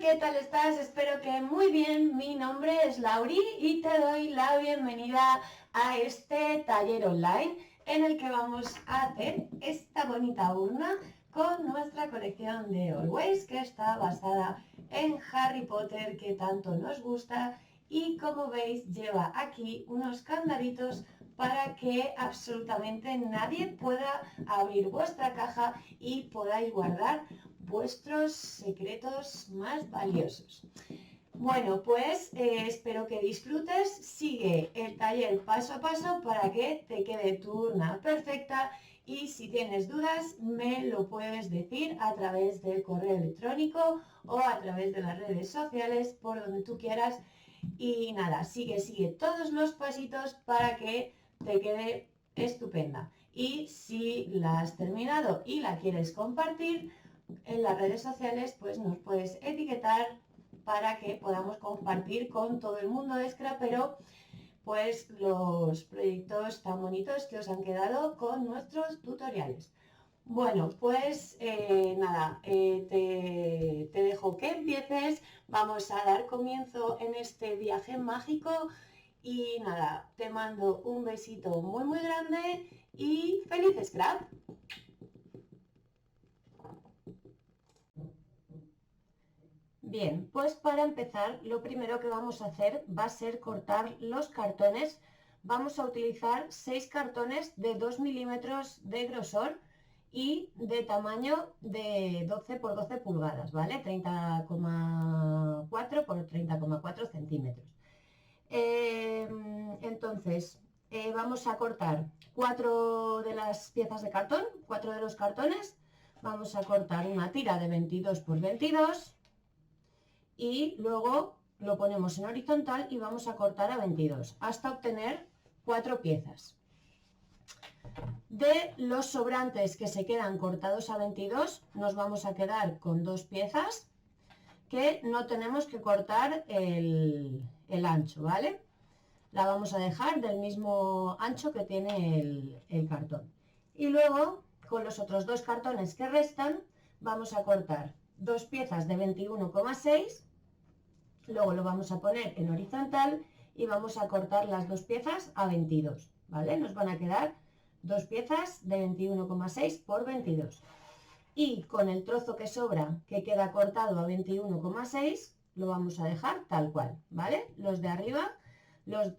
¿qué tal estás? Espero que muy bien. Mi nombre es Lauri y te doy la bienvenida a este taller online en el que vamos a hacer esta bonita urna con nuestra colección de Always, que está basada en Harry Potter, que tanto nos gusta, y como veis lleva aquí unos candaditos para que absolutamente nadie pueda abrir vuestra caja y podáis guardar vuestros secretos más valiosos. Bueno, pues espero que disfrutes, sigue el taller paso a paso para que te quede tu urna perfecta, y si tienes dudas me lo puedes decir a través del correo electrónico o a través de las redes sociales, por donde tú quieras. Y nada, sigue todos los pasitos para que te quede estupenda. Y si la has terminado y la quieres compartir en las redes sociales, pues nos puedes etiquetar para que podamos compartir con todo el mundo de Scrapero pues los proyectos tan bonitos que os han quedado con nuestros tutoriales. Bueno, pues nada, te dejo que empieces, vamos a dar comienzo en este viaje mágico y nada, te mando un besito muy grande y feliz scrap. Bien, pues para empezar, lo primero que vamos a hacer va a ser cortar los cartones. Vamos a utilizar 6 cartones de 2 milímetros de grosor y de tamaño de 12 por 12 pulgadas, ¿vale? 30,4 por 30,4 centímetros. Entonces, vamos a cortar 4 de las piezas de cartón, 4 de los cartones. Vamos a cortar una tira de 22 por 22 y luego lo ponemos en horizontal y vamos a cortar a 22 hasta obtener 4 piezas. De los sobrantes que se quedan cortados a 22 nos vamos a quedar con 2 piezas que no tenemos que cortar el ancho, ¿vale? La vamos a dejar del mismo ancho que tiene el cartón. Y luego, con los otros 2 cartones que restan, vamos a cortar 2 piezas de 21,6, luego lo vamos a poner en horizontal y vamos a cortar las 2 piezas a 22, ¿vale? Nos van a quedar 2 piezas de 21,6 por 22. Y con el trozo que sobra, que queda cortado a 21,6, lo vamos a dejar tal cual, ¿vale? Los de arriba los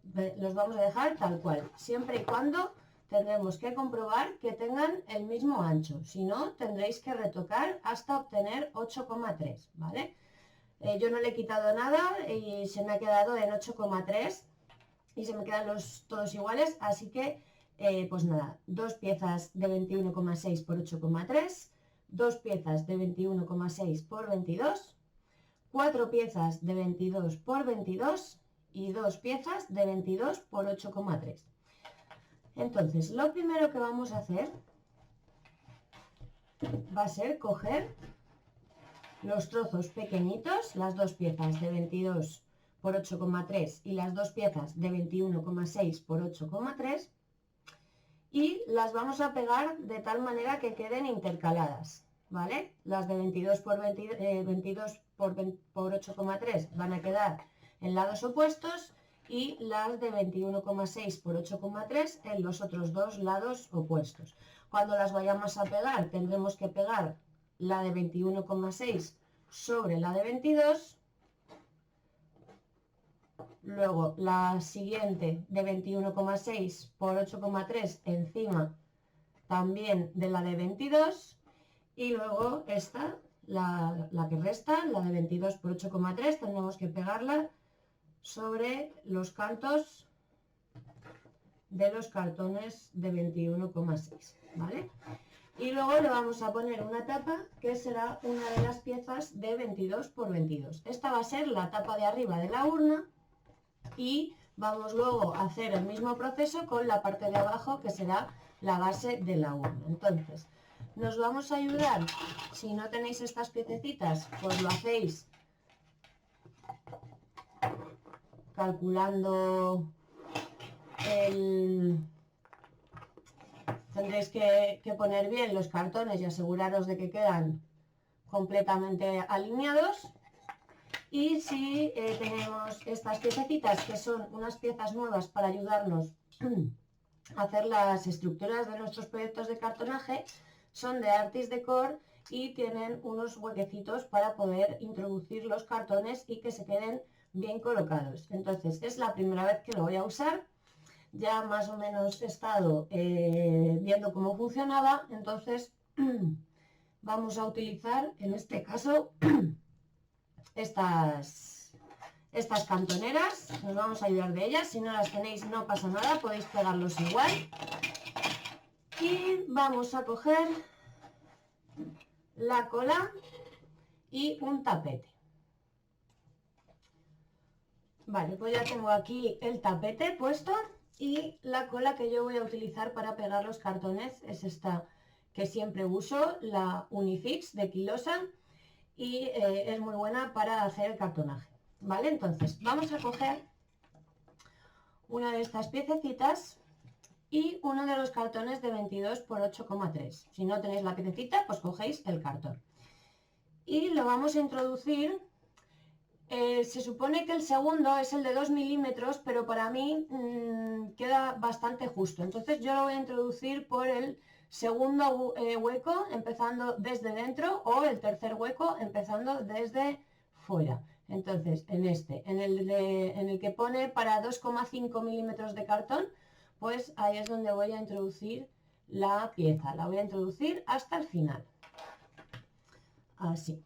vamos a dejar tal cual, siempre y cuando tendremos que comprobar que tengan el mismo ancho, si no tendréis que retocar hasta obtener 8,3, ¿vale? Yo no le he quitado nada y se me ha quedado en 8,3 y se me quedan todos iguales, así que pues nada, 2 piezas de 21,6 por 8,3, 2 piezas de 21,6 por 22, 4 piezas de 22 por 22 y 2 piezas de 22 por 8,3. Entonces, lo primero que vamos a hacer va a ser coger los trozos pequeñitos, las 2 piezas de 22 por 8,3 y las 2 piezas de 21,6 por 8,3, y las vamos a pegar de tal manera que queden intercaladas, ¿vale? Las de 22 por 8,3 van a quedar en lados opuestos y las de 21,6 por 8,3 en los otros 2 lados opuestos. Cuando las vayamos a pegar tendremos que pegar la de 21,6 sobre la de 22, luego la siguiente de 21,6 por 8,3 encima también de la de 22, y luego esta, la que resta, la de 22 por 8,3, tendremos que pegarla sobre los cantos de los cartones de 21,6, ¿vale? Y luego le vamos a poner una tapa que será una de las piezas de 22 por 22. Esta va a ser la tapa de arriba de la urna y vamos luego a hacer el mismo proceso con la parte de abajo, que será la base de la urna. Entonces, nos vamos a ayudar, si no tenéis estas piececitas, pues lo hacéis calculando tendréis que poner bien los cartones y aseguraros de que quedan completamente alineados. Y si tenemos estas piececitas, que son unas piezas nuevas para ayudarnos a hacer las estructuras de nuestros proyectos de cartonaje, son de Artist Decor y tienen unos huequecitos para poder introducir los cartones y que se queden bien colocados. Entonces es la primera vez que lo voy a usar. Ya más o menos he estado viendo cómo funcionaba, entonces vamos a utilizar en este caso estas cantoneras. Nos vamos a ayudar de ellas. Si no las tenéis no pasa nada, podéis pegarlos igual. Y vamos a coger la cola y un tapete. Vale, pues ya tengo aquí el tapete puesto y la cola que yo voy a utilizar para pegar los cartones es esta que siempre uso, la Unifix de Quilosa, y es muy buena para hacer el cartonaje. Vale, entonces vamos a coger una de estas piececitas y uno de los cartones de 22 por 8,3. Si no tenéis la piececita, pues cogéis el cartón y lo vamos a introducir. Se supone que el segundo es el de 2 milímetros, pero para mí queda bastante justo. Entonces yo lo voy a introducir por el segundo hueco empezando desde dentro, o el tercer hueco empezando desde fuera. Entonces en el que pone para 2,5 milímetros de cartón, pues ahí es donde voy a introducir la pieza. La voy a introducir hasta el final. Así.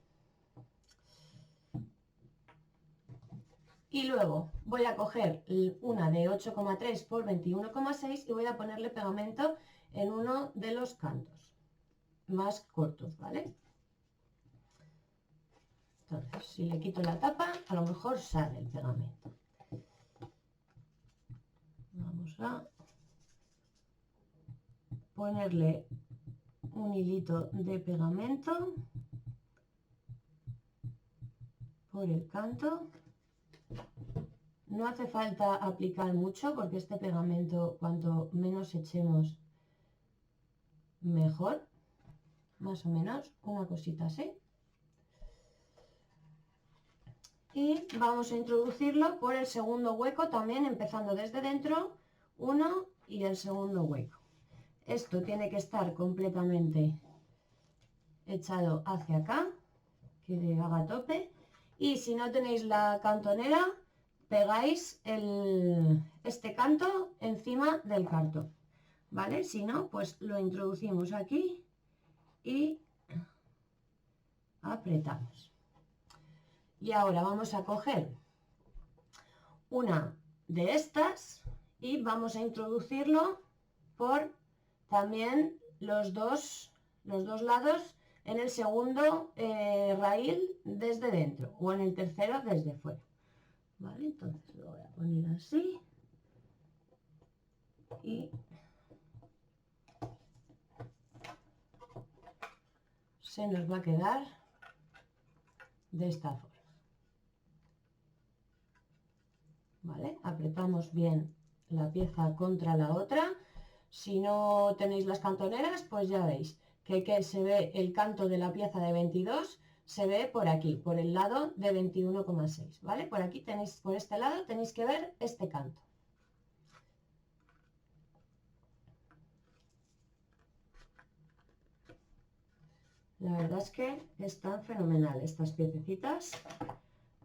Y luego voy a coger una de 8,3 por 21,6 y voy a ponerle pegamento en uno de los cantos más cortos, ¿vale? Entonces, si le quito la tapa, a lo mejor sale el pegamento. Vamos a ponerle un hilito de pegamento por el canto. No hace falta aplicar mucho porque este pegamento, cuanto menos echemos, mejor. Más o menos una cosita así. Y vamos a introducirlo por el segundo hueco también, empezando desde dentro, uno y el segundo hueco. Esto tiene que estar completamente echado hacia acá, que haga tope. Y si no tenéis la cantonera, pegáis este canto encima del cartón, ¿vale? Si no, pues lo introducimos aquí y apretamos. Y ahora vamos a coger una de estas y vamos a introducirlo por también los dos lados en el segundo raíl desde dentro, o en el tercero desde fuera. Vale, entonces lo voy a poner así y se nos va a quedar de esta forma. ¿Vale? Apretamos bien la pieza contra la otra. Si no tenéis las cantoneras, pues ya veis que se ve el canto de la pieza de 22, se ve por aquí, por el lado de 21,6, ¿vale? Por aquí tenéis, por este lado tenéis que ver este canto. La verdad es que están fenomenal estas piececitas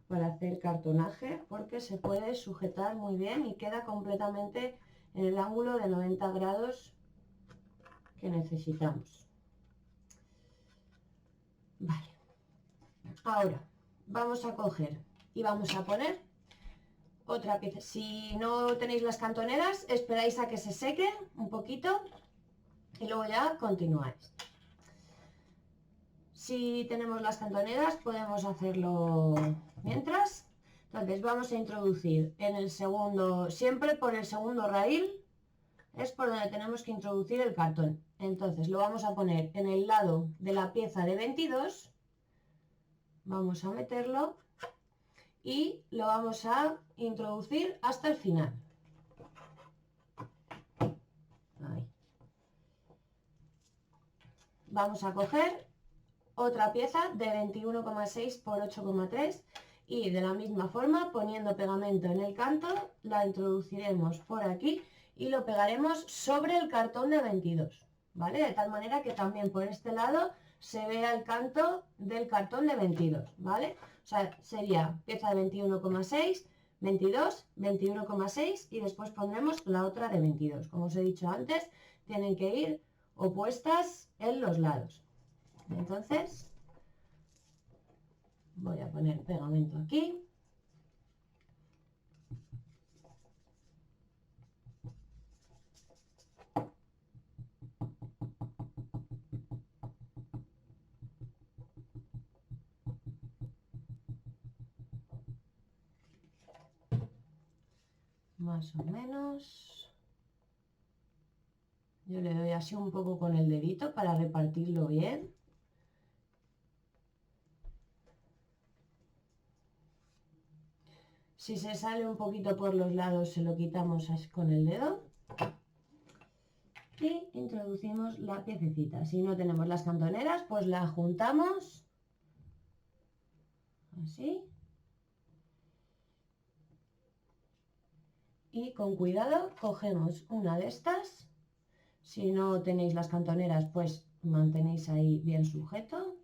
para hacer cartonaje, porque se puede sujetar muy bien y queda completamente en el ángulo de 90 grados que necesitamos. Vale, ahora vamos a coger y vamos a poner otra pieza. Si no tenéis las cantoneras, esperáis a que se seque un poquito y luego ya continuáis. Si tenemos las cantoneras, podemos hacerlo mientras. Entonces vamos a introducir en el segundo, siempre por el segundo raíl, es por donde tenemos que introducir el cartón. Entonces lo vamos a poner en el lado de la pieza de 22, vamos a meterlo y lo vamos a introducir hasta el final. Ahí. Vamos a coger otra pieza de 21,6 por 8,3 Y de la misma forma, poniendo pegamento en el canto, la introduciremos por aquí y lo pegaremos sobre el cartón de 22, ¿vale? De tal manera que también por este lado se vea el canto del cartón de 22, ¿vale? O sea, sería pieza de 21,6, 22, 21,6 y después pondremos la otra de 22. Como os he dicho antes, tienen que ir opuestas en los lados. Entonces, voy a poner pegamento aquí. Más o menos. Yo le doy así un poco con el dedito para repartirlo bien. Si se sale un poquito por los lados, se lo quitamos así con el dedo. Y introducimos la piececita. Si no tenemos las cantoneras, pues la juntamos. Así. Y con cuidado cogemos una de estas. Si no tenéis las cantoneras, pues mantenéis ahí bien sujeto.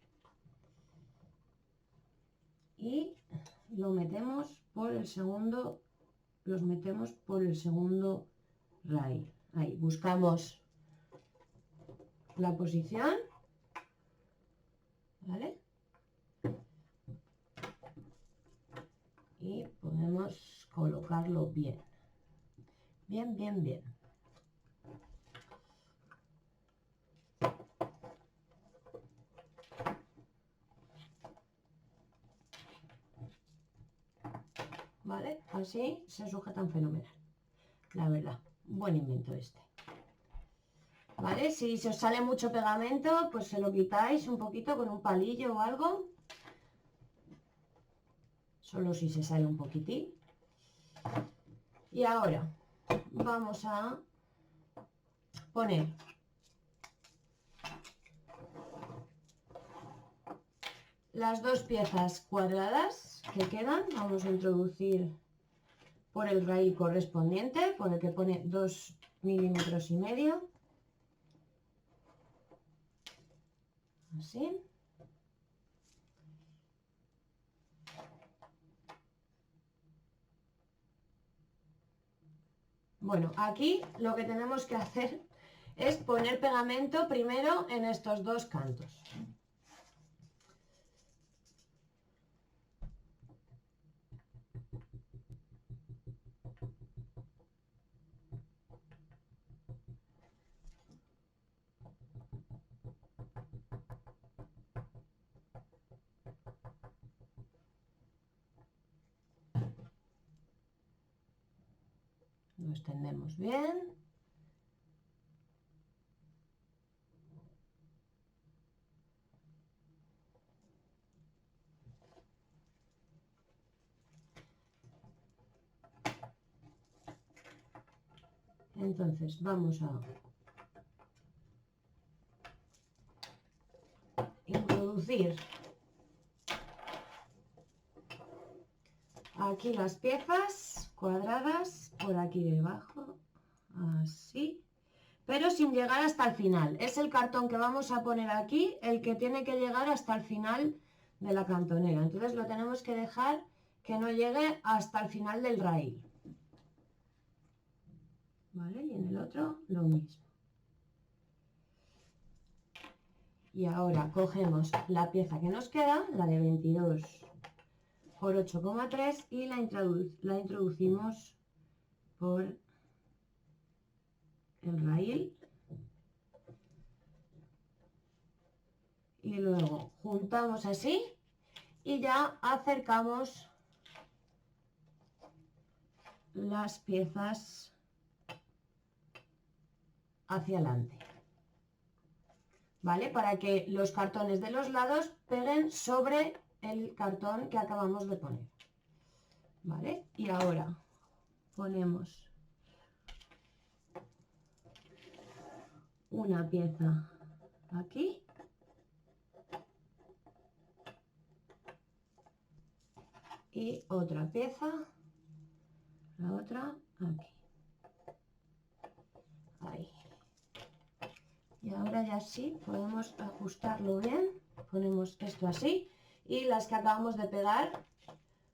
Y lo metemos por el segundo, los metemos por el segundo raíl. Ahí buscamos la posición, ¿vale? Y podemos colocarlo bien. Bien, bien, bien. ¿Vale? Así se sujetan fenomenal. La verdad, buen invento este. ¿Vale? Si se os sale mucho pegamento, pues se lo quitáis un poquito con un palillo o algo. Solo si se sale un poquitín. Y ahora vamos a poner las dos piezas cuadradas que quedan. Vamos a introducir por el raíl correspondiente, por el que pone 2,5 milímetros. Así. Bueno, aquí lo que tenemos que hacer es poner pegamento primero en estos dos cantos. Lo extendemos bien. Entonces vamos a introducir aquí las piezas cuadradas por aquí debajo, así, pero sin llegar hasta el final. Es el cartón que vamos a poner aquí el que tiene que llegar hasta el final de la cantonera. Entonces lo tenemos que dejar que no llegue hasta el final del raíl. ¿Vale? Y en el otro lo mismo. Y ahora cogemos la pieza que nos queda, la de 22 por 8,3 y la introducimos por el raíl. Y luego juntamos así y ya acercamos las piezas hacia adelante. ¿Vale? Para que los cartones de los lados peguen sobre el cartón que acabamos de poner. ¿Vale? Y ahora ponemos una pieza aquí y otra pieza, la otra aquí. Ahí. Y ahora ya sí podemos ajustarlo bien. Ponemos esto así y las que acabamos de pegar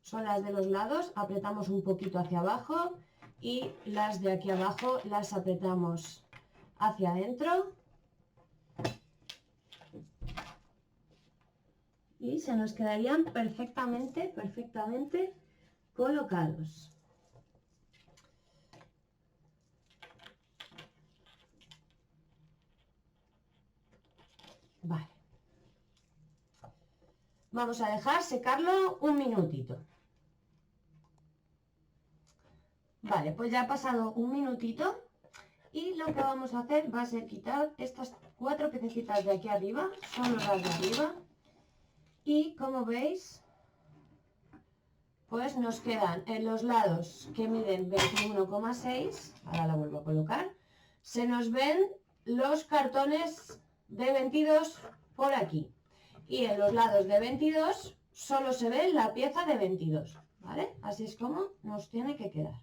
son las de los lados, apretamos un poquito hacia abajo y las de aquí abajo las apretamos hacia adentro y se nos quedarían perfectamente colocados. Vale. Vamos a dejar secarlo un minutito. Vale, pues ya ha pasado un minutito y lo que vamos a hacer va a ser quitar estas 4 piececitas de aquí arriba, solo las de arriba, y como veis, pues nos quedan en los lados que miden 21,6, ahora la vuelvo a colocar, se nos ven los cartones de 22 por aquí. Y en los lados de 22 solo se ve la pieza de 22, ¿vale? Así es como nos tiene que quedar.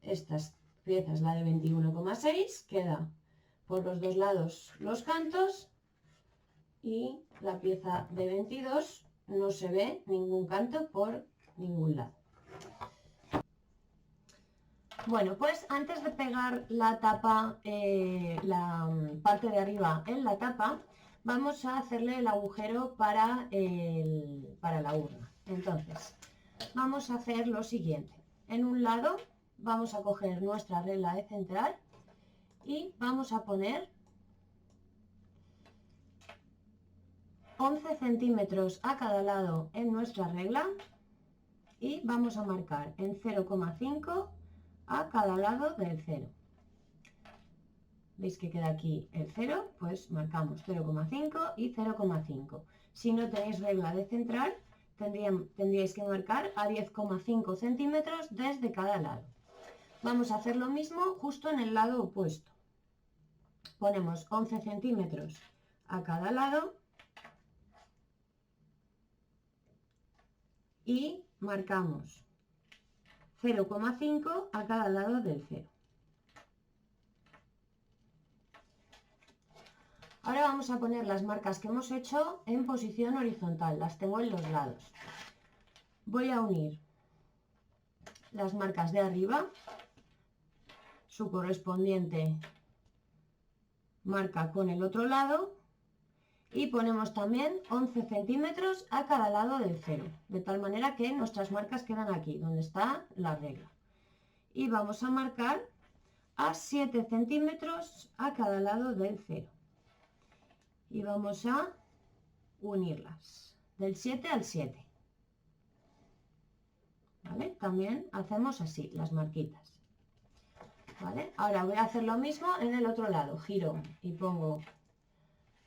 Estas piezas, la de 21,6, queda por los dos lados los cantos y la pieza de 22 no se ve ningún canto por ningún lado. Bueno, pues antes de pegar la tapa, la parte de arriba en la tapa, vamos a hacerle el agujero para la urna. Entonces, vamos a hacer lo siguiente. En un lado vamos a coger nuestra regla de central y vamos a poner 11 centímetros a cada lado en nuestra regla y vamos a marcar en 0,5 a cada lado del 0. ¿Veis que queda aquí el 0? Pues marcamos 0,5 y 0,5. Si no tenéis regla de central, tendríais que marcar a 10,5 centímetros desde cada lado. Vamos a hacer lo mismo justo en el lado opuesto. Ponemos 11 centímetros a cada lado y marcamos 0,5 a cada lado del 0. Ahora vamos a poner las marcas que hemos hecho en posición horizontal, las tengo en los lados. Voy a unir las marcas de arriba, su correspondiente marca con el otro lado y ponemos también 11 centímetros a cada lado del 0, de tal manera que nuestras marcas quedan aquí, donde está la regla. Y vamos a marcar a 7 centímetros a cada lado del 0. Y vamos a unirlas del 7 al 7. ¿Vale? También hacemos así las marquitas. ¿Vale? Ahora voy a hacer lo mismo en el otro lado. Giro y pongo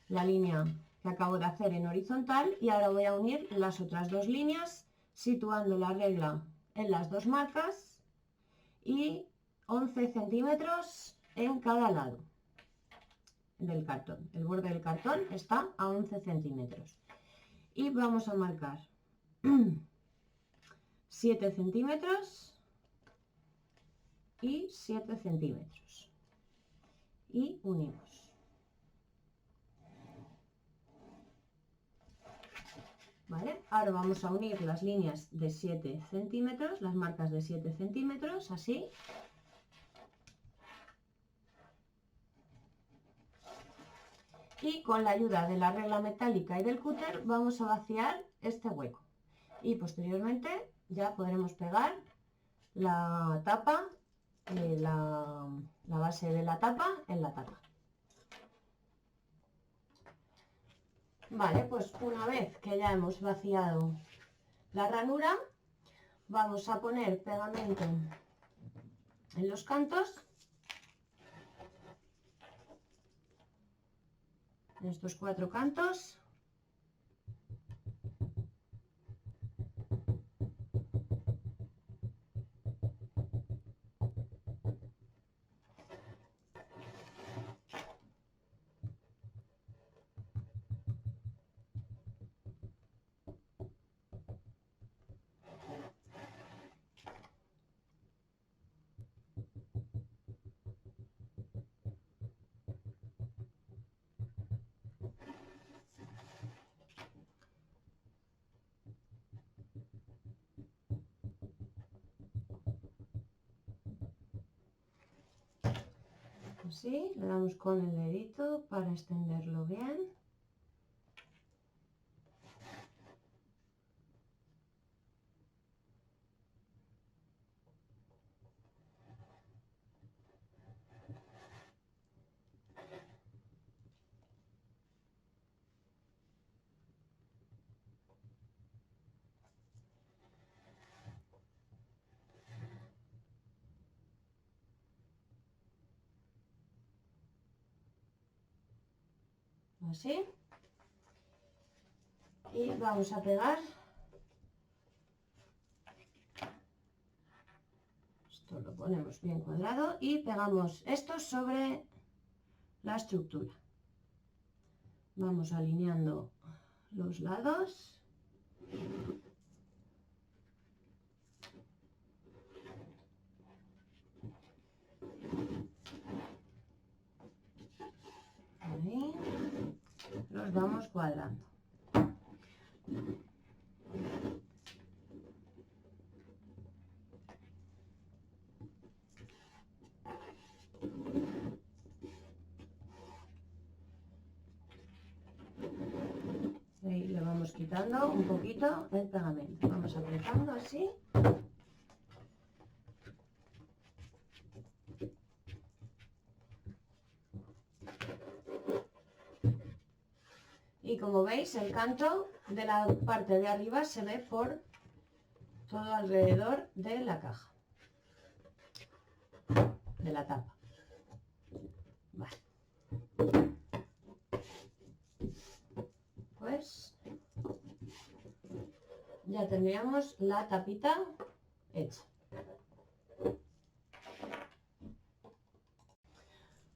la línea que acabo de hacer en horizontal y ahora voy a unir las otras dos líneas situando la regla en las dos marcas y 11 centímetros en cada lado del cartón. El borde del cartón está a 11 centímetros y vamos a marcar 7 centímetros y 7 centímetros y unimos. ¿Vale? Ahora vamos a unir las líneas de 7 centímetros, las marcas de 7 centímetros, así. Y con la ayuda de la regla metálica y del cúter vamos a vaciar este hueco. Y posteriormente ya podremos pegar la tapa, la base de la tapa en la tapa. Vale, pues una vez que ya hemos vaciado la ranura, vamos a poner pegamento en los cantos, en estos 4 cantos. Así, le damos con el dedito para extenderlo bien. Así. Y vamos a pegar. Esto lo ponemos bien cuadrado y pegamos esto sobre la estructura. Vamos alineando los lados. Ahí. Los vamos cuadrando. Ahí le vamos quitando un poquito el pegamento. Vamos apretando así. Y como veis, el canto de la parte de arriba se ve por todo alrededor de la caja, de la tapa. Vale. Pues ya tendríamos la tapita hecha.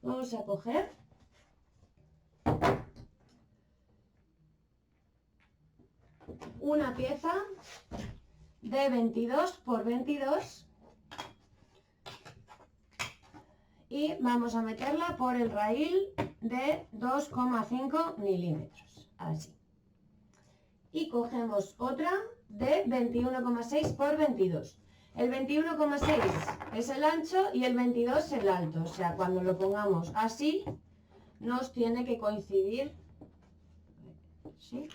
Vamos a coger una pieza de 22 por 22 y vamos a meterla por el raíl de 2,5 milímetros, así. Y cogemos otra de 21,6 por 22. El 21,6 es el ancho y el 22 el alto, o sea, cuando lo pongamos así nos tiene que coincidir, ¿sí?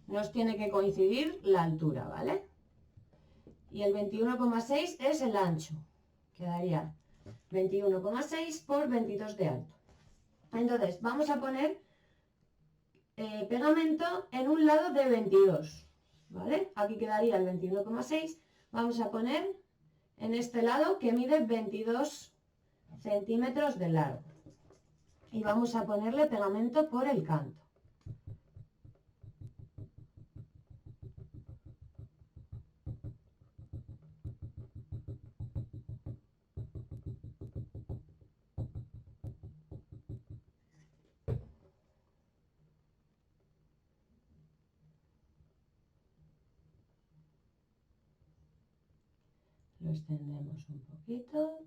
Nos tiene que coincidir la altura, ¿vale? Y el 21,6 es el ancho, quedaría 21,6 por 22 de alto. Entonces vamos a poner pegamento en un lado de 22, ¿vale? Aquí quedaría el 21,6, vamos a poner en este lado que mide 22 centímetros de largo y vamos a ponerle pegamento por el canto. Lo extendemos un poquito.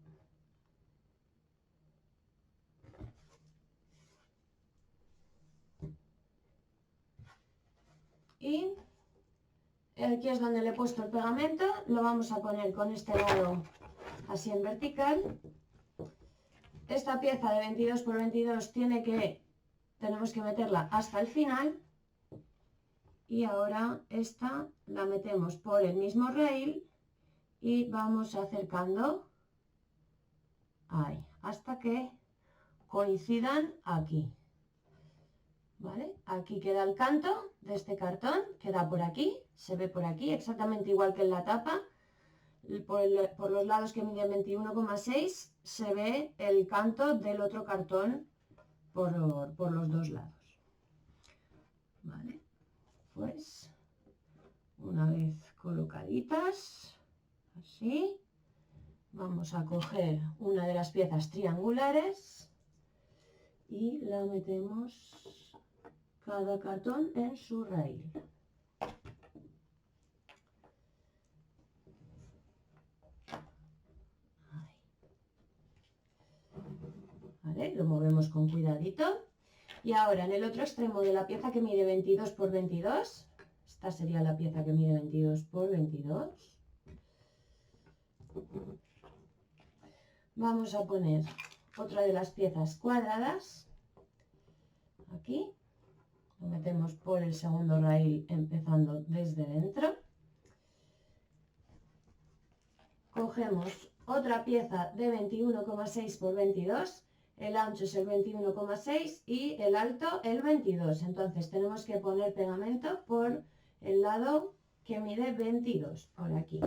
Y aquí es donde le he puesto el pegamento, lo vamos a poner con este lado así en vertical. Esta pieza de 22 por 22 tenemos que meterla hasta el final. Y ahora esta la metemos por el mismo rail y vamos acercando ahí, hasta que coincidan aquí. ¿Vale? Aquí queda el canto de este cartón, queda por aquí, se ve por aquí, exactamente igual que en la tapa. Por los lados que miden 21,6 se ve el canto del otro cartón por los dos lados. ¿Vale? Pues una vez colocaditas, así, vamos a coger una de las piezas triangulares y la metemos cada cartón en su raíl. ¿Vale? Lo movemos con cuidadito. Y ahora en el otro extremo de la pieza que mide 22 por 22, esta sería la pieza que mide 22 por 22, vamos a poner otra de las piezas cuadradas. Aquí lo metemos por el segundo raíl empezando desde dentro. Cogemos otra pieza de 21,6 por 22. El ancho es el 21,6 y el alto el 22. Entonces tenemos que poner pegamento por el lado que mide 22, por aquí.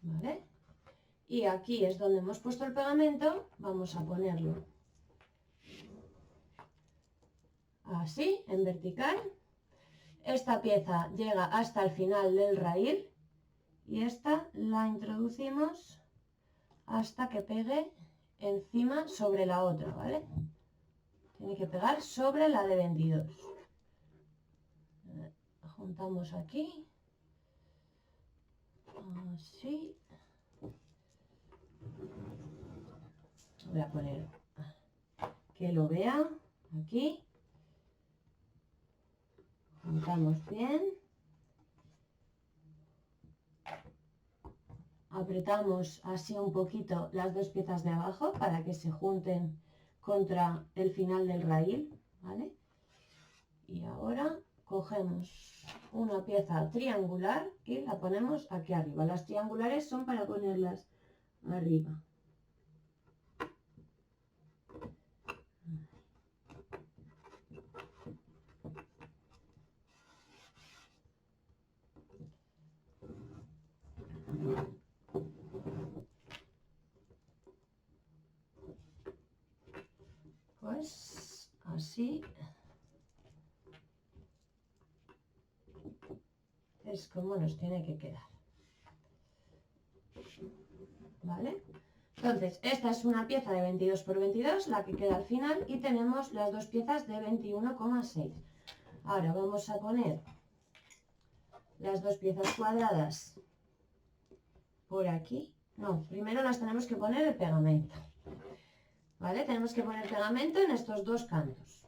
¿Vale? Y aquí es donde hemos puesto el pegamento, vamos a ponerlo así, en vertical. Esta pieza llega hasta el final del raíl y esta la introducimos hasta que pegue encima sobre la otra, ¿vale? Tiene que pegar sobre la de 22. Juntamos aquí, así. Voy a poner que lo vea aquí. Juntamos bien. Apretamos así un poquito las dos piezas de abajo para que se junten contra el final del raíl, ¿vale? Y ahora cogemos una pieza triangular y la ponemos aquí arriba. Las triangulares son para ponerlas arriba. Pues así es como nos tiene que quedar, ¿vale? Entonces, esta es una pieza de 22 por 22, la que queda al final, y tenemos las dos piezas de 21,6. Ahora vamos a poner las dos piezas cuadradas por aquí. No, primero las tenemos que poner el pegamento, ¿vale? Tenemos que poner pegamento en estos dos cantos.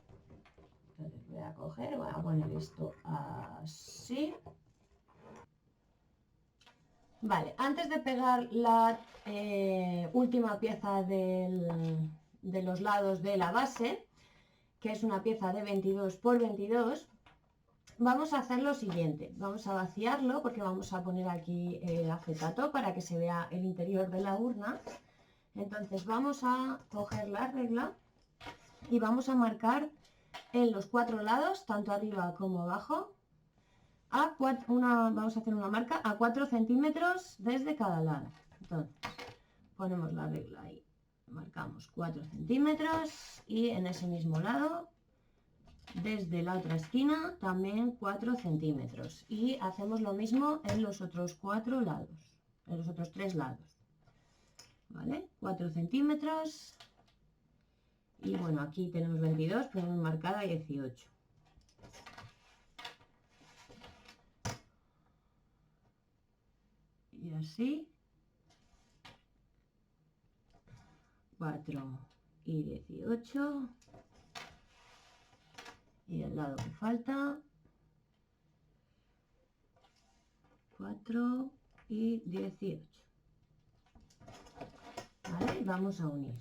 Entonces voy a coger, voy a poner esto así. Vale, antes de pegar la última pieza de los lados de la base, que es una pieza de 22 por 22, vamos a hacer lo siguiente. Vamos a vaciarlo porque vamos a poner aquí el acetato para que se vea el interior de la urna. Entonces vamos a coger la regla y vamos a marcar en los cuatro lados, tanto arriba como abajo, vamos a hacer una marca a 4 centímetros desde cada lado. Entonces ponemos la regla ahí, marcamos 4 centímetros y en ese mismo lado, desde la otra esquina, también 4 centímetros. Y hacemos lo mismo en los otros 4 lados, en los otros 3 lados. ¿Vale? 4 centímetros. Y bueno, aquí tenemos 22, podemos marcar a 18. Y así. 4 y 18. Y el lado que falta. 4 y 18. ¿Vale? Vamos a unir.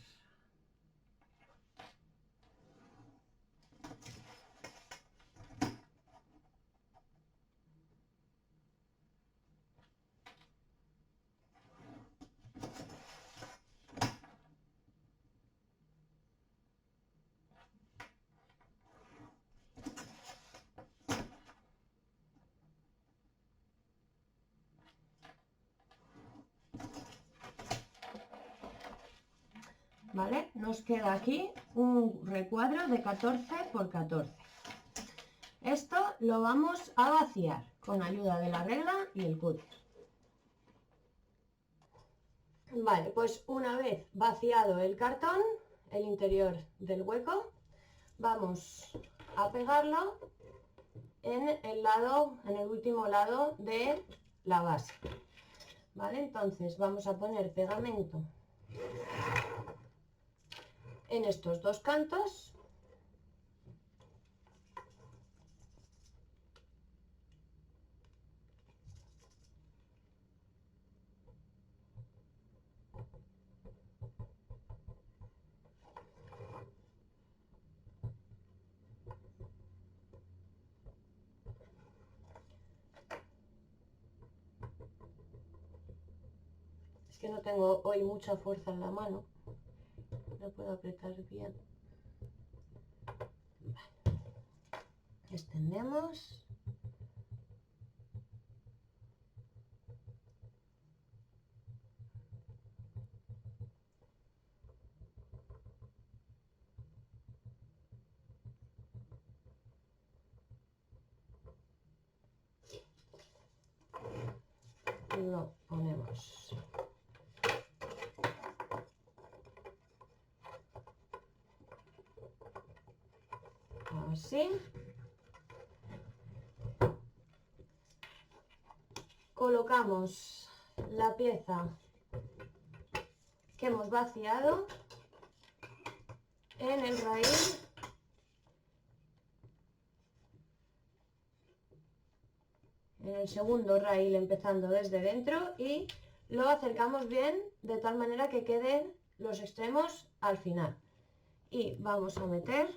¿Vale? Nos queda aquí un recuadro de 14 por 14. Esto lo vamos a vaciar con ayuda de la regla y el cúter. Vale, pues una vez vaciado el cartón, el interior del hueco, vamos a pegarlo en el último lado de la base. Vale, entonces vamos a poner pegamento en estos dos cantos. Es que no tengo hoy mucha fuerza en la mano, no puedo apretar bien. Vale. Extendemos. Lo ponemos así. Colocamos la pieza que hemos vaciado en el raíl en el segundo raíl, empezando desde dentro, y lo acercamos bien de tal manera que queden los extremos al final. Y vamos a meter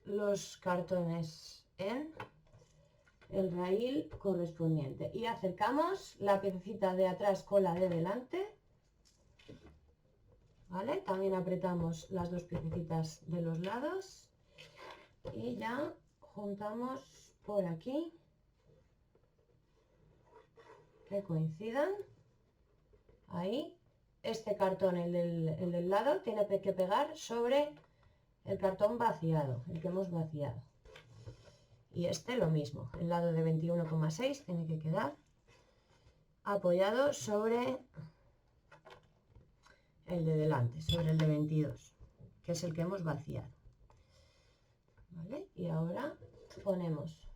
los cartones en el raíl correspondiente y acercamos la piececita de atrás con la de delante. ¿Vale? También apretamos las dos piececitas de los lados y ya juntamos por aquí que coincidan. Ahí, este cartón, el del lado, tiene que pegar sobre el cartón vaciado, el que hemos vaciado. Y este lo mismo, el lado de 21,6 tiene que quedar apoyado sobre el de delante, sobre el de 22, que es el que hemos vaciado. ¿Vale? Y ahora ponemos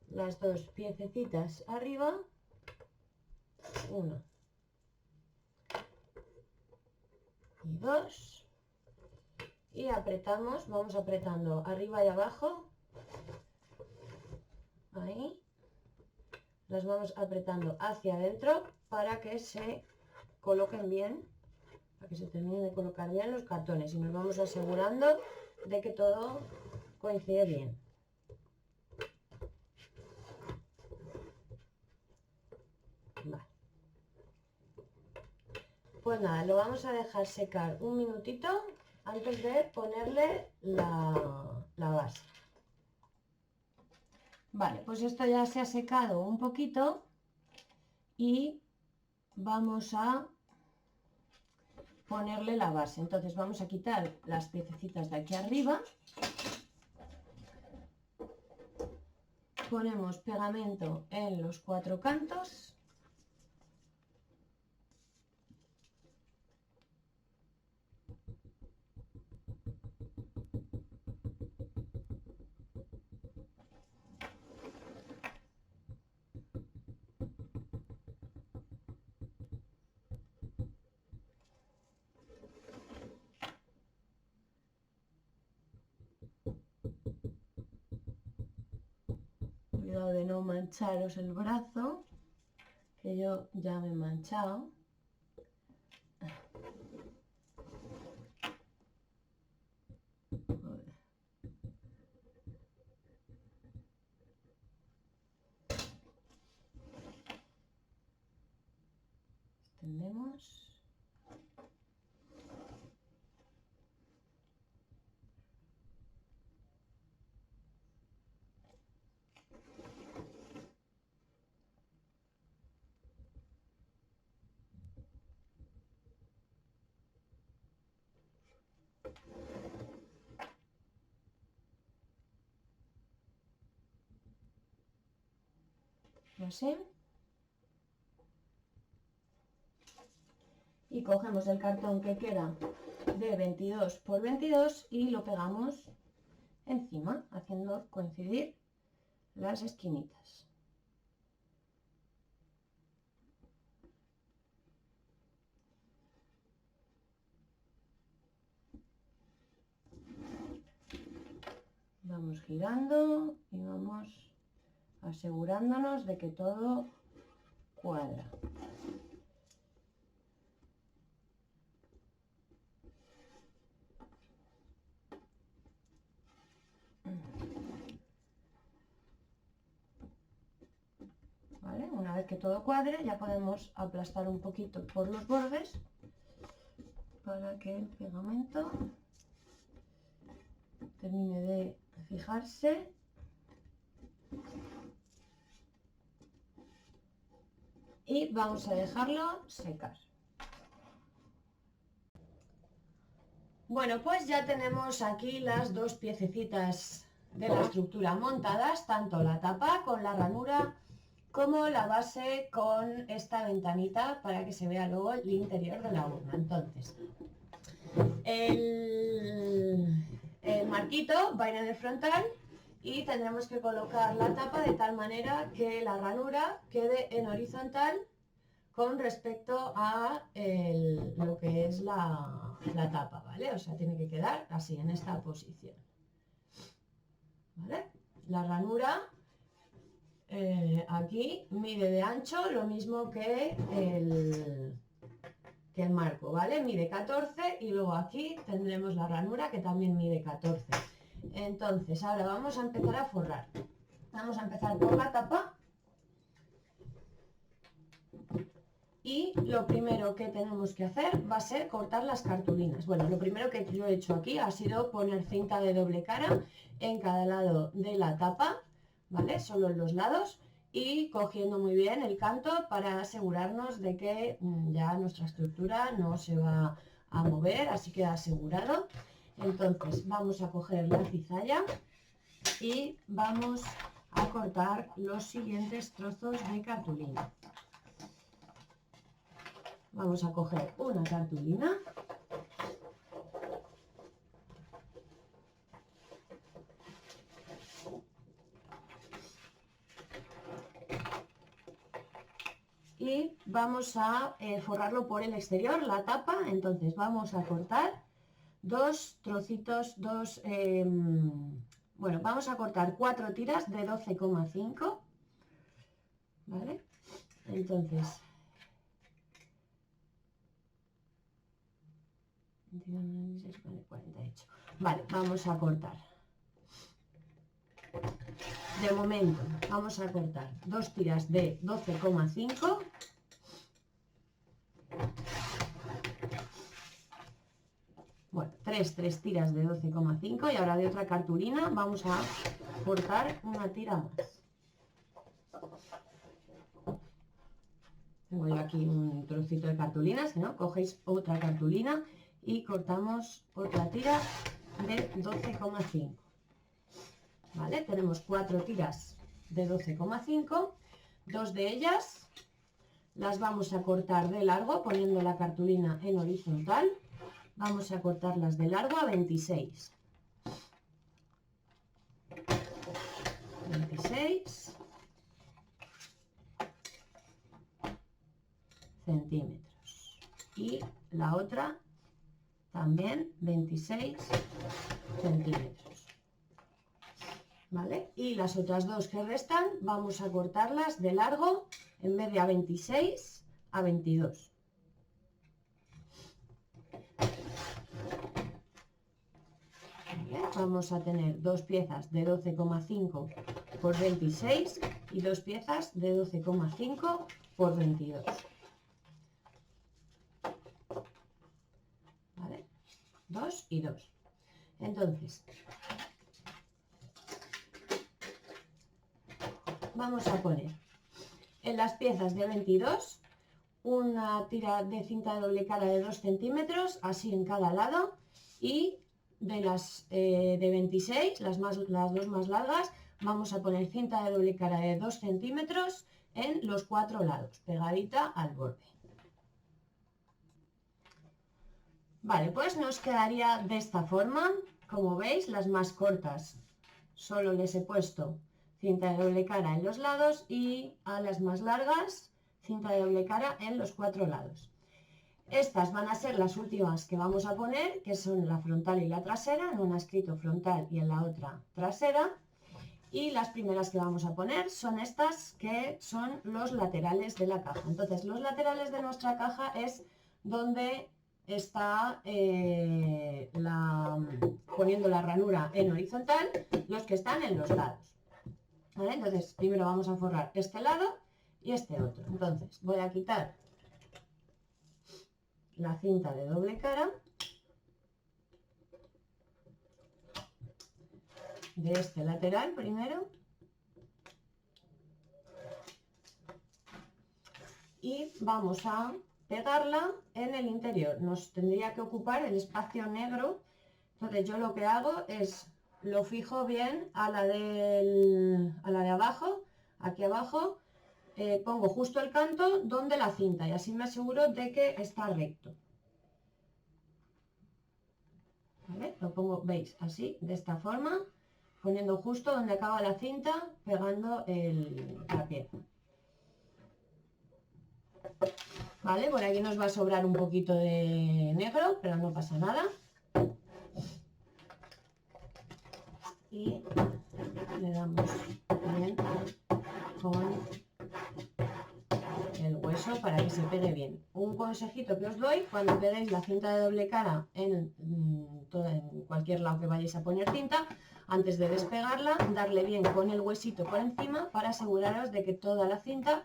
las dos piececitas arriba, una y dos, y apretamos, vamos apretando arriba y abajo, ahí, las vamos apretando hacia adentro para que se coloquen bien, para que se terminen de colocar bien los cartones, y nos vamos asegurando de que todo coincide bien. Vale. Pues nada, lo vamos a dejar secar un minutito antes de ponerle la base. Vale, pues esto ya se ha secado un poquito y vamos a ponerle la base. Entonces vamos a quitar las piececitas de aquí arriba. Ponemos pegamento en los cuatro cantos. Cuidado de no mancharos el brazo, que yo ya me he manchado. Extendemos. así. Y cogemos el cartón que queda de 22 por 22 y lo pegamos encima, haciendo coincidir las esquinitas. Vamos girando y vamos asegurándonos de que todo cuadra. ¿Vale? Una vez que todo cuadre, ya podemos aplastar un poquito por los bordes para que el pegamento termine de fijarse. Y vamos a dejarlo secar. Bueno, pues ya tenemos aquí las dos piececitas de la estructura montadas, tanto la tapa con la ranura como la base con esta ventanita para que se vea luego el interior de la urna. Entonces, el marquito va a ir en el frontal y tendremos que colocar la tapa de tal manera que la ranura quede en horizontal con respecto a lo que es la tapa, ¿vale? O sea, tiene que quedar así, en esta posición, ¿vale? La ranura aquí mide de ancho lo mismo que el marco, ¿vale? Mide 14 y luego aquí tendremos la ranura que también mide 14. Entonces, ahora vamos a empezar a forrar. Vamos a empezar por la tapa. Y lo primero que tenemos que hacer va a ser cortar las cartulinas. Bueno, lo primero que yo he hecho aquí ha sido poner cinta de doble cara en cada lado de la tapa, ¿vale? Solo en los lados, y cogiendo muy bien el canto para asegurarnos de que ya nuestra estructura no se va a mover, así queda asegurado. Entonces vamos a coger la cizalla y vamos a cortar los siguientes trozos de cartulina. Vamos a coger una cartulina y vamos a forrarlo por el exterior, la tapa. Entonces vamos a cortar dos trocitos, bueno, vamos a cortar 4 tiras de 12,5, ¿vale? Entonces, vale, vamos a cortar. De momento vamos a cortar 2 tiras de 12,5. Bueno, tres tiras de 12,5 y ahora de otra cartulina vamos a cortar una tira más. Tengo yo aquí un trocito de cartulina, si no, cogéis otra cartulina y cortamos otra tira de 12,5. ¿Vale? Tenemos 4 tiras de 12,5, 2 de ellas las vamos a cortar de largo poniendo la cartulina en horizontal. Vamos a cortarlas de largo a 26. 26 centímetros. Y la otra también 26 centímetros. ¿Vale? Y las otras dos que restan vamos a cortarlas de largo, en vez de a 26, a 22. ¿Vale? Vamos a tener dos piezas de 12,5 por 26 y dos piezas de 12,5 por 22. ¿Vale? 2 y 2. Entonces, vamos a poner en las piezas de 22 una tira de cinta de doble cara de 2 centímetros, así en cada lado, y de las de 26, las dos más largas, vamos a poner cinta de doble cara de 2 centímetros en los 4 lados, pegadita al borde. Vale, pues nos quedaría de esta forma. Como veis, las más cortas solo les he puesto cinta de doble cara en los lados y a las más largas cinta de doble cara en los 4 lados. Estas van a ser las últimas que vamos a poner, que son la frontal y la trasera. En una ha escrito frontal y en la otra trasera. Y las primeras que vamos a poner son estas, que son los laterales de la caja. Entonces, los laterales de nuestra caja es donde está poniendo la ranura en horizontal, los que están en los lados. ¿Vale? Entonces, primero vamos a forrar este lado y este otro. Entonces, voy a quitar la cinta de doble cara de este lateral primero y vamos a pegarla en el interior. Nos tendría que ocupar el espacio negro. Entonces yo lo que hago es lo fijo bien a la de abajo, aquí abajo, pongo justo el canto donde la cinta y así me aseguro de que está recto. ¿Vale? Lo pongo, veis, así, de esta forma, poniendo justo donde acaba la cinta, pegando la pieza. Vale, por aquí nos va a sobrar un poquito de negro, pero no pasa nada. Y le damos bien con el hueso para que se pegue bien. Un consejito que os doy: cuando peguéis la cinta de doble cara en cualquier lado que vayáis a poner cinta, antes de despegarla, darle bien con el huesito por encima para aseguraros de que toda la cinta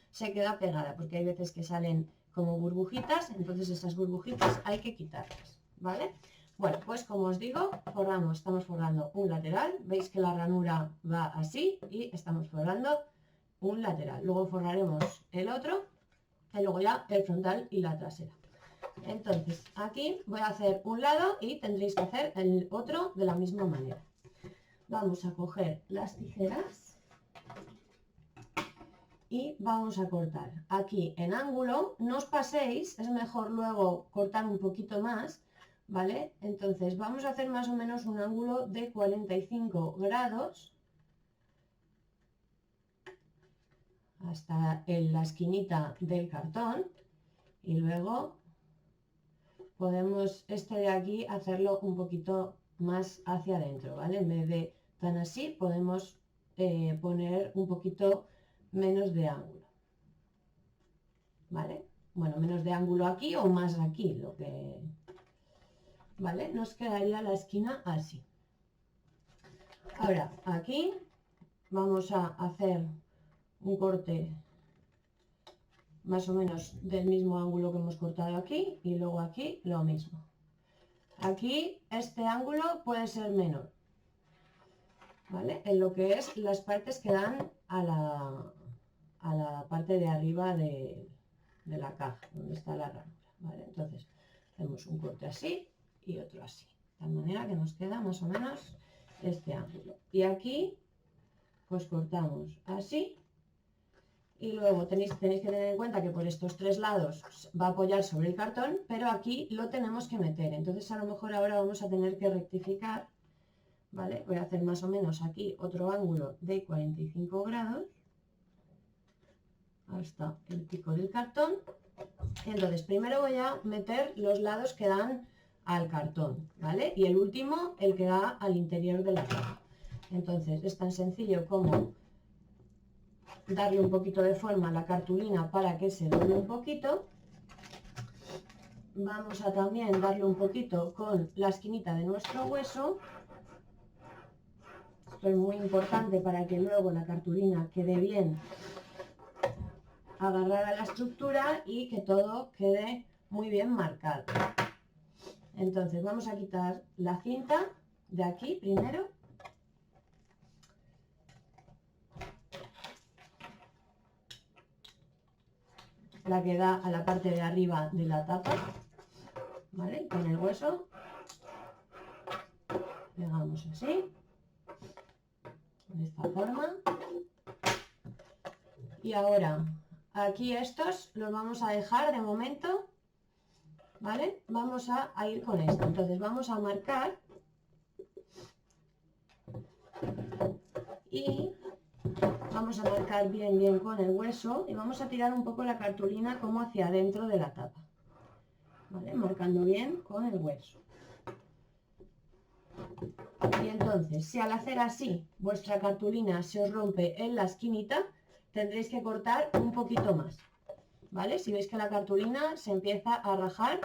se queda pegada, porque hay veces que salen como burbujitas, entonces esas burbujitas hay que quitarlas, ¿vale? Bueno, pues como os digo, estamos forrando un lateral, veis que la ranura va así y estamos forrando un lateral. Luego forraremos el otro y luego ya el frontal y la trasera. Entonces aquí voy a hacer un lado y tendréis que hacer el otro de la misma manera. Vamos a coger las tijeras y vamos a cortar aquí en ángulo. No os paséis, es mejor luego cortar un poquito más, ¿vale? Entonces vamos a hacer más o menos un ángulo de 45 grados hasta en la esquinita del cartón y luego podemos este de aquí hacerlo un poquito más hacia adentro, ¿vale? En vez de tan así podemos poner un poquito menos de ángulo, ¿vale? Bueno, menos de ángulo aquí o más aquí, lo que... ¿Vale? Nos quedaría la esquina así. Ahora, aquí vamos a hacer un corte más o menos del mismo ángulo que hemos cortado aquí y luego aquí lo mismo. Aquí este ángulo puede ser menor, ¿vale? En lo que es las partes que dan a la parte de arriba de la caja, donde está la ranura, ¿vale? Entonces hacemos un corte así y otro así, de tal manera que nos queda más o menos este ángulo. Y aquí pues cortamos así y luego tenéis que tener en cuenta que por estos 3 lados va a apoyar sobre el cartón, pero aquí lo tenemos que meter. Entonces a lo mejor ahora vamos a tener que rectificar, ¿vale? Voy a hacer más o menos aquí otro ángulo de 45 grados hasta el pico del cartón. Entonces primero voy a meter los lados que dan al cartón, ¿vale? Y el último el que da al interior de la caja. Entonces es tan sencillo como darle un poquito de forma a la cartulina para que se doble un poquito. Vamos a también darle un poquito con la esquinita de nuestro hueso. Esto es muy importante para que luego la cartulina quede bien agarrada a la estructura y que todo quede muy bien marcado. Entonces vamos a quitar la cinta de aquí primero. La que da a la parte de arriba de la tapa, ¿vale? Con el hueso pegamos así, de esta forma, Y ahora, aquí estos los vamos a dejar de momento, ¿vale? Vamos a ir con esto. Entonces vamos a marcar y vamos a marcar bien con el hueso y vamos a tirar un poco la cartulina como hacia adentro de la tapa, ¿vale? Marcando bien con el hueso. Y entonces, si al hacer así vuestra cartulina se os rompe en la esquinita, tendréis que cortar un poquito más, ¿vale? Si veis que la cartulina se empieza a rajar,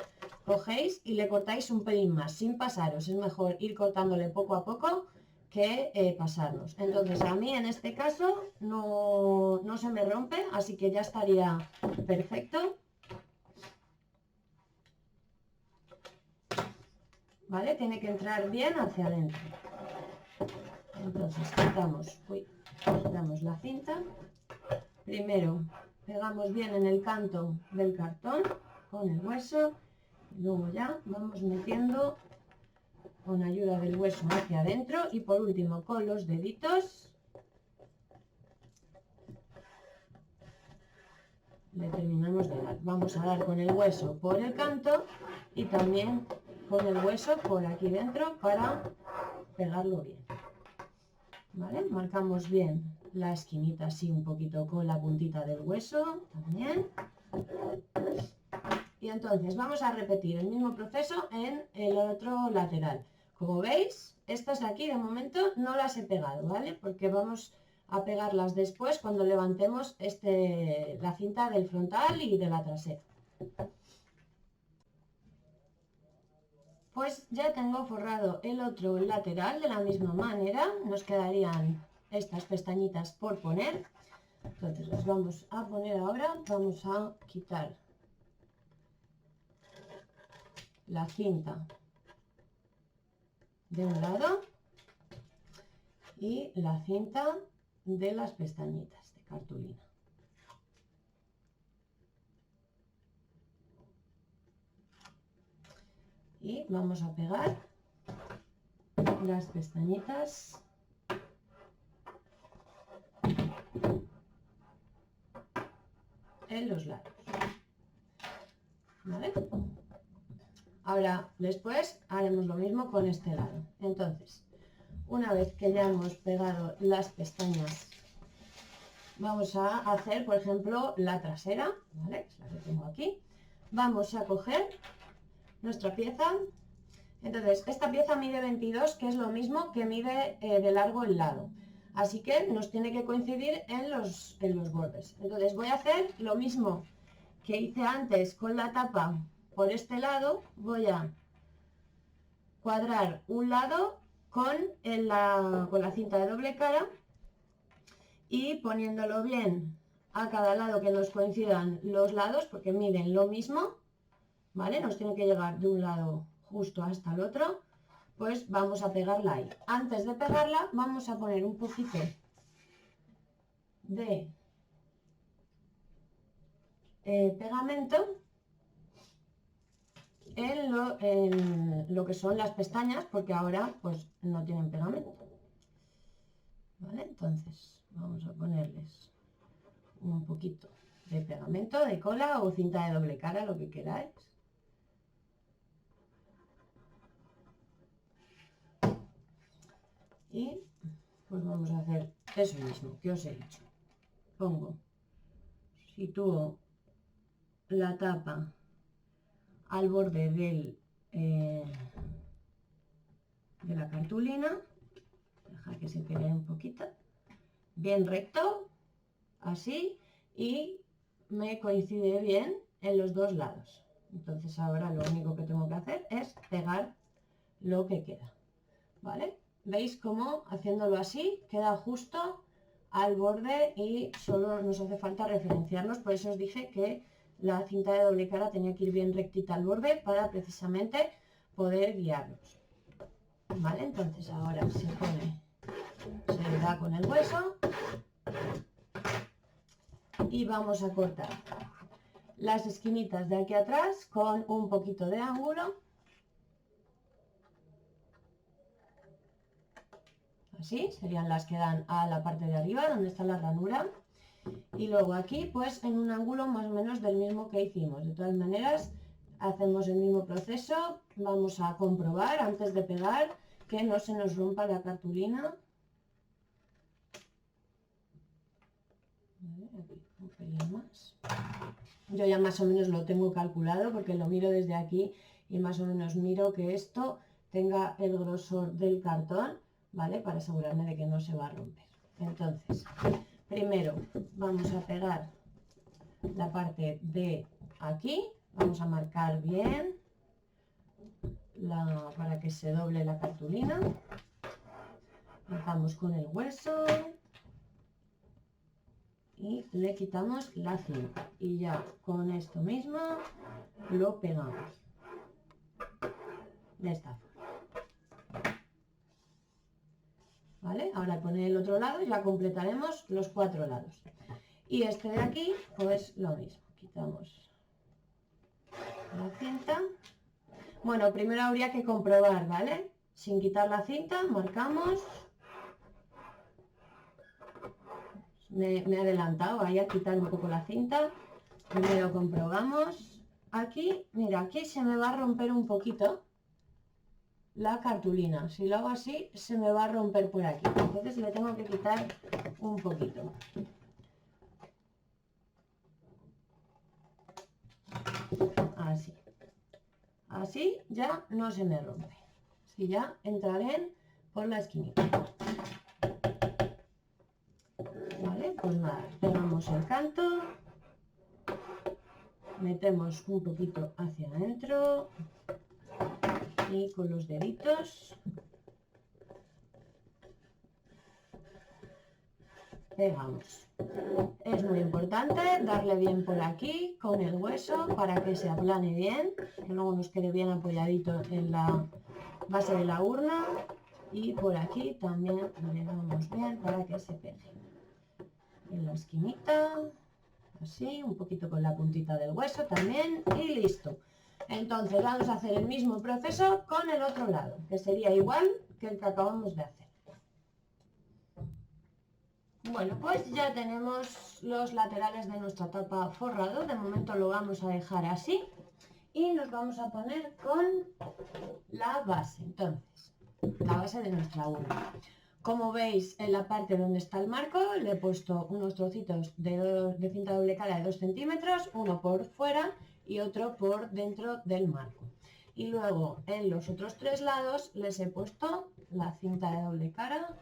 cogéis y le cortáis un pelín más, sin pasaros. Es mejor ir cortándole poco a poco que pasarnos. Entonces a mí en este caso no se me rompe, así que ya estaría perfecto. ¿Vale? Tiene que entrar bien hacia adentro. Entonces quitamos la cinta. Primero pegamos bien en el canto del cartón con el hueso. Y luego ya vamos metiendo con ayuda del hueso hacia adentro. Y por último con los deditos le terminamos de dar. Vamos a dar con el hueso por el canto y también con el hueso por aquí dentro para pegarlo bien. ¿Vale? Marcamos bien la esquinita así un poquito con la puntita del hueso también. Y entonces vamos a repetir el mismo proceso en el otro lateral. Como veis, estas de aquí de momento no las he pegado, ¿vale? Porque vamos a pegarlas después cuando levantemos la cinta del frontal y de la trasera. Pues ya tengo forrado el otro lateral de la misma manera. Nos quedarían estas pestañitas por poner. Entonces las vamos a poner ahora. Vamos a quitar la cinta de un lado y la cinta de las pestañitas de cartulina. Y vamos a pegar las pestañitas en los lados. ¿Vale? Ahora después haremos lo mismo con este lado. Entonces, una vez que ya hemos pegado las pestañas, vamos a hacer, por ejemplo, la trasera, ¿vale? Es la que tengo aquí. Vamos a coger nuestra pieza. Entonces, esta pieza mide 22, que es lo mismo que mide de largo el lado. Así que nos tiene que coincidir en los bordes. Entonces voy a hacer lo mismo que hice antes con la tapa por este lado. Voy a cuadrar un lado con la cinta de doble cara y poniéndolo bien a cada lado que nos coincidan los lados, porque miden lo mismo, ¿vale? Nos tiene que llegar de un lado justo hasta el otro. Pues vamos a pegarla ahí. Antes de pegarla vamos a poner un poquito de pegamento en lo que son las pestañas, porque ahora pues no tienen pegamento. ¿Vale? Entonces vamos a ponerles un poquito de pegamento de cola o cinta de doble cara, lo que queráis. Y pues vamos a hacer eso mismo que os he dicho. Sitúo la tapa al borde de la cartulina, dejar que se pegue un poquito, bien recto, así, y me coincide bien en los dos lados. Entonces ahora lo único que tengo que hacer es pegar lo que queda, ¿vale? ¿Veis cómo haciéndolo así queda justo al borde y solo nos hace falta referenciarnos? Por eso os dije que la cinta de doble cara tenía que ir bien rectita al borde para precisamente poder guiarnos. ¿Vale? Entonces ahora se le da con el hueso y vamos a cortar las esquinitas de aquí atrás con un poquito de ángulo. Así serían las que dan a la parte de arriba donde está la ranura. Y luego aquí, pues en un ángulo más o menos del mismo que hicimos. De todas maneras, hacemos el mismo proceso. Vamos a comprobar antes de pegar que no se nos rompa la cartulina. Aquí un pelín más. Yo ya más o menos lo tengo calculado porque lo miro desde aquí y más o menos miro que esto tenga el grosor del cartón, ¿vale? Para asegurarme de que no se va a romper. Entonces, primero vamos a pegar la parte de aquí, vamos a marcar bien para que se doble la cartulina. Marcamos con el hueso y le quitamos la cinta y ya con esto mismo lo pegamos de esta forma, ¿vale? Ahora con el otro lado ya completaremos los 4 lados y este de aquí pues lo mismo, quitamos la cinta. Bueno, primero habría que comprobar, ¿vale? Sin quitar la cinta marcamos. Me he adelantado ahí a quitar un poco la cinta. Primero comprobamos. Aquí, mira, aquí se me va a romper un poquito la cartulina. Si lo hago así, se me va a romper por aquí. Entonces le tengo que quitar un poquito. Así. Así ya no se me rompe. Así ya entra bien por la esquinita. Vale, pues nada, pegamos el canto. Metemos un poquito hacia adentro y con los deditos pegamos. Es muy importante darle bien por aquí con el hueso para que se aplane bien, que luego nos quede bien apoyadito en la base de la urna, y por aquí también le damos bien para que se pegue en la esquinita. Así, un poquito con la puntita del hueso también y listo. Entonces vamos a hacer el mismo proceso con el otro lado, que sería igual que el que acabamos de hacer. Bueno, pues ya tenemos los laterales de nuestra tapa forrado. De momento lo vamos a dejar así y nos vamos a poner con la base. Entonces, la base de nuestra urna. Como veis, en la parte donde está el marco le he puesto unos trocitos de cinta doble cara de 2 centímetros, uno por fuera y otro por dentro del marco. Y luego en los otros 3 lados les he puesto la cinta de doble cara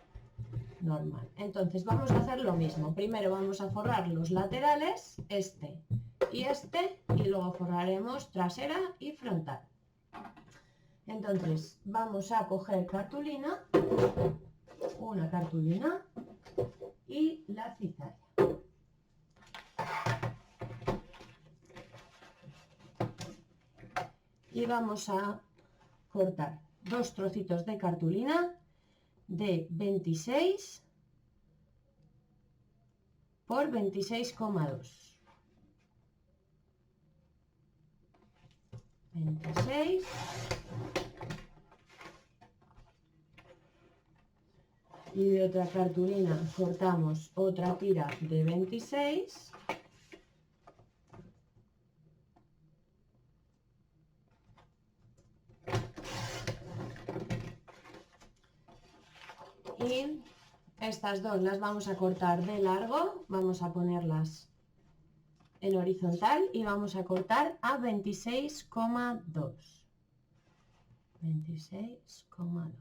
normal. Entonces vamos a hacer lo mismo. Primero vamos a forrar los laterales, este, y luego forraremos trasera y frontal. Entonces vamos a coger cartulina, una cartulina y la cizalla. Y vamos a cortar 2 trocitos de cartulina de 26 por 26,2. 26 y de otra cartulina cortamos otra tira de 26 y estas dos las vamos a cortar de largo, vamos a ponerlas en horizontal y vamos a cortar a 26,2. 26,2.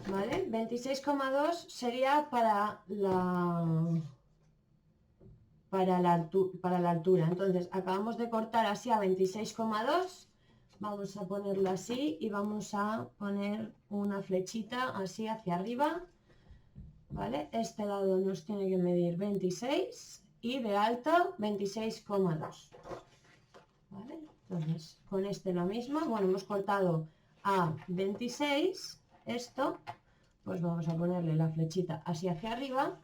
¿Vale? 26,2 sería para la altura. Entonces acabamos de cortar así a 26,2. Vamos a ponerlo así y vamos a poner una flechita así hacia arriba, ¿vale? Este lado nos tiene que medir 26 y de alto 26,2, ¿vale? Entonces con este lo mismo. Bueno, hemos cortado a 26 esto, pues vamos a ponerle la flechita así hacia arriba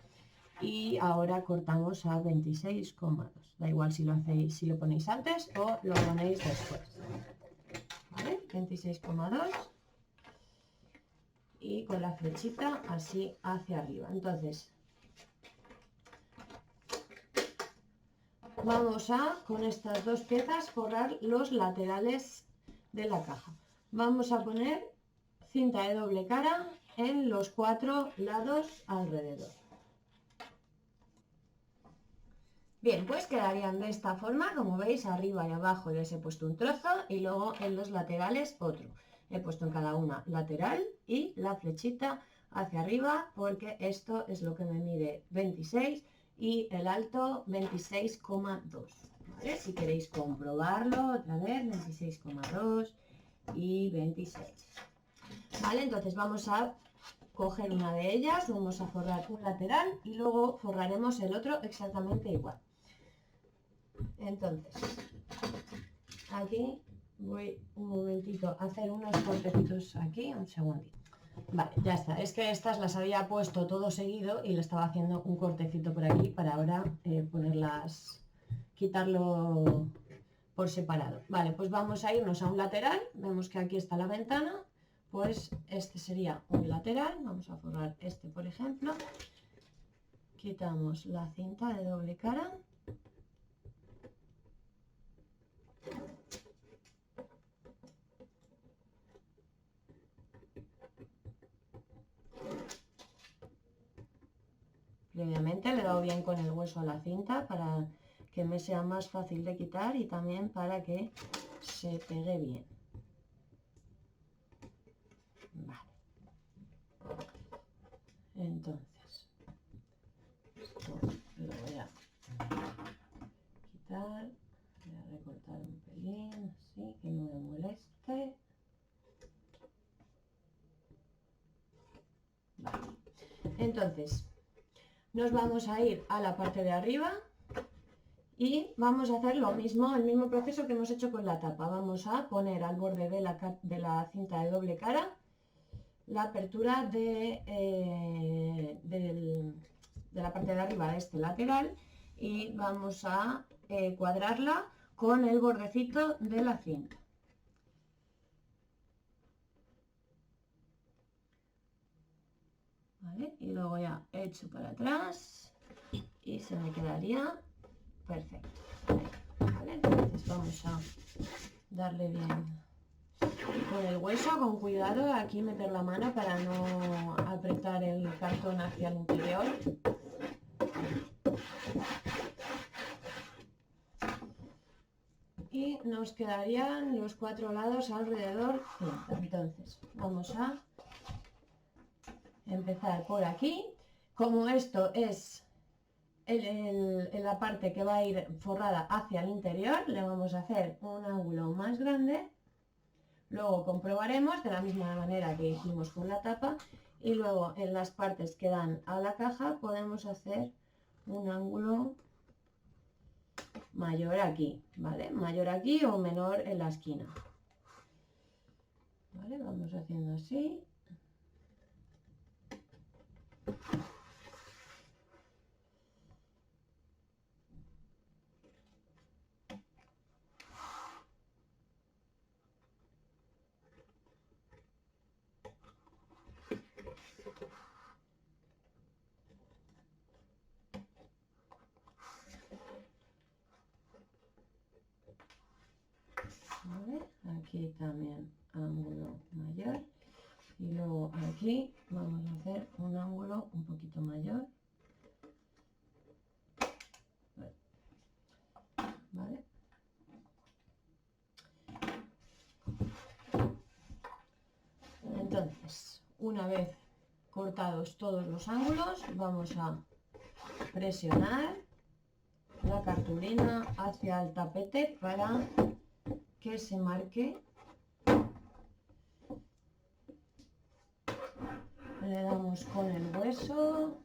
y ahora cortamos a 26,2. Da igual si lo hacéis, si lo ponéis antes o lo ponéis después. ¿Vale? 26,2 y con la flechita así hacia arriba. Entonces vamos a, con estas dos piezas, forrar los laterales de la caja. Vamos a poner cinta de doble cara en los 4 lados alrededor. Bien, pues quedarían de esta forma, como veis, arriba y abajo les he puesto un trozo y luego en los laterales otro. He puesto en cada una lateral y la flechita hacia arriba porque esto es lo que me mide 26 y el alto 26,2. ¿Vale? Si queréis comprobarlo otra vez, 26,2 y 26. ¿Vale? Entonces vamos a coger una de ellas, vamos a forrar un lateral y luego forraremos el otro exactamente igual. Entonces, aquí voy un momentito a hacer unos cortecitos aquí, un segundito. Vale, ya está. Es que estas las había puesto todo seguido y le estaba haciendo un cortecito por aquí para ahora ponerlas, quitarlo por separado. Vale, pues vamos a irnos a un lateral. Vemos que aquí está la ventana. Pues este sería un lateral. Vamos a forrar este, por ejemplo. Quitamos la cinta de doble cara. Previamente le he dado bien con el hueso a la cinta para que me sea más fácil de quitar y también para que se pegue bien. Vale. Entonces, esto lo voy a quitar, voy a recortar un pelín, así que no me moleste. Vale. Entonces, nos vamos a ir a la parte de arriba y vamos a hacer lo mismo, el mismo proceso que hemos hecho con la tapa. Vamos a poner al borde de la cinta de doble cara la apertura de la parte de arriba de este lateral y vamos a cuadrarla con el bordecito de la cinta. ¿Vale? Y luego ya echo para atrás y se me quedaría perfecto. ¿Vale? Entonces vamos a darle bien con el hueso, con cuidado, aquí meter la mano para no apretar el cartón hacia el interior. Y nos quedarían los 4 lados alrededor cinta. Entonces vamos a empezar por aquí. Como esto es la parte que va a ir forrada hacia el interior, le vamos a hacer un ángulo más grande. Luego comprobaremos de la misma manera que hicimos con la tapa y luego en las partes que dan a la caja podemos hacer un ángulo mayor aquí, ¿vale? Mayor aquí o menor en la esquina. ¿Vale? Vamos haciendo así. ¿Vale? Aquí también ángulo mayor y luego aquí vamos a hacer un ángulo un poquito mayor. ¿Vale? Entonces, una vez cortados todos los ángulos, vamos a presionar la cartulina hacia el tapete para que se marque. Le damos con el hueso.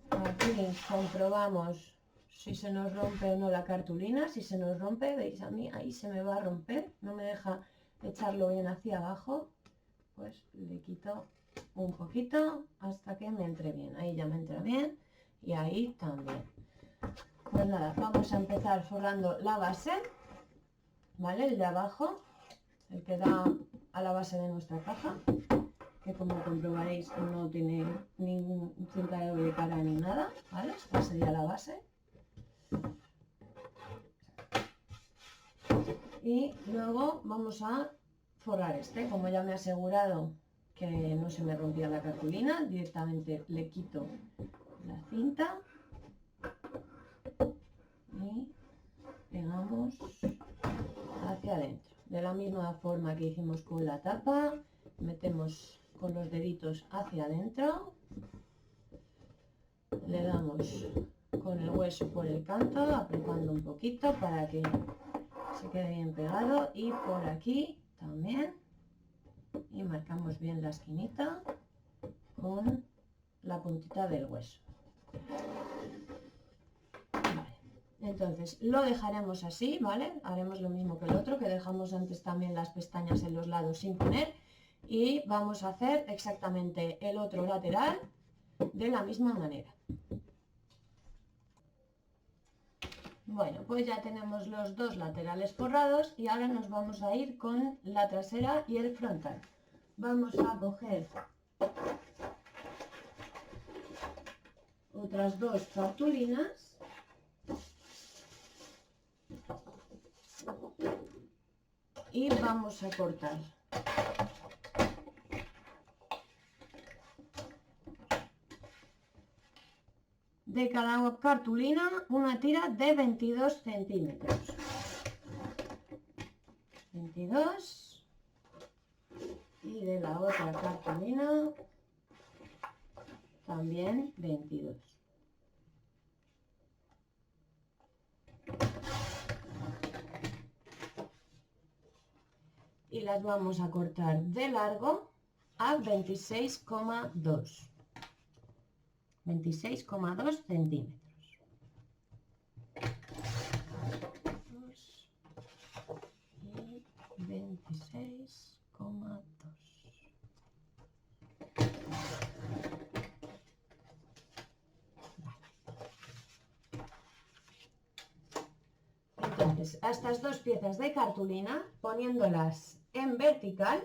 Aquí comprobamos si se nos rompe o no la cartulina. Si se nos rompe, veis, a mí ahí se me va a romper, no me deja echarlo bien hacia abajo, pues le quito un poquito hasta que me entre bien. Ahí ya me entra bien y ahí también. pues nada, vamos a empezar forrando la base, ¿vale? El de abajo, el que da a la base de nuestra caja, que como comprobaréis no tiene ningún cinta de doble cara ni nada, ¿vale? Esta sería la base. Y luego vamos a forrar este, como ya me he asegurado que no se me rompía la cartulina, directamente le quito la cinta y pegamos hacia adentro. De la misma forma que hicimos con la tapa, metemos con los deditos hacia adentro, le damos con el hueso por el canto, apretando un poquito para que se quede bien pegado, y por aquí también, y marcamos bien la esquinita con la puntita del hueso. Vale. Entonces lo dejaremos así, ¿vale? Haremos lo mismo que el otro, que dejamos antes también las pestañas en los lados sin poner, y vamos a hacer exactamente el otro lateral de la misma manera. Bueno, pues ya tenemos los dos laterales forrados y ahora nos vamos a ir con la trasera y el frontal. Vamos a coger otras dos cartulinas y vamos a cortar de cada cartulina una tira de 22 centímetros. 22, y de la otra cartulina también 22. Y las vamos a cortar de largo a 26,2. 26,2 centímetros. Y 26,2. Entonces, a estas dos piezas de cartulina, poniéndolas en vertical,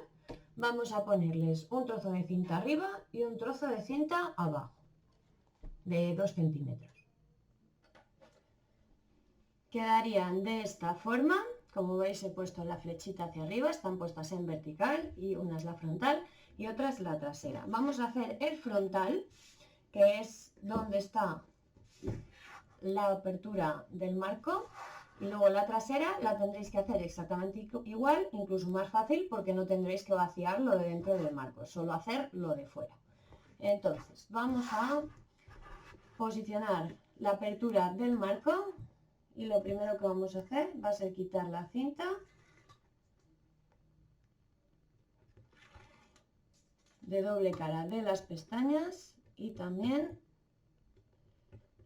vamos a ponerles un trozo de cinta arriba y un trozo de cinta abajo, de 2 centímetros. Quedarían de esta forma. Como veis, he puesto la flechita hacia arriba, están puestas en vertical, y una es la frontal y otra es la trasera. Vamos a hacer el frontal, que es donde está la apertura del marco, y luego la trasera la tendréis que hacer exactamente igual, incluso más fácil, porque no tendréis que vaciar lo de dentro del marco, solo hacer lo de fuera. Entonces vamos a posicionar la apertura del marco, y lo primero que vamos a hacer va a ser quitar la cinta de doble cara de las pestañas y también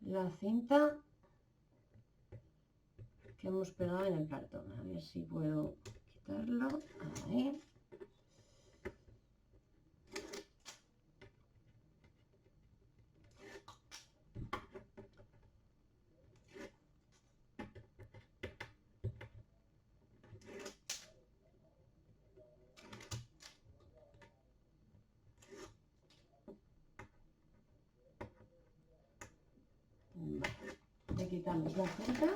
la cinta que hemos pegado en el cartón. A ver si puedo quitarlo. Ahí. Le quitamos la cinta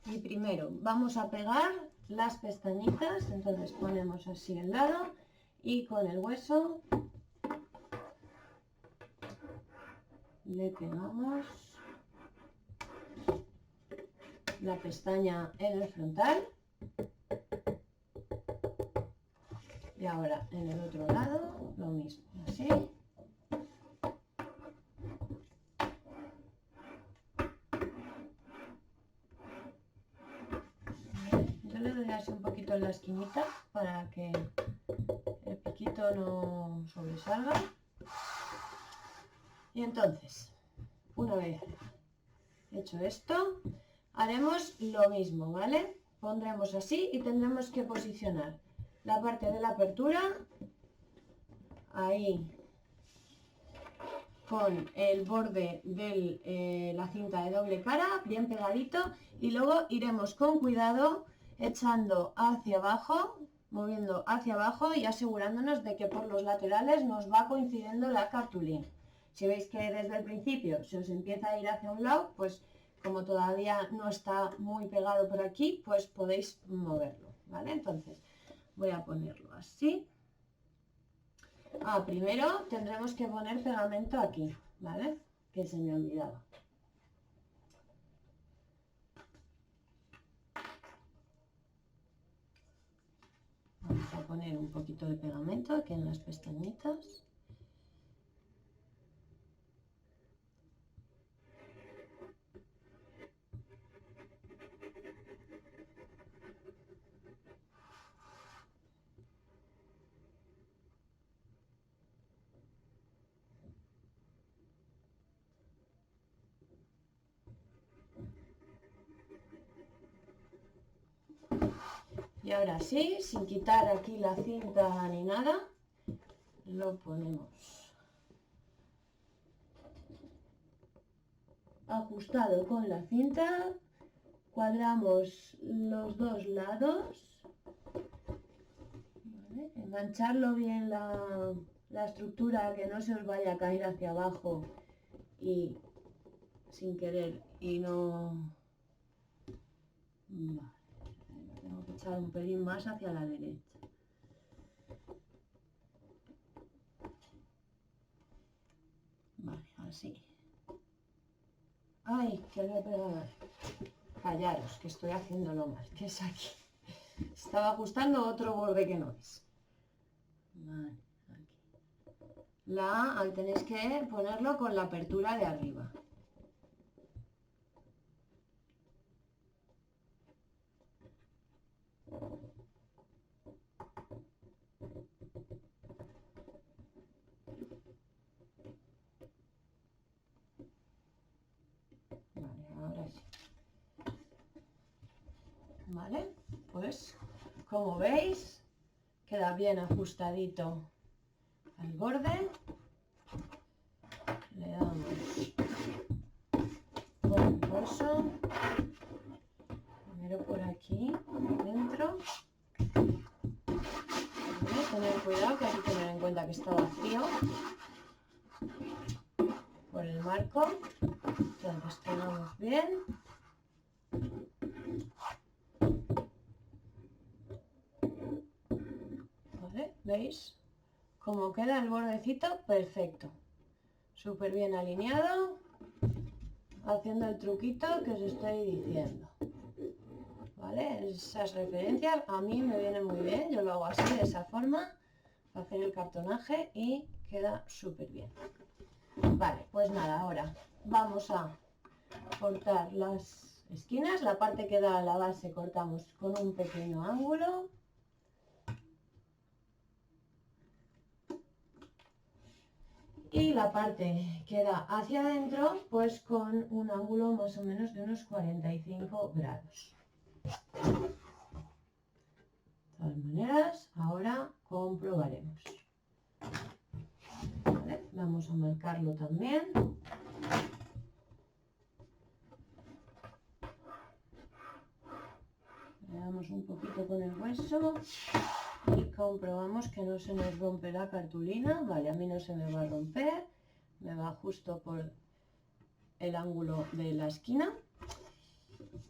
y primero vamos a pegar las pestañitas. Entonces ponemos así el lado y con el hueso le pegamos la pestaña en el frontal, y ahora en el otro lado lo mismo, así. Yo le doy así un poquito en la esquinita para que el piquito no sobresalga. Y entonces, una vez hecho esto, haremos lo mismo, ¿vale? Pondremos así y tendremos que posicionar la parte de la apertura ahí con el borde de la cinta de doble cara, bien pegadito, y luego iremos con cuidado echando hacia abajo, moviendo hacia abajo y asegurándonos de que por los laterales nos va coincidiendo la cartulina. Si veis que desde el principio se os empieza a ir hacia un lado, pues como todavía no está muy pegado por aquí, pues podéis moverlo, ¿vale? Entonces voy a ponerlo así. Primero tendremos que poner pegamento aquí, ¿vale? Que se me olvidaba. Vamos a poner un poquito de pegamento aquí en las pestañitas. Y ahora sí, sin quitar aquí la cinta ni nada, lo ponemos ajustado con la cinta, cuadramos los dos lados, ¿vale? Engancharlo bien la estructura, que no se os vaya a caer hacia abajo y sin querer y no... Vale. Tengo que echar un pelín más hacia la derecha. Vale, así. ¡Ay! Que lo he pegado. Callaros, que estoy haciéndolo mal, que es aquí. Estaba ajustando otro borde que no es. Vale, aquí. Tenéis que ponerlo con la apertura de arriba. ¿Vale? Pues como veis queda bien ajustadito al borde. Le damos con el bolso, primero por aquí dentro. ¿Vale? Tener cuidado, que hay que tener en cuenta que está vacío por el marco. Entonces pegamos bien. ¿Vale? ¿Veis cómo queda el bordecito? Perfecto, súper bien alineado, haciendo el truquito que os estoy diciendo. ¿Vale? Esas referencias a mí me vienen muy bien, yo lo hago así, de esa forma, para hacer el cartonaje y queda súper bien. Vale, pues nada, ahora vamos a cortar las esquinas, la parte que da a la base cortamos con un pequeño ángulo. Y la parte que da hacia adentro, pues con un ángulo más o menos de unos 45 grados. De todas maneras, ahora comprobaremos. ¿Vale? Vamos a marcarlo también. Le damos un poquito con el hueso y comprobamos que no se nos rompe la cartulina. Vale, a mí no se me va a romper, me va justo por el ángulo de la esquina.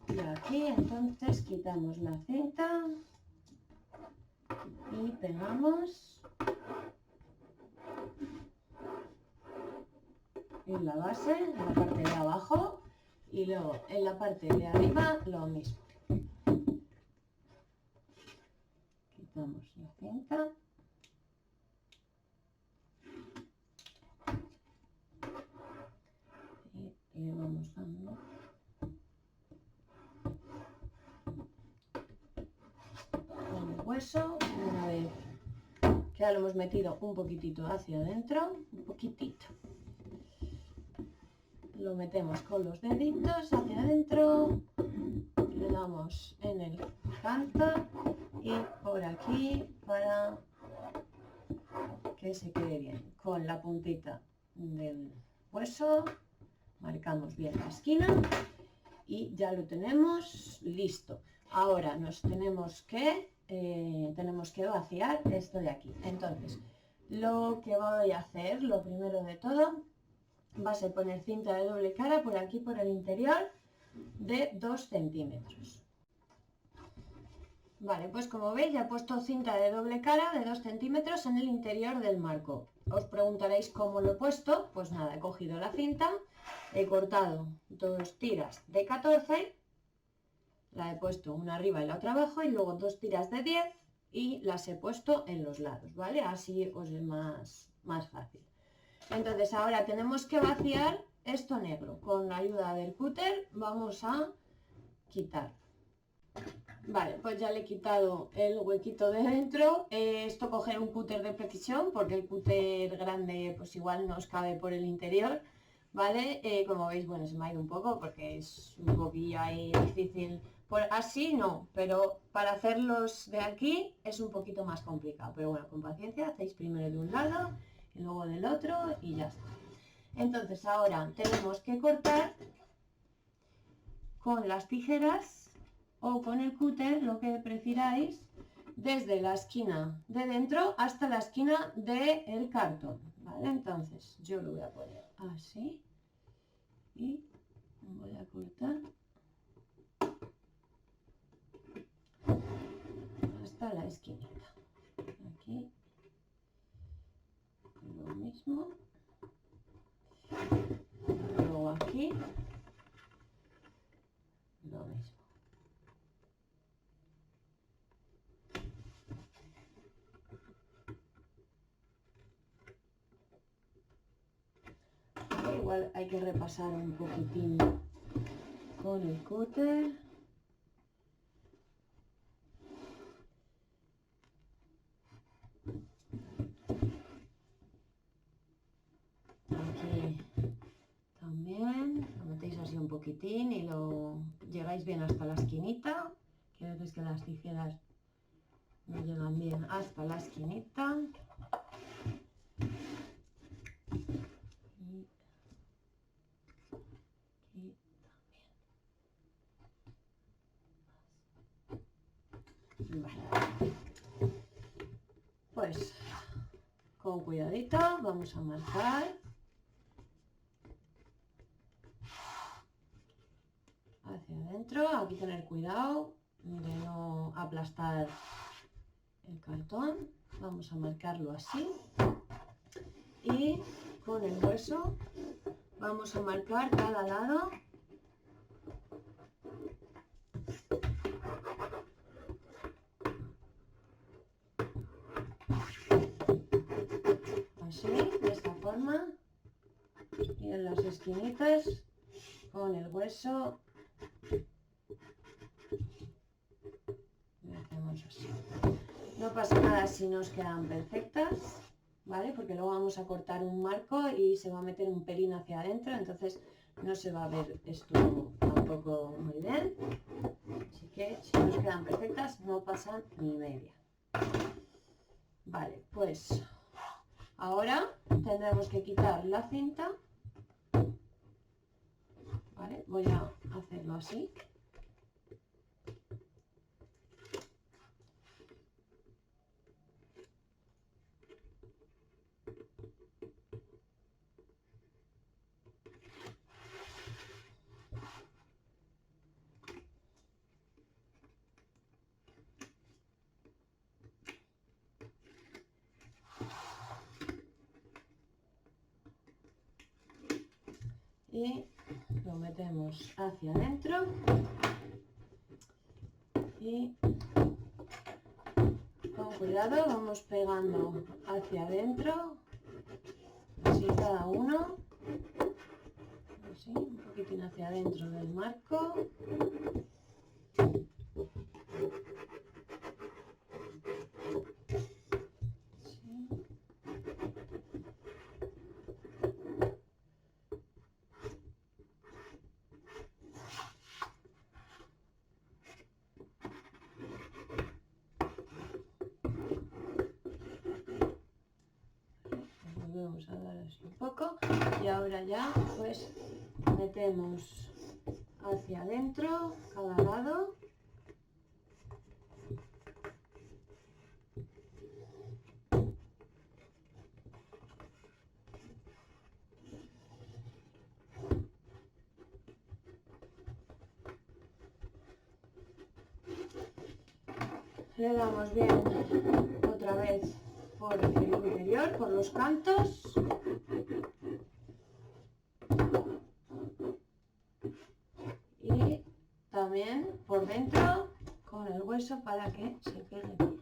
Y aquí entonces quitamos la cinta y pegamos en la base, en la parte de abajo, y luego en la parte de arriba lo mismo. Quitamos la cinta y le vamos dando con el hueso. Una vez que ya lo hemos metido un poquitito hacia adentro, un poquitito, lo metemos con los deditos hacia adentro, le damos en el canto y por aquí para que se quede bien con la puntita del hueso, marcamos bien la esquina y ya lo tenemos listo. Ahora nos tenemos que vaciar esto de aquí. Entonces, lo que voy a hacer, lo primero de todo, va a ser poner cinta de doble cara por aquí, por el interior, de 2 centímetros. Vale, pues como veis ya he puesto cinta de doble cara de 2 centímetros en el interior del marco. Os preguntaréis cómo lo he puesto. Pues nada, he cogido la cinta, he cortado 2 tiras de 14, la he puesto una arriba y la otra abajo, y luego 2 tiras de 10 y las he puesto en los lados, ¿vale? Así os es más fácil. Entonces ahora tenemos que vaciar esto negro. Con la ayuda del cúter vamos a quitar. Vale, pues ya le he quitado el huequito de dentro. Esto coger un cúter de precisión, porque el cúter grande pues igual no os cabe por el interior, ¿vale? Como veis, bueno, se me ha ido un poco porque es un poquillo ahí difícil. Así no, pero para hacerlos de aquí es un poquito más complicado. Pero bueno, con paciencia, hacéis primero de un lado y luego del otro y ya está. Entonces ahora tenemos que cortar con las tijeras o con el cúter, lo que prefiráis, desde la esquina de dentro hasta la esquina del cartón, ¿vale? Entonces yo lo voy a poner así y voy a cortar hasta la esquinita. Aquí lo mismo, luego aquí lo mismo. Igual hay que repasar un poquitín con el cúter. Aquí también lo metéis así un poquitín y lo llegáis bien hasta la esquinita, que a veces que las tijeras no llegan bien hasta la esquinita. Y también. Vale. Pues con cuidadito vamos a marcar. Hacia adentro, aquí tener cuidado de no aplastar el cartón. Vamos a marcarlo así y con el hueso vamos a marcar cada lado así, de esta forma, y en las esquinitas con el hueso lo hacemos así. No pasa nada si nos quedan perfectas, ¿vale? Porque luego vamos a cortar un marco y se va a meter un pelín hacia adentro, entonces no se va a ver esto tampoco muy bien. Así que si nos quedan perfectas no pasan ni media. Vale, pues ahora tendremos que quitar la cinta, ¿vale? Voy a hacerlo así. Y lo metemos hacia adentro y con cuidado vamos pegando hacia adentro, así cada uno, así, un poquitín hacia adentro del marco. Volvemos a dar así un poco y Y ahora ya pues metemos hacia adentro cada lado. Le damos bien otra vez por el interior, por los cantos. Y también por dentro con el hueso para que se pegue bien.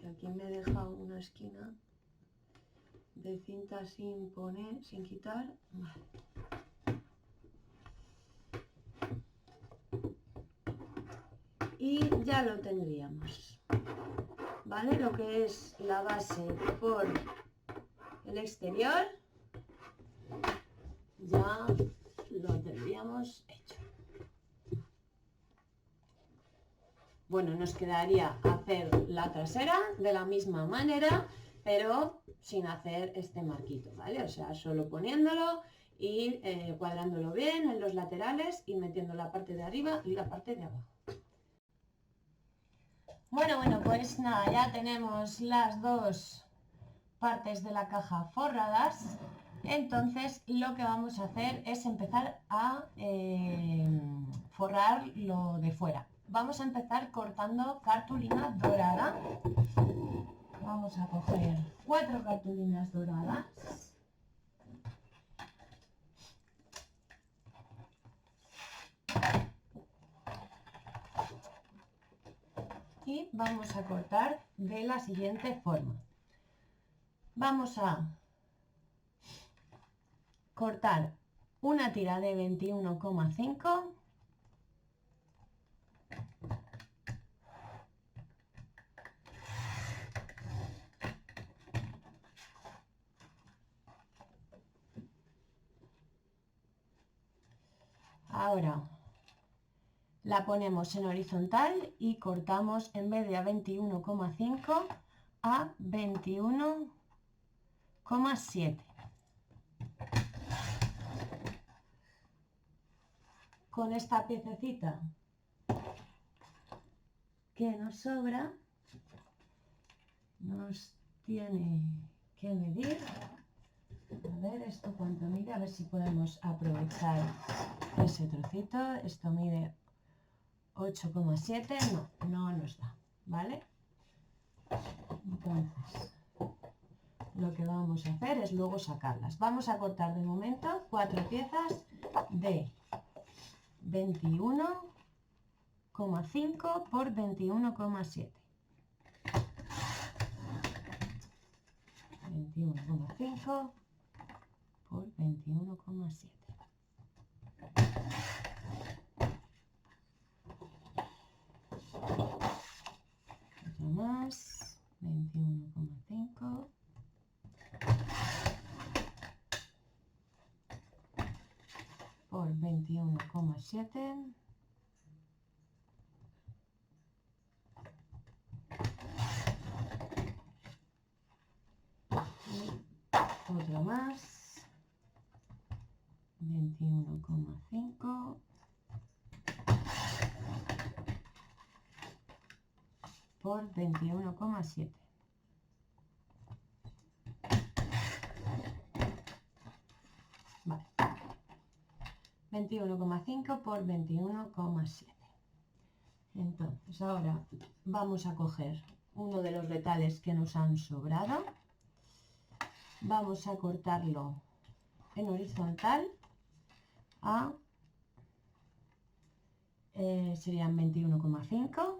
Aquí me he dejado una esquina de cinta sin poner, sin quitar. Vale. Y ya lo tendríamos, ¿vale? Lo que es la base por el exterior ya lo tendríamos hecho. Bueno, nos quedaría hacer la trasera de la misma manera, pero sin hacer este marquito, ¿vale? O sea, solo poniéndolo y cuadrándolo bien en los laterales y metiendo la parte de arriba y la parte de abajo. Bueno, pues nada, ya tenemos las dos partes de la caja forradas. Entonces lo que vamos a hacer es empezar a forrar lo de fuera. Vamos a empezar cortando cartulina dorada. Vamos a coger 4 cartulinas doradas. Y vamos a cortar de la siguiente forma. Vamos a cortar una tira de 21,5 . Ahora la ponemos en horizontal y cortamos en vez de a 21,5 a 21,7. Con esta piececita que nos sobra, nos tiene que medir, a ver esto cuánto mide, a ver si podemos aprovechar ese trocito. Esto mide 8,7, no nos da, ¿vale? Entonces lo que vamos a hacer es luego sacarlas. Vamos a cortar de momento 4 piezas de 21,5 por 21,7. 21,5 por 21,7. Otra más, 21,5 por 21,7. Otra más, 21,5 por 21,7. Vale. 21,5 por 21,7. Entonces ahora vamos a coger uno de los retales que nos han sobrado. Vamos a cortarlo en horizontal a serían 21,5.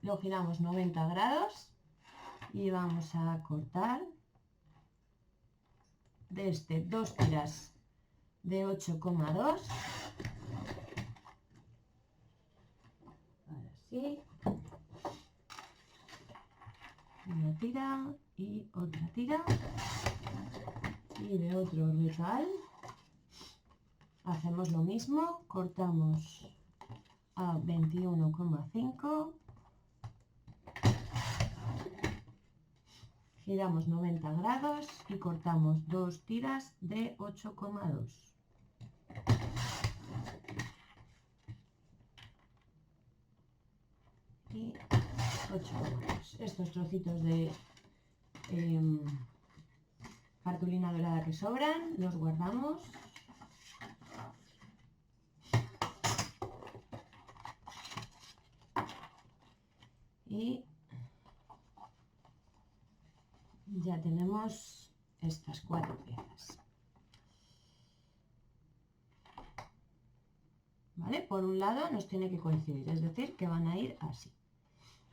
Lo giramos 90 grados y vamos a cortar desde 2 tiras de 8,2. Ahora sí. Una tira y otra tira. Y de otro retal hacemos lo mismo, cortamos a 21,5. Giramos 90 grados y cortamos 2 tiras de 8,2. Y 8,2. Estos trocitos de cartulina dorada que sobran los guardamos. Y ya tenemos estas 4 piezas. ¿Vale? Por un lado nos tiene que coincidir, es decir, que van a ir así.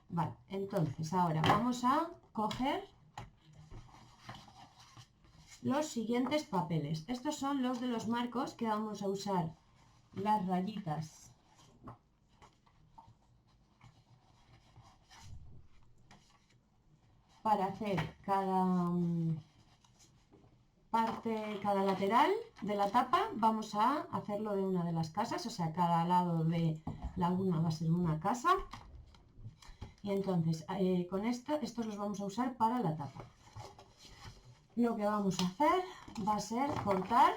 Vale, entonces ahora vamos a coger los siguientes papeles. Estos son los de los marcos que vamos a usar las rayitas para hacer cada parte, cada lateral de la tapa. Vamos a hacerlo de una de las casas, o sea, cada lado de la urna va a ser una casa. Y entonces con estos los vamos a usar para la tapa. Lo que vamos a hacer va a ser cortar.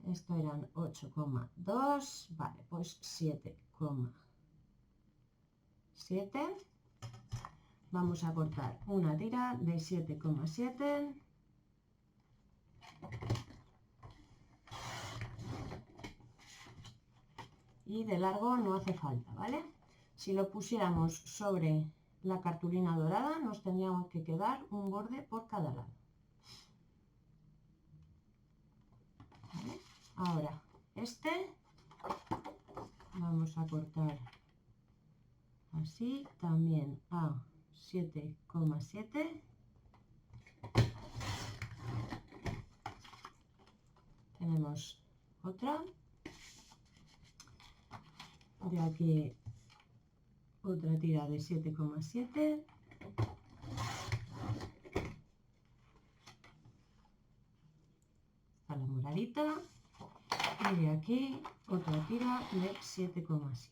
Esto eran 8,2, vale, pues 7,7. Vamos a cortar una tira de 7,7. Y de largo no hace falta, ¿vale? Si lo pusiéramos sobre la cartulina dorada, nos tendríamos que quedar un borde por cada lado. ¿Vale? Ahora, vamos a cortar así, también a 7,7. Tenemos otra. De aquí otra tira de 7,7. Está la moradita. Y de aquí otra tira de 7,7.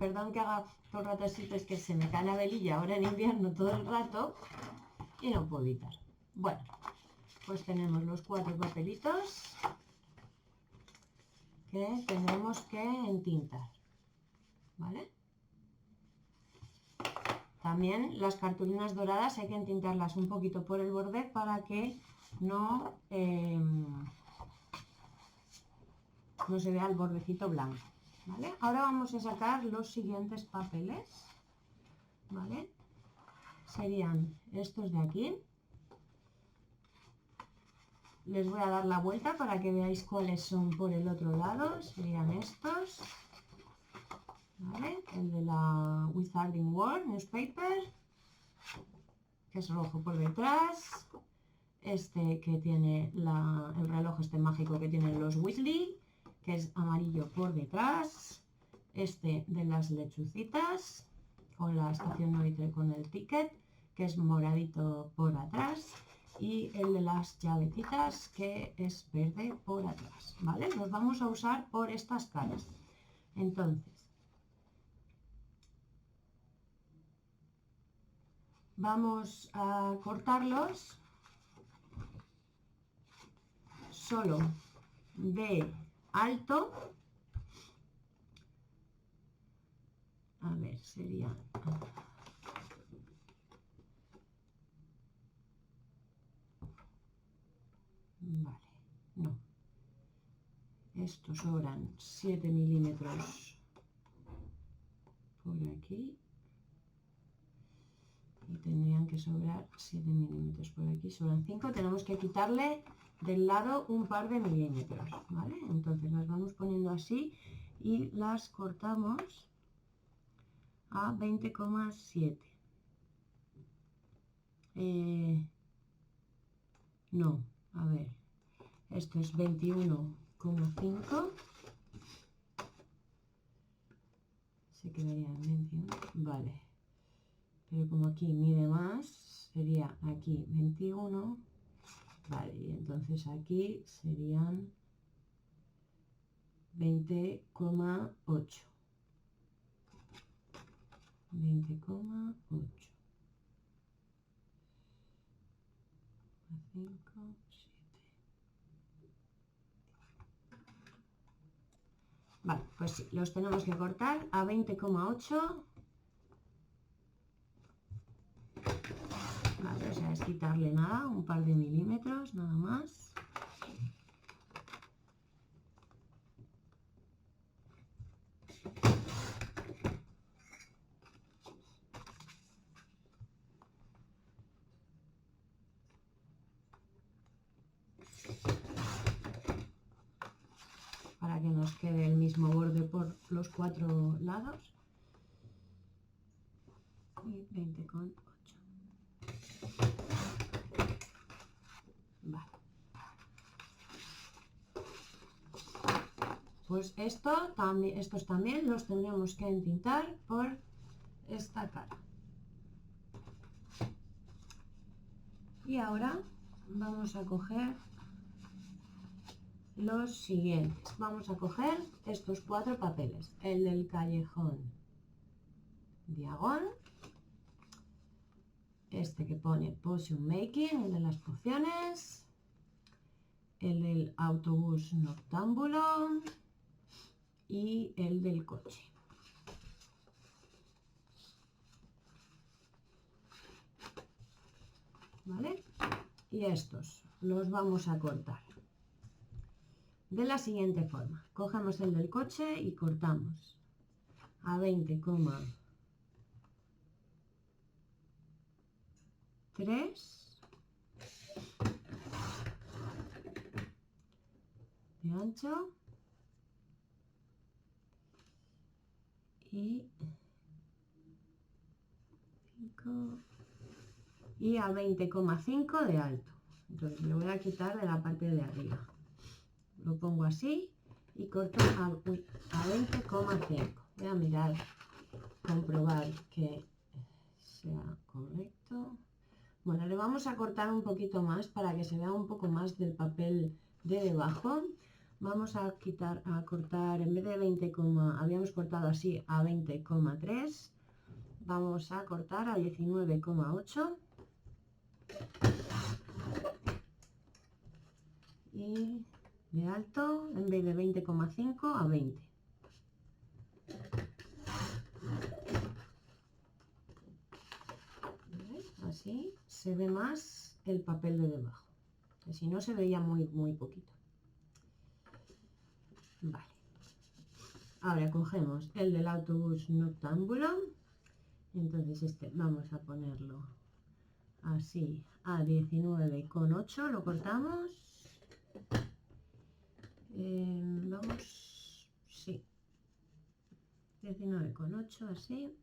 Perdón que haga todo el rato así, es que se me cae la velilla ahora en invierno todo el rato y no puedo evitar. Bueno, pues tenemos los 4 papelitos que tenemos que entintar, ¿vale? También las cartulinas doradas hay que entintarlas un poquito por el borde para que no se vea el bordecito blanco, ¿vale? Ahora vamos a sacar los siguientes papeles, ¿vale? Serían estos de aquí. Les voy a dar la vuelta para que veáis cuáles son por el otro lado. Serían estos, ¿vale? El de la Wizarding World Newspaper, que es rojo por detrás. Este que tiene el reloj este mágico que tienen los Weasley, que es amarillo por detrás. Este de las lechucitas, con la estación 9 con el ticket, que es moradito por atrás. Y el de las llavecitas, que es verde por atrás, ¿vale? Los vamos a usar por estas caras. Entonces, vamos a cortarlos solo de alto. A ver, sería... Vale, no. Estos sobran 7 milímetros por aquí. Y tendrían que sobrar 7 milímetros por aquí. Sobran 5. Tenemos que quitarle del lado un par de milímetros, ¿vale? Entonces las vamos poniendo así y las cortamos a 20,7. No, a ver, esto es 21,5. Se quedaría en 21, vale. Pero como aquí mide más, sería aquí 21 Vale, y entonces aquí serían 20,8. 20,8. 5, 7. Vale, pues sí, los tenemos que cortar a 20,8. Vale, o sea, es quitarle nada, un par de milímetros, nada más. Para que nos quede el mismo borde por los 4 lados. Y 20,8. Vale. Pues estos también los tendremos que entintar por esta cara. Y ahora vamos a coger los siguientes. Vamos a coger estos 4 papeles. El del callejón Diagon, este que pone Potion Making, el de las pociones, el del autobús noctámbulo y el del coche. ¿Vale? Y estos los vamos a cortar de la siguiente forma. Cogemos el del coche y cortamos a 20,3 de ancho y a 20,5 de alto. Entonces le voy a quitar de la parte de arriba. Lo pongo así y corto a 20,5. Voy a mirar, comprobar que sea correcto. Bueno, le vamos a cortar un poquito más para que se vea un poco más del papel de debajo. Vamos a cortar, en vez de 20, habíamos cortado así a 20,3, vamos a cortar a 19,8 y de alto, en vez de 20,5 a 20. Así se ve más el papel de debajo, que si no se veía muy poquito. Vale. Ahora cogemos el del autobús noctámbulo. Entonces este vamos a ponerlo así a 19,8, lo cortamos. Vamos, sí, 19,8 así.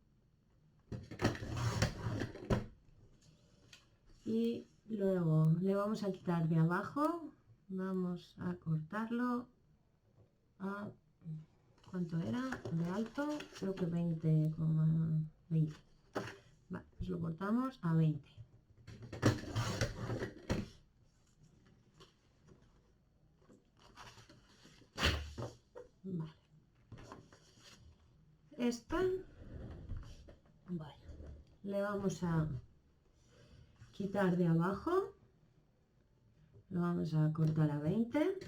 Y luego le vamos a quitar de abajo, vamos a cortarlo a, ¿cuánto era? De alto, creo que 20,20. Vale, pues lo cortamos a 20. Vale. Esta, vale, le vamos a quitar de abajo, lo vamos a cortar a 20.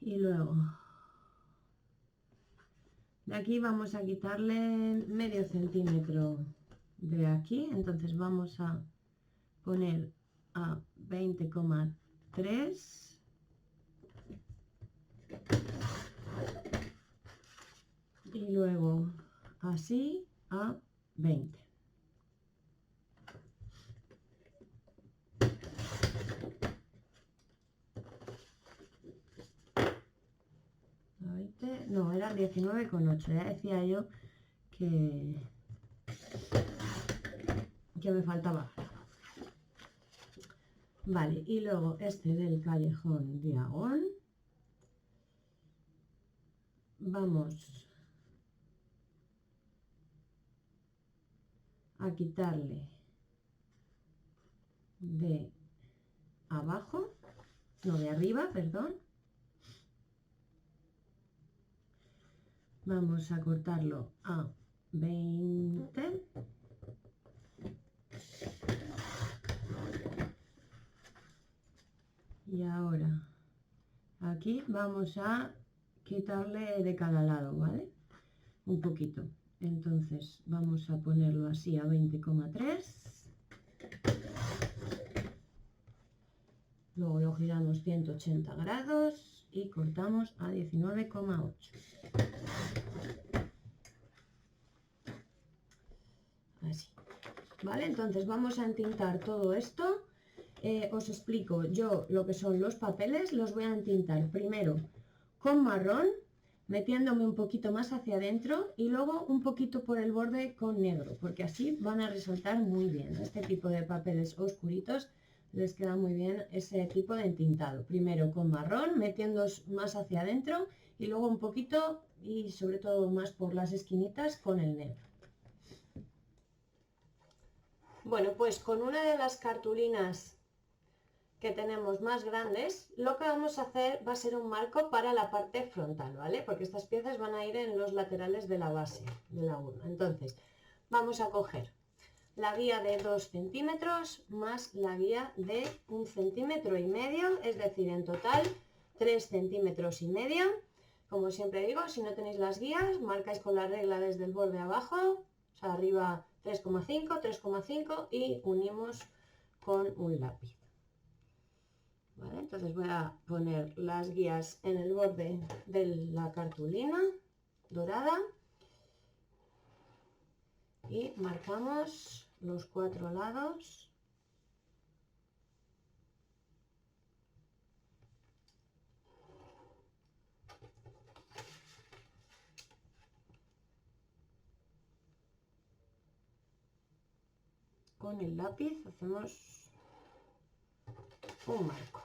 Y luego de aquí vamos a quitarle medio centímetro de aquí, entonces vamos a poner a 20,3 y luego así a 20. No, era 19,8, ya decía yo que me faltaba. Vale, y luego este del callejón Diagon, vamos a quitarle de abajo, no, de arriba, perdón. Vamos a cortarlo a 20. Y ahora aquí vamos a quitarle de cada lado, ¿vale? Un poquito. Entonces vamos a ponerlo así a 20,3. Luego lo giramos 180 grados y cortamos a 19,8. Así. ¿Vale? Entonces vamos a entintar todo esto. Os explico yo lo que son los papeles. Los voy a entintar primero con marrón, metiéndome un poquito más hacia adentro y luego un poquito por el borde con negro, porque así van a resaltar muy bien. Este tipo de papeles oscuritos les queda muy bien ese tipo de entintado. Primero con marrón, metiendo más hacia adentro y luego un poquito y sobre todo más por las esquinitas con el negro. Bueno, pues con una de las cartulinas que tenemos más grandes, lo que vamos a hacer va a ser un marco para la parte frontal, ¿vale? Porque estas piezas van a ir en los laterales de la base de la urna. Entonces, vamos a coger la guía de 2 centímetros más la guía de 1,5 centímetros, es decir, en total 3,5 centímetros. Como siempre digo, si no tenéis las guías, marcáis con la regla desde el borde abajo, o sea, arriba 3,5, 3,5 y unimos con un lápiz. ¿Vale? Entonces voy a poner las guías en el borde de la cartulina dorada y marcamos los 4 lados. Con el lápiz hacemos un marco.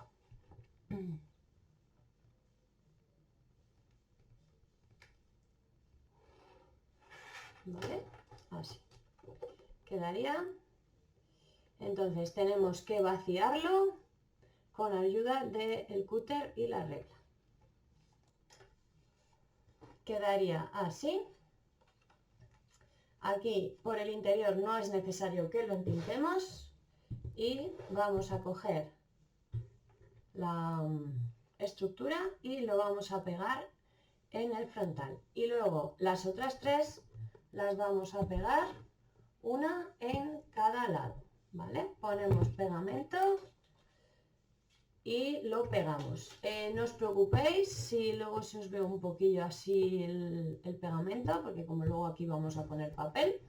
¿Vale? Así quedaría. Entonces tenemos que vaciarlo con ayuda del cúter y la regla. Quedaría así. Aquí por el interior no es necesario que lo entintemos y vamos a coger la estructura y lo vamos a pegar en el frontal. Y luego las otras tres las vamos a pegar una en cada lado, ¿vale? Ponemos pegamento y lo pegamos. No os preocupéis si luego se os ve un poquillo así el pegamento, porque como luego aquí vamos a poner papel,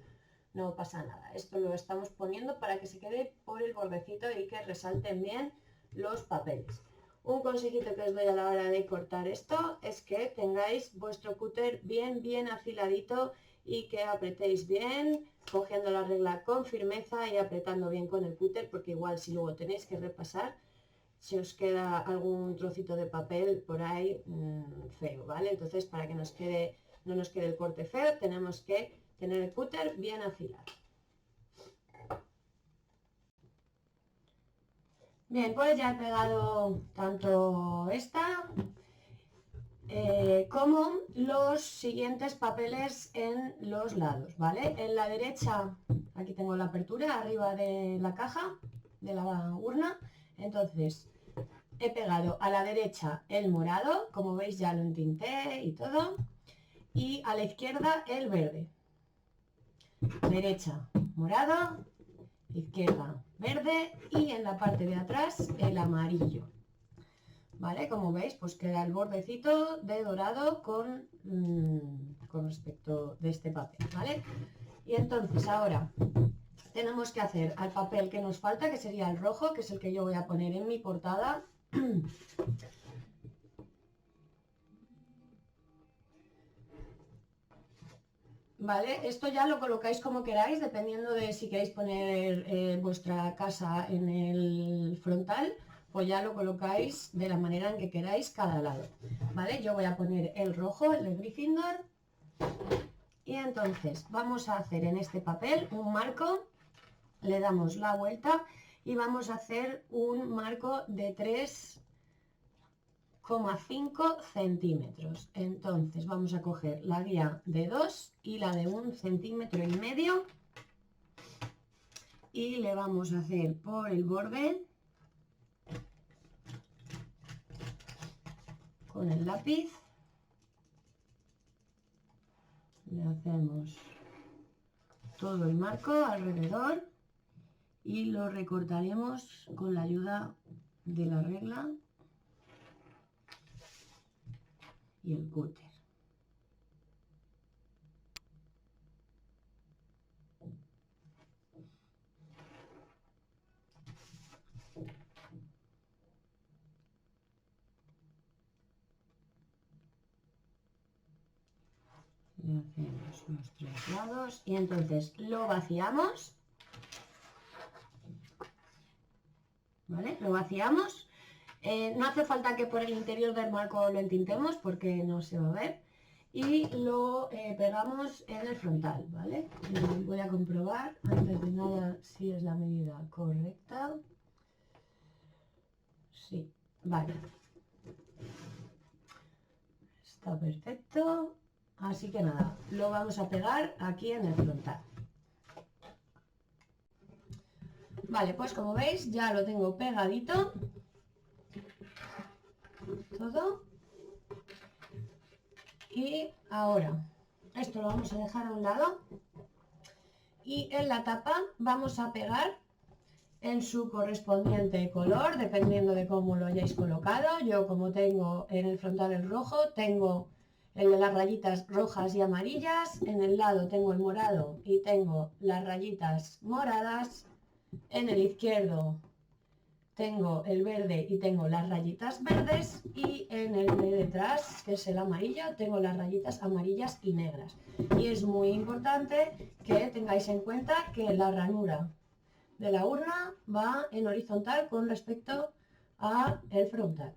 no pasa nada. Esto lo estamos poniendo para que se quede por el bordecito y que resalten bien los papeles. Un consejito que os doy a la hora de cortar esto es que tengáis vuestro cúter bien afiladito y que apretéis bien, cogiendo la regla con firmeza y apretando bien con el cúter, porque igual si luego tenéis que repasar, si os queda algún trocito de papel por ahí feo, ¿vale? Entonces para que no nos quede el corte feo, tenemos que tener el cúter bien afilado. Bien, pues ya he pegado tanto esta como los siguientes papeles en los lados, ¿vale? En la derecha, aquí tengo la apertura arriba de la caja, de la urna. Entonces he pegado a la derecha el morado, como veis ya lo entinté y todo, y a la izquierda el verde. Derecha morado, izquierda verde y en la parte de atrás el amarillo. ¿Vale? Como veis, pues queda el bordecito de dorado con respecto de este papel, ¿vale? Y entonces ahora tenemos que hacer al papel que nos falta, que sería el rojo, que es el que yo voy a poner en mi portada. Vale, esto ya lo colocáis como queráis, dependiendo de si queréis poner vuestra casa en el frontal, pues ya lo colocáis de la manera en que queráis cada lado. Vale, yo voy a poner el rojo, el de Gryffindor, Y entonces vamos a hacer en este papel un marco, le damos la vuelta y vamos a hacer un marco de 3,5 centímetros. Entonces vamos a coger la guía de 2 y la de 1,5 centímetros y le vamos a hacer por el borde con el lápiz, le hacemos todo el marco alrededor y lo recortaremos con la ayuda de la regla y el cúter. Le hacemos los 3 lados y entonces lo vaciamos, ¿vale? Lo vaciamos. No hace falta que por el interior del marco lo entintemos porque no se va a ver. Y lo pegamos en el frontal, ¿vale? Voy a comprobar antes de nada si es la medida correcta. Sí, vale. Está perfecto. Así que nada, lo vamos a pegar aquí en el frontal. Vale, pues como veis ya lo tengo pegadito. Todo. Y ahora esto lo vamos a dejar a un lado y en la tapa vamos a pegar en su correspondiente color, dependiendo de cómo lo hayáis colocado. Yo, como tengo en el frontal el rojo, tengo el de las rayitas rojas y amarillas, en el lado tengo el morado y tengo las rayitas moradas, en el izquierdo tengo el verde y tengo las rayitas verdes, y en el de detrás, que es el amarillo, tengo las rayitas amarillas y negras. Y es muy importante que tengáis en cuenta que la ranura de la urna va en horizontal con respecto a el frontal,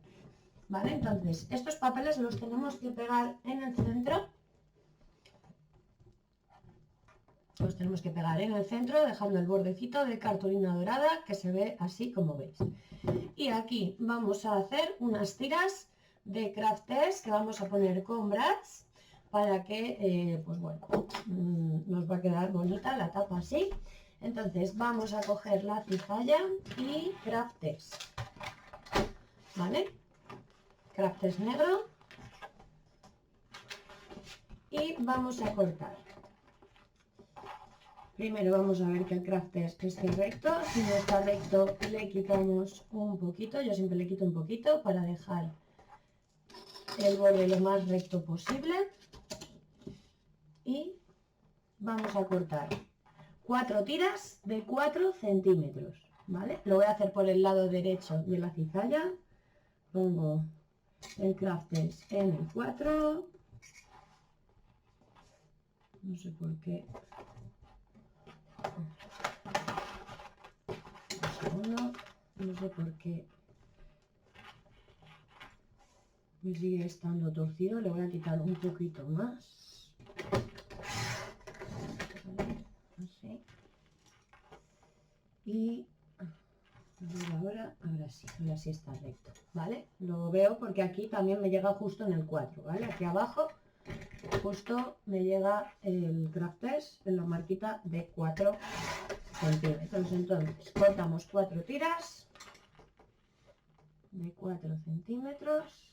¿vale? Entonces estos papeles los tenemos que pegar en el centro. Los tenemos que pegar en el centro, dejando el bordecito de cartulina dorada que se ve así como veis. Y aquí vamos a hacer unas tiras de craft test que vamos a poner con brads para que, pues bueno, nos va a quedar bonita la tapa así. Entonces vamos a coger la cizalla y craft test, ¿vale? Craft test negro y vamos a cortar. Primero vamos a ver que el craft test esté recto. Si no está recto le quitamos un poquito, yo siempre le quito un poquito para dejar el borde lo más recto posible. Y vamos a cortar 4 tiras de 4 centímetros, ¿vale? Lo voy a hacer por el lado derecho de la cizalla. Pongo el craft test en el 4. No sé por qué. No sé por qué me sigue estando torcido. Le voy a quitar un poquito más. Vale, así. Y ahora sí está recto, ¿vale? Lo veo porque aquí también me llega justo en el 4, ¿vale? Aquí abajo justo me llega el craft test en la marquita de 4 centímetros. Entonces cortamos 4 tiras de 4 centímetros.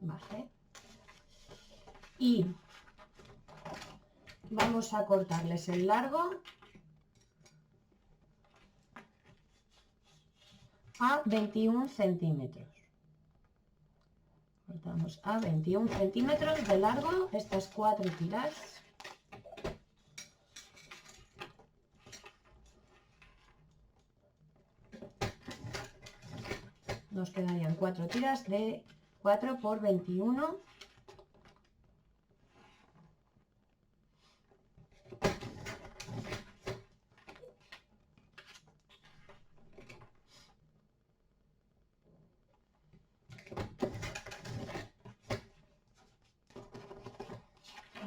Vale. Y vamos a cortarles el largo a 21 centímetros. Cortamos a 21 centímetros de largo estas 4 tiras. nos quedarían 4 tiras de 4 por 21.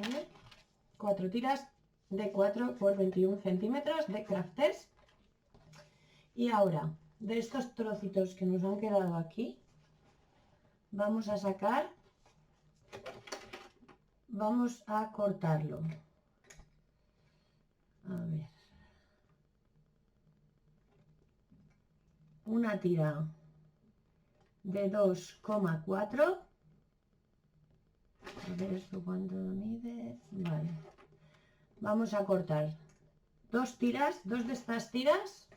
¿Vale? 4 tiras de 4 por 21 centímetros de Crafters. Y ahora, de estos trocitos que nos han quedado aquí, vamos a sacar, vamos a cortarlo. A ver. Una tira de 2,4. A ver esto cuánto mide. Vale. Vamos a cortar dos de estas tiras.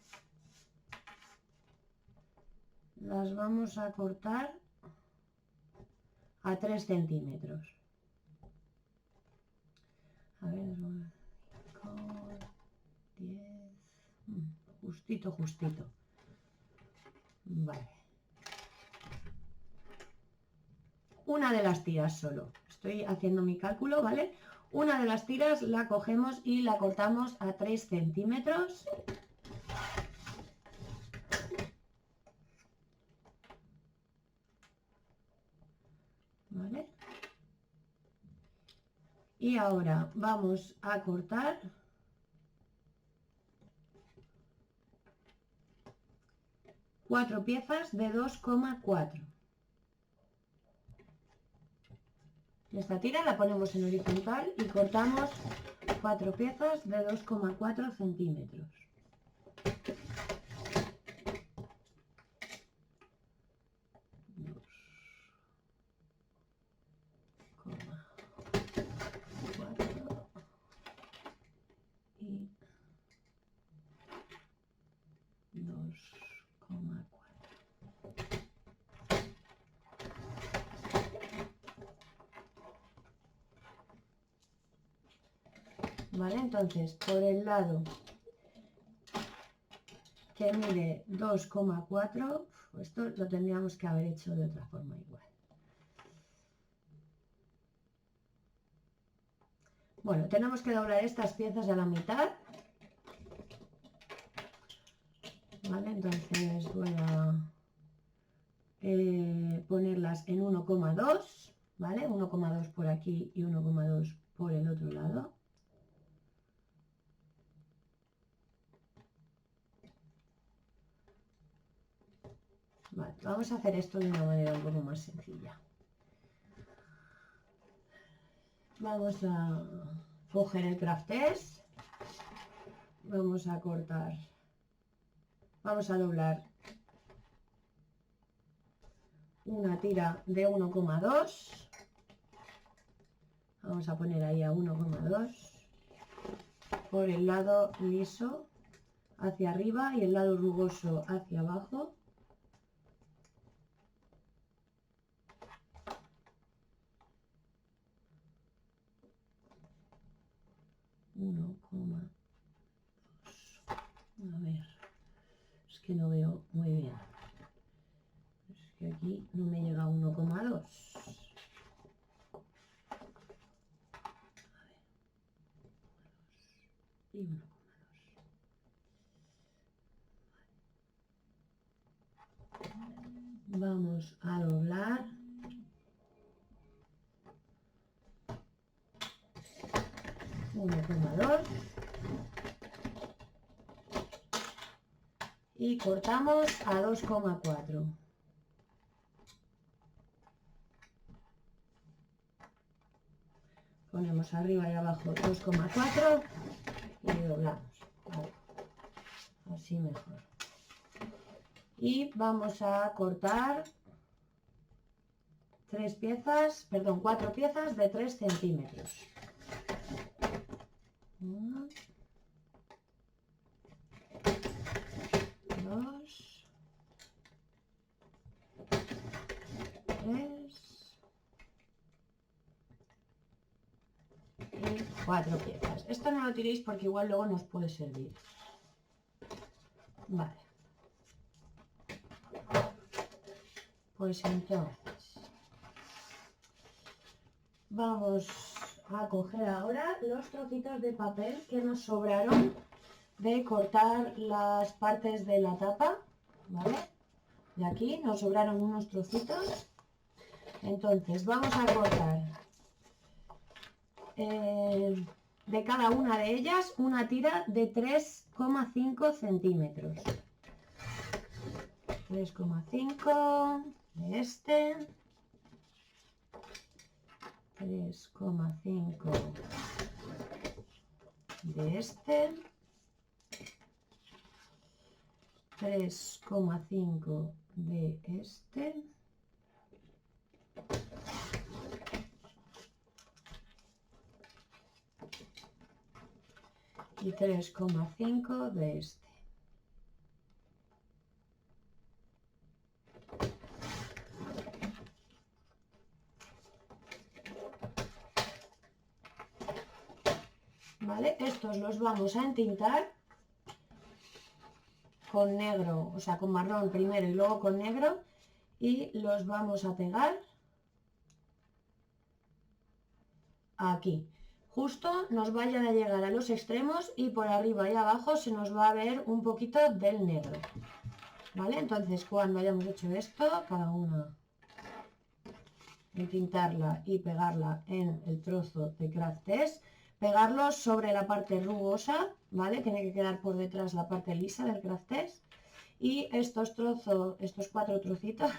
Las vamos a cortar a 3 centímetros. A ver, 10, justito, justito. Vale. Una de las tiras solo. Estoy haciendo mi cálculo, ¿vale? Una de las tiras la cogemos y la cortamos a 3 centímetros. ¿Vale? Y ahora vamos a cortar 4 piezas de 2,4. Esta tira la ponemos en horizontal y cortamos 4 piezas de 2,4 centímetros. Y 2,4. Vale, entonces por el lado que mide 2,4, esto lo tendríamos que haber hecho de otra forma igual. Bueno, tenemos que doblar estas piezas a la mitad. Vale, entonces voy a ponerlas en 1,2, ¿vale? 1,2 por aquí y 1,2 por el otro lado. Vale, vamos a hacer esto de una manera un poco más sencilla. Vamos a coger el Crafters, vamos a cortar, vamos a doblar una tira de 1,2, vamos a poner ahí a 1,2 por el lado liso hacia arriba y el lado rugoso hacia abajo. A ver, es que no veo muy bien. Es que aquí no me llega a 1,2. Y 1,2. Vamos a doblar. Y cortamos a 2,4. Ponemos arriba y abajo 2,4 y doblamos. Vale. Así mejor. Y vamos a cortar 4 piezas de 3 centímetros. 1, 2, 3 y 4 piezas. Esto no lo tiréis porque igual luego nos puede servir. Vale. Pues entonces vamos a coger ahora los trocitos de papel que nos sobraron de cortar las partes de la tapa, ¿vale? De aquí nos sobraron unos trocitos. Entonces vamos a cortar de cada una de ellas una tira de 3,5 centímetros. 3,5 de este, 3,5 de este, 3,5 de este y 3,5 de este. ¿Vale? Estos los vamos a entintar con negro, o sea, con marrón primero y luego con negro, y los vamos a pegar aquí. Justo nos vayan a llegar a los extremos y por arriba y abajo se nos va a ver un poquito del negro. ¿Vale? Entonces cuando hayamos hecho esto, cada una entintarla y pegarla en el trozo de craft test, pegarlo sobre la parte rugosa, ¿vale? Tiene que quedar por detrás la parte lisa del craft test. Y estos cuatro trocitos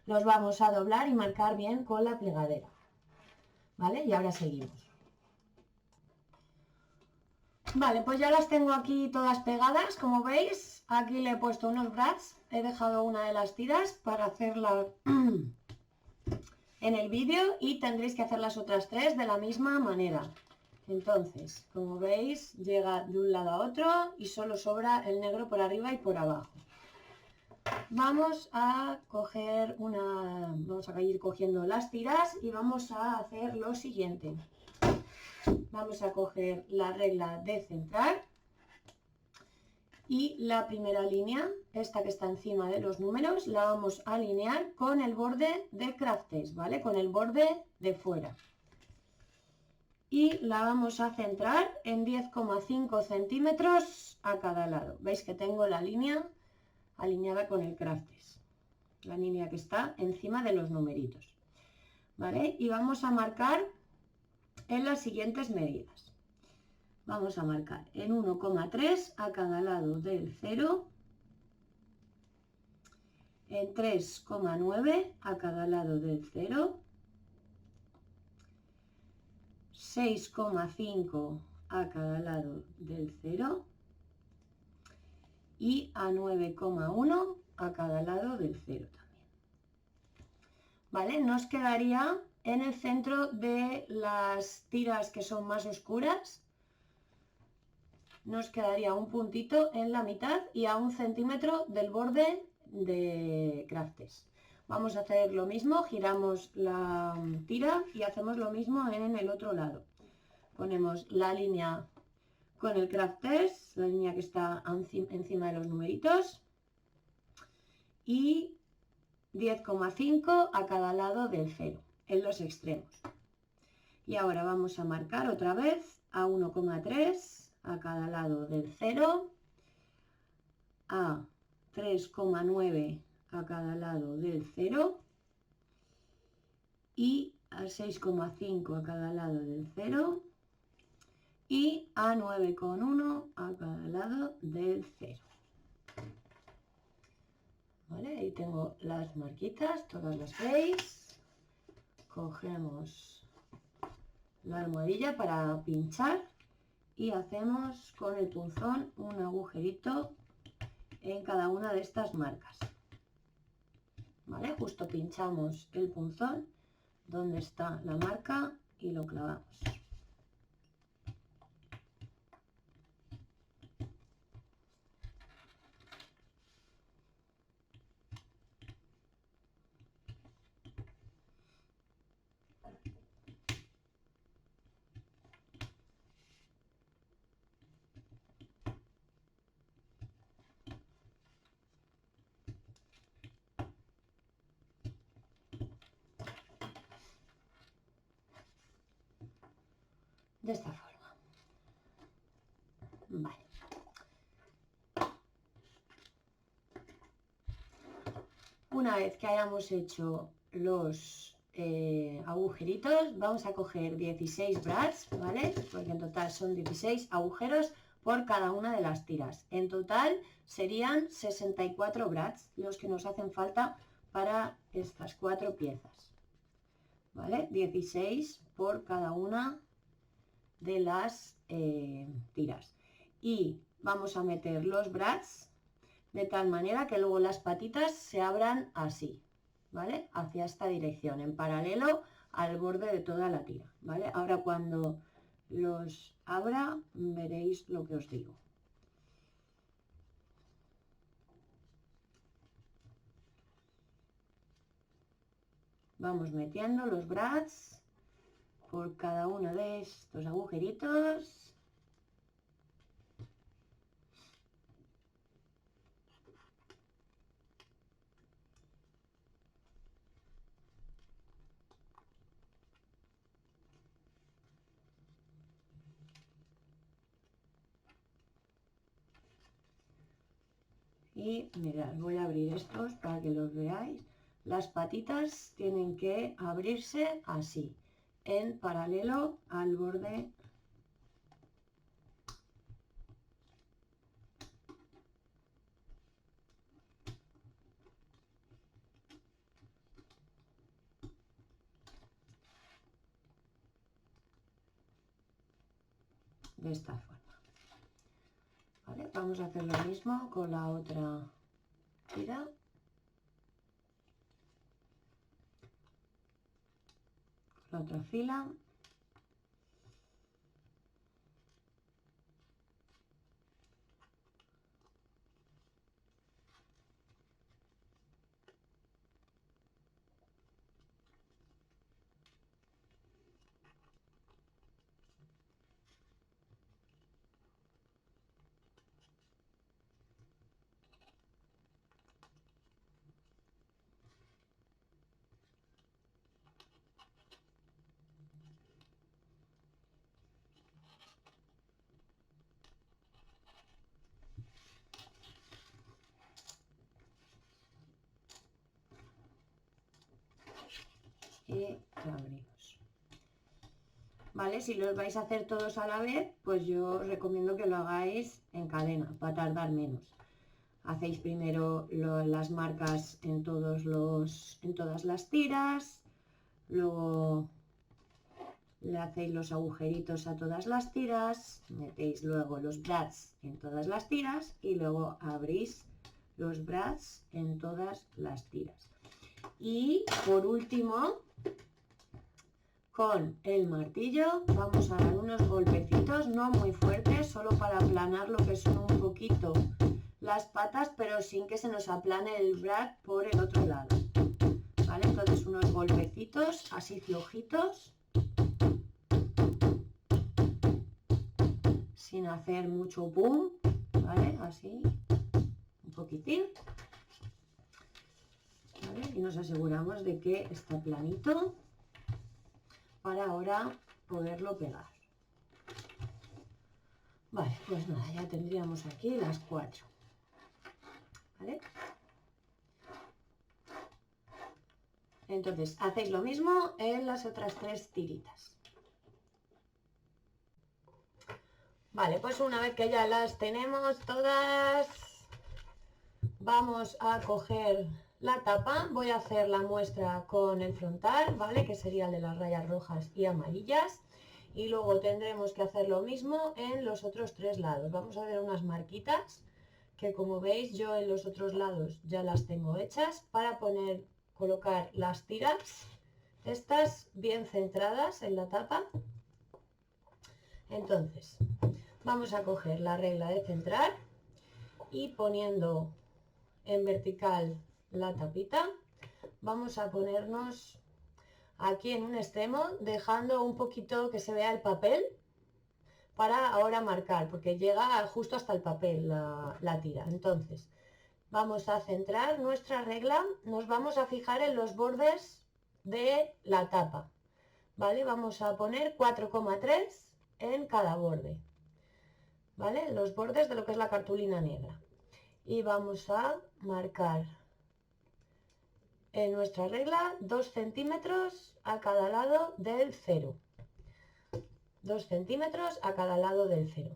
los vamos a doblar y marcar bien con la plegadera. ¿Vale? Y ahora seguimos. Vale, pues ya las tengo aquí todas pegadas, como veis. Aquí le he puesto unos brads, he dejado una de las tiras para hacerla en el vídeo y tendréis que hacer las otras tres de la misma manera. Entonces, como veis, llega de un lado a otro y solo sobra el negro por arriba y por abajo. Vamos a ir cogiendo las tiras y vamos a hacer lo siguiente. Vamos a coger la regla de centrar y la primera línea, esta que está encima de los números, la vamos a alinear con el borde del craft test, ¿vale? Con el borde de fuera. Y la vamos a centrar en 10,5 centímetros a cada lado. Veis que tengo la línea alineada con el craft test, la línea que está encima de los numeritos, ¿vale? Y vamos a marcar en las siguientes medidas. Vamos a marcar en 1,3 a cada lado del 0, en 3,9 a cada lado del 0, 6,5 a cada lado del 0 y a 9,1 a cada lado del 0 también. ¿Vale? Nos quedaría en el centro de las tiras que son más oscuras, nos quedaría un puntito en la mitad y a 1 centímetro del borde de craft test. Vamos a hacer lo mismo, giramos la tira y hacemos lo mismo en el otro lado. Ponemos la línea con el craft test, la línea que está encima de los numeritos, y 10,5 a cada lado del 0 en los extremos. Y ahora vamos a marcar otra vez a 1,3 a cada lado del 0, a 3,9 a cada lado del 0 y a 6,5 a cada lado del 0 y a 9,1 a cada lado del 0. ¿Vale? Ahí tengo las marquitas, todas las veis. Cogemos la almohadilla para pinchar y hacemos con el punzón un agujerito en cada una de estas marcas. ¿Vale? Justo pinchamos el punzón donde está la marca y lo clavamos. de esta forma. Vale. Una vez que hayamos hecho los agujeritos, vamos a coger 16 brads, ¿vale? Porque en total son 16 agujeros por cada una de las tiras. En total serían 64 brads los que nos hacen falta para estas 4 piezas, ¿vale? 16 por cada una de las tiras. Y vamos a meter los brads de tal manera que luego las patitas se abran así, ¿vale? Hacia esta dirección, en paralelo al borde de toda la tira, ¿vale? Ahora cuando los abra veréis lo que os digo. Vamos metiendo los brads por cada uno de estos agujeritos. Y mirad, voy a abrir estos para que los veáis. Las patitas tienen que abrirse así, en paralelo al borde de esta forma. ¿Vale? Vamos a hacer lo mismo con la otra tira. La otra fila. Y lo abrimos. ¿Vale? Si los vais a hacer todos a la vez, pues yo os recomiendo que lo hagáis en cadena, para tardar menos. Hacéis primero las marcas en todas las tiras, luego le hacéis los agujeritos a todas las tiras, metéis luego los brads en todas las tiras y luego abrís los brads en todas las tiras. Y por último, con el martillo vamos a dar unos golpecitos, no muy fuertes, solo para aplanar lo que son un poquito las patas, pero sin que se nos aplane el brad por el otro lado, ¿vale? Entonces unos golpecitos así flojitos, sin hacer mucho boom, ¿vale? Así, un poquitín, ¿vale? Y nos aseguramos de que está planito para ahora poderlo pegar. Vale, pues nada, ya tendríamos aquí las 4, ¿vale? Entonces hacéis lo mismo en las otras 3 tiritas. Vale, pues una vez que ya las tenemos todas, vamos a coger la tapa. Voy a hacer la muestra con el frontal, ¿vale? Que sería el de las rayas rojas y amarillas. Y luego tendremos que hacer lo mismo en los otros 3 lados. Vamos a ver unas marquitas que, como veis, yo en los otros lados ya las tengo hechas para colocar las tiras, estas bien centradas en la tapa. Entonces, vamos a coger la regla de centrar y poniendo en vertical la tapita, vamos a ponernos aquí en un extremo, dejando un poquito que se vea el papel para ahora marcar, porque llega justo hasta el papel la tira. Entonces vamos a centrar nuestra regla, nos vamos a fijar en los bordes de la tapa, ¿vale? Vamos a poner 4,3 en cada borde, ¿vale? Los bordes de lo que es la cartulina negra. Y vamos a marcar en nuestra regla 2 centímetros a cada lado del 0. 2 centímetros a cada lado del 0.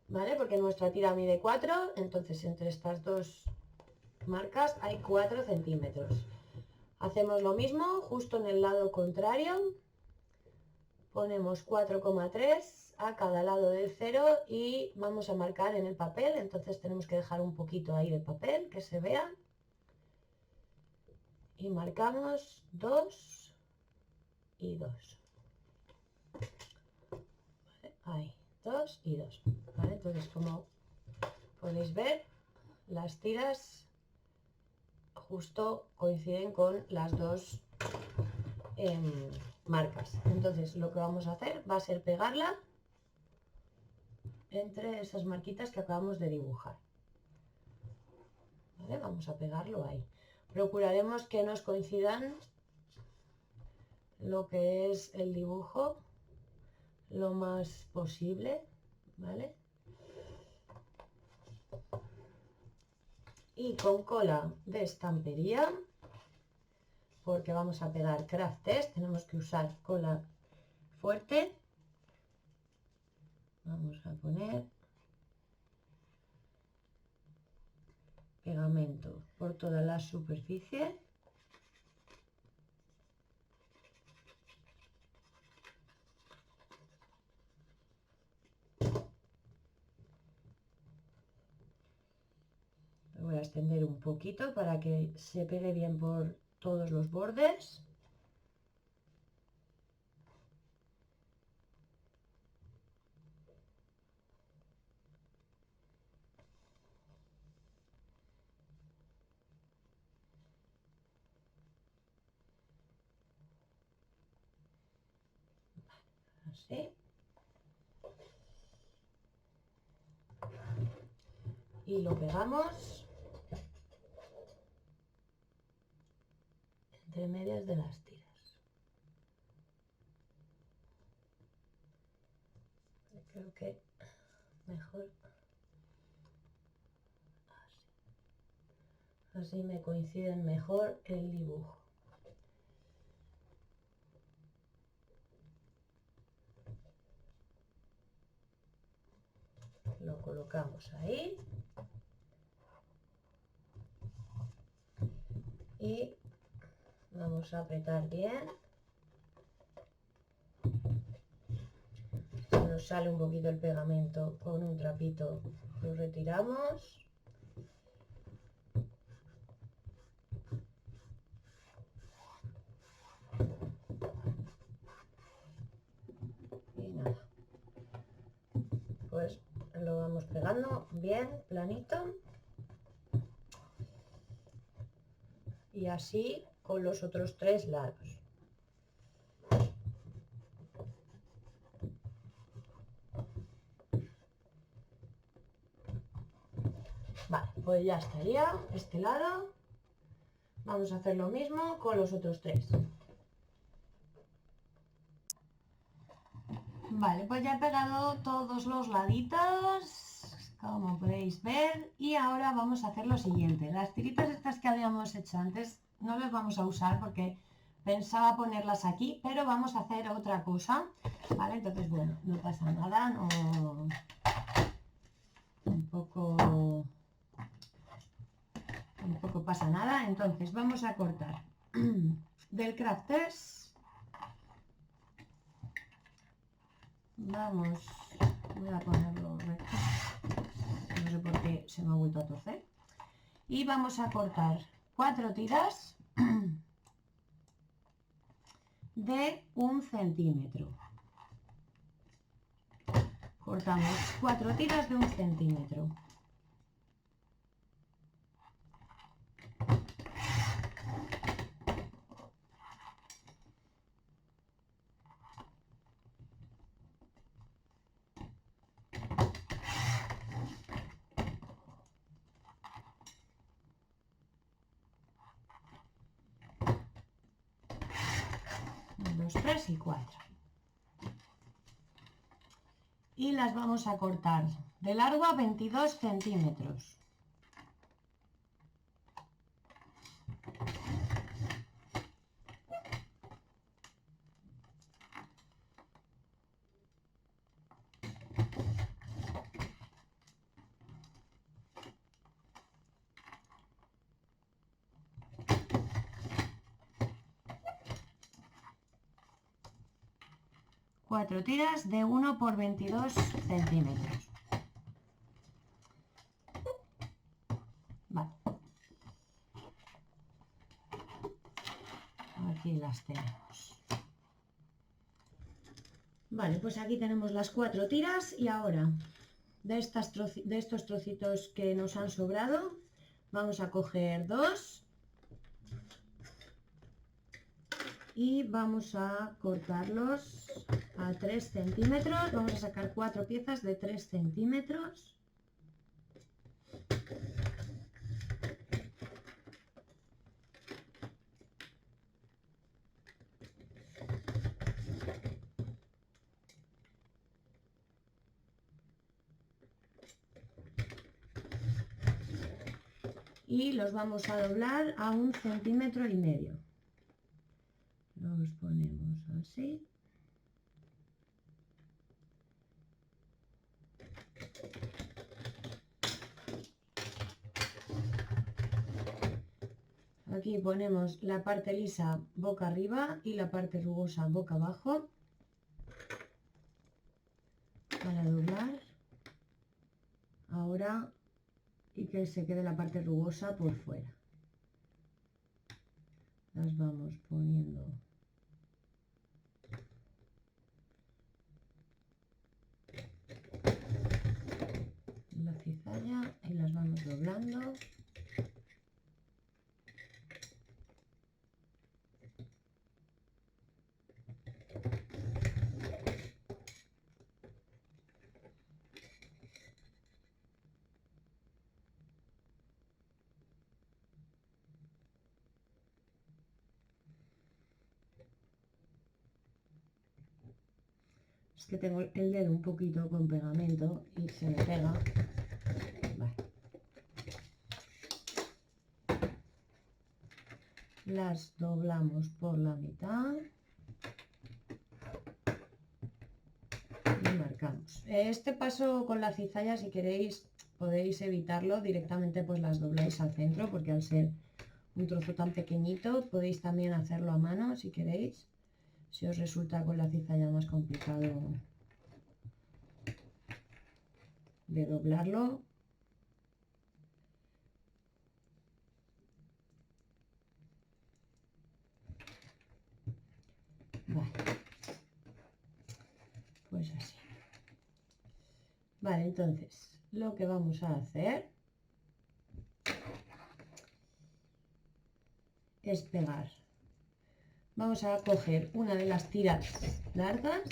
¿Vale? Porque nuestra tira mide 4, entonces entre estas dos marcas hay 4 centímetros. Hacemos lo mismo justo en el lado contrario. Ponemos 4,3 a cada lado del 0 y vamos a marcar en el papel. Entonces tenemos que dejar un poquito ahí de papel que se vea. Y marcamos 2 y 2. ¿Vale? Ahí, 2 y 2. ¿Vale? Entonces, como podéis ver, las tiras justo coinciden con las dos marcas. Entonces lo que vamos a hacer va a ser pegarla entre esas marquitas que acabamos de dibujar. ¿Vale? Vamos a pegarlo ahí. Procuraremos que nos coincidan lo que es el dibujo lo más posible, ¿vale? Y con cola de estampería, porque vamos a pegar craft test, tenemos que usar cola fuerte. Vamos a poner pegamento por toda la superficie. Lo voy a extender un poquito para que se pegue bien por todos los bordes. Así. Y lo pegamos entre medias de las tiras. Creo que mejor así. Así me coinciden mejor el dibujo. Lo colocamos ahí. Y vamos a apretar bien. Si nos sale un poquito el pegamento con un trapito, lo retiramos. Y nada. Pues lo vamos pegando bien planito. Y así con los otros 3 lados. Vale, pues ya estaría este lado. Vamos a hacer lo mismo con los otros 3. Vale, pues ya he pegado todos los laditos, como podéis ver, y ahora vamos a hacer lo siguiente. Las tiritas estas que habíamos hecho antes no las vamos a usar porque pensaba ponerlas aquí, pero vamos a hacer otra cosa, ¿vale? Entonces, bueno, no pasa nada, no... Tampoco pasa nada. Entonces vamos a cortar del craft test. Vamos, voy a ponerlo recto, no sé por qué se me ha vuelto a torcer. Y vamos a cortar 4 tiras de 1 centímetro. Cortamos 4 tiras de 1 centímetro. Uno, 2, 3 y 4. y las vamos a cortar de largo a 22 centímetros. Cuatro tiras de 1 por 22 centímetros. Vale. Aquí las tenemos. Vale, pues aquí tenemos las 4 tiras y ahora de estos trocitos que nos han sobrado vamos a coger 2 y vamos a cortarlos a 3 centímetros. Vamos a sacar 4 piezas de 3 centímetros. Y los vamos a doblar a 1,5 centímetros. Los ponemos así. Aquí ponemos la parte lisa boca arriba y la parte rugosa boca abajo para doblar. Ahora, y que se quede la parte rugosa por fuera. Las vamos poniendo en la cizalla y las vamos doblando. Es que tengo el dedo un poquito con pegamento y se me pega. Vale. Las doblamos por la mitad y marcamos. Este paso con la cizalla, si queréis, podéis evitarlo, directamente pues las dobláis al centro, porque al ser un trozo tan pequeñito podéis también hacerlo a mano si queréis. Si os resulta con la cizalla más complicado de doblarlo. Vale. Pues así. Vale, entonces lo que vamos a hacer es pegar. Vamos a coger una de las tiras largas.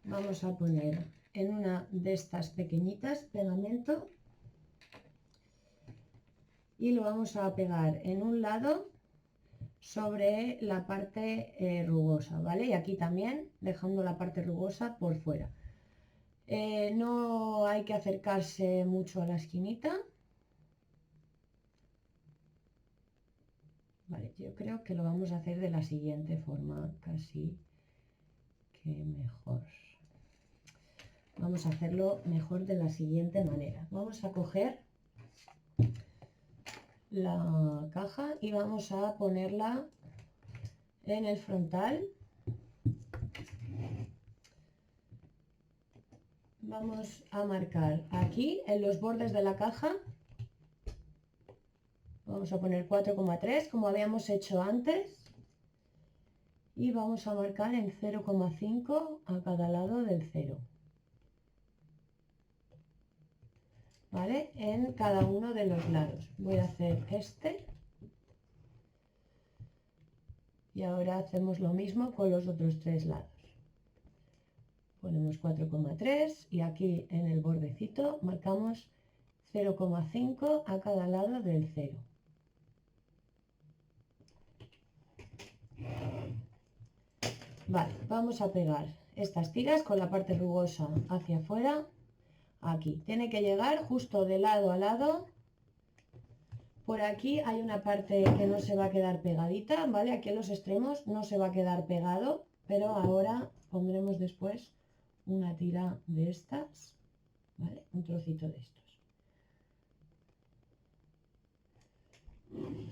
Vamos a poner en una de estas pequeñitas pegamento y lo vamos a pegar en un lado sobre la parte rugosa, ¿vale? Y aquí también dejando la parte rugosa por fuera. No hay que acercarse mucho a la esquinita. Vale, yo creo que lo vamos a hacer de la siguiente forma, casi que mejor. Vamos a hacerlo mejor de la siguiente manera. Vamos a coger la caja y vamos a ponerla en el frontal. Vamos a marcar aquí en los bordes de la caja. Vamos a poner 4,3 como habíamos hecho antes. Y vamos a marcar en 0,5 a cada lado del 0. ¿Vale? En cada uno de los lados. Voy a hacer este. Y ahora hacemos lo mismo con los otros 3 lados. Ponemos 4,3 y aquí en el bordecito marcamos 0,5 a cada lado del 0. Vale, vamos a pegar estas tiras con la parte rugosa hacia afuera. Aquí, tiene que llegar justo de lado a lado. Por aquí hay una parte que no se va a quedar pegadita, ¿vale? Aquí en los extremos no se va a quedar pegado, pero ahora pondremos después una tira de estas, ¿vale? Un trocito de estos.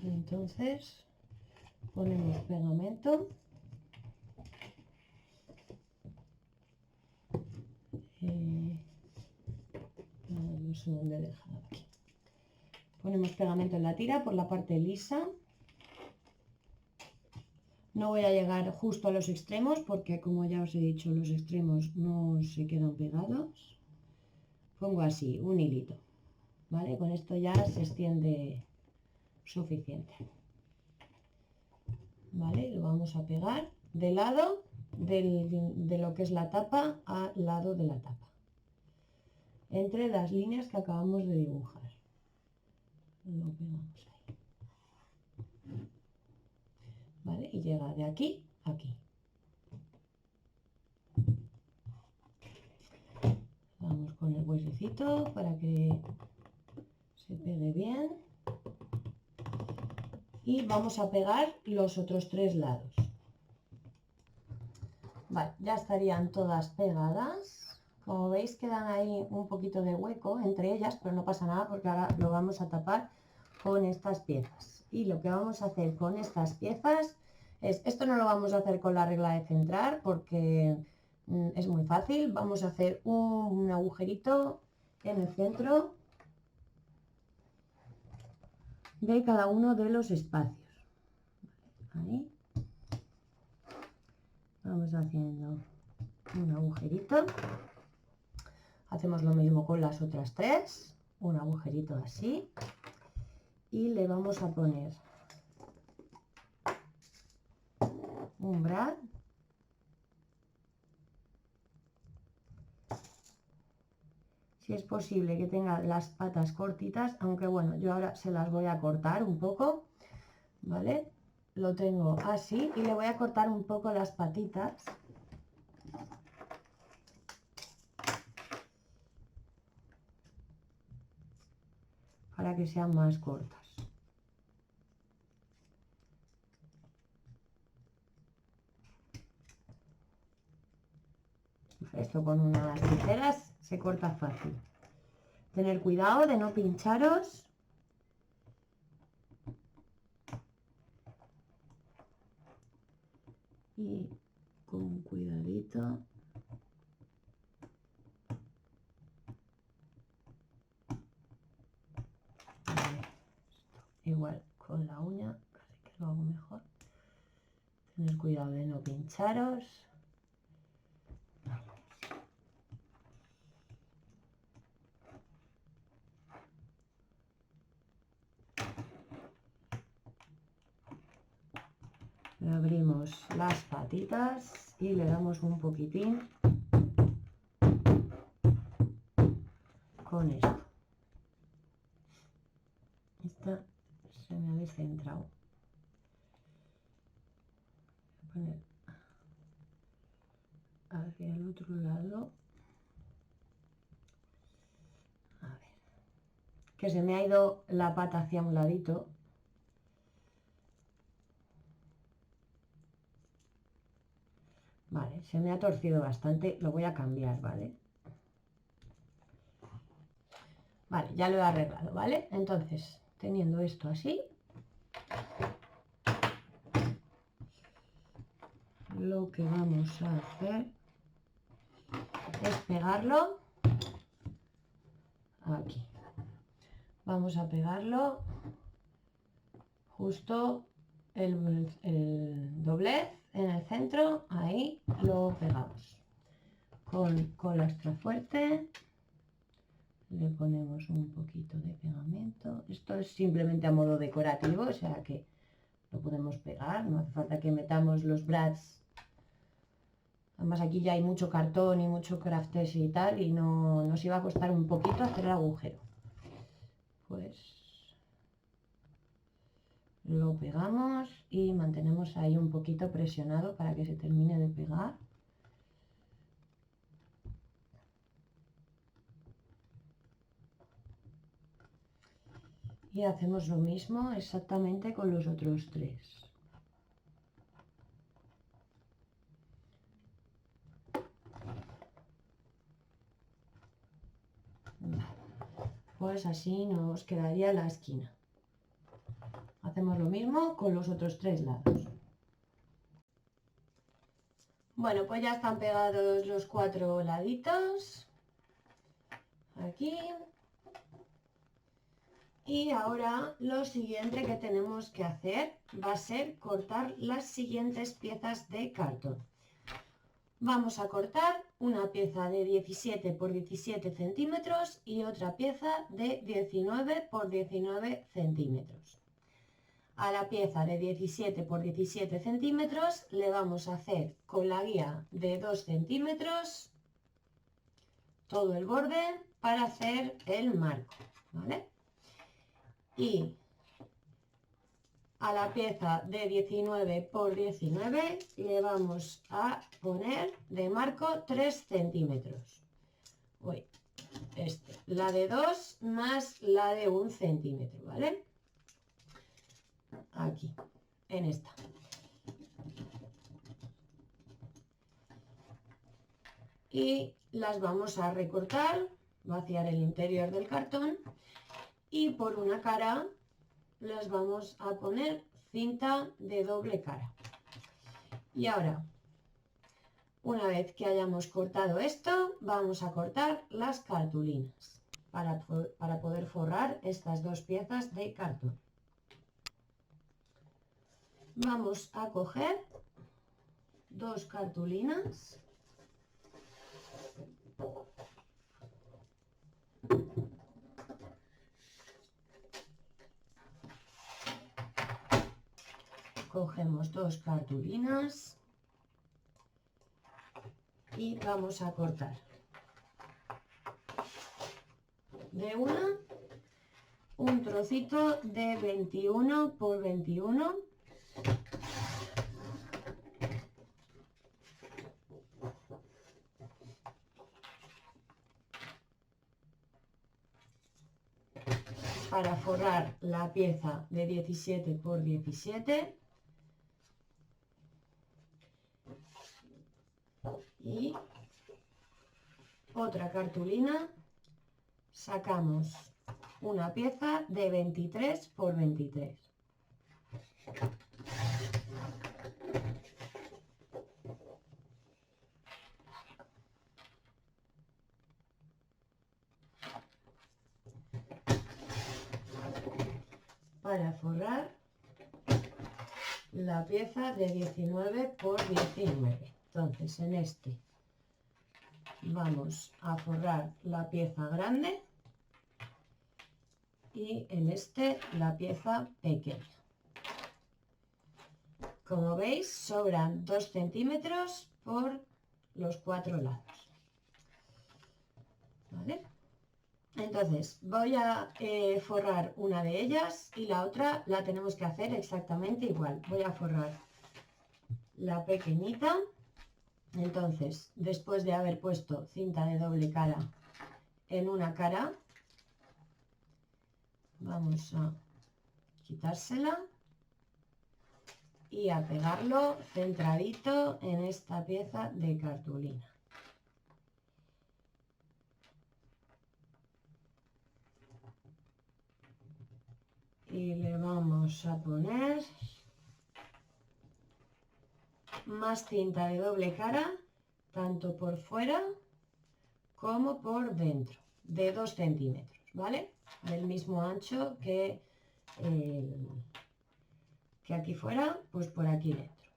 Entonces, ponemos pegamento. No sé dónde he dejado aquí. Ponemos pegamento en la tira por la parte lisa. No voy a llegar justo a los extremos porque, como ya os he dicho, los extremos no se quedan pegados. Pongo así, un hilito, ¿vale? Con esto ya se extiende suficiente. ¿Vale? Lo vamos a pegar de lado de lo que es la tapa al lado de la tapa. Entre las líneas que acabamos de dibujar. Lo pegamos ahí. ¿Vale? Y llega de aquí a aquí. Vamos con el huesecito para que se pegue bien. Y vamos a pegar los otros 3 lados. Vale, ya estarían todas pegadas. Como veis, quedan ahí un poquito de hueco entre ellas, pero no pasa nada porque ahora lo vamos a tapar con estas piezas. Y lo que vamos a hacer con estas piezas es, esto no lo vamos a hacer con la regla de centrar porque es muy fácil. Vamos a hacer un agujerito en el centro de cada uno de los espacios. Ahí. Vamos haciendo un agujerito. Hacemos lo mismo con las otras 3. Un agujerito así. Y le vamos a poner un brad. Si es posible que tenga las patas cortitas, aunque bueno, yo ahora se las voy a cortar un poco, ¿vale? Lo tengo así y le voy a cortar un poco las patitas. Para que sean más cortas. Esto con unas tijeras se corta fácil. Tener cuidado de no pincharos. Y con cuidadito. Igual con la uña, casi que lo hago mejor. Tener cuidado de no pincharos. Le abrimos las patitas y le damos un poquitín con esto. Esta se me ha descentrado. Voy a poner hacia el otro lado. A ver. Que se me ha ido la pata hacia un ladito. Vale, se me ha torcido bastante. Lo voy a cambiar, ¿vale? Vale, ya lo he arreglado, ¿vale? Entonces, teniendo esto así, lo que vamos a hacer es pegarlo aquí. Vamos a pegarlo justo el doblez en el centro, ahí lo pegamos. Con cola extra fuerte le ponemos un poquito de pegamento. Esto es simplemente a modo decorativo, o sea que lo podemos pegar, no hace falta que metamos los brads. Además aquí ya hay mucho cartón y mucho craftese y tal, y no nos iba a costar un poquito hacer el agujero. Pues lo pegamos y mantenemos ahí un poquito presionado para que se termine de pegar. Y hacemos lo mismo exactamente con los otros tres. Vale. Pues así nos quedaría la esquina. Hacemos lo mismo con los otros tres lados. Bueno, pues ya están pegados los cuatro laditos. Aquí. Y ahora lo siguiente que tenemos que hacer va a ser cortar las siguientes piezas de cartón. Vamos a cortar una pieza de 17 por 17 centímetros y otra pieza de 19 por 19 centímetros. A la pieza de 17 por 17 centímetros le vamos a hacer con la guía de 2 centímetros todo el borde para hacer el marco, ¿vale? Y a la pieza de 19 por 19 le vamos a poner de marco 3 centímetros. Uy, la de 2 más la de 1 centímetro, ¿vale? Aquí, en esta. Y las vamos a recortar, vaciar el interior del cartón y por una cara les vamos a poner cinta de doble cara. Y ahora, una vez que hayamos cortado esto, vamos a cortar las cartulinas para poder forrar estas dos piezas de cartón. Vamos a coger dos cartulinas. Cogemos dos cartulinas y vamos a cortar de una un trocito de 21 por 21 para forrar la pieza de 17 por 17 y otra cartulina sacamos una pieza de 23 por 23. Para forrar la pieza de 19 por 19. Entonces en este vamos a forrar la pieza grande y en este la pieza pequeña. Como veis sobran 2 centímetros por los 4 lados. ¿Vale? Entonces voy a forrar una de ellas y la otra la tenemos que hacer exactamente igual. Voy a forrar la pequeñita. Entonces, después de haber puesto cinta de doble cara en una cara, vamos a quitársela y a pegarlo centradito en esta pieza de cartulina. Y le vamos a poner más cinta de doble cara, tanto por fuera como por dentro, de 2 centímetros, ¿vale? Del mismo ancho que aquí fuera, pues por aquí dentro.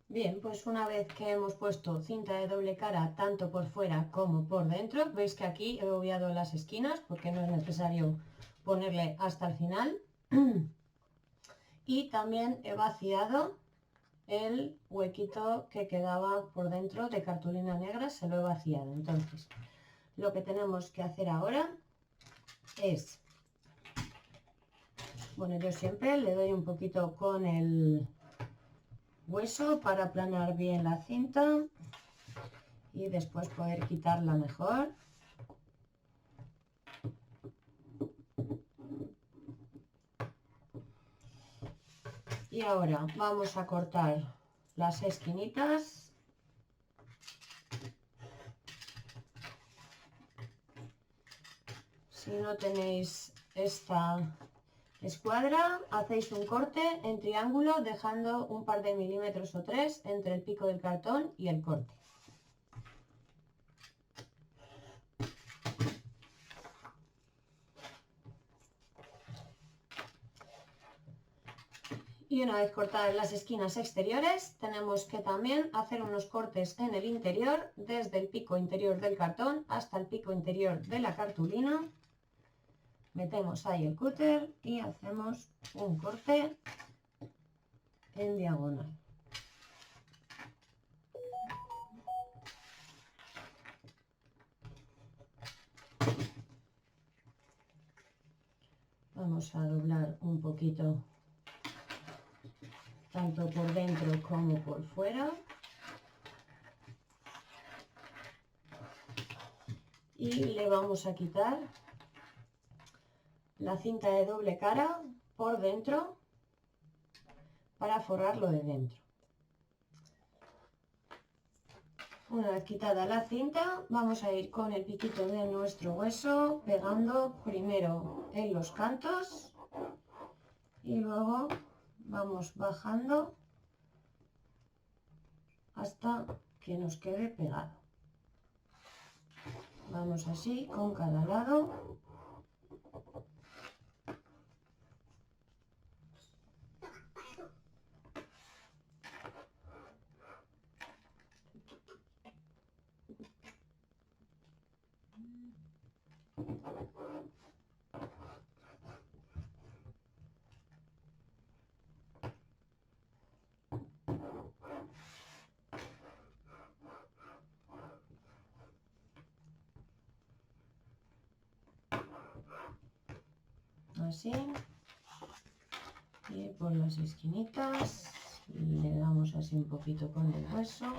Bien, pues una vez que hemos puesto cinta de doble cara tanto por fuera como por dentro, veis que aquí he obviado las esquinas porque no es necesario ponerle hasta el final. Y también he vaciado el huequito que quedaba por dentro de cartulina negra, se lo he vaciado. Entonces, lo que tenemos que hacer ahora es, bueno, yo siempre le doy un poquito con el hueso para aplanar bien la cinta y después poder quitarla mejor. Y ahora vamos a cortar las esquinitas. Si no tenéis esta escuadra, hacéis un corte en triángulo dejando un par de milímetros o 3 entre el pico del cartón y el corte. Y una vez cortadas las esquinas exteriores, tenemos que también hacer unos cortes en el interior, desde el pico interior del cartón hasta el pico interior de la cartulina. Metemos ahí el cúter y hacemos un corte en diagonal. Vamos a doblar un poquito tanto por dentro como por fuera. Y le vamos a quitar la cinta de doble cara por dentro para forrarlo de dentro. Una vez quitada la cinta, vamos a ir con el piquito de nuestro hueso pegando primero en los cantos y luego vamos bajando hasta que nos quede pegado. Vamos así con cada lado. Así, y por las esquinitas le damos así un poquito con el hueso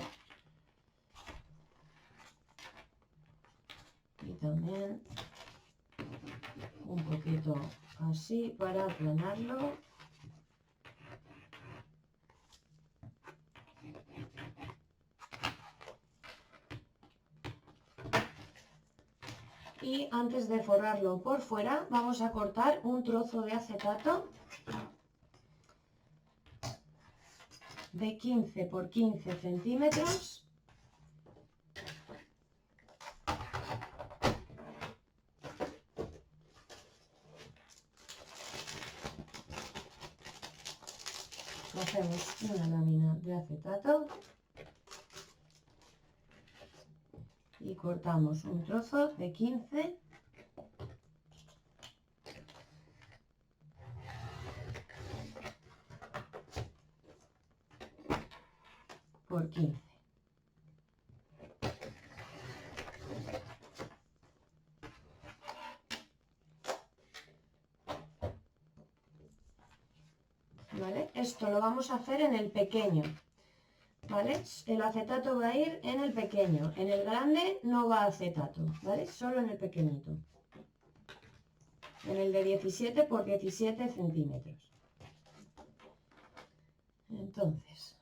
y también un poquito así para aplanarlo. Y antes de forrarlo por fuera, vamos a cortar un trozo de acetato de 15 por 15 centímetros. Cogemos una lámina de acetato y cortamos un trozo de 15 por 15. ¿Vale? Esto lo vamos a hacer en el pequeño, ¿vale? El acetato va a ir en el pequeño, en el grande no va acetato, ¿vale? Solo en el pequeñito, en el de 17 por 17 centímetros. Entonces,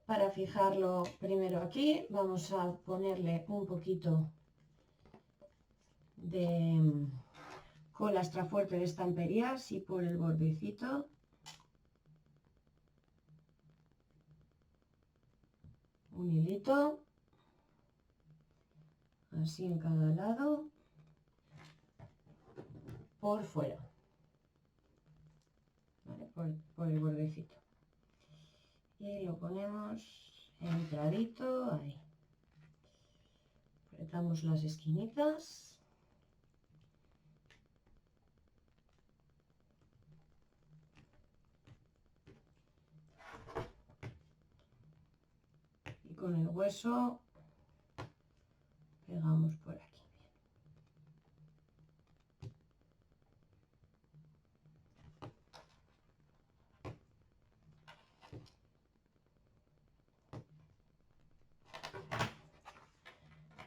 para fijarlo primero aquí, vamos a ponerle un poquito de cola extra fuerte de estampería, así por el bordecito. Un hilito, así en cada lado, por fuera, ¿vale? Por el bordecito. Y lo ponemos entradito ahí. Apretamos las esquinitas. Y con el hueso pegamos por aquí.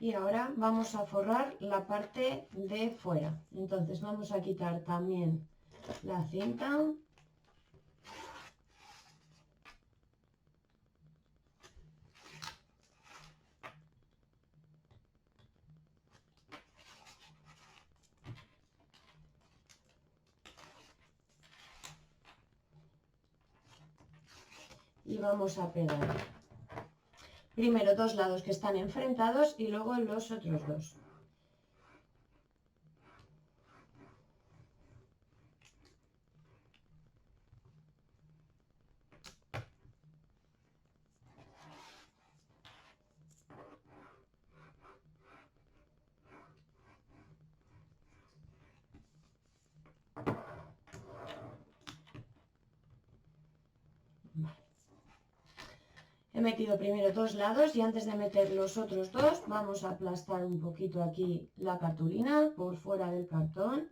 Y ahora vamos a forrar la parte de fuera. Entonces vamos a quitar también la cinta. Y vamos a pegar primero dos lados que están enfrentados y luego los otros dos. He metido primero dos lados y antes de meter los otros dos vamos a aplastar un poquito aquí la cartulina por fuera del cartón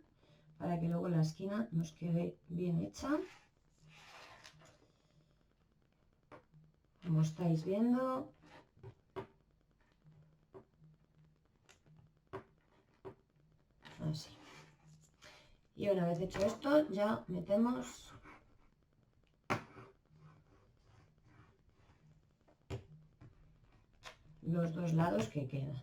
para que luego la esquina nos quede bien hecha. Como estáis viendo. Así. Y una vez hecho esto ya metemos los dos lados que quedan.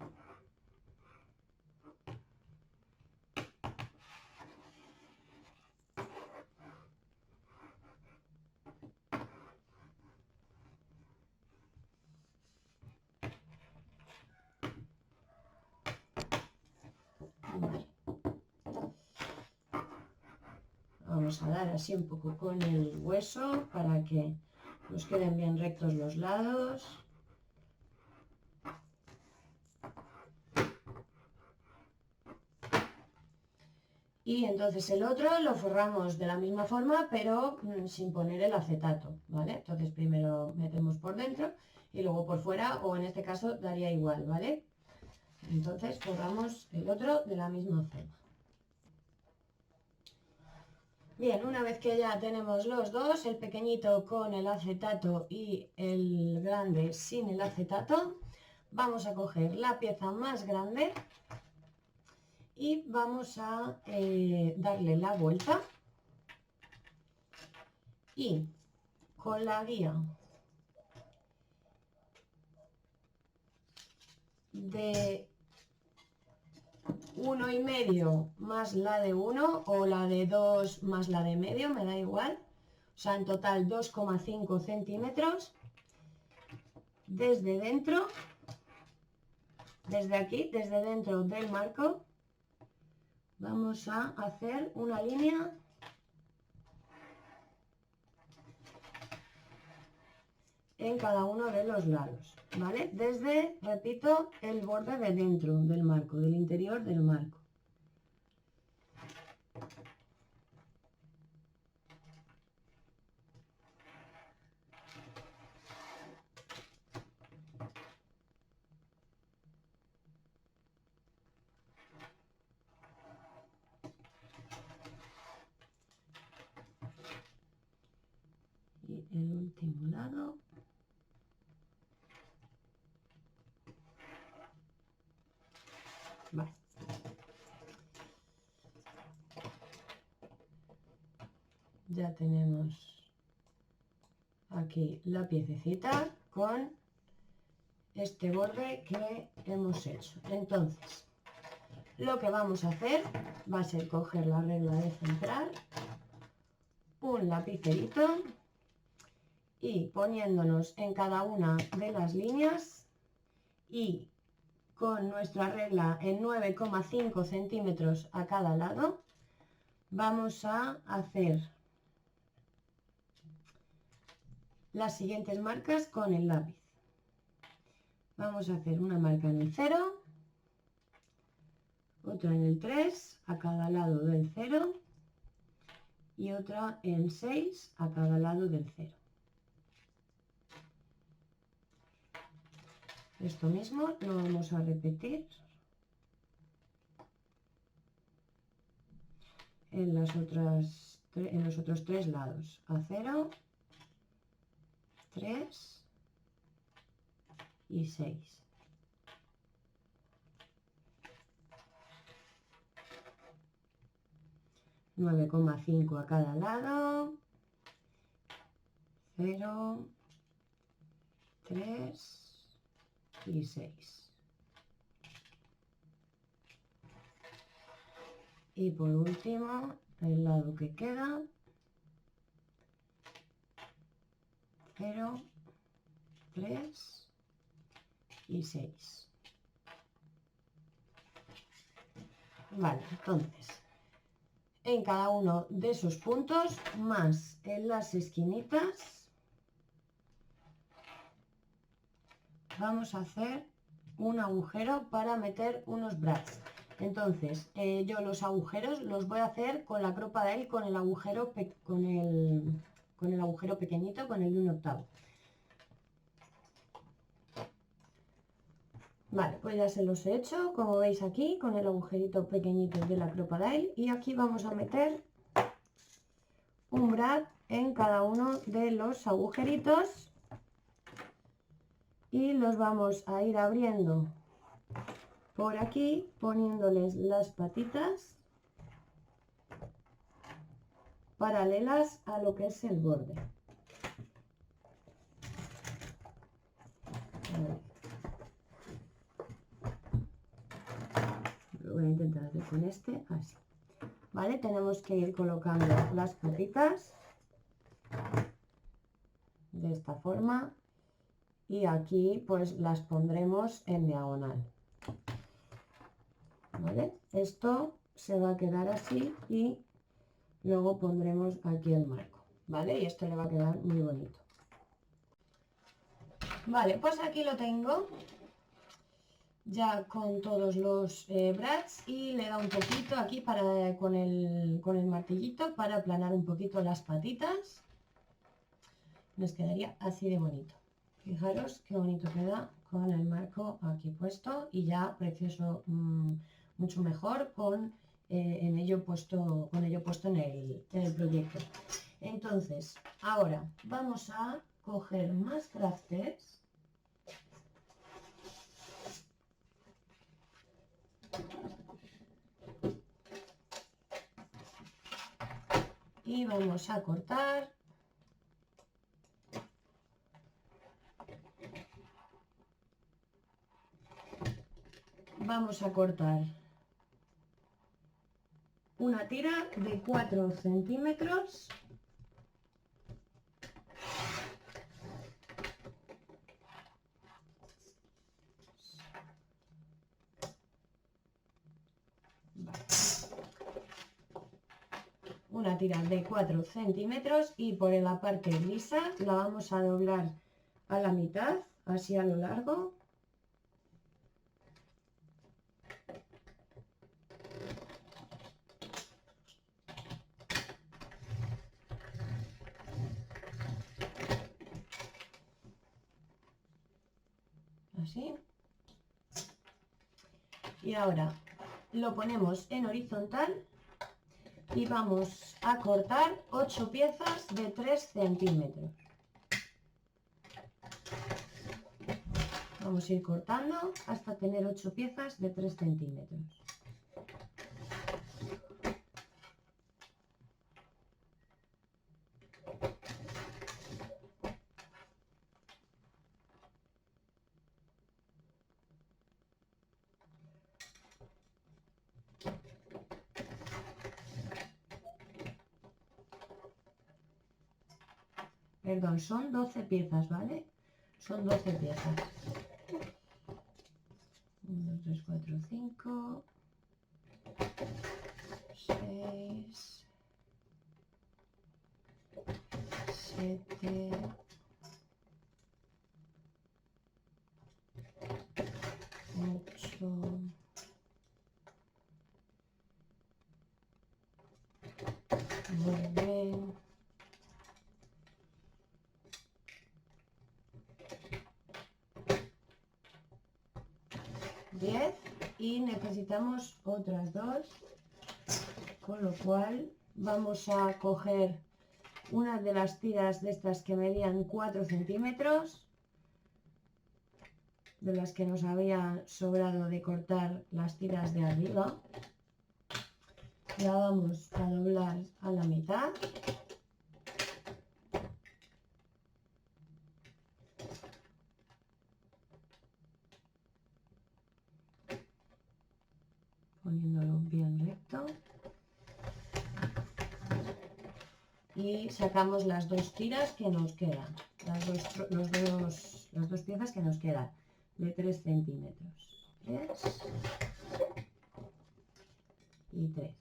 Vale. Vamos a dar así un poco con el hueso para que nos queden bien rectos los lados. Y entonces el otro lo forramos de la misma forma, pero sin poner el acetato, ¿vale? Entonces primero metemos por dentro y luego por fuera, o en este caso daría igual, ¿vale? Entonces forramos el otro de la misma forma. Bien, una vez que ya tenemos los dos, el pequeñito con el acetato y el grande sin el acetato, vamos a coger la pieza más grande y vamos a darle la vuelta y con la guía de 1,5 más la de 1 o la de 2 más la de medio, me da igual, o sea en total 2,5 centímetros desde dentro, desde aquí, desde dentro del marco. Vamos a hacer una línea en cada uno de los lados, ¿vale? Desde, repito, el borde de dentro del marco, del interior del marco. Y el último lado. Vale. Ya tenemos aquí la piececita con este borde que hemos hecho. Entonces, lo que vamos a hacer va a ser coger la regla de centrar, un lapicerito y poniéndonos en cada una de las líneas y con nuestra regla en 9,5 centímetros a cada lado, vamos a hacer las siguientes marcas con el lápiz. Vamos a hacer una marca en el 0, otra en el 3 a cada lado del 0 y otra en 6 a cada lado del 0. Esto mismo lo vamos a repetir en los otros tres lados. A 0, 3 y 6. 9,5 a cada lado, 0, 3 y 6. Y por último, el lado que queda, 0, 3 y 6. Vale, entonces, en cada uno de esos puntos, más en las esquinitas, vamos a hacer un agujero para meter unos brads. Entonces, yo los agujeros los voy a hacer con la Crop-A-Dile, con el agujero pequeñito, con el de 1/8. Vale, pues ya se los he hecho, como veis aquí, con el agujerito pequeñito de la Crop-A-Dile. Y aquí vamos a meter un brad en cada uno de los agujeritos. Y los vamos a ir abriendo por aquí, poniéndoles las patitas paralelas a lo que es el borde. Lo voy a intentar hacer con este, así. Vale, tenemos que ir colocando las patitas de esta forma y aquí pues las pondremos en diagonal. Vale, esto se va a quedar así y luego pondremos aquí el marco, ¿vale? Y esto le va a quedar muy bonito. Vale, pues aquí lo tengo ya con todos los brads y le da un poquito aquí para, con el martillito para aplanar un poquito las patitas. Nos quedaría así de bonito. Fijaros qué bonito queda con el marco aquí puesto y ya precioso, mucho mejor con ello puesto en el proyecto. Entonces, ahora vamos a coger más crafters y vamos a cortar una tira de 4 centímetros y por la parte lisa la vamos a doblar a la mitad, así a lo largo. Así. Y ahora lo ponemos en horizontal y vamos a cortar 8 piezas de 3 centímetros. Vamos a ir cortando hasta tener 8 piezas de 3 centímetros. Perdón, son 12 piezas, ¿vale? Son 12 piezas. 1, 2, 3, 4, 5, 6, 7, 8, 9, 10 y necesitamos otras 2, con lo cual vamos a coger una de las tiras de estas que medían 4 centímetros, de las que nos había sobrado de cortar las tiras de arriba, la vamos a doblar a la mitad. Poniéndolo bien recto. Y sacamos las dos tiras que nos quedan, las dos piezas que nos quedan de 3 centímetros. 3 y 3.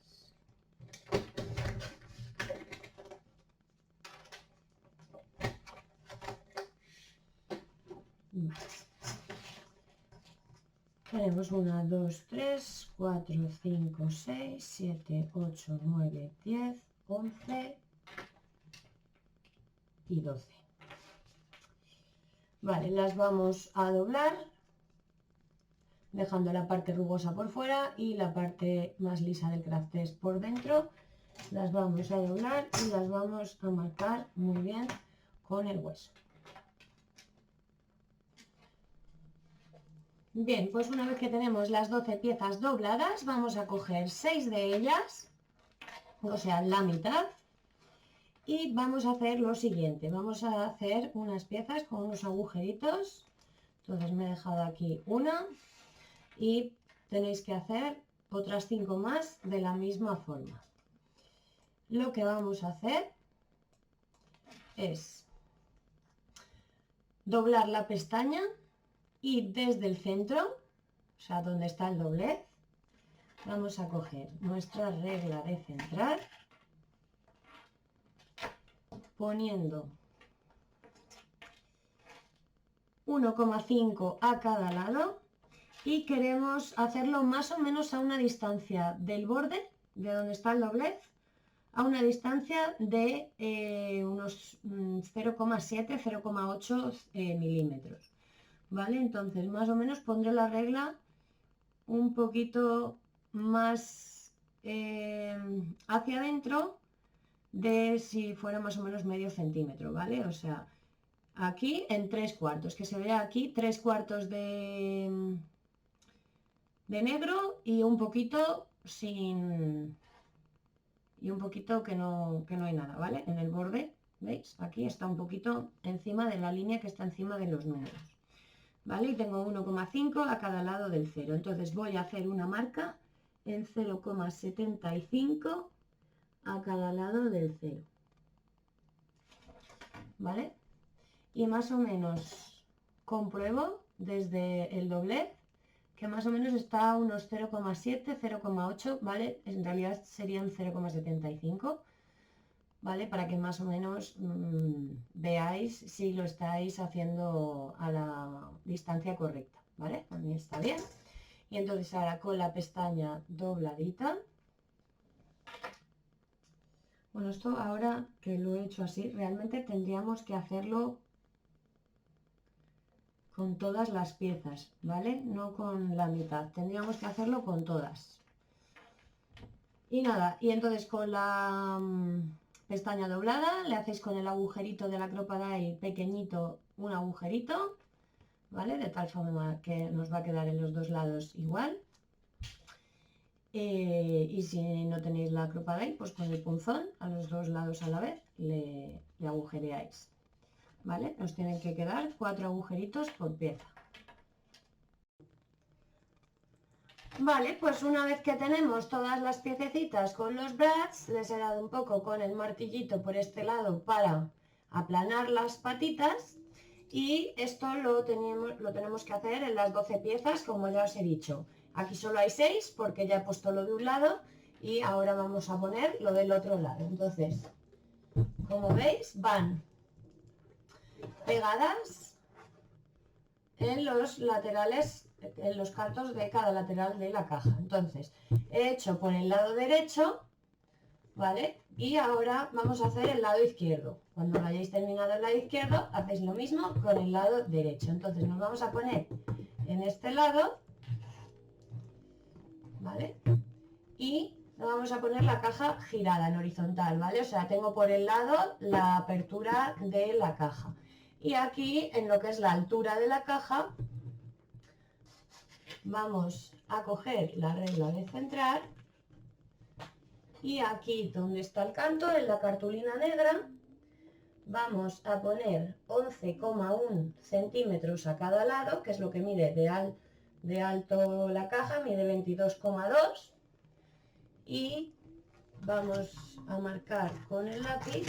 Tenemos 1, 2, 3, 4, 5, 6, 7, 8, 9, 10, 11 y 12. Vale, las vamos a doblar, dejando la parte rugosa por fuera y la parte más lisa del craft test por dentro. Las vamos a doblar y las vamos a marcar muy bien con el hueso. Bien, pues una vez que tenemos las 12 piezas dobladas, vamos a coger 6 de ellas, o sea, la mitad, y vamos a hacer lo siguiente. Vamos a hacer unas piezas con unos agujeritos. Entonces me he dejado aquí una y tenéis que hacer otras 5 más de la misma forma. Lo que vamos a hacer es doblar la pestaña y desde el centro, o sea, donde está el doblez, vamos a coger nuestra regla de centrar, poniendo 1,5 a cada lado y queremos hacerlo más o menos a una distancia del borde, de donde está el doblez, a una distancia de unos 0,7, 0,8 milímetros. ¿Vale? Entonces más o menos pondré la regla un poquito más hacia adentro de si fuera más o menos medio centímetro, ¿vale? O sea, aquí en 3/4, que se vea aquí 3/4 de negro y un poquito sin... y un poquito que no hay nada, ¿vale? En el borde, ¿veis? Aquí está un poquito encima de la línea que está encima de los números. ¿Vale? Y tengo 1,5 a cada lado del 0. Entonces voy a hacer una marca en 0,75 a cada lado del 0. ¿Vale? Y más o menos compruebo desde el doblez que más o menos está a unos 0,7, 0,8, ¿vale? En realidad serían 0,75. ¿Vale? Para que más o menos veáis si lo estáis haciendo a la distancia correcta, ¿vale? A mí está bien. Y entonces ahora con la pestaña dobladita. Bueno, esto ahora que lo he hecho así, realmente tendríamos que hacerlo con todas las piezas, ¿vale? No con la mitad, tendríamos que hacerlo con todas. Y nada, y entonces con la... pestaña doblada, le hacéis con el agujerito de la Crop-A-Dile pequeñito un agujerito, ¿vale? De tal forma que nos va a quedar en los dos lados igual. Y si no tenéis la Crop-A-Dile, pues con el punzón a los dos lados a la vez le agujereáis, ¿vale? Nos tienen que quedar 4 agujeritos por pieza. Vale, pues una vez que tenemos todas las piececitas con los brads, les he dado un poco con el martillito por este lado para aplanar las patitas y esto lo tenemos que hacer en las 12 piezas, como ya os he dicho. Aquí solo hay 6 porque ya he puesto lo de un lado y ahora vamos a poner lo del otro lado. Entonces, como veis, van pegadas en los laterales, en los cantos de cada lateral de la caja. Entonces, he hecho por el lado derecho, ¿vale? Y ahora vamos a hacer el lado izquierdo. Cuando lo hayáis terminado el lado izquierdo, hacéis lo mismo con el lado derecho. Entonces nos vamos a poner en este lado, ¿vale? Y vamos a poner la caja girada en horizontal, ¿vale? O sea, tengo por el lado la apertura de la caja. Y aquí, en lo que es la altura de la caja, vamos a coger la regla de centrar Y aquí donde está el canto, en la cartulina negra, vamos a poner 11,1 centímetros a cada lado, que es lo que mide de alto la caja, mide 22,2. Y vamos a marcar con el lápiz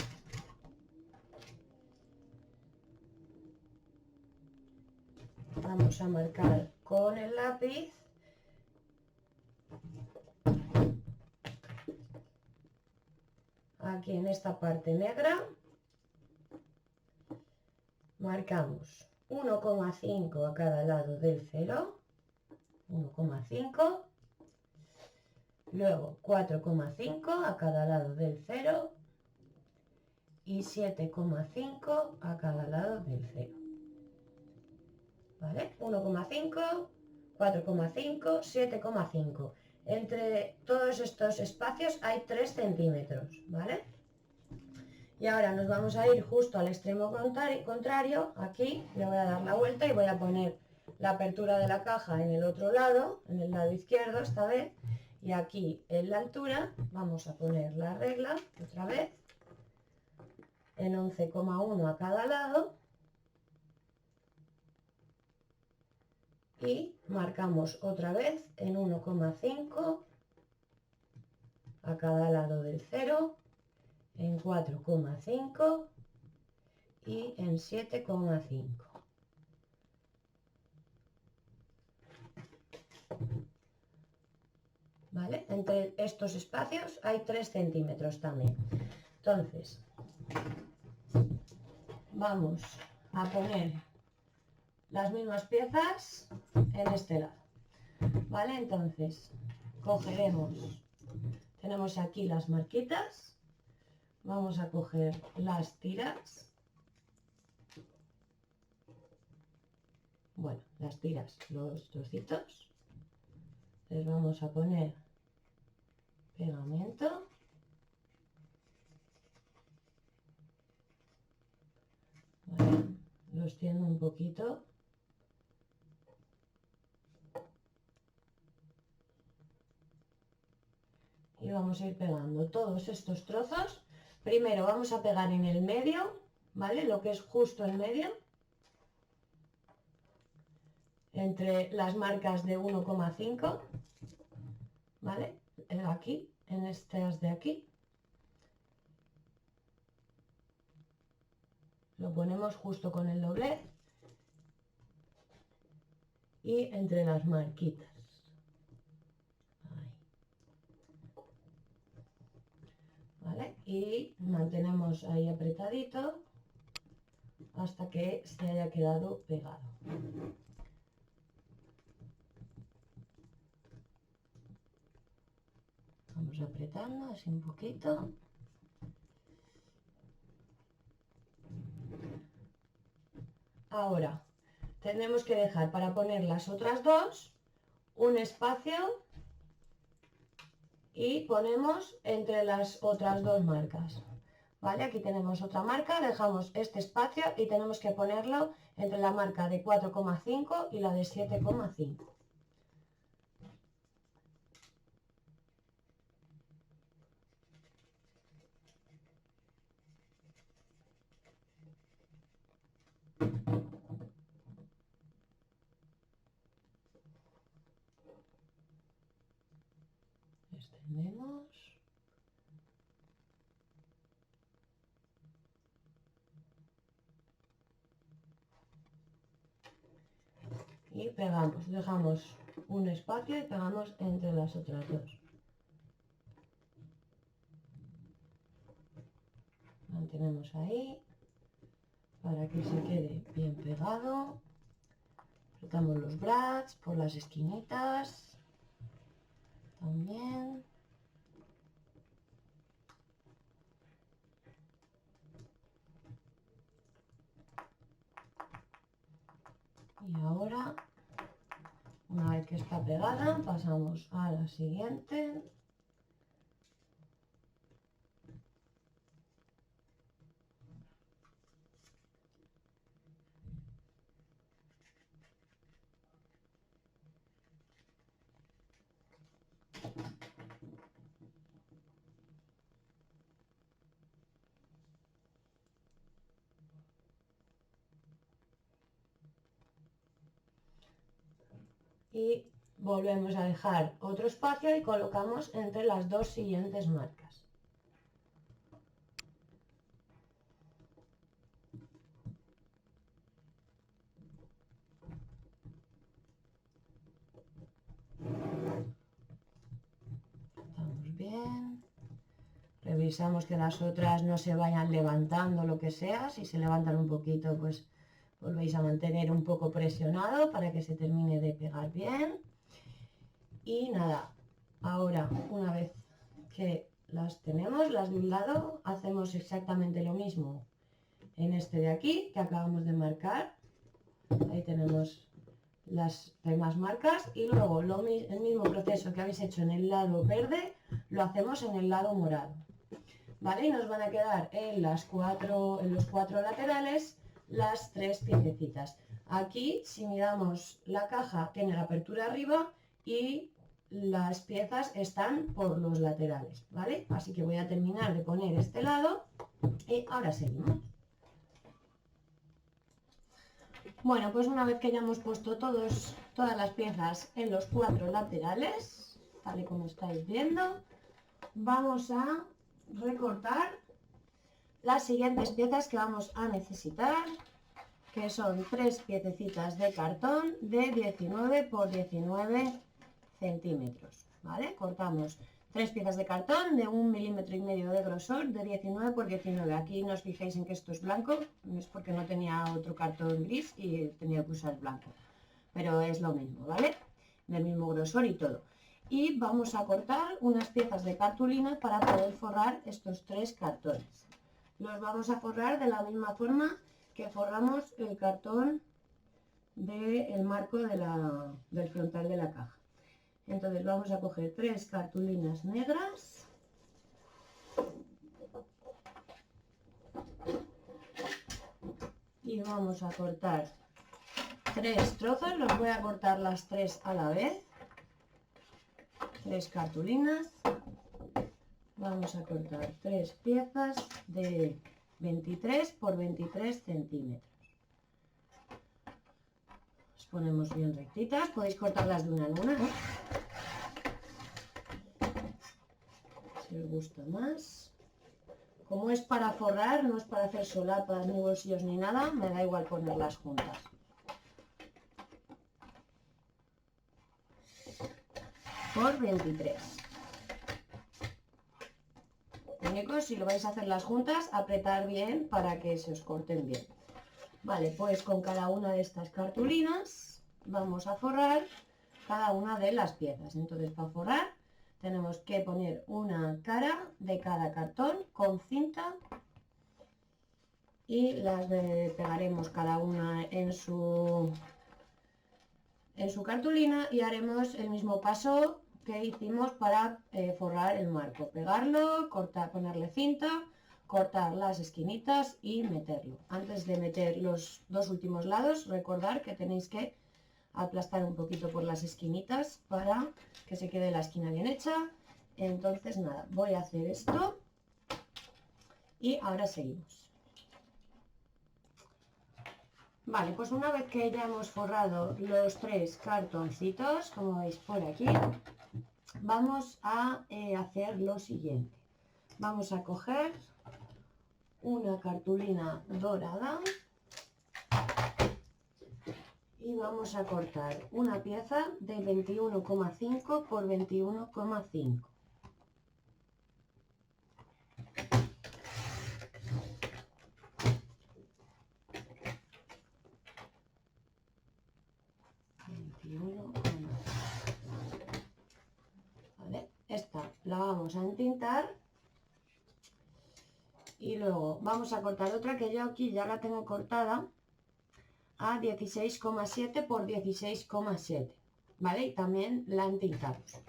aquí en esta parte negra, marcamos 1,5 a cada lado del 0, 1,5, luego 4,5 a cada lado del 0 y 7,5 a cada lado del 0. ¿Vale? 1,5, 4,5, 7,5. Entre todos estos espacios hay 3 centímetros, ¿vale? Y ahora nos vamos a ir justo al extremo contrario. Aquí le voy a dar la vuelta y voy a poner la apertura de la caja en el otro lado, en el lado izquierdo esta vez. Y aquí en la altura vamos a poner la regla otra vez en 11,1 a cada lado. Y marcamos otra vez en 1,5 a cada lado del 0, en 4,5 y en 7,5. ¿Vale? Entre estos espacios hay 3 centímetros también. Entonces, vamos a poner las mismas piezas en este lado. ¿Vale? Entonces, cogeremos, tenemos aquí las marquitas, vamos a coger las tiras, bueno, las tiras, los trocitos, les vamos a poner pegamento, ¿vale? Lo extiendo un poquito. Y vamos a ir pegando todos estos trozos. Primero vamos a pegar en el medio, ¿vale? Lo que es justo en medio, entre las marcas de 1,5, ¿vale? Aquí, en estas de aquí. Lo ponemos justo con el doblez y entre las marquitas. Ahí. ¿Vale? Y mantenemos ahí apretadito hasta que se haya quedado pegado. Vamos apretando así un poquito. Ahora tenemos que dejar para poner las otras dos un espacio y ponemos entre las otras dos marcas. ¿Vale? Aquí tenemos otra marca, dejamos este espacio y tenemos que ponerlo entre la marca de 4,5 y la de 7,5. Extendemos. Y pegamos, dejamos un espacio y pegamos entre las otras dos. Mantenemos ahí para que se quede bien pegado. Apretamos los brads por las esquinitas también. Y ahora, una vez que está pegada, pasamos a la siguiente. y volvemos a dejar otro espacio y colocamos entre las dos siguientes marcas. Estamos bien. Revisamos que las otras no se vayan levantando, lo que sea. Si se levantan un poquito, pues volvéis a mantener un poco presionado para que se termine de pegar bien. Y nada, ahora una vez que las tenemos, las de un lado, hacemos exactamente lo mismo en este de aquí que acabamos de marcar. Ahí tenemos las demás marcas y luego el mismo proceso que habéis hecho en el lado verde lo hacemos en el lado morado, ¿vale? Y nos van a quedar en los cuatro laterales las tres piececitas. Aquí, si miramos la caja, tiene la apertura arriba y las piezas están por los laterales, ¿vale? Así que voy a terminar de poner este lado y ahora seguimos. Bueno, pues una vez que ya hemos puesto todas las piezas en los cuatro laterales, tal y como estáis viendo, vamos a recortar las siguientes piezas que vamos a necesitar, que son tres piececitas de cartón de 19 por 19 centímetros, ¿vale? Cortamos tres piezas de cartón de 1,5 milímetros de grosor de 19 por 19. Aquí no os fijéis en que esto es blanco, es porque no tenía otro cartón gris y tenía que usar blanco, pero es lo mismo, ¿vale? Del mismo grosor y todo. Y vamos a cortar unas piezas de cartulina para poder forrar estos tres cartones. Los vamos a forrar de la misma forma que forramos el cartón del marco del frontal de la caja. Entonces vamos a coger tres cartulinas negras y vamos a cortar tres trozos, los voy a cortar las tres a la vez, tres cartulinas, vamos a cortar tres piezas de 23 por 23 centímetros. Las ponemos bien rectitas, podéis cortarlas de una en una, ¿eh? Si os gusta más. Como es para forrar, no es para hacer solapas ni bolsillos ni nada, me da igual ponerlas juntas. Por 23. Lo único, si lo vais a hacer las juntas, apretar bien para que se os corten bien. Vale, pues con cada una de estas cartulinas vamos a forrar cada una de las piezas. Entonces, para forrar tenemos que poner una cara de cada cartón con cinta y las pegaremos cada una en su cartulina y haremos el mismo paso que hicimos para forrar el marco. Pegarlo, cortar, ponerle cinta, cortar las esquinitas y meterlo. Antes de meter los dos últimos lados, recordar que tenéis que aplastar un poquito por las esquinitas para que se quede la esquina bien hecha. Entonces nada, voy a hacer esto y ahora seguimos. Vale, pues una vez que ya hemos forrado los tres cartoncitos, como veis por aquí, vamos a hacer lo siguiente. Vamos a coger una cartulina dorada y vamos a cortar una pieza de 21,5 por 21,5. ¿Vale? Esta la vamos a entintar y luego vamos a cortar otra que yo aquí ya la tengo cortada a 16,7 por 16,7, ¿vale? Y también la entintamos.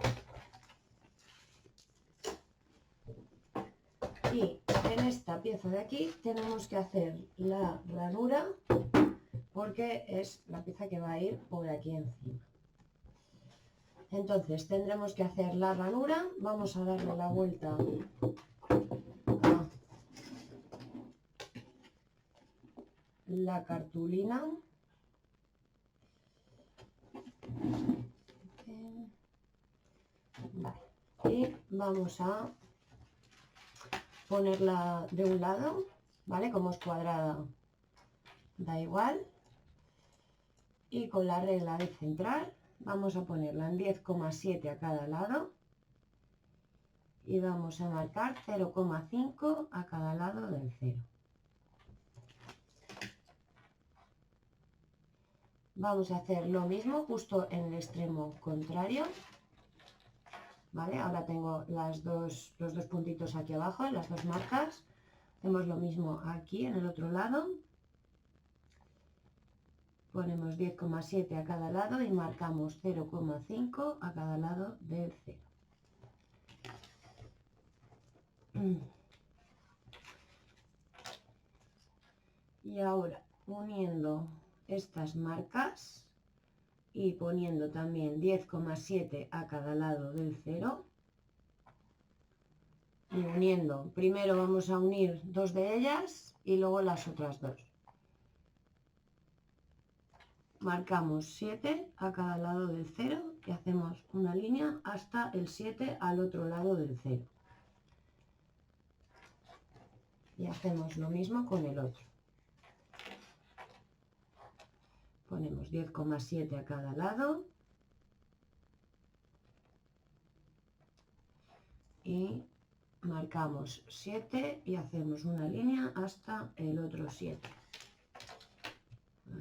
Y en esta pieza de aquí tenemos que hacer la ranura porque es la pieza que va a ir por aquí encima. Entonces tendremos que hacer la ranura, vamos a darle la vuelta a la cartulina vamos a ponerla de un lado, ¿vale? Como es cuadrada, da igual. Y con la regla de centrar vamos a ponerla en 10,7 a cada lado. Y vamos a marcar 0,5 a cada lado del 0. Vamos a hacer lo mismo justo en el extremo contrario. ¿Vale? Ahora tengo los dos puntitos aquí abajo, las dos marcas. Hacemos lo mismo aquí en el otro lado. Ponemos 10,7 a cada lado y marcamos 0,5 a cada lado del 0. Y ahora uniendo estas marcas y poniendo también 10,7 a cada lado del 0 y uniendo, primero vamos a unir dos de ellas y luego las otras dos. Marcamos 7 a cada lado del 0 y hacemos una línea hasta el 7 al otro lado del 0. Y hacemos lo mismo con el otro. Ponemos 10,7 a cada lado y marcamos 7 y hacemos una línea hasta el otro 7.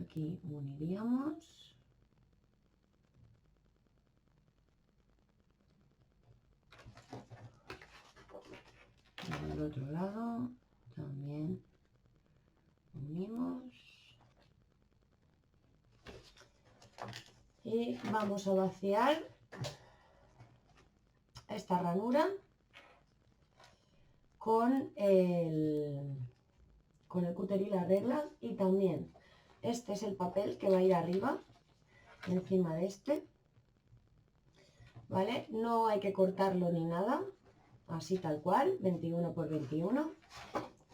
Aquí uniríamos. En el otro lado también unimos. Y vamos a vaciar esta ranura con el cúter y la regla, y también este es el papel que va a ir arriba encima de este, ¿vale? No hay que cortarlo ni nada, así tal cual, 21 por 21,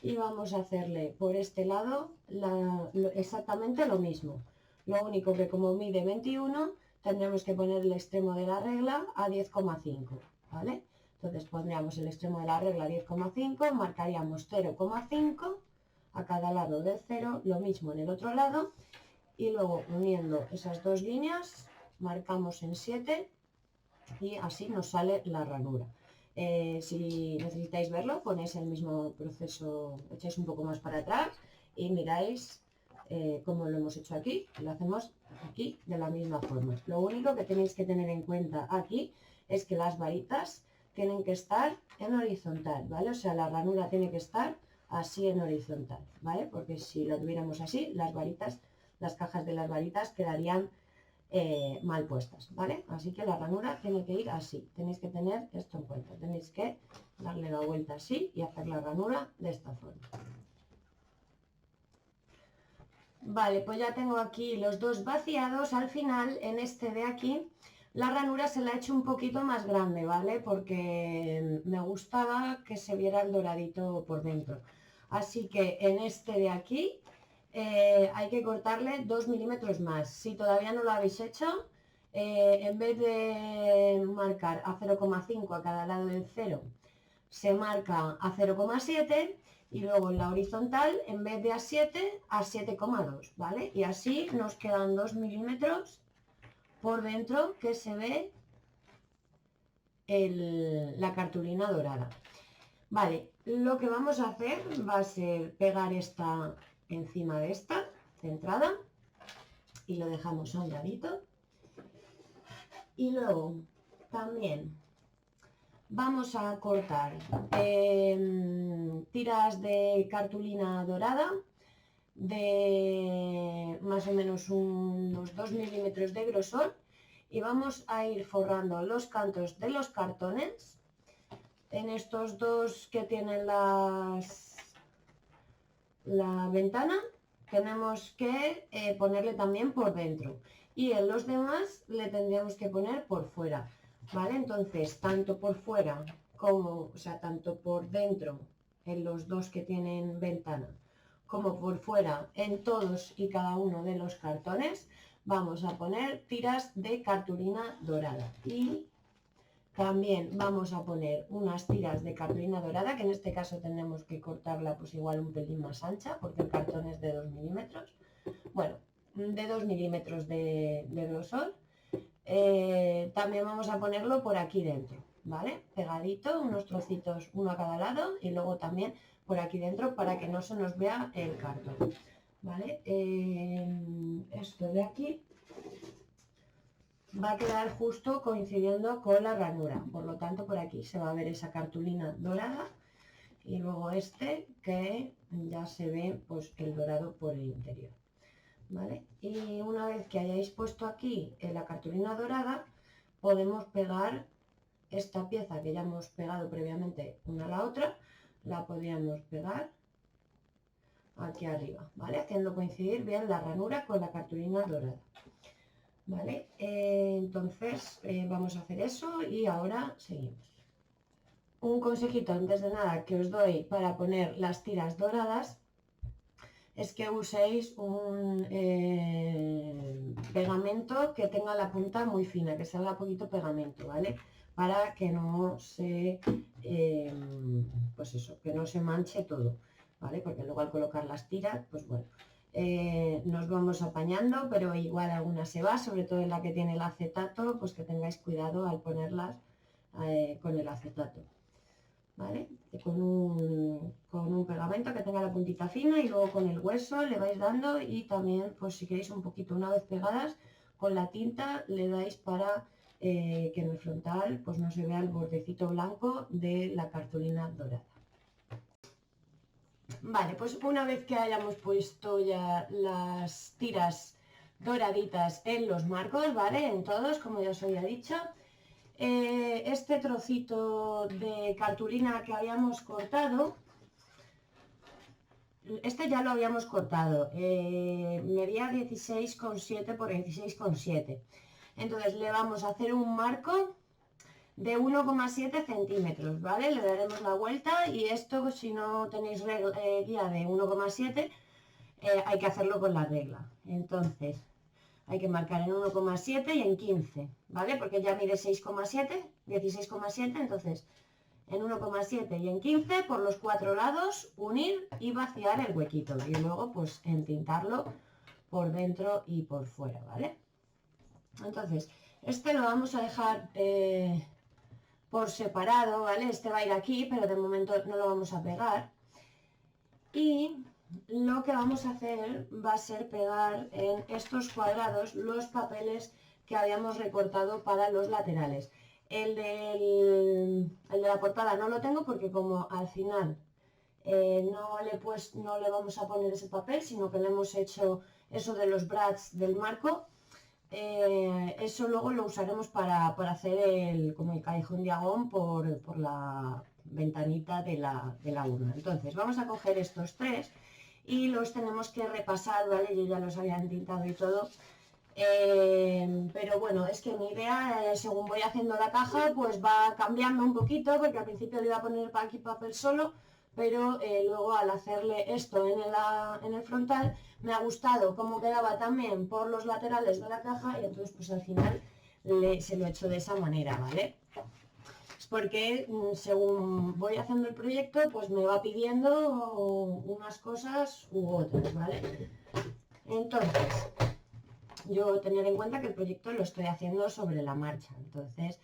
y vamos a hacerle por este lado exactamente lo mismo. Lo único que como mide 21, tendremos que poner el extremo de la regla a 10,5, ¿vale? Entonces pondríamos el extremo de la regla a 10,5, marcaríamos 0,5 a cada lado del 0, lo mismo en el otro lado, y luego uniendo esas dos líneas, marcamos en 7 y así nos sale la ranura. Si necesitáis verlo, ponéis el mismo proceso, echáis un poco más para atrás y miráis como lo hemos hecho aquí. Lo hacemos aquí de la misma forma. Lo único que tenéis que tener en cuenta aquí es que las varitas tienen que estar en horizontal, ¿vale? O sea, la ranura tiene que estar así en horizontal, ¿vale? Porque si lo tuviéramos así, las varitas, las cajas de las varitas quedarían mal puestas, ¿vale? Así que la ranura tiene que ir así. Tenéis que tener esto en cuenta. Tenéis que darle la vuelta así y hacer la ranura de esta forma. Vale, pues ya tengo aquí los dos vaciados. Al final, en este de aquí, la ranura se la he hecho un poquito más grande, ¿vale? Porque me gustaba que se viera el doradito por dentro. Así que en este de aquí hay que cortarle 2 milímetros más. Si todavía no lo habéis hecho, en vez de marcar a 0,5 a cada lado del 0, se marca a 0,7 y luego en la horizontal, en vez de a 7, a 7,2, ¿vale? Y así nos quedan 2 milímetros por dentro que se ve la cartulina dorada. Vale, lo que vamos a hacer va a ser pegar esta encima de esta centrada y lo dejamos a un ladito. Y luego también vamos a cortar tiras de cartulina dorada de más o menos unos 2 milímetros de grosor y vamos a ir forrando los cantos de los cartones en estos dos que tienen la ventana. Tenemos que ponerle también por dentro y en los demás le tendríamos que poner por fuera, ¿vale? Entonces tanto por fuera como, o sea, tanto por dentro en los dos que tienen ventana como por fuera en todos y cada uno de los cartones vamos a poner tiras de cartulina dorada y También vamos a poner unas tiras de cartulina dorada, que en este caso tenemos que cortarla pues igual un pelín más ancha, porque el cartón es de 2 milímetros. Bueno, de 2 milímetros de grosor. También vamos a ponerlo por aquí dentro, ¿vale? Pegadito, unos trocitos uno a cada lado y luego también por aquí dentro para que no se nos vea el cartón, ¿vale? Esto de aquí va a quedar justo coincidiendo con la ranura, por lo tanto por aquí se va a ver esa cartulina dorada y luego este que ya se ve pues el dorado por el interior, ¿vale? Y una vez que hayáis puesto aquí la cartulina dorada, podemos pegar esta pieza que ya hemos pegado previamente una a la otra, la podríamos pegar aquí arriba, ¿vale? Haciendo coincidir bien la ranura con la cartulina dorada. ¿Vale? Entonces vamos a hacer eso y ahora seguimos. Un consejito antes de nada que os doy para poner las tiras doradas es que uséis un pegamento que tenga la punta muy fina, que salga poquito pegamento, ¿vale? Para que no se, pues eso, que no se manche todo, ¿vale? Porque luego al colocar las tiras, pues bueno, nos vamos apañando, pero igual alguna se va, sobre todo en la que tiene el acetato, pues que tengáis cuidado al ponerlas con el acetato, ¿vale? Con un pegamento que tenga la puntita fina y luego con el hueso le vais dando y también, pues si queréis un poquito, una vez pegadas, con la tinta le dais para que en el frontal pues no se vea el bordecito blanco de la cartulina dorada. Vale, pues una vez que hayamos puesto ya las tiras doraditas en los marcos, ¿vale? En todos, como ya os había dicho, este trocito de cartulina que habíamos cortado, este ya lo habíamos cortado, medía 16,7 por 16,7. Entonces le vamos a hacer un marco de 1,7 centímetros, ¿vale? Le daremos la vuelta y esto, si no tenéis guía de 1,7, hay que hacerlo con la regla. Entonces, hay que marcar en 1,7 y en 15, ¿vale? Porque ya mide 6,7, 16,7, entonces en 1,7 y en 15 por los 4 lados unir y vaciar el huequito y luego pues entintarlo por dentro y por fuera, ¿vale? Entonces, este lo vamos a dejar por separado, ¿vale? Este va a ir aquí, pero de momento no lo vamos a pegar. Y lo que vamos a hacer va a ser pegar en estos cuadrados los papeles que habíamos recortado para los laterales. El de la portada no lo tengo porque como al final no le vamos a poner ese papel, sino que le hemos hecho eso de los brads del marco. Eso luego lo usaremos para hacer como el callejón diagonal por la ventanita de la urna. Entonces vamos a coger estos tres y los tenemos que repasar, ¿vale? Yo ya los había entintado y todo. Pero bueno, es que mi idea, según voy haciendo la caja, pues va cambiando un poquito, porque al principio le iba a poner aquí papel solo, pero luego al hacerle esto en el frontal, me ha gustado cómo quedaba también por los laterales de la caja y entonces pues al final se lo he hecho de esa manera, ¿vale? Es porque según voy haciendo el proyecto, pues me va pidiendo unas cosas u otras, ¿vale? Entonces, yo tener en cuenta que el proyecto lo estoy haciendo sobre la marcha, entonces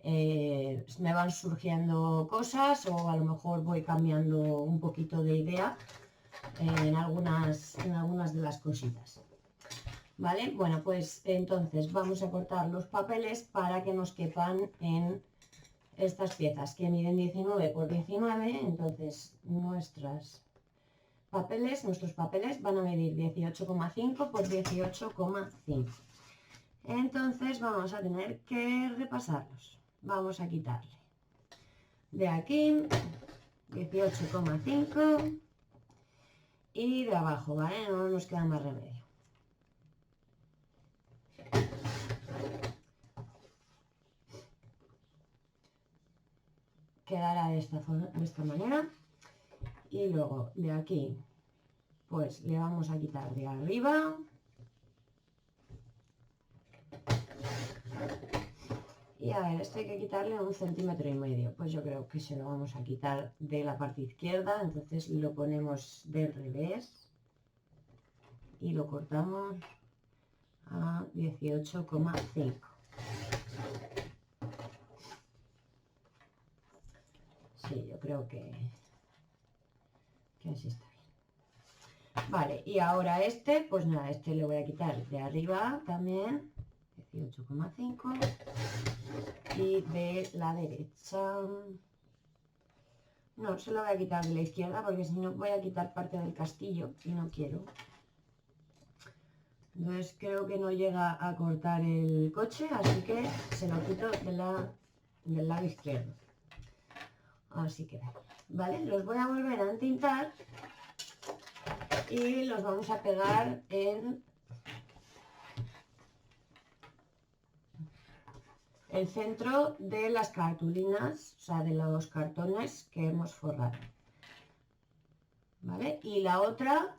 me van surgiendo cosas o a lo mejor voy cambiando un poquito de idea en algunas de las cositas, ¿vale? Bueno, pues entonces vamos a cortar los papeles para que nos quepan en estas piezas que miden 19 por 19, entonces nuestros papeles van a medir 18,5 por 18,5. Entonces vamos a tener que repasarlos. Vamos a quitarle de aquí 18,5 y de abajo, ¿vale? No nos queda más remedio. Quedará de esta manera. Y luego de aquí pues le vamos a quitar de arriba Y a ver, esto hay que quitarle 1,5 cm. Pues yo creo que se lo vamos a quitar de la parte izquierda, entonces lo ponemos del revés y lo cortamos a 18,5. Sí, yo creo que así está bien. Vale, y ahora este, pues nada, este le voy a quitar de arriba también, 18,5. Y de la derecha, no, se lo voy a quitar de la izquierda porque si no voy a quitar parte del castillo y no quiero. Entonces creo que no llega a cortar el coche, así que se lo quito del lado izquierdo. Así que, vale, los voy a volver a entintar y los vamos a pegar en el centro de las cartulinas, o sea, de los cartones que hemos forrado. ¿Vale? Y la otra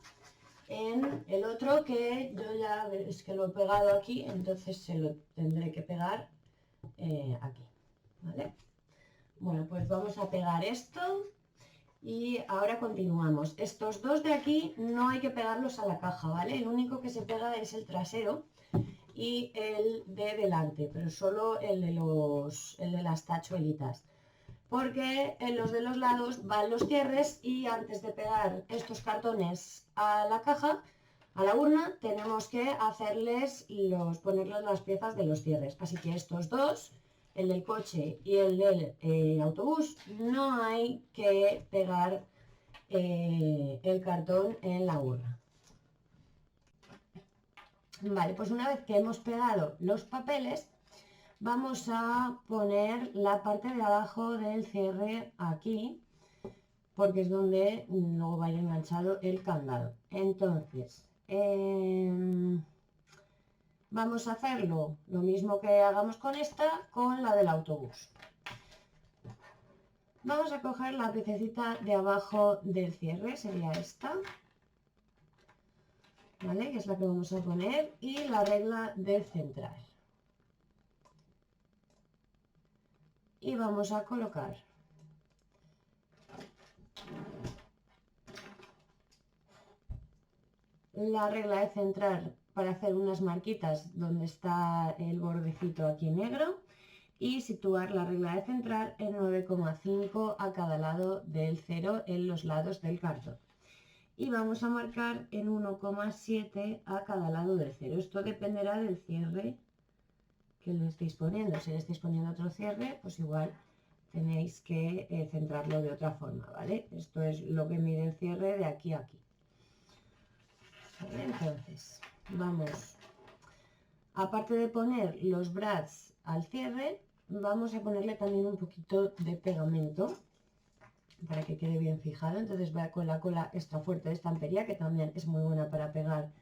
en el otro, que yo ya es que lo he pegado aquí, entonces se lo tendré que pegar aquí. ¿Vale? Bueno, pues vamos a pegar esto y ahora continuamos. Estos dos de aquí no hay que pegarlos a la caja, ¿vale? El único que se pega es el trasero y el de delante, pero solo el de las tachuelitas, porque en los de los lados van los cierres y antes de pegar estos cartones a la caja, a la urna, tenemos que ponerles las piezas de los cierres. Así que estos dos, el del coche y el del autobús, no hay que pegar el cartón en la urna. Vale, pues una vez que hemos pegado los papeles, vamos a poner la parte de abajo del cierre aquí, porque es donde luego va a ir enganchado el candado. Entonces, vamos a hacerlo lo mismo que hagamos con esta, con la del autobús. Vamos a coger la piececita de abajo del cierre, sería esta, ¿vale? Que es la que vamos a poner, y la regla del central. Y vamos a colocar la regla de centrar para hacer unas marquitas donde está el bordecito aquí negro y situar la regla de centrar en 9,5 a cada lado del 0 en los lados del cartón. Y vamos a marcar en 1,7 a cada lado del 0. Esto dependerá del cierre que le estéis poniendo. Si le estáis poniendo otro cierre, pues igual tenéis que centrarlo de otra forma, ¿vale? Esto es lo que mide el cierre de aquí a aquí. ¿Vale? Entonces, vamos, aparte de poner los brads al cierre, vamos a ponerle también un poquito de pegamento para que quede bien fijado. Entonces va con la cola extra fuerte de estampería, que también es muy buena para pegar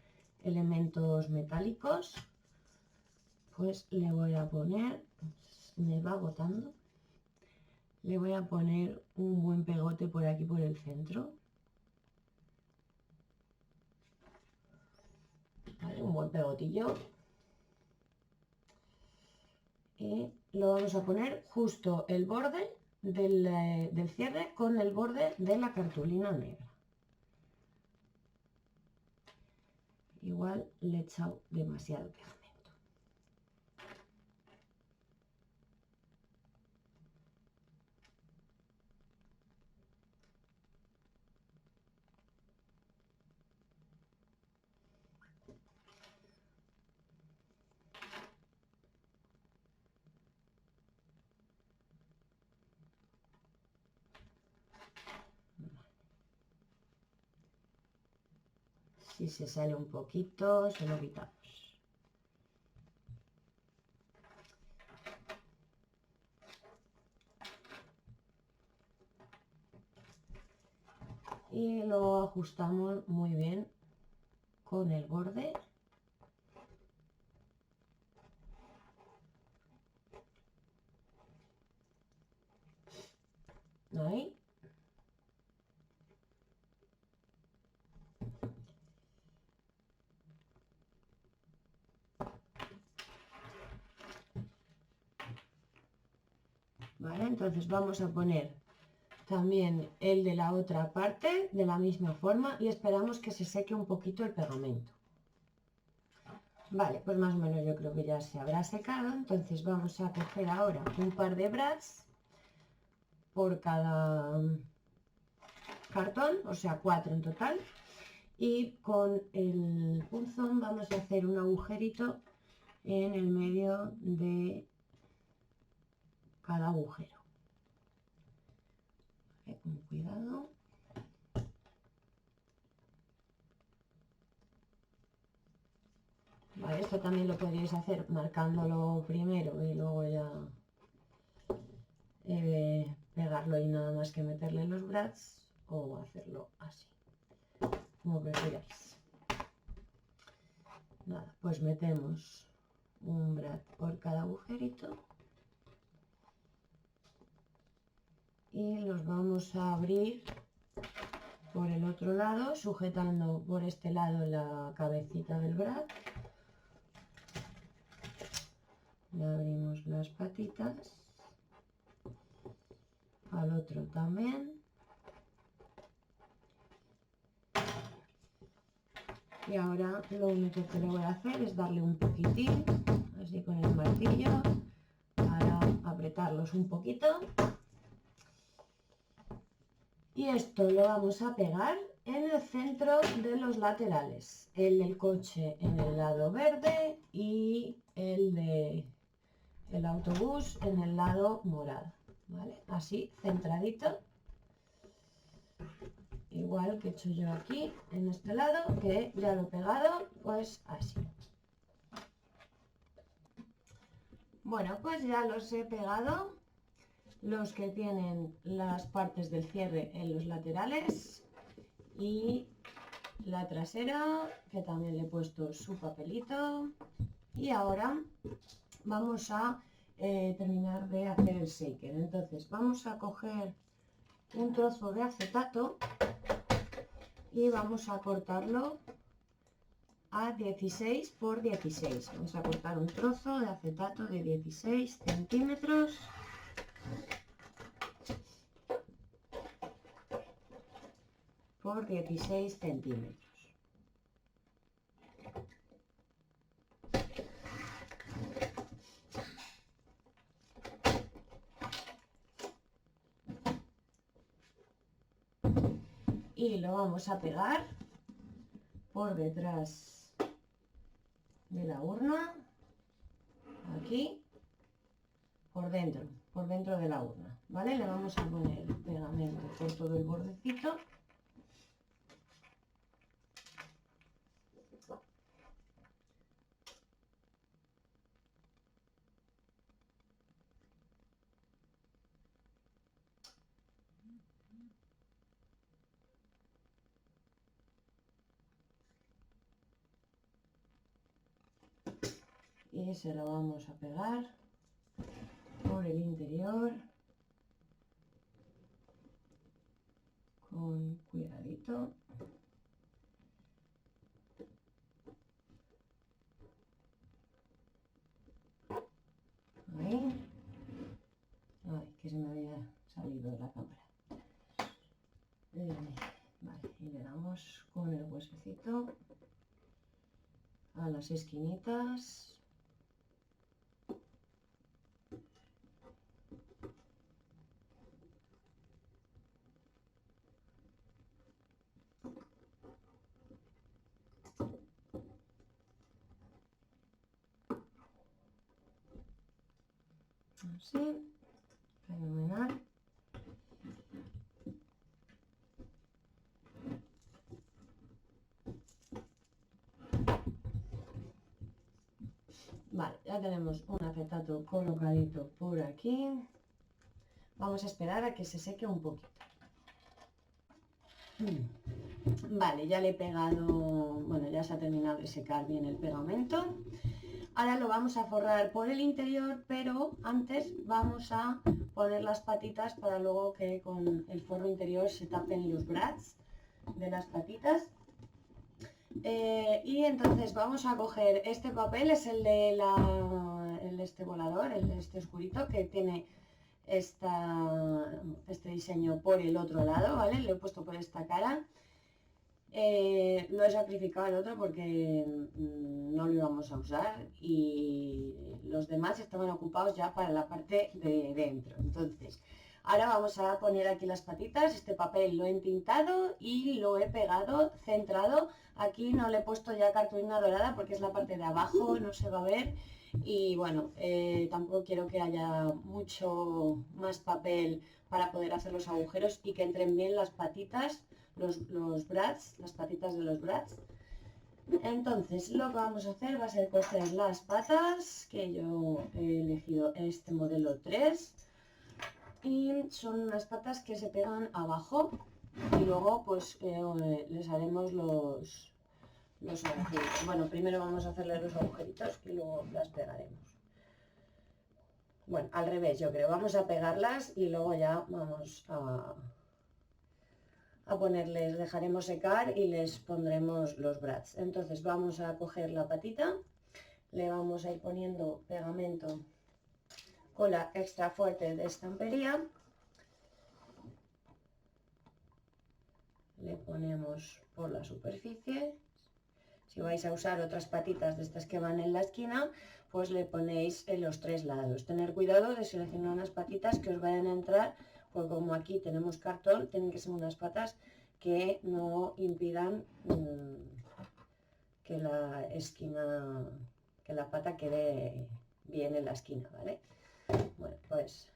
elementos metálicos. Pues le voy a poner, me va agotando, le voy a poner un buen pegote por aquí por el centro. ¿Vale? Un buen pegotillo. Y lo vamos a poner justo el borde del cierre con el borde de la cartulina negra. Igual le he echado demasiado pegamento. Si se sale un poquito, se lo quitamos. Y lo ajustamos muy bien con el borde. Ahí. Entonces vamos a poner también el de la otra parte de la misma forma y esperamos que se seque un poquito el pegamento. Vale, pues más o menos yo creo que ya se habrá secado. Entonces vamos a coger ahora un par de brads por cada cartón, o sea 4 en total, y con el punzón vamos a hacer un agujerito en el medio de cada agujero. Vale, con cuidado. Vale, esto también lo podríais hacer marcándolo primero y luego ya pegarlo y nada más que meterle los brads, o hacerlo así, como prefiráis. Nada, pues metemos un brad por cada agujerito y los vamos a abrir por el otro lado, sujetando por este lado la cabecita del brad. Le abrimos las patitas, al otro también. Y ahora lo único que le voy a hacer es darle un poquitín, así con el martillo, para apretarlos un poquito. Y esto lo vamos a pegar en el centro de los laterales. El del coche en el lado verde y el del autobús en el lado morado. ¿Vale? Así, centradito. Igual que he hecho yo aquí, en este lado, que ya lo he pegado, pues así. Bueno, pues ya los he pegado, los que tienen las partes del cierre en los laterales y la trasera, que también le he puesto su papelito. Y ahora vamos a terminar de hacer el shaker. Entonces vamos a coger un trozo de acetato y vamos a cortarlo a 16 por 16. Vamos a cortar un trozo de acetato de 16 centímetros por 16 centímetros. Y lo vamos a pegar por detrás de la urna, aquí, por dentro de la urna, ¿vale? Le vamos a poner pegamento por todo el bordecito. Y se lo vamos a pegar por el interior con cuidadito. Ahí. Ay, que se me había salido de la cámara. Vale, y le damos con el huesecito a las esquinitas. Así, fenomenal. Vale, ya tenemos un acetato colocadito por aquí. Vamos a esperar a que se seque un poquito. Vale, ya le he pegado, bueno, ya se ha terminado de secar bien el pegamento. Ahora lo vamos a forrar por el interior, pero antes vamos a poner las patitas para luego que con el forro interior se tapen los brads de las patitas. Y entonces vamos a coger este papel, es el de este volador, el de este oscurito, que tiene este diseño por el otro lado, ¿vale? Lo he puesto por esta cara. Lo he sacrificado el otro porque no lo íbamos a usar y los demás estaban ocupados ya para la parte de dentro. Entonces, ahora vamos a poner aquí las patitas. Este papel lo he entintado y lo he pegado centrado. Aquí no le he puesto ya cartulina dorada porque es la parte de abajo, no se va a ver. Y bueno, tampoco quiero que haya mucho más papel para poder hacer los agujeros y que entren bien las patitas, los brads, las patitas de los brads. Entonces lo que vamos a hacer va a ser coser las patas, que yo he elegido este modelo 3 y son unas patas que se pegan abajo y luego pues les haremos los agujeritos. Bueno, primero vamos a hacerle los agujeritos y luego las pegaremos. Bueno, al revés yo creo, vamos a pegarlas y luego ya vamos a ponerles, dejaremos secar y les pondremos los brads. Entonces vamos a coger la patita, le vamos a ir poniendo pegamento cola extra fuerte de estampería, le ponemos por la superficie. Si vais a usar otras patitas de estas que van en la esquina, pues le ponéis en los 3 lados. Tener cuidado de seleccionar unas patitas que os vayan a entrar, pues como aquí tenemos cartón, tienen que ser unas patas que no impidan que la esquina, que la pata quede bien en la esquina, ¿vale? Bueno, pues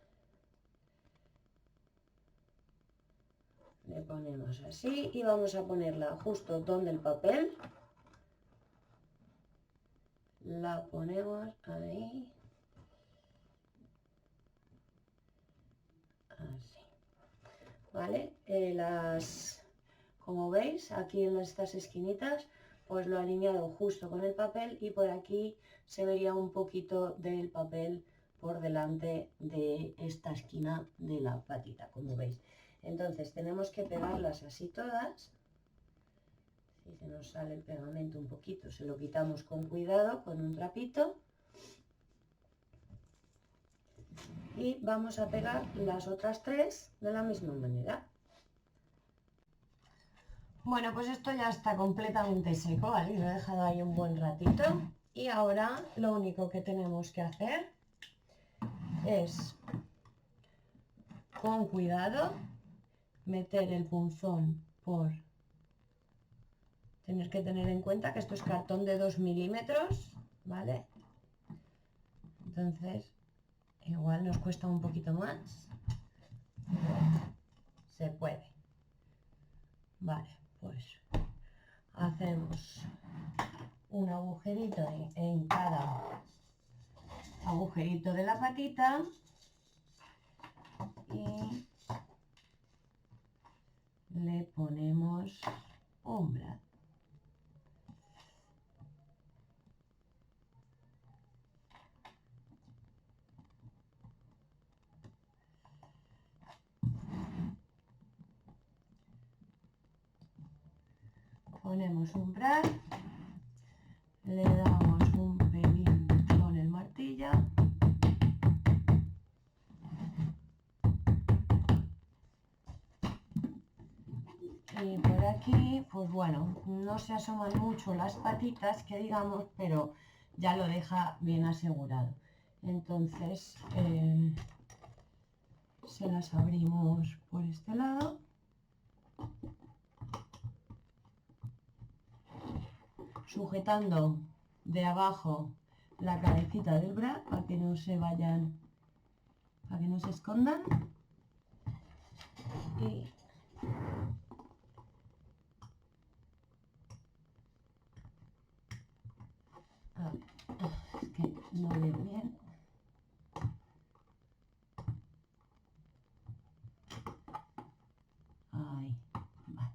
le ponemos así y vamos a ponerla justo donde el papel. La ponemos ahí. Así. ¿Vale? Como veis, aquí en estas esquinitas, pues lo he alineado justo con el papel y por aquí se vería un poquito del papel por delante de esta esquina de la patita, como veis. Entonces tenemos que pegarlas así todas. Si se nos sale el pegamento un poquito, se lo quitamos con cuidado con un trapito. Y vamos a pegar las otras 3 de la misma manera. Bueno, pues esto ya está completamente seco, ¿vale? Lo he dejado ahí un buen ratito. Y ahora lo único que tenemos que hacer es, con cuidado, meter el punzón por... Tener que tener en cuenta que esto es cartón de 2 milímetros, ¿vale? Entonces, igual nos cuesta un poquito más. Se puede. Vale, pues hacemos un agujerito en cada agujerito de la patita y le ponemos un brad. Ponemos un brad, le damos un pelín con el martillo y por aquí, pues bueno, no se asoman mucho las patitas, que digamos, pero ya lo deja bien asegurado. Entonces se las abrimos por este lado. Sujetando de abajo la cabecita del brad para que no se vayan, para que no se escondan. Y a ver, es que no veo bien. Ahí, vale.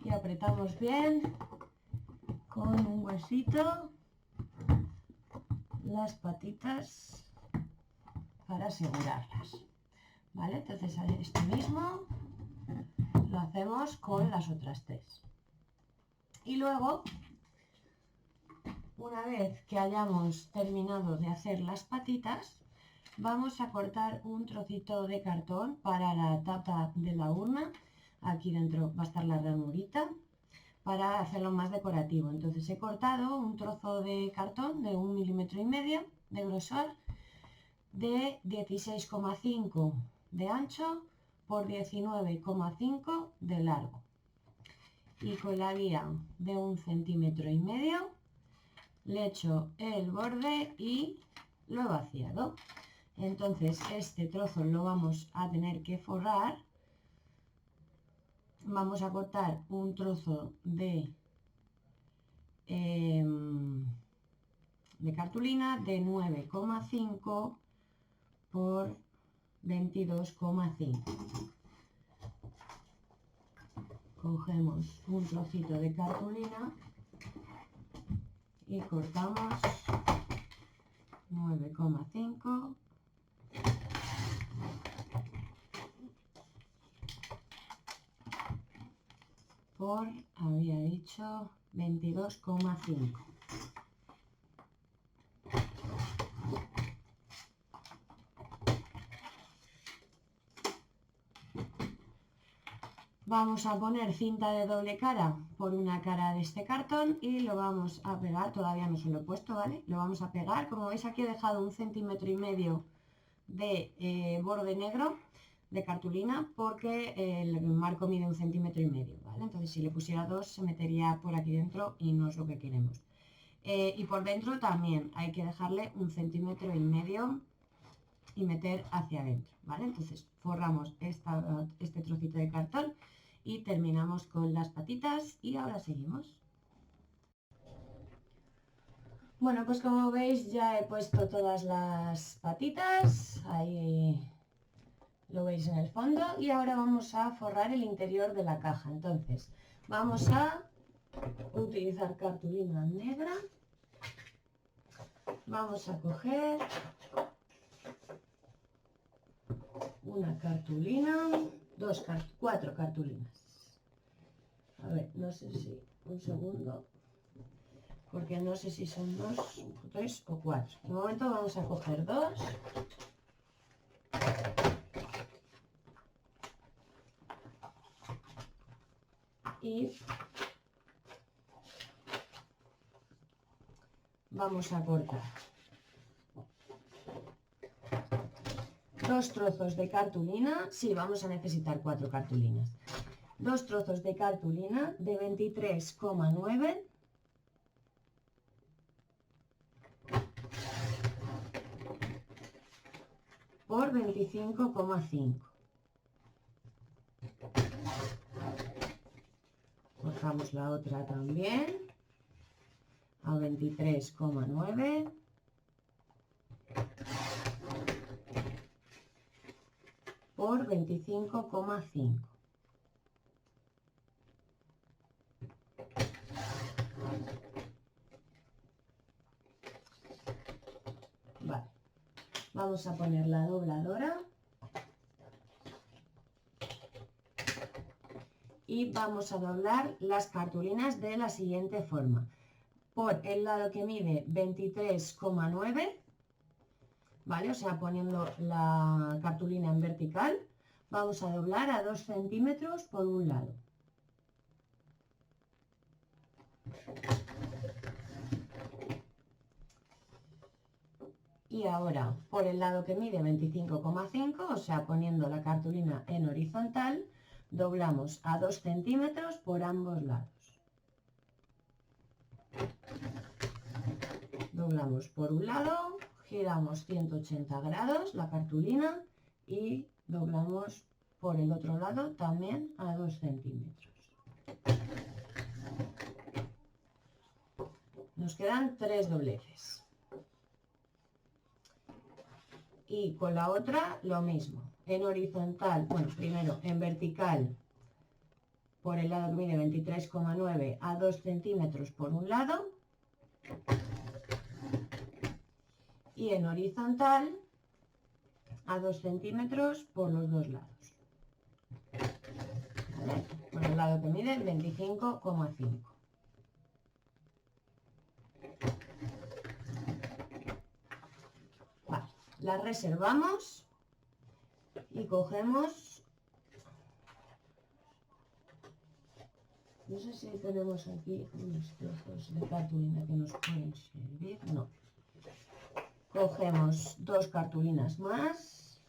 Y apretamos bien con un huesito las patitas para asegurarlas, ¿vale? Entonces esto mismo lo hacemos con las otras 3. Y luego, una vez que hayamos terminado de hacer las patitas, vamos a cortar un trocito de cartón para la tapa de la urna. Aquí dentro va a estar la ranurita para hacerlo más decorativo. Entonces he cortado un trozo de cartón de 1,5 milímetros de grosor, de 16,5 de ancho por 19,5 de largo, y con la guía de 1,5 cm le he hecho el borde y lo he vaciado. Entonces este trozo lo vamos a tener que forrar. Vamos a cortar un trozo de cartulina de 9,5 por 22,5. Cogemos un trocito de cartulina y cortamos 9,5 por, había dicho, 22,5. Vamos a poner cinta de doble cara por una cara de este cartón y lo vamos a pegar. Todavía no se lo he puesto, ¿vale? Lo vamos a pegar. Como veis, aquí he dejado 1,5 cm de borde negro de cartulina, porque el marco mide 1,5 cm, ¿vale? Entonces, si le pusiera 2 se metería por aquí dentro y no es lo que queremos. Y por dentro también hay que dejarle 1,5 cm y meter hacia adentro, ¿vale? Entonces forramos este trocito de cartón y terminamos con las patitas y ahora seguimos. Bueno, pues como veis ya he puesto todas las patitas, ahí lo veis en el fondo, y ahora vamos a forrar el interior de la caja. Entonces vamos a utilizar cartulina negra, vamos a coger una cartulina, cuatro cartulinas. A ver, no sé si, un segundo, porque no sé si son 2, 3 o 4. De momento vamos a coger 2. Y vamos a cortar 2 trozos de cartulina. Sí, vamos a necesitar 4 cartulinas. 2 trozos de cartulina de 23,9 por 25,5. Cortamos la otra también a 23,9 por 25,5. Vale, vamos a poner la dobladora y vamos a doblar las cartulinas de la siguiente forma: por el lado que mide 23,9, ¿vale? O sea, poniendo la cartulina en vertical, vamos a doblar a 2 centímetros por un lado. Y ahora, por el lado que mide 25,5, o sea, poniendo la cartulina en horizontal, doblamos a 2 centímetros por ambos lados. Doblamos por un lado, giramos 180 grados la cartulina y doblamos por el otro lado también a 2 centímetros. Nos quedan 3 dobleces. Y con la otra lo mismo, en horizontal, bueno, primero en vertical por el lado que mide 23,9 a 2 centímetros por un lado, y en horizontal a 2 centímetros por los dos lados, ¿vale? Por el lado que mide 25,5. Las reservamos y cogemos, no sé si tenemos aquí unos trozos de cartulina que nos pueden servir, no. Cogemos 2 cartulinas más,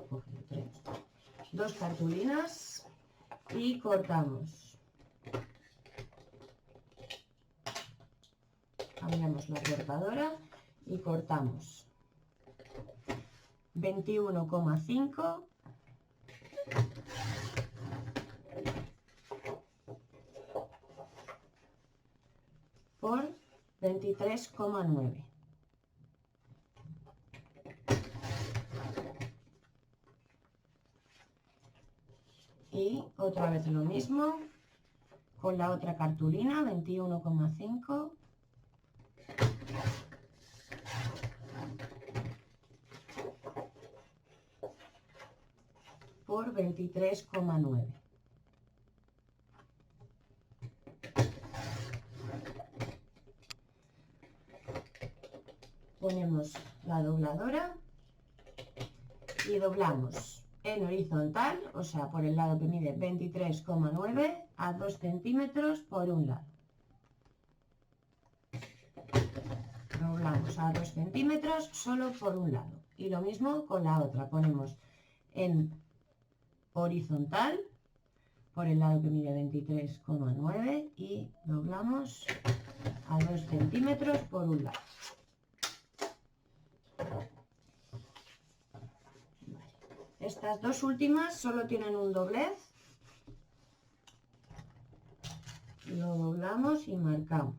coger 3, 2 cartulinas y cortamos. Cambiamos la cortadora y cortamos 21,5 por 23,9. Y otra vez lo mismo con la otra cartulina, 21,5 por 23,9. Ponemos la dobladora y doblamos en horizontal, o sea, por el lado que mide 23,9 a 2 centímetros por un lado. Doblamos a 2 centímetros solo por un lado. Y lo mismo con la otra, ponemos en horizontal por el lado que mide 23,9 y doblamos a 2 centímetros por un lado. Estas dos últimas solo tienen un doblez. Lo doblamos y marcamos.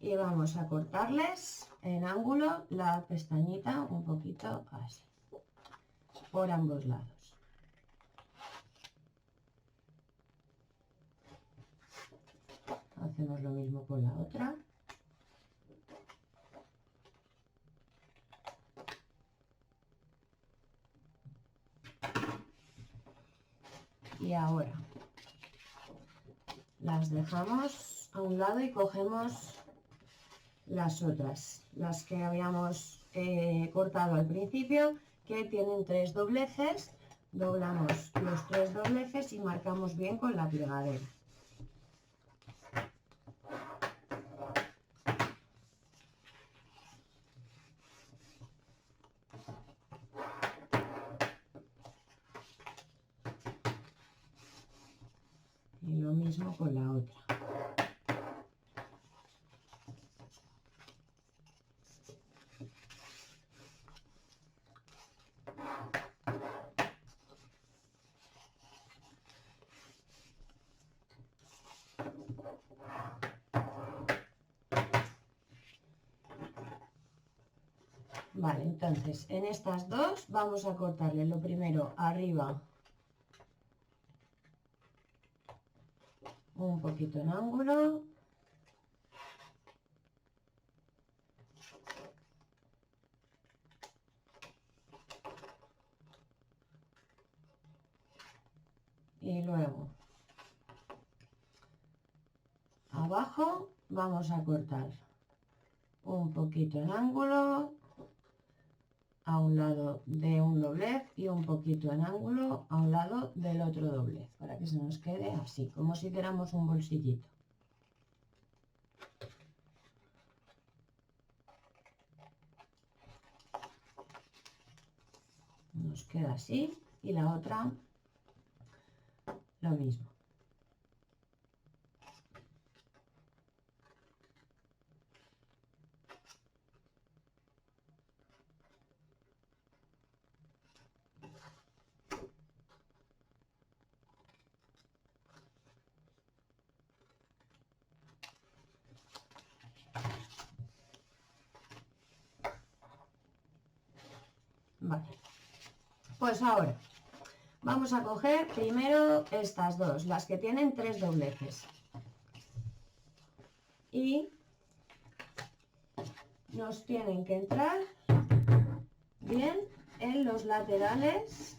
Y vamos a cortarles en ángulo la pestañita un poquito así, por ambos lados. Hacemos lo mismo con la otra. Y ahora las dejamos a un lado y cogemos las otras, las que habíamos cortado al principio, que tienen 3 dobleces. Doblamos los 3 dobleces y marcamos bien con la plegadera. Y lo mismo con la otra. Vale, entonces en estas dos vamos a cortarle lo primero arriba un poquito en ángulo. Y luego abajo vamos a cortar un poquito en ángulo a un lado de un doblez y un poquito en ángulo a un lado del otro doblez, para que se nos quede así, como si hiciéramos un bolsillito. Nos queda así y la otra lo mismo. Vale, pues ahora vamos a coger primero estas dos, las que tienen 3 dobleces, y nos tienen que entrar bien en los laterales.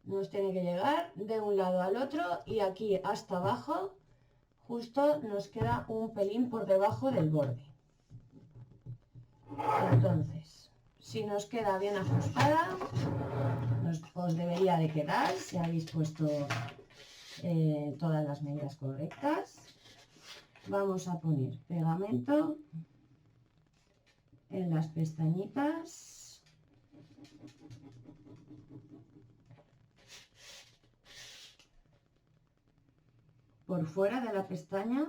Nos tiene que llegar de un lado al otro y aquí hasta abajo justo nos queda un pelín por debajo del borde. Entonces, si nos queda bien ajustada, os debería de quedar si habéis puesto todas las medidas correctas. Vamos a poner pegamento en las pestañitas. Por fuera de la pestaña.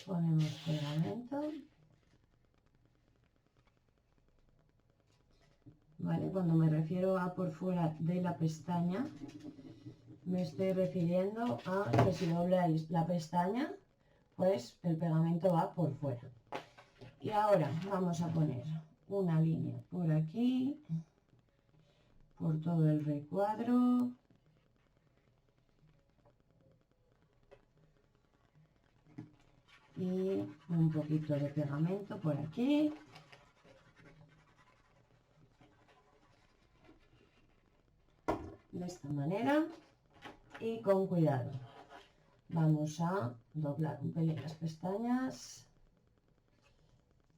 Ponemos pegamento. ¿Vale? Cuando me refiero a por fuera de la pestaña, me estoy refiriendo a que si dobláis la pestaña, pues el pegamento va por fuera. Y ahora vamos a poner una línea por aquí, por todo el recuadro. Y un poquito de pegamento por aquí. De esta manera y con cuidado. Vamos a doblar un pelín las pestañas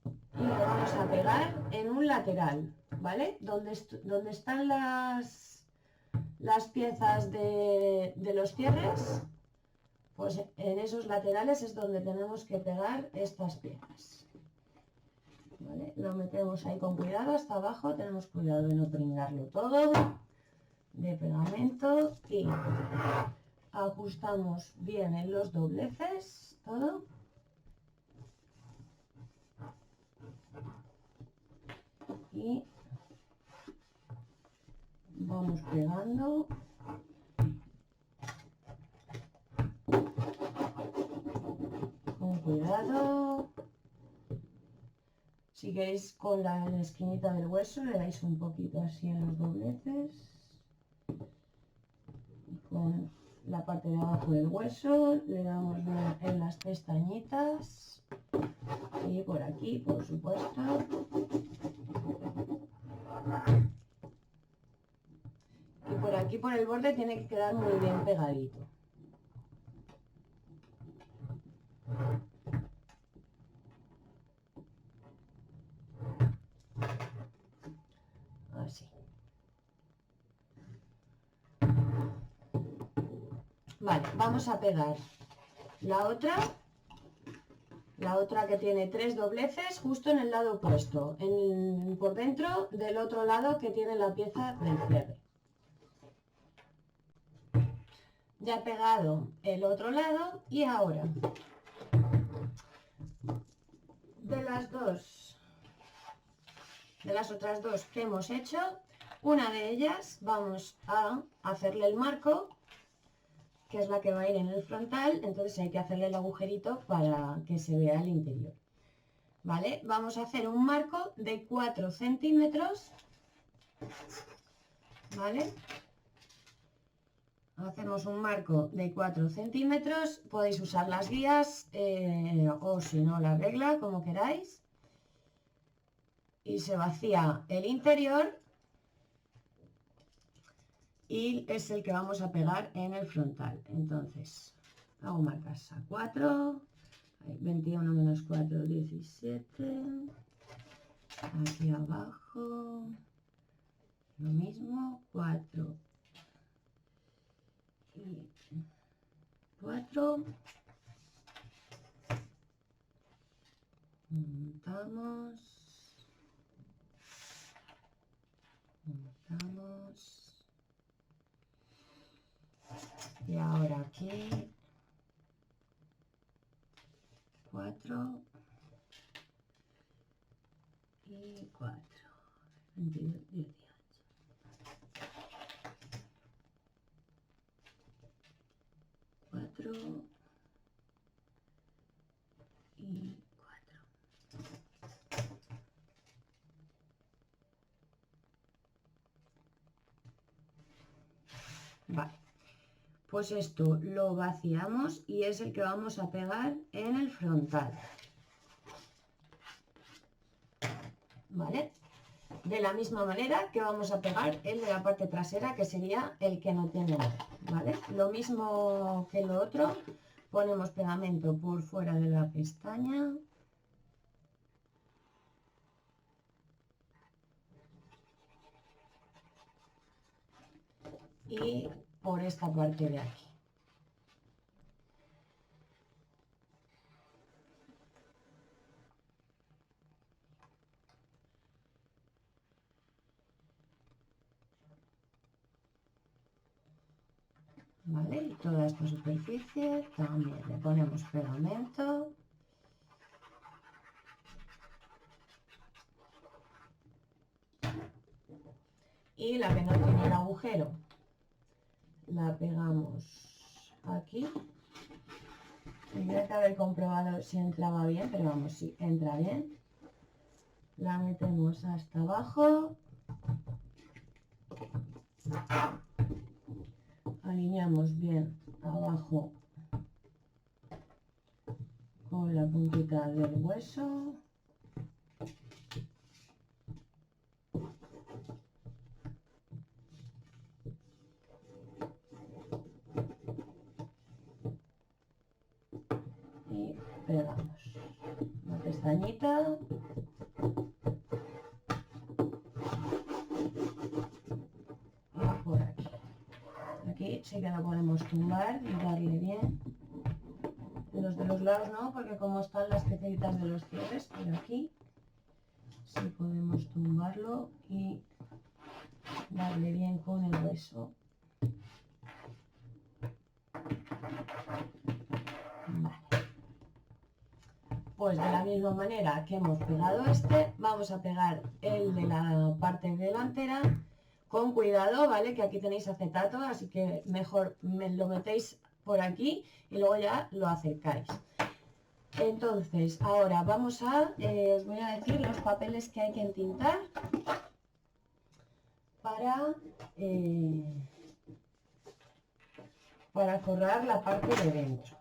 y lo vamos a pegar en un lateral, ¿vale? Donde están las piezas de los cierres, pues en esos laterales es donde tenemos que pegar estas piezas. ¿Vale? Lo metemos ahí con cuidado hasta abajo, tenemos cuidado de no pringarlo todo de pegamento y ajustamos bien en los dobleces todo y vamos pegando con cuidado. Si queréis con la esquinita del hueso le dais un poquito así en los dobleces, con la parte de abajo del hueso le damos en las pestañitas y por aquí, por supuesto. Y por aquí, por el borde, tiene que quedar muy bien pegadito. Así. Vale, vamos a pegar la otra que tiene 3 dobleces justo en el lado opuesto, por dentro del otro lado que tiene la pieza del cierre. Ya he pegado el otro lado y ahora de las otras dos que hemos hecho, una de ellas vamos a hacerle el marco, que es la que va a ir en el frontal, entonces hay que hacerle el agujerito para que se vea el interior. ¿Vale? Vamos a hacer un marco de 4 centímetros, ¿vale? Hacemos un marco de 4 centímetros, podéis usar las guías o si no la regla, como queráis. Y se vacía el interior y es el que vamos a pegar en el frontal. Entonces, hago marcas a 4, 21 menos 4, 17, aquí abajo, lo mismo, 4 y 4, montamos, y ahora aquí 4 y 4, 22, 18. 4 y 4. Vale, pues esto lo vaciamos y es el que vamos a pegar en el frontal. ¿Vale? De la misma manera que vamos a pegar el de la parte trasera, que sería el que no tiene nada, ¿vale? Lo mismo que lo otro, ponemos pegamento por fuera de la pestaña. Y por esta parte de aquí. ¿Vale? Y toda esta superficie también le ponemos pegamento. Y la que no tiene el agujero, la pegamos aquí. Tendría que haber comprobado si entraba bien, pero vamos, si entra bien. La metemos hasta abajo. Alineamos bien abajo con la puntita del hueso. Y pegamos la pestañita. Y por aquí. Aquí sí que lo podemos tumbar y darle bien. Los de los lados no, porque como están las piececitas de los cierres, pero aquí sí podemos tumbarlo y darle bien con el hueso. Vale. Pues de la misma manera que hemos pegado este, vamos a pegar el de la parte delantera con cuidado, ¿vale? Que aquí tenéis acetato, así que mejor lo metéis por aquí y luego ya lo acercáis. Entonces, ahora vamos a, os voy a decir los papeles que hay que entintar para forrar la parte de dentro.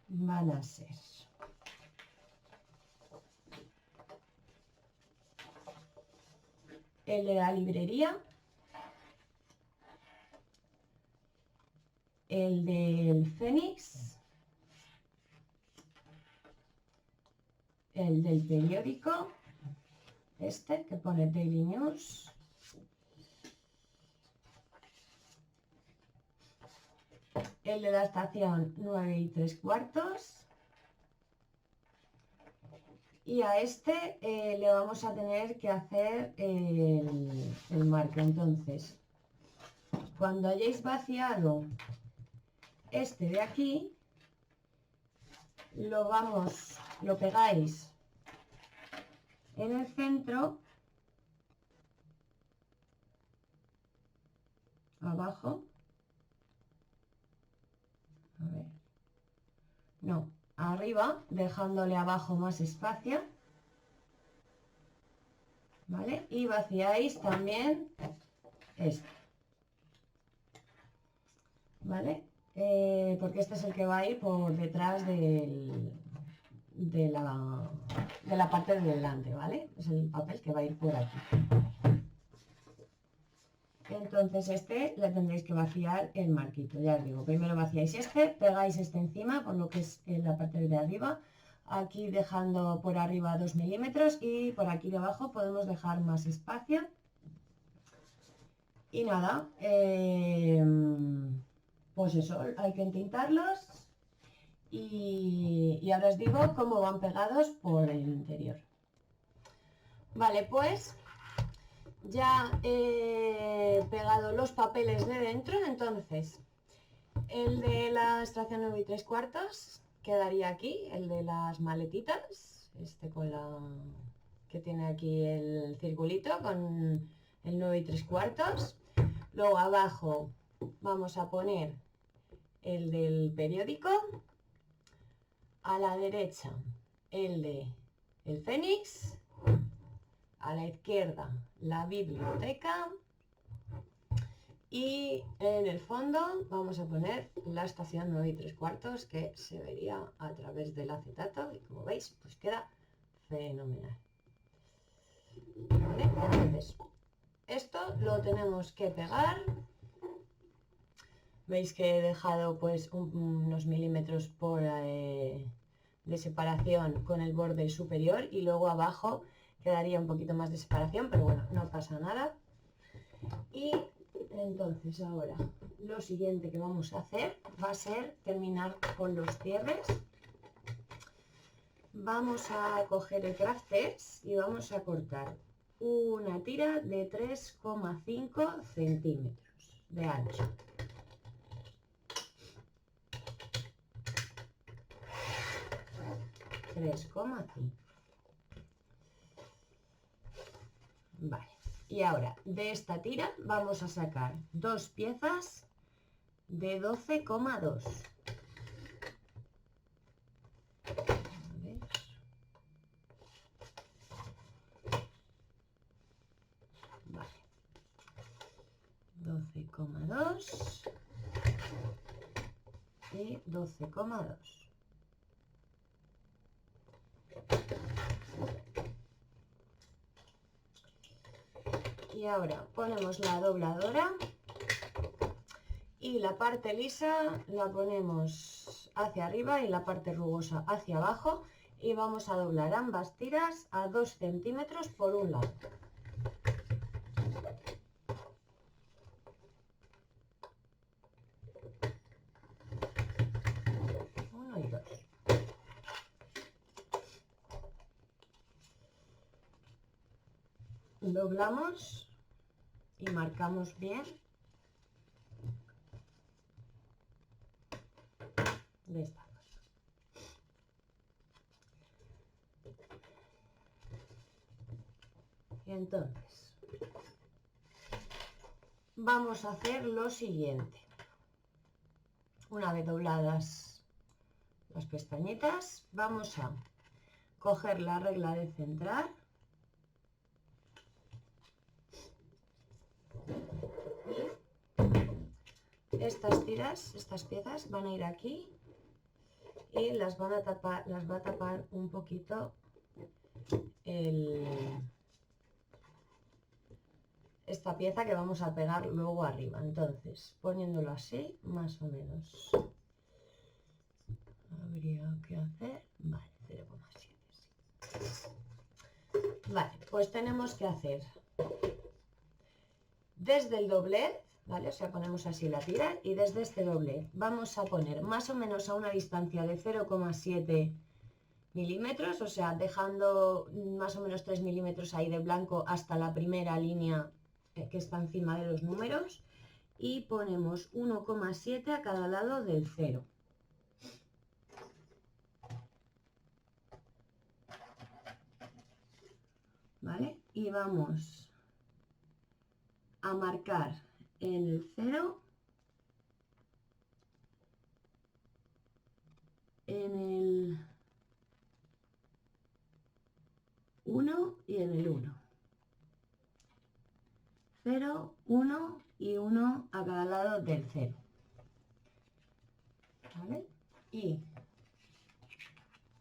Van a ser el de la librería, el del Fénix, el del periódico, este que pone Daily News, el de la estación 9 3/4, y a este le vamos a tener que hacer el marco. Entonces, cuando hayáis vaciado este de aquí, lo pegáis en el centro, abajo, a ver, no, arriba, dejándole abajo más espacio, ¿vale? Y vaciáis también este, ¿vale? Porque este es el que va a ir por detrás de la parte de delante, ¿vale? Es el papel que va a ir por aquí. Entonces este le tendréis que vaciar el marquito, ya os digo, primero vaciáis este, pegáis este encima por lo que es la parte de arriba, aquí dejando por arriba 2 milímetros y por aquí debajo podemos dejar más espacio. Y nada, pues eso, hay que entintarlos y ahora os digo cómo van pegados por el interior. Vale, pues ya he pegado los papeles de dentro, entonces el de la estación 9 3/4 quedaría aquí, el de las maletitas, este con la que tiene aquí el circulito con el 9 3/4. Luego abajo vamos a poner el del periódico, a la derecha el de el Fénix, a la izquierda la biblioteca Y en el fondo vamos a poner la estación 9 3/4 que se vería a través del acetato y como veis pues queda fenomenal. ¿Vale? Entonces esto lo tenemos que pegar. Veis que he dejado pues unos milímetros por de separación con el borde superior y luego abajo quedaría un poquito más de separación, pero bueno, no pasa nada. Y entonces ahora lo siguiente que vamos a hacer va a ser terminar con los cierres. Vamos a coger el Craftex y vamos a cortar una tira de 3,5 centímetros de ancho. Vale, y ahora de esta tira vamos a sacar dos piezas de 12,2. Vale, 12,2 y 12,2. Y ahora ponemos la dobladora y la parte lisa la ponemos hacia arriba y la parte rugosa hacia abajo y vamos a doblar ambas tiras a 2 centímetros por un lado. Uno y dos. Doblamos y marcamos bien de esta forma. Y entonces vamos a hacer lo siguiente. Una vez dobladas las pestañitas, vamos a coger la regla de centrar y estas tiras, estas piezas van a ir aquí y las va a tapar un poquito esta pieza que vamos a pegar luego arriba. Entonces, poniéndolo así, más o menos, habría que hacer, vale, 0,7. Vale, pues tenemos que hacer desde el doblez, ¿vale? O sea, ponemos así la tira y desde este doblez vamos a poner más o menos a una distancia de 0,7 milímetros, o sea, dejando más o menos 3 milímetros ahí de blanco hasta la primera línea que está encima de los números y ponemos 1,7 a cada lado del 0. ¿Vale? Y vamos a marcar en el 0, en el 1 y en el 1. 0, 1 y 1 a cada lado del 0. ¿Vale? Y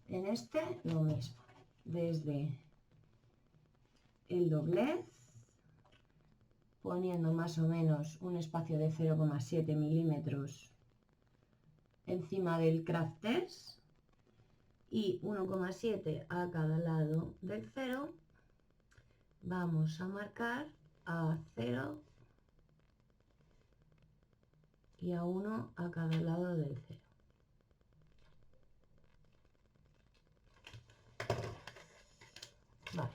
en este lo mismo, desde el doblez, poniendo más o menos un espacio de 0,7 milímetros encima del Craftex y 1,7 a cada lado del 0, vamos a marcar a 0 y a 1 a cada lado del 0. Vale.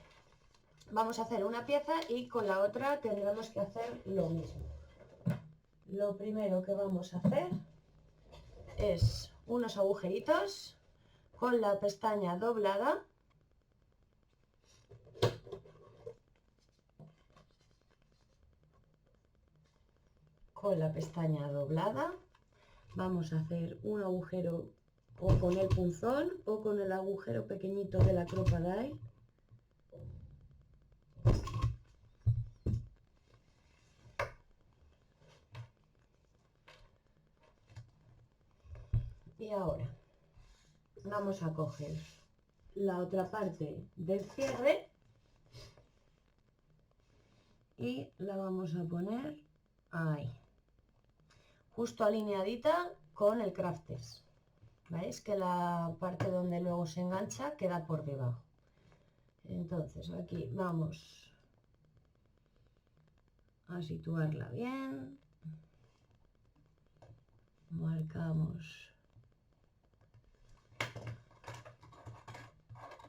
Vamos a hacer una pieza y con la otra tendremos que hacer lo mismo. Lo primero que vamos a hacer es unos agujeritos con la pestaña doblada. Con la pestaña doblada vamos a hacer un agujero o con el punzón o con el agujero pequeñito de la Crop-A-Dye. Y ahora vamos a coger la otra parte del cierre y la vamos a poner ahí, justo alineadita con el craftes. ¿Veis que la parte donde luego se engancha queda por debajo? Entonces aquí vamos a situarla bien, marcamos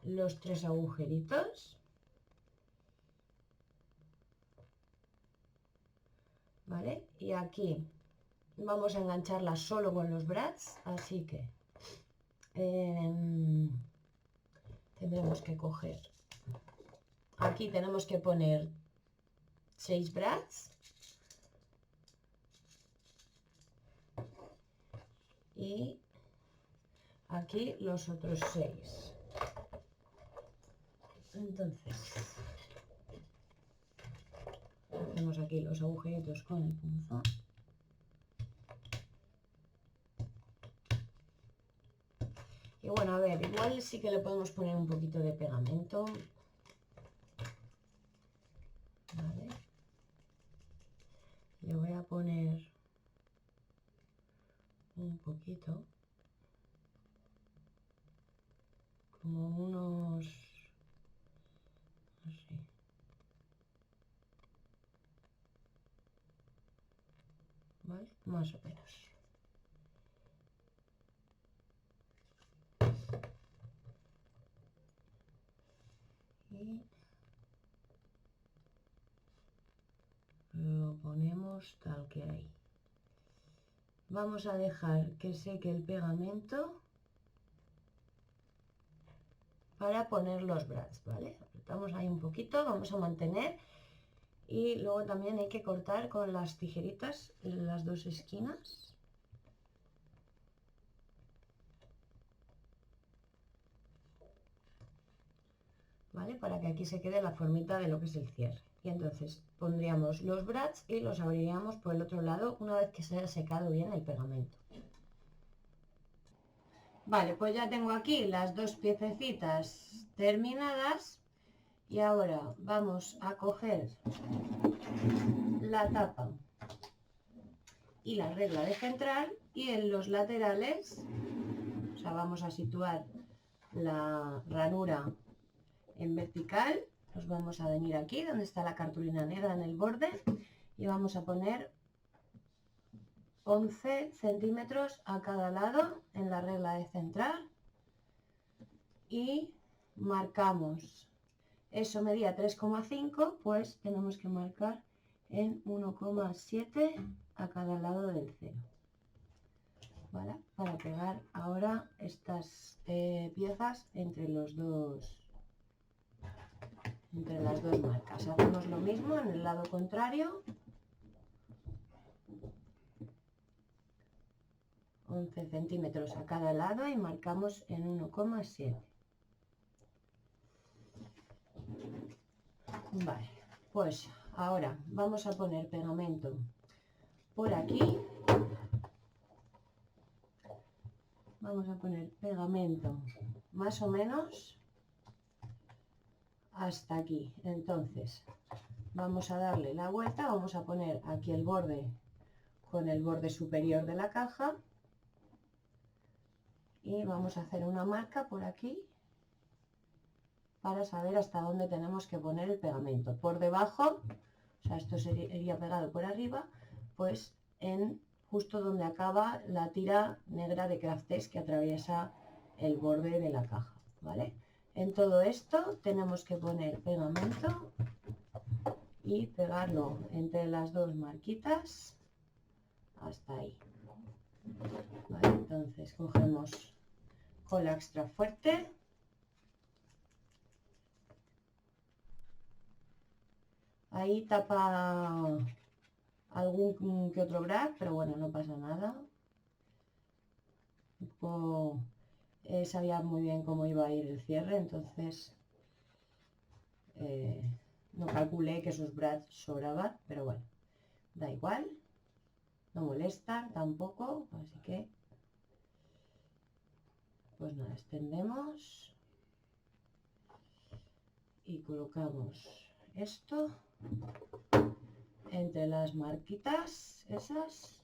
los 3 agujeritos, ¿vale? Y aquí vamos a engancharla solo con los brads, así que tendremos que coger, aquí tenemos que poner 6 brads y aquí los otros 6. Entonces hacemos aquí los agujeritos con el punzón. Y bueno, a ver, igual sí que le podemos poner un poquito de pegamento. Vale. Le voy a poner un poquito, como unos, así. ¿Vale? Más o menos. Y lo ponemos tal que hay. Vamos a dejar que seque el pegamento para poner los brads, ¿vale? Apretamos ahí un poquito, vamos a mantener y luego también hay que cortar con las tijeritas en las 2 esquinas. ¿Vale? Para que aquí se quede la formita de lo que es el cierre. Y entonces pondríamos los brads y los abriríamos por el otro lado una vez que se haya secado bien el pegamento. Vale, pues ya tengo aquí las 2 piececitas terminadas y ahora vamos a coger la tapa y la regla de central y en los laterales, o sea, vamos a situar la ranura en vertical, nos vamos a venir aquí donde está la cartulina negra en el borde y vamos a poner 11 centímetros a cada lado en la regla de central y marcamos, eso medía 3,5, pues tenemos que marcar en 1,7 a cada lado del cero, ¿vale? Para pegar ahora estas piezas entre las dos marcas. Hacemos lo mismo en el lado contrario, 11 centímetros a cada lado y marcamos en 1,7. Vale, pues ahora vamos a poner pegamento por aquí. Vamos a poner pegamento más o menos hasta aquí. Entonces vamos a darle la vuelta, vamos a poner aquí el borde con el borde superior de la caja y vamos a hacer una marca por aquí para saber hasta dónde tenemos que poner el pegamento. Por debajo, o sea, esto sería pegado por arriba, pues en justo donde acaba la tira negra de craftés que atraviesa el borde de la caja, ¿vale? En todo esto tenemos que poner pegamento y pegarlo entre las 2 marquitas hasta ahí, ¿vale? Entonces cogemos cola extra fuerte, ahí tapa algún que otro brad, pero bueno, no pasa nada. Sabía muy bien cómo iba a ir el cierre, entonces no calculé que esos brads sobraban, pero bueno, da igual, no molesta tampoco, así que Pues nada, extendemos y colocamos esto entre las marquitas esas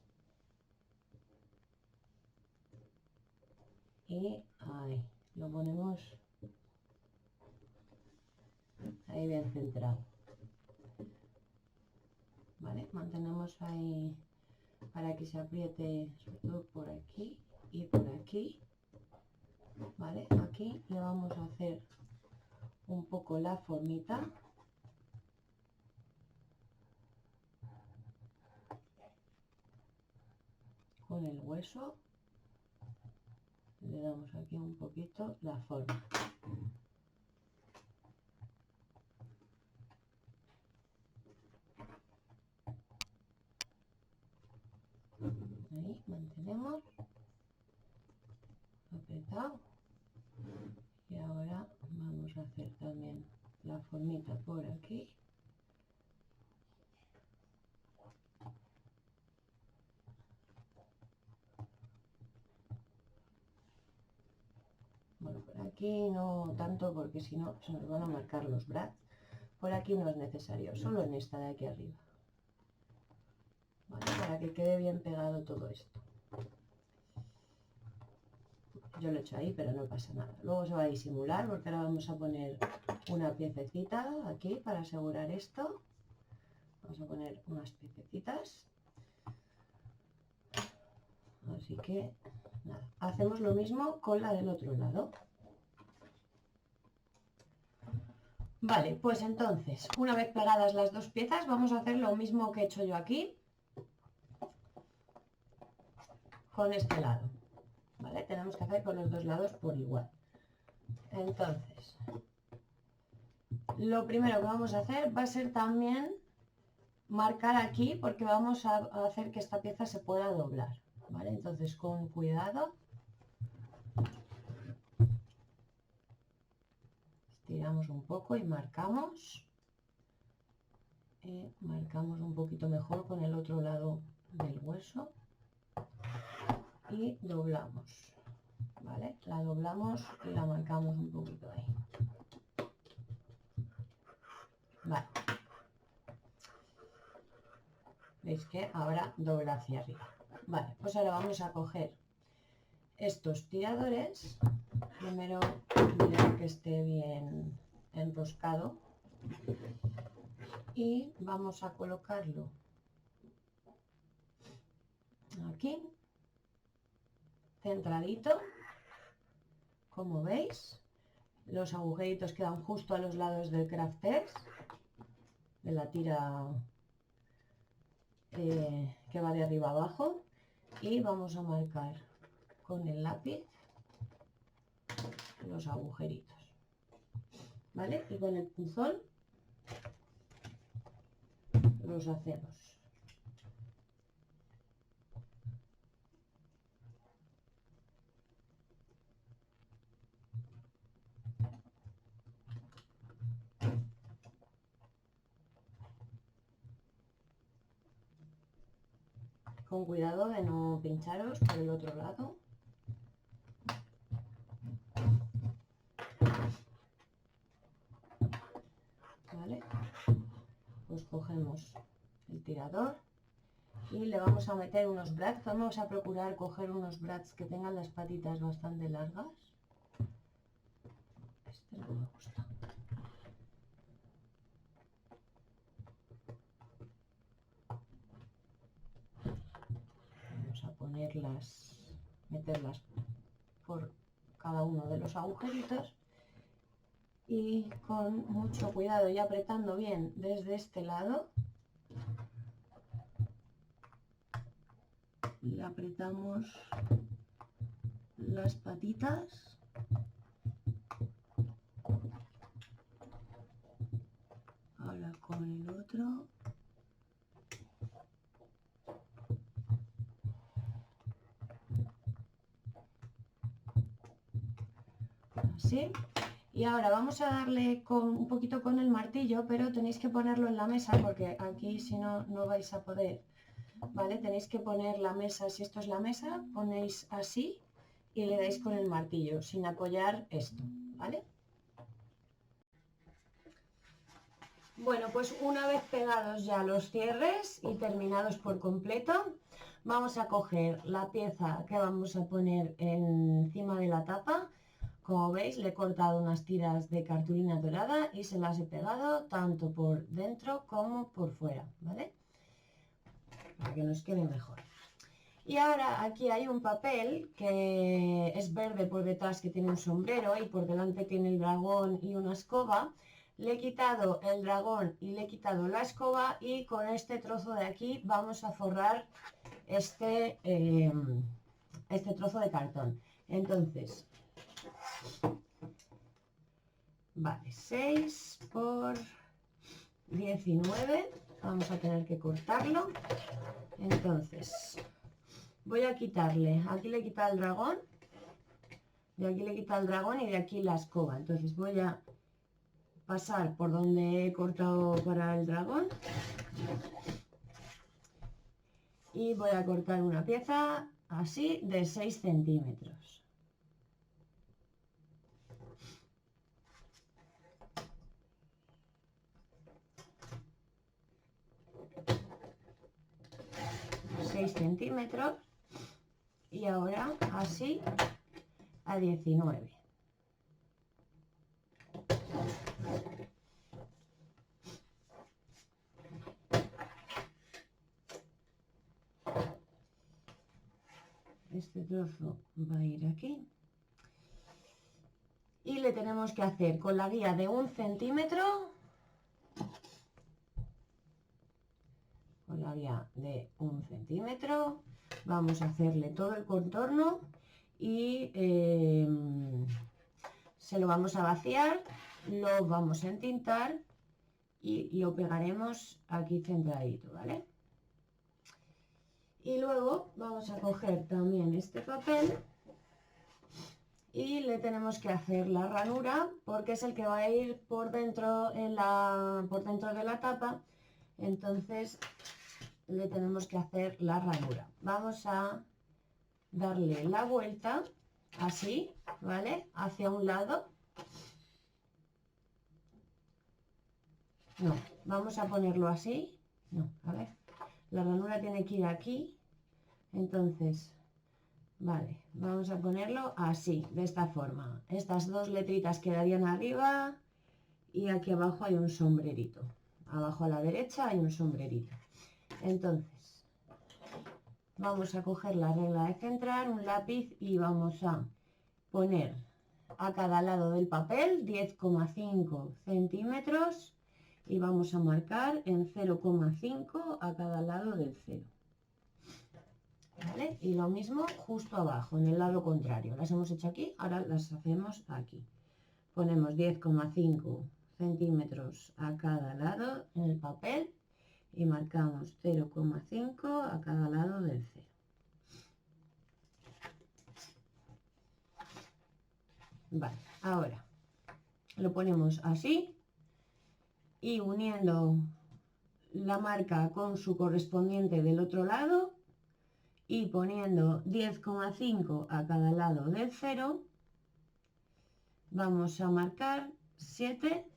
y ahí lo ponemos ahí bien centrado. Vale, mantenemos ahí para que se apriete, sobre todo por aquí y por aquí. Vale, aquí le vamos a hacer un poco la formita. Con el hueso le damos aquí un poquito la forma. Ahí mantenemos apretado y ahora vamos a hacer también la formita por aquí. Bueno, por aquí no tanto porque si no se nos van a marcar los brads. Por aquí no es necesario, solo en esta de aquí arriba. Vale, para que quede bien pegado todo esto. Yo lo he hecho ahí, pero no pasa nada. Luego se va a disimular porque ahora vamos a poner una piececita aquí para asegurar esto. Vamos a poner unas piececitas. Así que nada, hacemos lo mismo con la del otro lado. Vale, pues entonces, una vez pegadas las dos piezas, vamos a hacer lo mismo que he hecho yo aquí con este lado. ¿Vale? Tenemos que hacer con los dos lados por igual. Entonces, lo primero que vamos a hacer va a ser también marcar aquí porque vamos a hacer que esta pieza se pueda doblar. ¿Vale? Entonces, con cuidado, estiramos un poco y marcamos. Y marcamos un poquito mejor con el otro lado del hueso. Y doblamos. ¿Vale? La doblamos y la marcamos un poquito ahí. Vale. ¿Veis que ahora dobla hacia arriba? Vale, pues ahora vamos a coger estos tiradores. Primero mirar que esté bien enroscado. Y vamos a colocarlo aquí, centradito. Como veis, los agujeritos quedan justo a los lados del Craftex, de la tira que va de arriba abajo, y vamos a marcar con el lápiz los agujeritos, ¿vale? Y con el punzón los hacemos. Con cuidado de no pincharos por el otro lado. ¿Vale? Pues cogemos el tirador y le vamos a meter unos brads. Vamos a procurar coger unos brads que tengan las patitas bastante largas. Este no me gusta. Vamos a ponerlas, meterlas por cada uno de los agujeritos y con mucho cuidado y apretando bien desde este lado, le apretamos las patitas. Ahora con el otro. Así. Y ahora vamos a darle un poquito con el martillo, pero tenéis que ponerlo en la mesa porque aquí si no, no vais a poder. ¿Vale? Tenéis que poner la mesa, si esto es la mesa, ponéis así y le dais con el martillo sin apoyar esto, ¿vale? Bueno, pues una vez pegados ya los cierres y terminados por completo, vamos a coger la pieza que vamos a poner encima de la tapa. Como veis, le he cortado unas tiras de cartulina dorada y se las he pegado tanto por dentro como por fuera, ¿vale? Para que nos quede mejor. Y ahora aquí hay un papel que es verde por detrás, que tiene un sombrero, y por delante tiene el dragón y una escoba. Le he quitado el dragón y le he quitado la escoba, y con este trozo de aquí vamos a forrar este trozo de cartón. Entonces, vale, 6 por 19, vamos a tener que cortarlo. Entonces, voy a quitarle, aquí le he quitado el dragón, de aquí le he quitado el dragón y de aquí la escoba. Entonces voy a pasar por donde he cortado para el dragón y voy a cortar una pieza así de 6 centímetros. Centímetros, y ahora así a 19. Este trozo va a ir aquí y le tenemos que hacer con la guía de 1 centímetro, con la guía de 1 centímetro vamos a hacerle todo el contorno y se lo vamos a vaciar, lo vamos a entintar y lo pegaremos aquí centradito, ¿vale? Y luego vamos a coger también este papel y le tenemos que hacer la ranura, porque es el que va a ir por dentro, por dentro de la tapa. Entonces le tenemos que hacer la ranura. Vamos a darle la vuelta así, ¿vale? Hacia un lado. No, vamos a ponerlo así. No, a ver. La ranura tiene que ir aquí. Entonces, vale, vamos a ponerlo así, de esta forma. Estas dos letritas quedarían arriba y aquí abajo hay un sombrerito. Abajo a la derecha hay un sombrerito. Entonces, vamos a coger la regla de centrar, un lápiz, y vamos a poner a cada lado del papel 10,5 centímetros y vamos a marcar en 0,5 a cada lado del 0. ¿Vale? Y lo mismo justo abajo, en el lado contrario. Las hemos hecho aquí, ahora las hacemos aquí. Ponemos 10,5 centímetros a cada lado en el papel y marcamos 0,5 a cada lado del 0. Vale, ahora lo ponemos así y uniendo la marca con su correspondiente del otro lado y poniendo 10,5 a cada lado del 0, vamos a marcar 7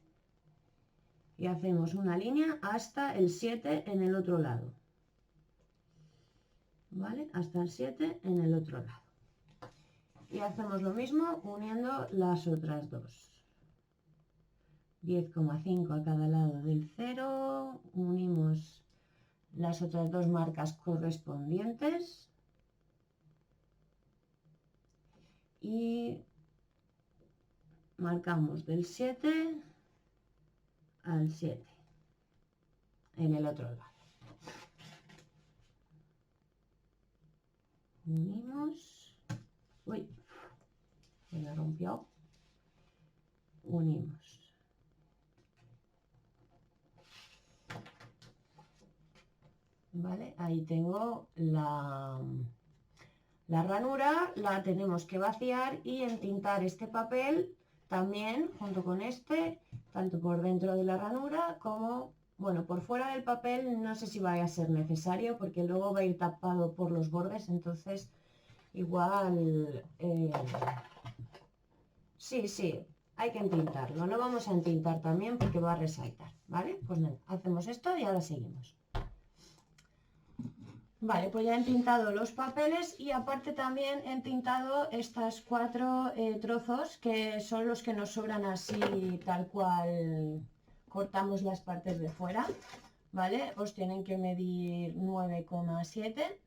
y hacemos una línea hasta el 7 en el otro lado. ¿Vale? Hasta el 7 en el otro lado. Y hacemos lo mismo uniendo las otras dos. 10,5 a cada lado del 0, unimos las otras dos marcas correspondientes y marcamos del 7 al 7 en el otro lado. Unimos, uy, se me rompió, unimos. Vale, ahí tengo la ranura, la tenemos que vaciar y entintar este papel también junto con este, tanto por dentro de la ranura como, bueno, por fuera del papel. No sé si vaya a ser necesario porque luego va a ir tapado por los bordes, entonces igual, sí, hay que entintarlo. Lo vamos a entintar también porque va a resaltar, ¿vale? Pues nada, hacemos esto y ahora seguimos. Vale, pues ya he entintado los papeles y aparte también he entintado estas 4 trozos que son los que nos sobran así tal cual cortamos las partes de fuera, ¿vale? Os tienen que medir 9,7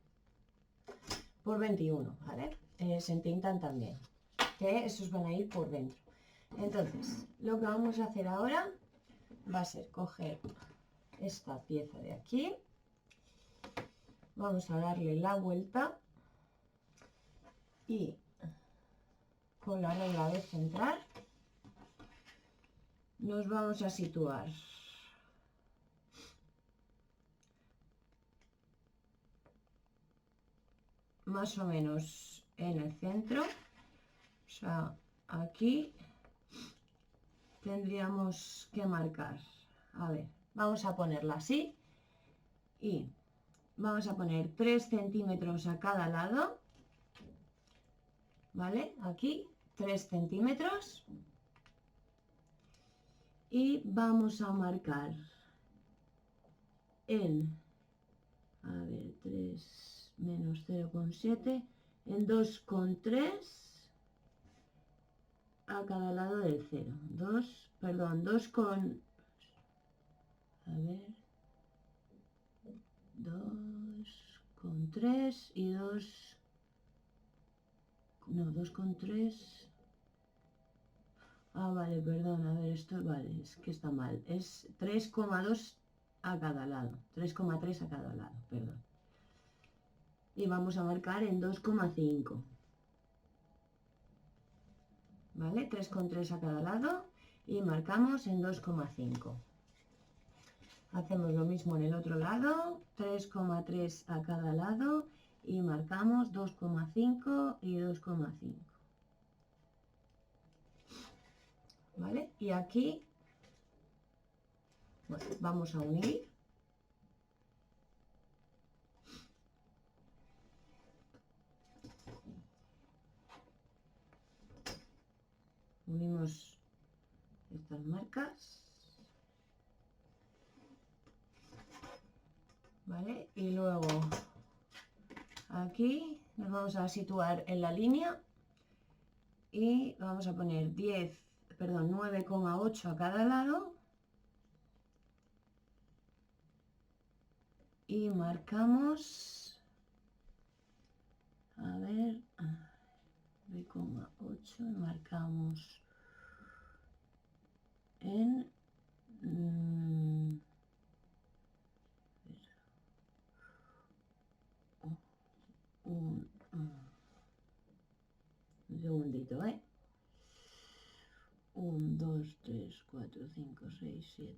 por 21, ¿vale? Se entintan también, que esos van a ir por dentro. Entonces, lo que vamos a hacer ahora va a ser coger esta pieza de aquí. Vamos a darle la vuelta y con la regla de centrar nos vamos a situar más o menos en el centro. O sea, aquí tendríamos que marcar. A ver, vamos a ponerla así y vamos a poner 3 centímetros a cada lado, ¿vale? Aquí 3 centímetros y vamos a marcar en, a ver, 3 menos 0,7 en 2,3 a cada lado del 0. 2 con, a ver, 2,3 y 2, no, 2,3. Ah, vale, perdón, a ver, esto vale, es que está mal. Es 3,2 a cada lado, 3,3 a cada lado, perdón. Y vamos a marcar en 2,5. ¿Vale? 3,3 a cada lado y marcamos en 2,5. Hacemos lo mismo en el otro lado, 3,3 a cada lado y marcamos 2,5 y 2,5. ¿Vale? Y aquí, bueno, vamos a unir. Unimos estas marcas. ¿Vale? Y luego aquí nos vamos a situar en la línea y vamos a poner 9,8 a cada lado y marcamos, a ver, 9,8 y marcamos en un segundito, 1, 2, 3, 4, 5, 6, 7.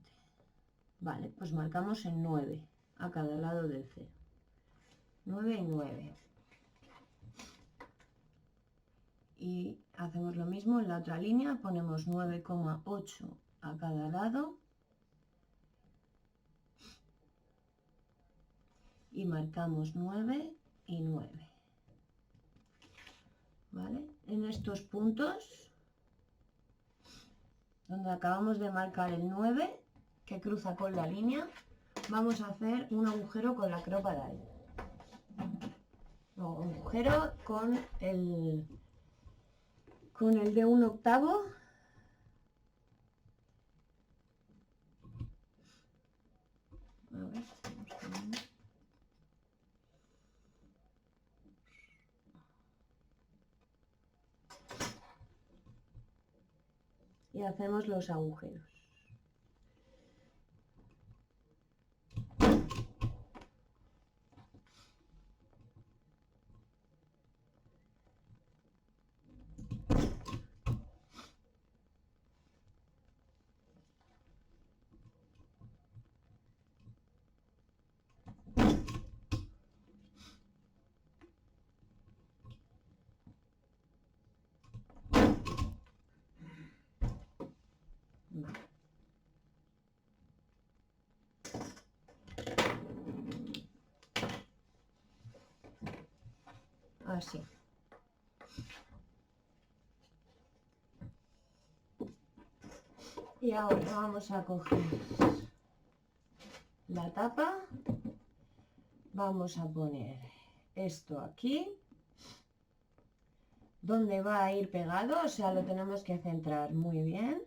Vale, pues marcamos en 9 a cada lado del 0. 9 y 9. Y hacemos lo mismo en la otra línea, ponemos 9,8 a cada lado y marcamos 9 y 9. ¿Vale? En estos puntos donde acabamos de marcar el 9 que cruza con la línea, vamos a hacer un agujero con la crowbar. No, un agujero con el de 1/8. A ver, y hacemos los agujeros. Vale. Así. Y ahora vamos a coger la tapa, vamos a poner esto aquí, donde va a ir pegado, o sea, lo tenemos que centrar muy bien.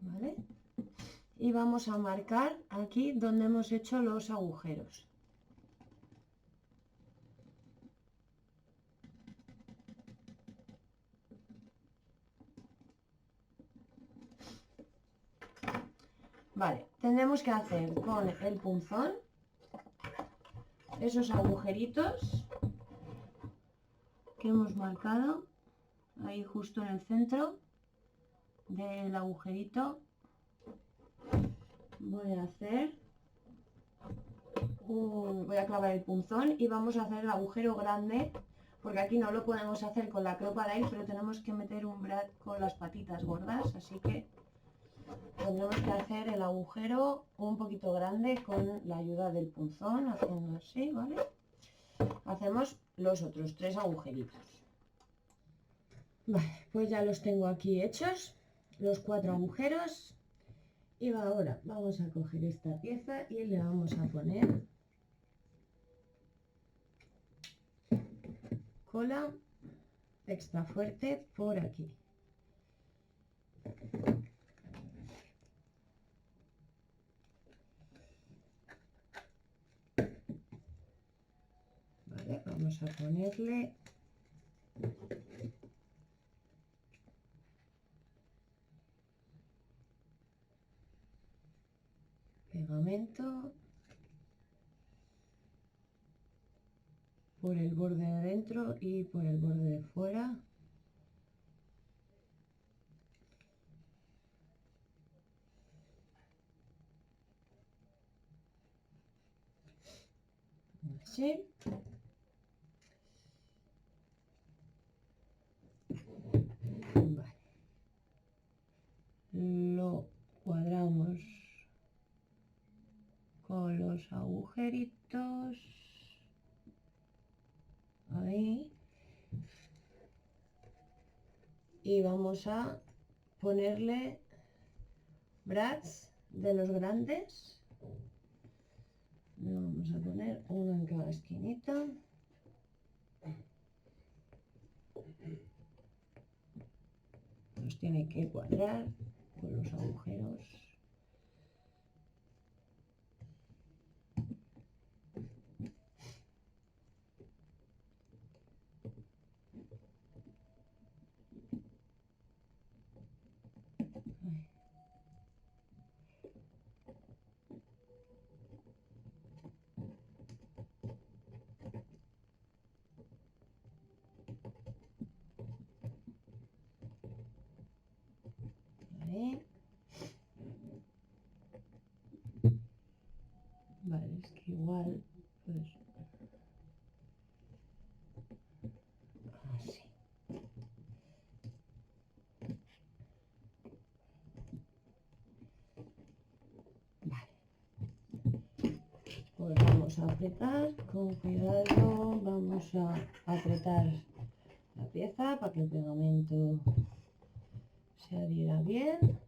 ¿Vale? Y vamos a marcar aquí donde hemos hecho los agujeros. Vale, tendremos que hacer con el punzón esos agujeritos que hemos marcado ahí justo en el centro del agujerito. Voy a clavar el punzón y vamos a hacer el agujero grande, porque aquí no lo podemos hacer con la crocodile, pero tenemos que meter un brad con las patitas gordas, así que tendremos que hacer el agujero un poquito grande con la ayuda del punzón, haciendo así, ¿vale? Hacemos los otros 3 agujeritos. Vale, pues ya los tengo aquí hechos, los 4 agujeros. Y ahora vamos a coger esta pieza y le vamos a poner cola extra fuerte por aquí. Vale, vamos a ponerle pegamento por el borde de dentro y por el borde de fuera. Así. Vale. Lo cuadramos con los agujeritos. Ahí. Y vamos a ponerle brads de los grandes. Le vamos a poner uno en cada esquinita. Nos tiene que cuadrar con los agujeros. Ahí. Vale, es que igual, pues, así. Vale. Pues vamos a apretar, con cuidado, vamos a apretar la pieza para que el pegamento se adhiera bien.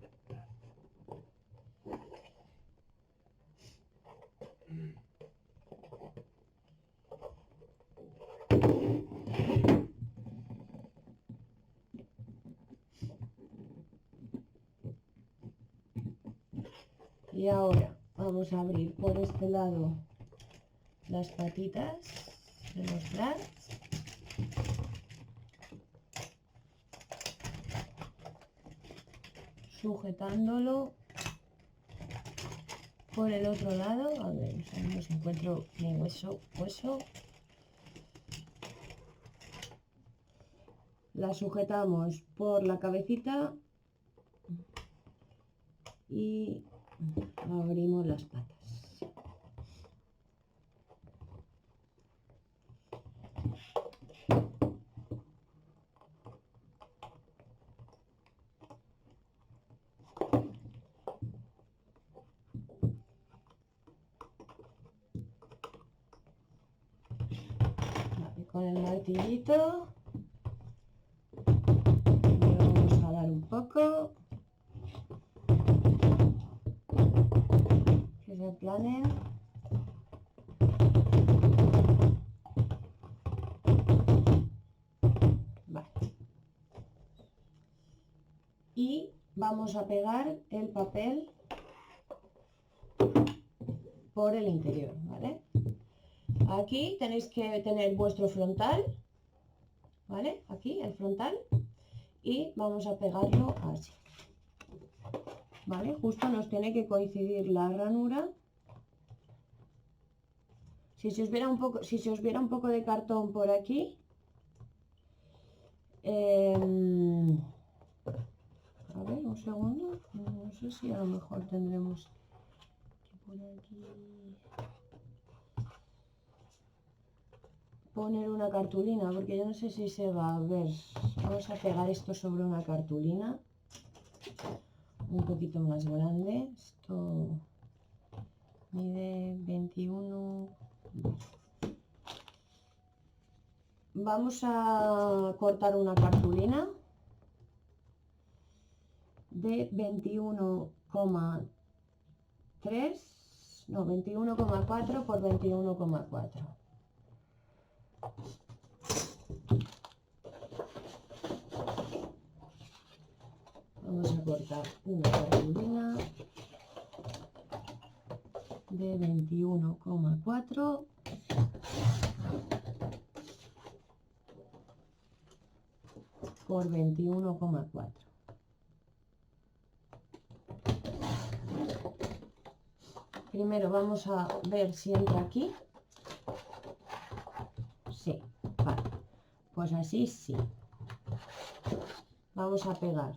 Y ahora vamos a abrir por este lado las patitas de los brads. Sujetándolo por el otro lado. A ver, no si encuentro mi hueso. La sujetamos por la cabecita y abrimos las patas. con el martillito. Le vamos a dar un poco. Que se aplanen. Vale. Y vamos a pegar el papel por el interior, ¿vale? Aquí tenéis que tener vuestro frontal, ¿vale? Aquí el frontal, y vamos a pegarlo así, ¿vale? Justo nos tiene que coincidir la ranura. Si se os viera un poco de cartón por aquí, a ver, un segundo, no sé si a lo mejor tendremos que poner aquí, poner una cartulina, porque yo no sé si se va a ver. Vamos a pegar esto sobre una cartulina un poquito más grande. Esto mide 21. Vamos a cortar una cartulina de 21,3, no, 21,4 por 21,4. Vamos a cortar una cartulina de 21,4 por 21,4. Primero vamos a ver si entra aquí. Sí, vale. Pues así sí. Vamos a pegar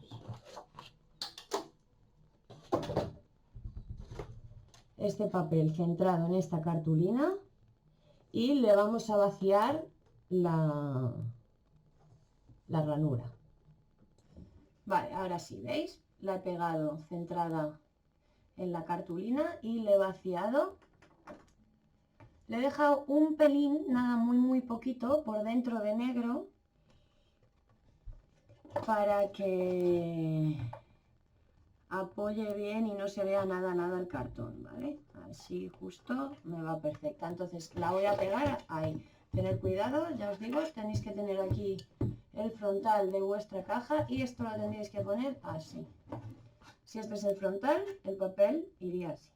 este papel centrado en esta cartulina y le vamos a vaciar la ranura. Vale, ahora sí, ¿veis? La he pegado centrada en la cartulina y le he vaciado. Le he dejado un pelín, nada, muy poquito, por dentro de negro, para que apoye bien y no se vea nada el cartón, ¿vale? Así justo me va perfecta. Entonces la voy a pegar ahí. Tener cuidado, ya os digo, tenéis que tener aquí el frontal de vuestra caja y esto lo tendréis que poner así. Si este es el frontal, el papel iría así.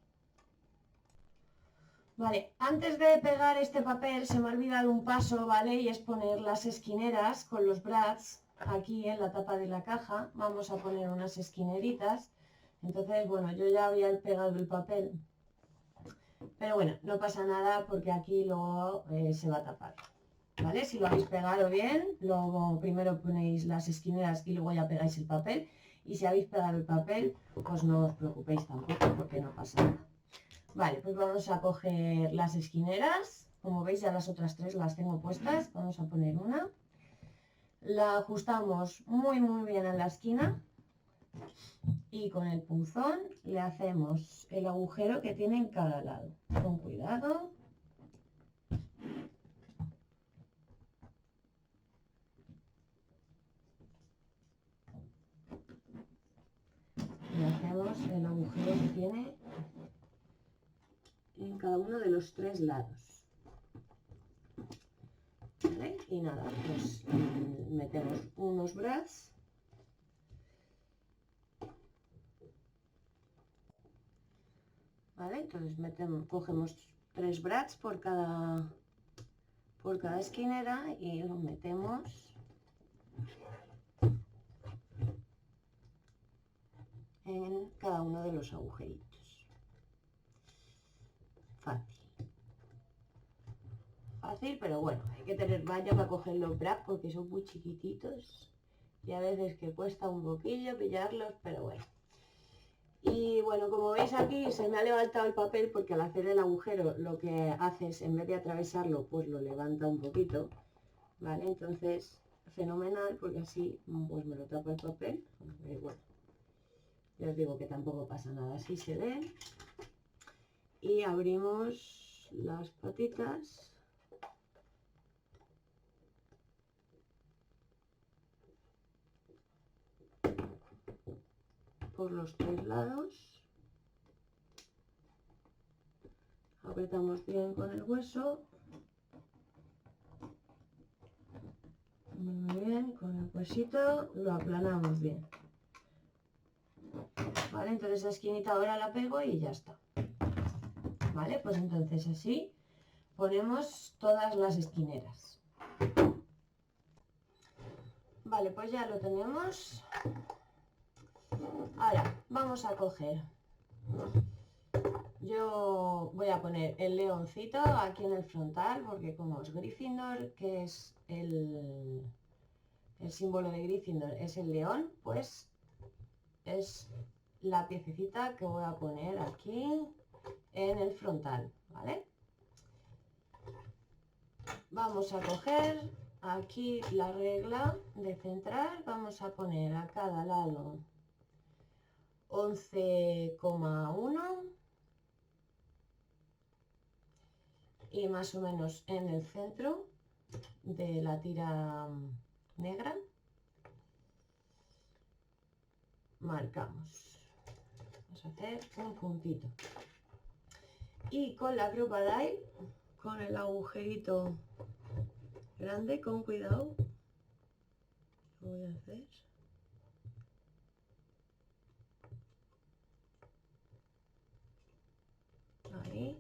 Vale, antes de pegar este papel se me ha olvidado un paso, ¿vale? Y es poner las esquineras con los brads aquí en la tapa de la caja. Vamos a poner unas esquineritas. Entonces, bueno, yo ya había pegado el papel, pero bueno, no pasa nada porque aquí luego se va a tapar, ¿vale? Si lo habéis pegado bien, luego primero ponéis las esquineras y luego ya pegáis el papel. Y si habéis pegado el papel, pues no os preocupéis tampoco porque no pasa nada. Vale, pues vamos a coger las esquineras. Como veis ya las otras tres las tengo puestas. Vamos a poner una. La ajustamos muy bien a la esquina. Y con el punzón le hacemos el agujero que tiene en cada lado. Con cuidado. Le hacemos el agujero que tiene en cada uno de los tres lados. ¿Vale? Y nada, pues metemos unos brads. ¿Vale? Entonces cogemos 3 brads por cada esquinera y lo metemos en cada uno de los agujeritos. Fácil, pero bueno, hay que tener valla para coger los brads porque son muy chiquititos y a veces que cuesta un poquillo pillarlos, pero bueno. Y bueno, como veis aquí se me ha levantado el papel porque al hacer el agujero lo que hace es, en vez de atravesarlo, pues lo levanta un poquito, ¿vale? Entonces, fenomenal porque así pues me lo tapa el papel. Bueno, ya os digo que tampoco pasa nada, así se ve. Y abrimos las patitas. por los 3 lados. Apretamos bien con el hueso. Muy bien, con el huesito lo aplanamos bien. Vale, entonces la esquinita ahora la pego y ya está. Vale, pues entonces así ponemos todas las esquineras. Vale, pues ya lo tenemos. Ahora vamos a coger, yo voy a poner el leoncito aquí en el frontal, porque como es Gryffindor, que es el símbolo de Gryffindor es el león, pues es la piececita que voy a poner aquí en el frontal, ¿vale? Vamos a coger aquí la regla de centrar, vamos a poner a cada lado 11,1 y más o menos en el centro de la tira negra marcamos. Vamos a hacer un puntito y con la Crop-A-Dile, con el agujerito grande, con cuidado, lo voy a hacer. Ahí.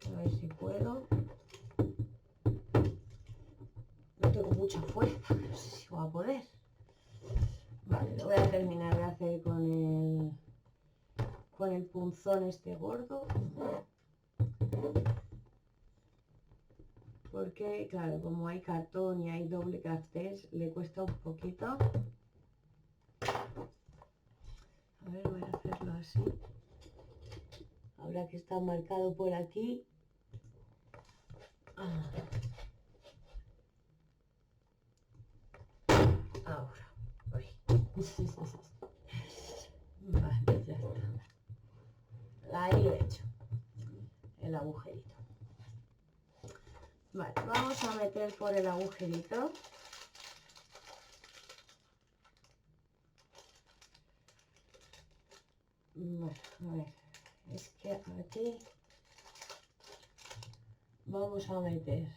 A ver si puedo. No tengo mucha fuerza, no sé si voy a poder. Vale, lo voy a terminar de hacer con el punzón este gordo. Porque, claro, como hay cartón y hay doble craftés, le cuesta un poquito. A ver, voy a hacerlo así. Ahora que está marcado por aquí. Ahora. Uy. Vale, ya está. Ahí lo he hecho. El agujerito. Vale, vamos a meter por el agujerito. Bueno, a ver, es que aquí vamos a meter.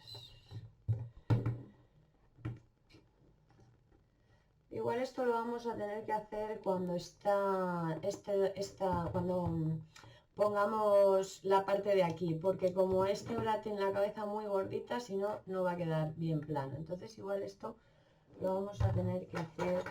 Igual esto lo vamos a tener que hacer cuando cuando pongamos la parte de aquí, porque como ahora tiene la cabeza muy gordita, si no, no va a quedar bien plano. Entonces igual esto lo vamos a tener que hacer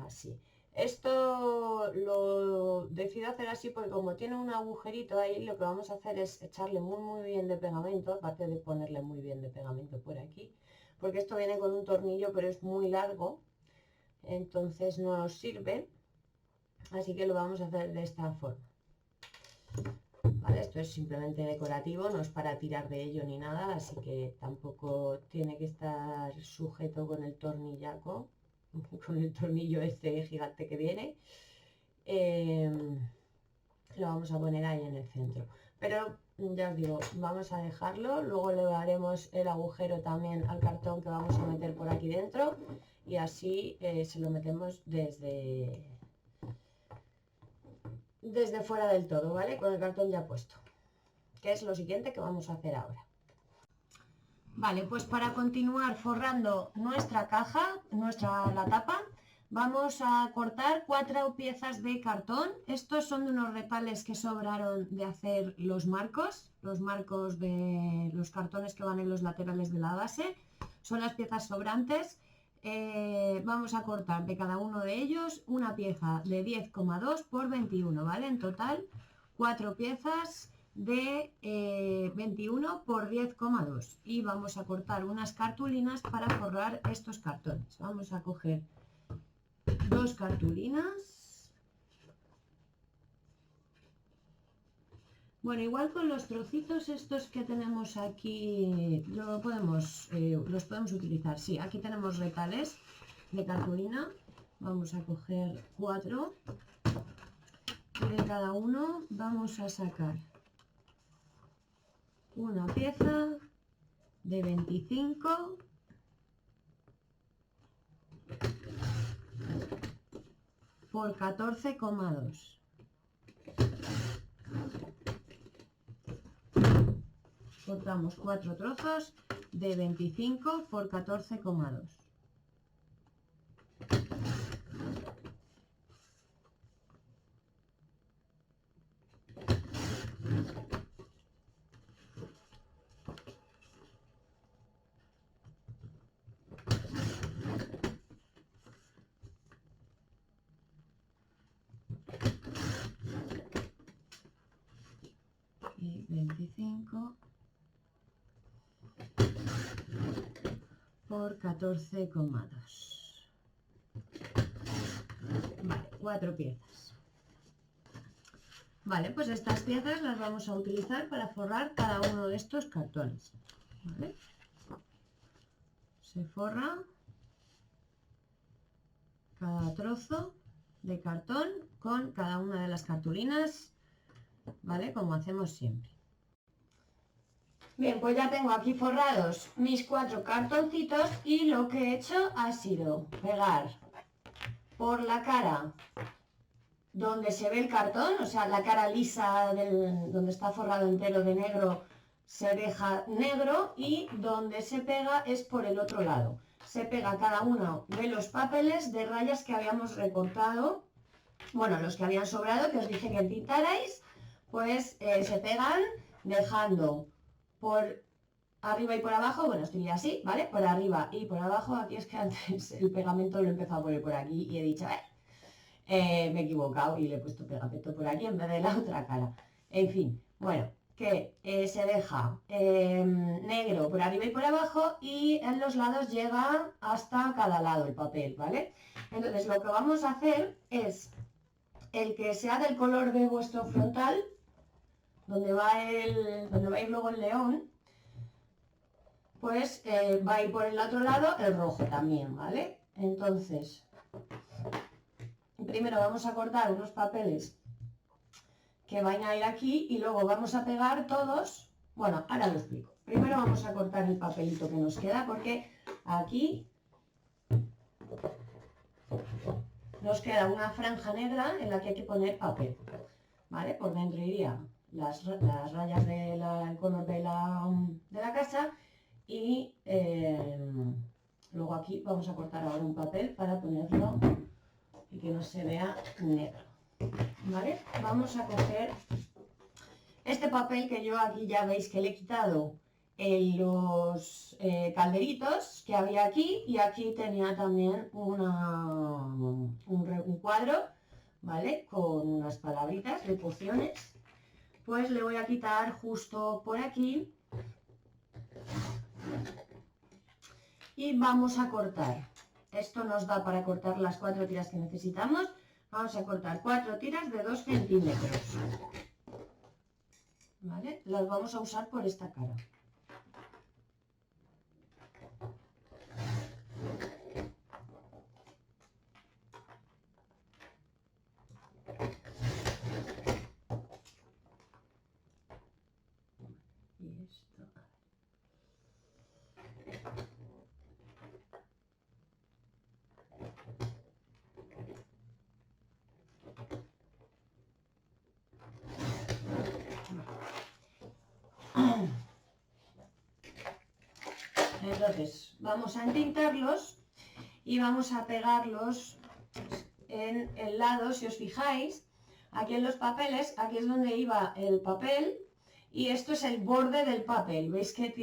así. Esto lo decido hacer así porque como tiene un agujerito ahí, lo que vamos a hacer es echarle muy bien de pegamento, aparte de ponerle muy bien de pegamento por aquí, porque esto viene con un tornillo pero es muy largo, entonces no nos sirve, así que lo vamos a hacer de esta forma. Vale, esto es simplemente decorativo, no es para tirar de ello ni nada, así que tampoco tiene que estar sujeto con el tornillaco, con el tornillo este gigante que viene. Lo vamos a poner ahí en el centro, pero ya os digo, vamos a dejarlo, luego le haremos el agujero también al cartón que vamos a meter por aquí dentro y así se lo metemos desde fuera del todo, ¿vale? Con el cartón ya puesto, que es lo siguiente que vamos a hacer ahora. Vale, pues para continuar forrando nuestra caja, la tapa, vamos a cortar 4 piezas de cartón. Estos son de unos retales que sobraron de hacer los marcos de los cartones que van en los laterales de la base. Son las piezas sobrantes. Vamos a cortar de cada uno de ellos una pieza de 10,2 por 21, ¿vale? En total 4 piezas de 21 por 10,2 y vamos a cortar unas cartulinas para forrar estos cartones. Vamos a coger 2 cartulinas. Bueno, igual con los trocitos estos que tenemos aquí los podemos utilizar. Sí, aquí tenemos retales de cartulina. Vamos a coger 4 y de cada uno vamos a sacar una pieza de 25 por 14,2. Cortamos 4 trozos de 25 por 14,2. Y 25 por 14,2. Vale, 4 piezas. Vale, pues estas piezas las vamos a utilizar para forrar cada uno de estos cartones. ¿Vale? Se forra cada trozo de cartón con cada una de las cartulinas, ¿vale? Como hacemos siempre. Bien, pues ya tengo aquí forrados mis 4 cartoncitos y lo que he hecho ha sido pegar por la cara donde se ve el cartón, o sea, la cara lisa donde está forrado entero de negro se deja negro, y donde se pega es por el otro lado. Se pega cada uno de los papeles de rayas que habíamos recortado, bueno, los que habían sobrado, que os dije que tintarais, pues se pegan dejando por arriba y por abajo, bueno, estoy así, ¿vale? Por arriba y por abajo. Aquí es que antes el pegamento lo he empezado a poner por aquí y he dicho, me he equivocado y le he puesto pegamento por aquí en vez de la otra cara. En fin, bueno, que se deja negro por arriba y por abajo, y en los lados llega hasta cada lado el papel, ¿vale? Entonces lo que vamos a hacer es el que sea del color de vuestro frontal, donde va a ir luego el león, pues va a ir por el otro lado el rojo también, ¿vale? Entonces, primero vamos a cortar unos papeles que van a ir aquí y luego vamos a pegar todos. Bueno, ahora lo explico. Primero vamos a cortar el papelito que nos queda, porque aquí nos queda una franja negra en la que hay que poner papel, ¿vale? Por dentro iría las rayas del color de la casa, y luego aquí vamos a cortar ahora un papel para ponerlo y que no se vea negro, ¿vale? Vamos a coger este papel que yo aquí ya veis que le he quitado los calderitos que había aquí, y aquí tenía también un cuadro, ¿vale? Con unas palabritas de pociones. Pues le voy a quitar justo por aquí y vamos a cortar. Esto nos da para cortar las 4 tiras que necesitamos. Vamos a cortar 4 tiras de 2 centímetros. ¿Vale? Las vamos a usar por esta cara. Y esto. Entonces vamos a entintarlos y vamos a pegarlos en el lado. Si os fijáis, aquí en los papeles, aquí es donde iba el papel, y esto es el borde del papel. Veis que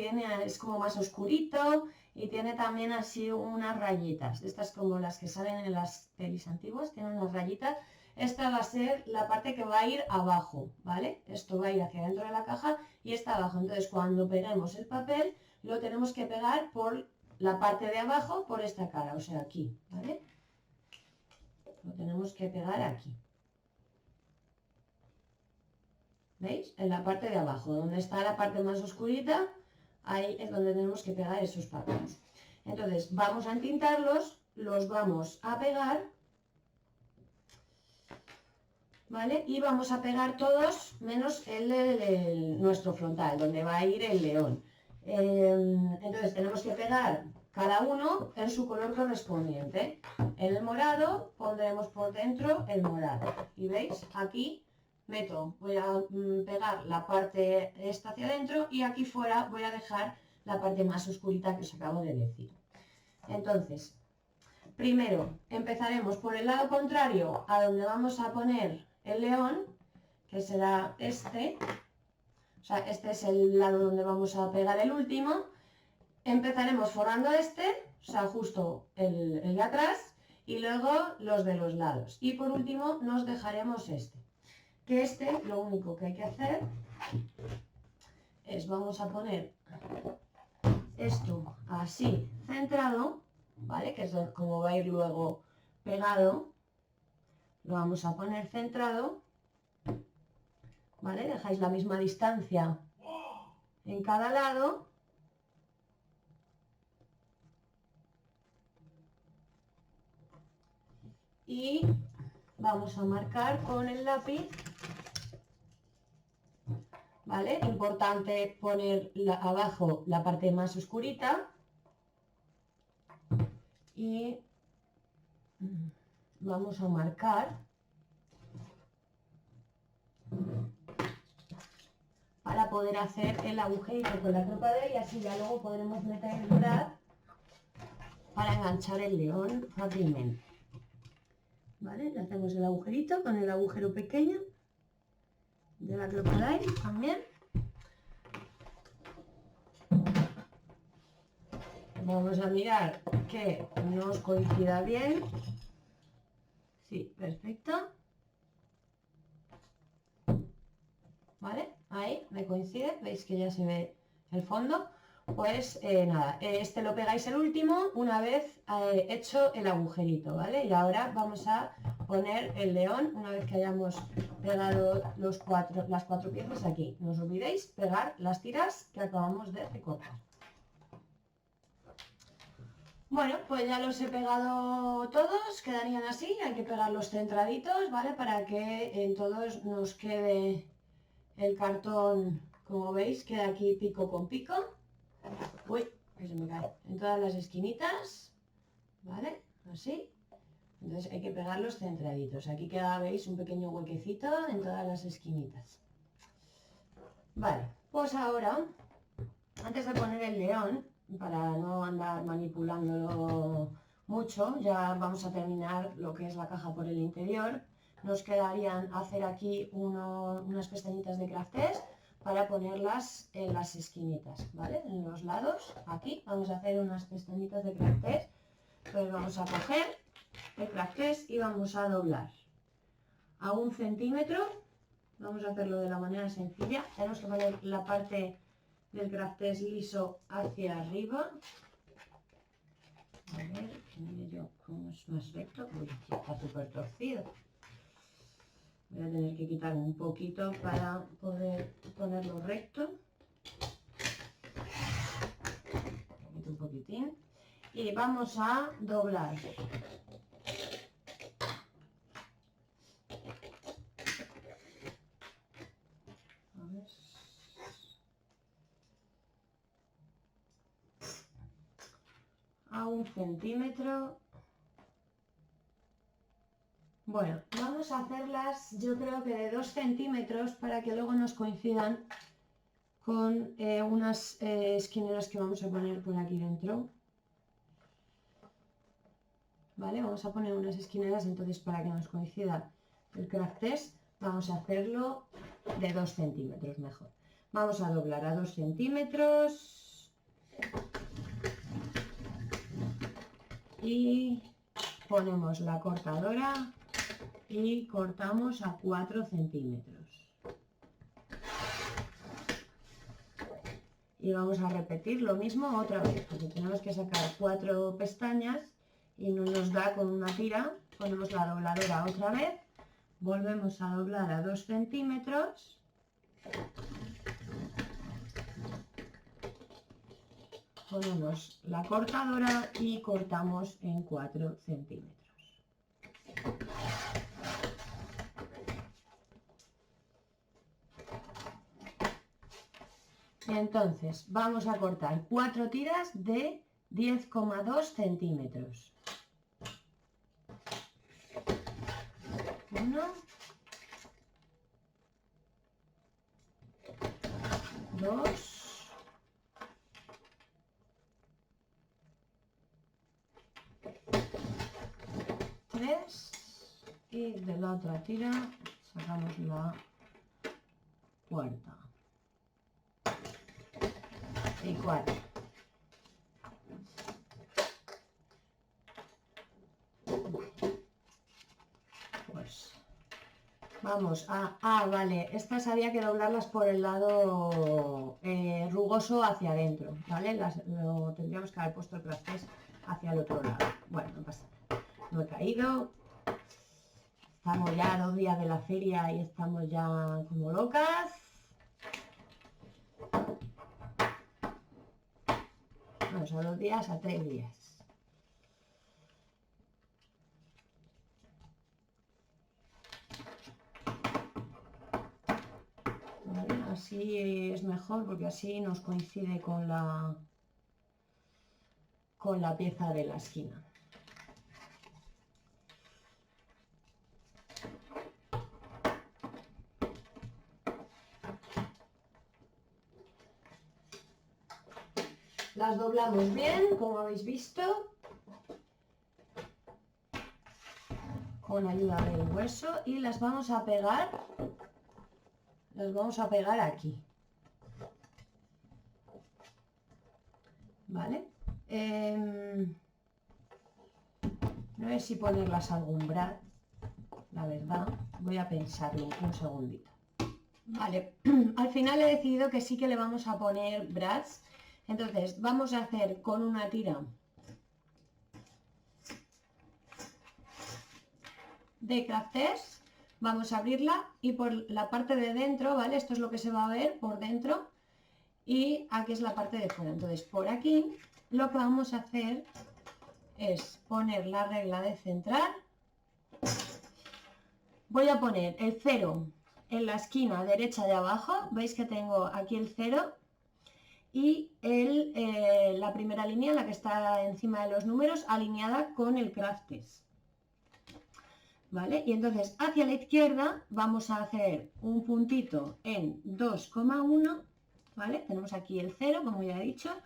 es como más oscurito, y tiene también así unas rayitas, estas como las que salen en las pelis antiguas, tienen unas rayitas. Esta va a ser la parte que va a ir abajo, ¿vale? Esto va a ir hacia dentro de la caja y está abajo. Entonces cuando peguemos el papel, lo tenemos que pegar por la parte de abajo, por esta cara, o sea, aquí, ¿vale? Lo tenemos que pegar aquí. ¿Veis? En la parte de abajo, donde está la parte más oscurita, ahí es donde tenemos que pegar esos papeles. Entonces vamos a entintarlos, los vamos a pegar, ¿vale? Y vamos a pegar todos menos nuestro frontal, donde va a ir el león. Entonces tenemos que pegar cada uno en su color correspondiente. En el morado pondremos por dentro el morado. Y veis, aquí voy a pegar la parte esta hacia adentro y aquí fuera voy a dejar la parte más oscurita que os acabo de decir. Entonces, primero empezaremos por el lado contrario a donde vamos a poner el león, que será este. O sea, este es el lado donde vamos a pegar el último. Empezaremos forrando este, o sea, justo el de atrás, y luego los de los lados. Y por último nos dejaremos este. Que este, lo único que hay que hacer es, vamos a poner esto así centrado, ¿vale? Que es como va a ir luego pegado. Lo vamos a poner centrado, ¿vale? Dejáis la misma distancia en cada lado. Y vamos a marcar con el lápiz, ¿vale? Importante poner abajo la parte más oscurita y vamos a marcar para poder hacer el agujerito con la cropadera y así ya luego podremos meter el brad para enganchar el león fácilmente. ¿Vale? Le hacemos el agujerito con el agujero pequeño de la crocodile también. Vamos a mirar que nos coincida bien. Sí, perfecto. ¿Vale? Ahí me coincide, veis que ya se ve el fondo. Pues nada, este lo pegáis el último una vez hecho el agujerito, ¿vale? Y ahora vamos a poner el león una vez que hayamos pegado las cuatro piezas aquí. No os olvidéis pegar las tiras que acabamos de recortar. Bueno, pues ya los he pegado todos, quedarían así, hay que pegarlos centraditos, ¿vale? Para que en todos nos quede el cartón, como veis, queda aquí pico con pico. Uy, que se me cae. En todas las esquinitas, ¿vale? Así. Entonces hay que pegarlos centraditos. Aquí queda, veis, un pequeño huequecito en todas las esquinitas. Vale, pues ahora, antes de poner el león, para no andar manipulándolo mucho, ya vamos a terminar lo que es la caja por el interior. Nos quedarían hacer aquí unas pestañitas de craftés para ponerlas en las esquinitas, ¿vale? En los lados, aquí, vamos a hacer unas pestañitas de craftés. Entonces vamos a coger el craftés y vamos a doblar a 1 centímetro. Vamos a hacerlo de la manera sencilla. Tenemos que poner la parte del craftés liso hacia arriba. A ver, que mire yo cómo es más recto. Uy, está súper torcido. Voy a tener que quitar un poquito para poder ponerlo recto. Un poquitín. Y vamos a doblar. A ver. A 1 centímetro. Bueno, vamos a hacerlas yo creo que de 2 centímetros para que luego nos coincidan con unas esquineras que vamos a poner por aquí dentro. ¿Vale? Vamos a poner unas esquineras, entonces para que nos coincida el craftés vamos a hacerlo de 2 centímetros mejor. Vamos a doblar a 2 centímetros y ponemos la cortadora y cortamos a 4 centímetros. Y vamos a repetir lo mismo otra vez, porque tenemos que sacar 4 pestañas y no nos da con una tira. Ponemos la dobladora otra vez, volvemos a doblar a 2 centímetros. Ponemos la cortadora y cortamos en 4 centímetros. Entonces vamos a cortar 4 tiras de 10,2 centímetros. 1, 2, 3 y de la otra tira sacamos la cuarta y 4. Pues vamos a... vale, estas había que doblarlas por el lado rugoso hacia adentro, ¿vale? Lo tendríamos que haber puesto el trastés hacia el otro lado. Bueno, no pasa nada. No he caído. Estamos ya a 2 días de la feria y estamos ya como locas. Vamos a 2 días, a 3 días. ¿Vale? Así es mejor porque así nos coincide con la pieza de la esquina. Las doblamos bien, como habéis visto, con ayuda del hueso, y las vamos a pegar aquí, ¿vale? No sé si ponerlas algún la verdad, voy a pensarlo un segundito. Vale, al final he decidido que sí que le vamos a poner brads. Entonces vamos a hacer con una tira de craftés, vamos a abrirla y por la parte de dentro, ¿vale? Esto es lo que se va a ver por dentro y aquí es la parte de fuera. Entonces por aquí lo que vamos a hacer es poner la regla de centrar. Voy a poner el 0 en la esquina derecha de abajo, veis que tengo aquí el 0 y la primera línea, la que está encima de los números, alineada con el craftés, ¿vale? Y entonces hacia la izquierda vamos a hacer un puntito en 2,1, ¿vale? Tenemos aquí el 0, como ya he dicho,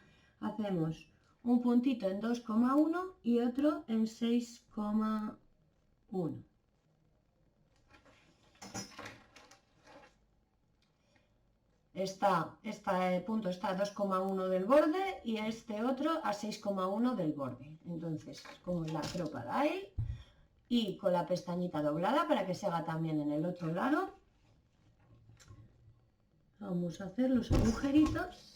hacemos un puntito en 2,1 y otro en 6,1. Este punto está a 2,1 del borde y este otro a 6,1 del borde. Entonces, como la crocodile y con la pestañita doblada para que se haga también en el otro lado, vamos a hacer los agujeritos.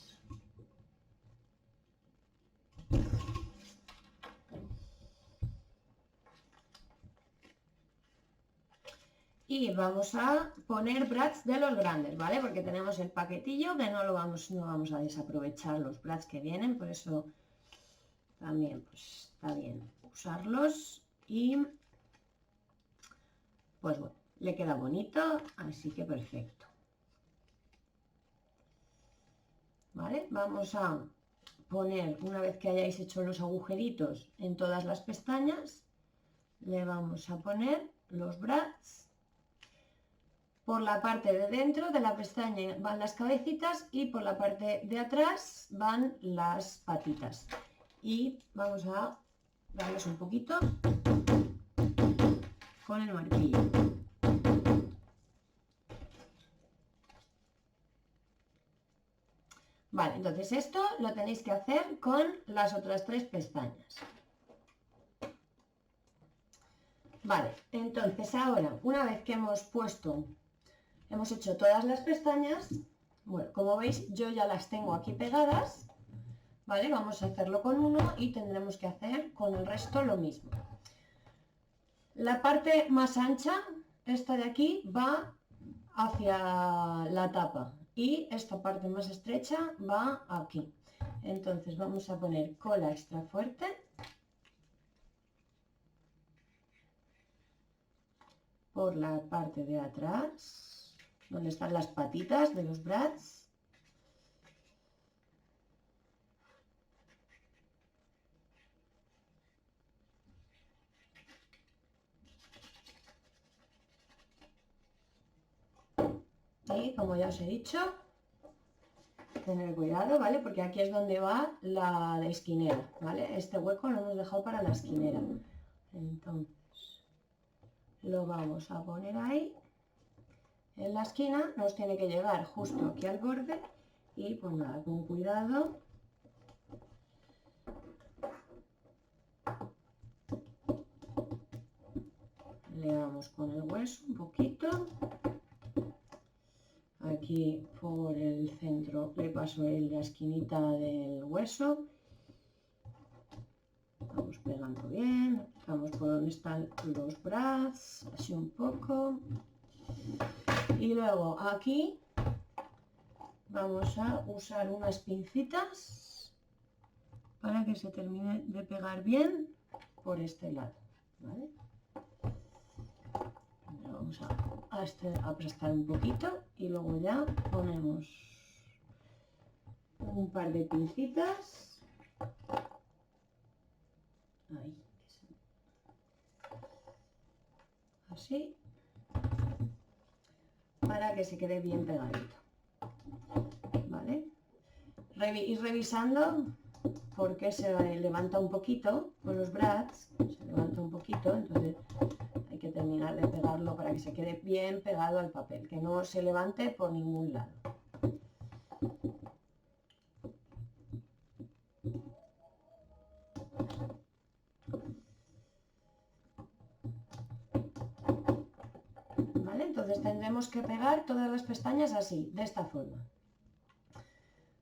Y vamos a poner brads de los grandes, ¿vale? Porque tenemos el paquetillo que no vamos a desaprovechar los brads que vienen, por eso también pues está bien usarlos y pues bueno, le queda bonito, así que perfecto. ¿Vale? Vamos a poner, una vez que hayáis hecho los agujeritos en todas las pestañas, le vamos a poner los brads. Por la parte de dentro de la pestaña van las cabecitas y por la parte de atrás van las patitas. Y vamos a darles un poquito con el martillo. Vale, entonces esto lo tenéis que hacer con las otras 3 pestañas. Vale, entonces ahora, una vez que hemos hecho todas las pestañas, bueno, como veis yo ya las tengo aquí pegadas, ¿vale? Vamos a hacerlo con uno y tendremos que hacer con el resto lo mismo. La parte más ancha, esta de aquí, va hacia la tapa y esta parte más estrecha va aquí. Entonces vamos a poner cola extra fuerte. Por la parte de atrás, donde están las patitas de los brads. Y como ya os he dicho, tener cuidado, ¿vale? Porque aquí es donde va la de esquinera, ¿vale? Este hueco lo hemos dejado para la esquinera. Entonces, lo vamos a poner ahí. En la esquina nos tiene que llegar justo aquí al borde y pues nada, con cuidado. Le damos con el hueso un poquito. Aquí por el centro le paso la esquinita del hueso. Vamos pegando bien. Vamos por donde están los brazos, así un poco. Y luego aquí vamos a usar unas pincitas para que se termine de pegar bien por este lado, ¿vale? Vamos a aplastar un poquito y luego ya ponemos un par de pincitas. Ahí. Así. Para que se quede bien pegadito. ¿Vale? Ir revisando porque se levanta un poquito con los brads. Se levanta un poquito, entonces hay que terminar de pegarlo para que se quede bien pegado al papel, que no se levante por ningún lado. ¿Vale? Entonces tendremos que pegar todas las pestañas así, de esta forma.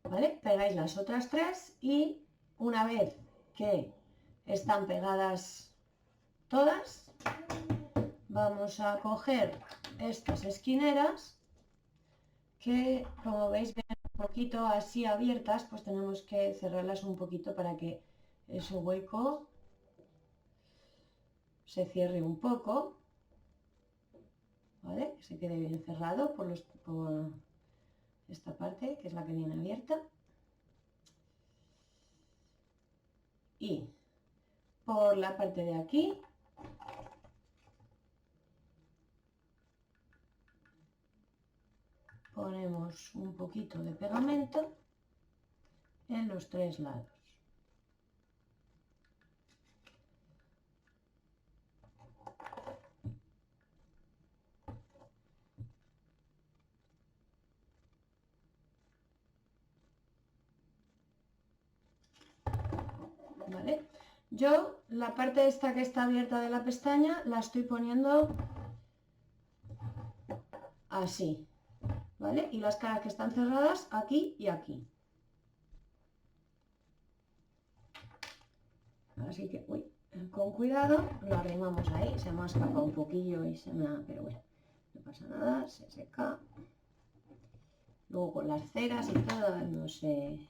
¿Vale? Pegáis las otras tres y una vez que están pegadas todas, vamos a coger estas esquineras que, como veis, ven un poquito así abiertas, pues tenemos que cerrarlas un poquito para que ese hueco se cierre un poco, ¿vale? Que se quede bien cerrado por esta parte, que es la que viene abierta. Y por la parte de aquí ponemos un poquito de pegamento en los tres lados. ¿Vale? Yo la parte esta que está abierta de la pestaña la estoy poniendo así, ¿vale? Y las caras que están cerradas aquí y aquí. Así que, uy, con cuidado lo arrimamos ahí. Se me ha escapado un poquillo y se me ha... Pero bueno, no pasa nada, se seca. Luego con las ceras y todo no se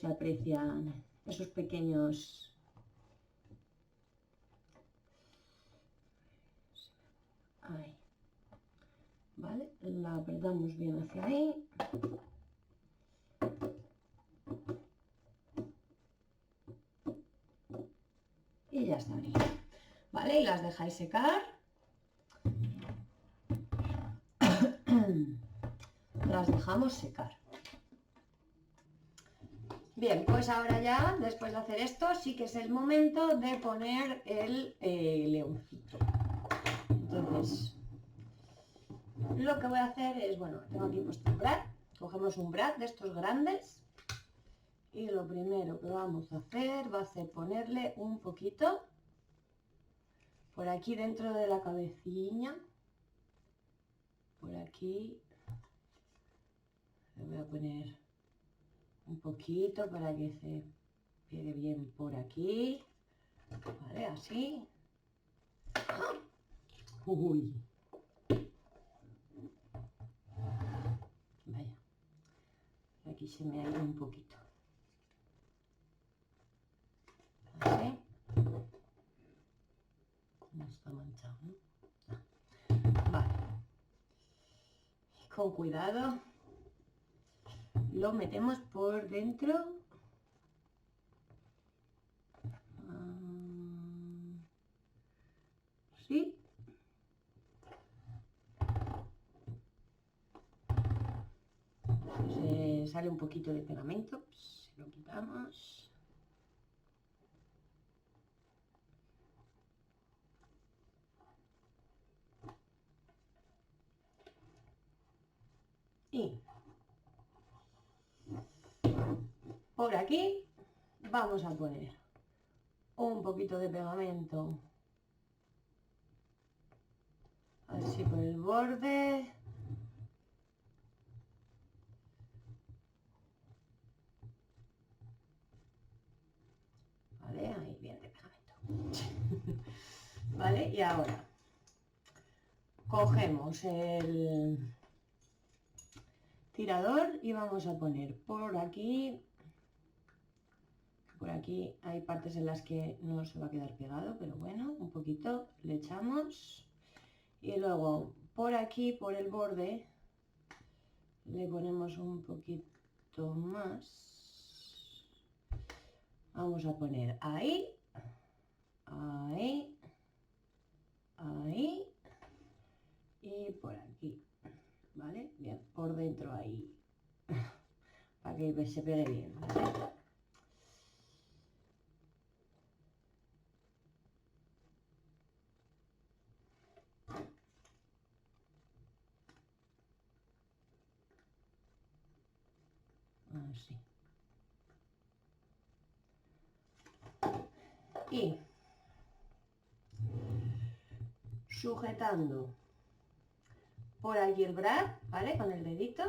aprecian esos pequeños... Ahí. ¿Vale? La apretamos bien hacia ahí. Y ya estaría. ¿Vale? Y las dejáis secar. Las dejamos secar. Bien, pues ahora ya, después de hacer esto, sí que es el momento de poner el leoncito. Entonces, lo que voy a hacer es, bueno, tengo aquí puesto un brad. Cogemos un brad de estos grandes. Y lo primero que vamos a hacer va a ser ponerle un poquito por aquí dentro de la cabecilla. Por aquí. Le voy a poner un poquito para que se pegue bien por aquí, ¿vale? Así. Uy. Vaya. Aquí se me ha ido un poquito. Así. No está manchado, ¿no? Ah. Vale. Con cuidado. Lo metemos por dentro. ¿Sí? se sale un poquito de pegamento, pues se lo quitamos. Y por aquí vamos a poner un poquito de pegamento así por el borde. Vale, ahí bien de pegamento. Vale, y ahora cogemos el tirador y vamos a poner por aquí hay partes en las que no se va a quedar pegado, pero bueno, un poquito le echamos y luego por aquí, por el borde, le ponemos un poquito más. Vamos a poner ahí, ahí, ahí y por aquí, ¿vale? Bien, por dentro ahí, para que se pegue bien, ¿vale? Así. Y sujetando por aquí el brad, ¿vale? Con el dedito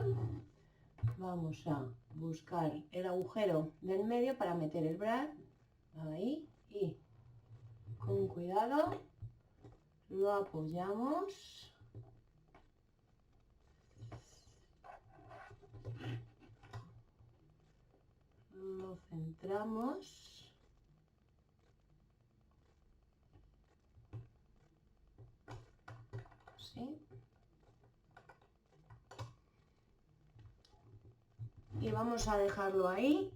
vamos a buscar el agujero del medio para meter el brad ahí y con cuidado lo apoyamos, lo centramos ¿sí? Y vamos a dejarlo ahí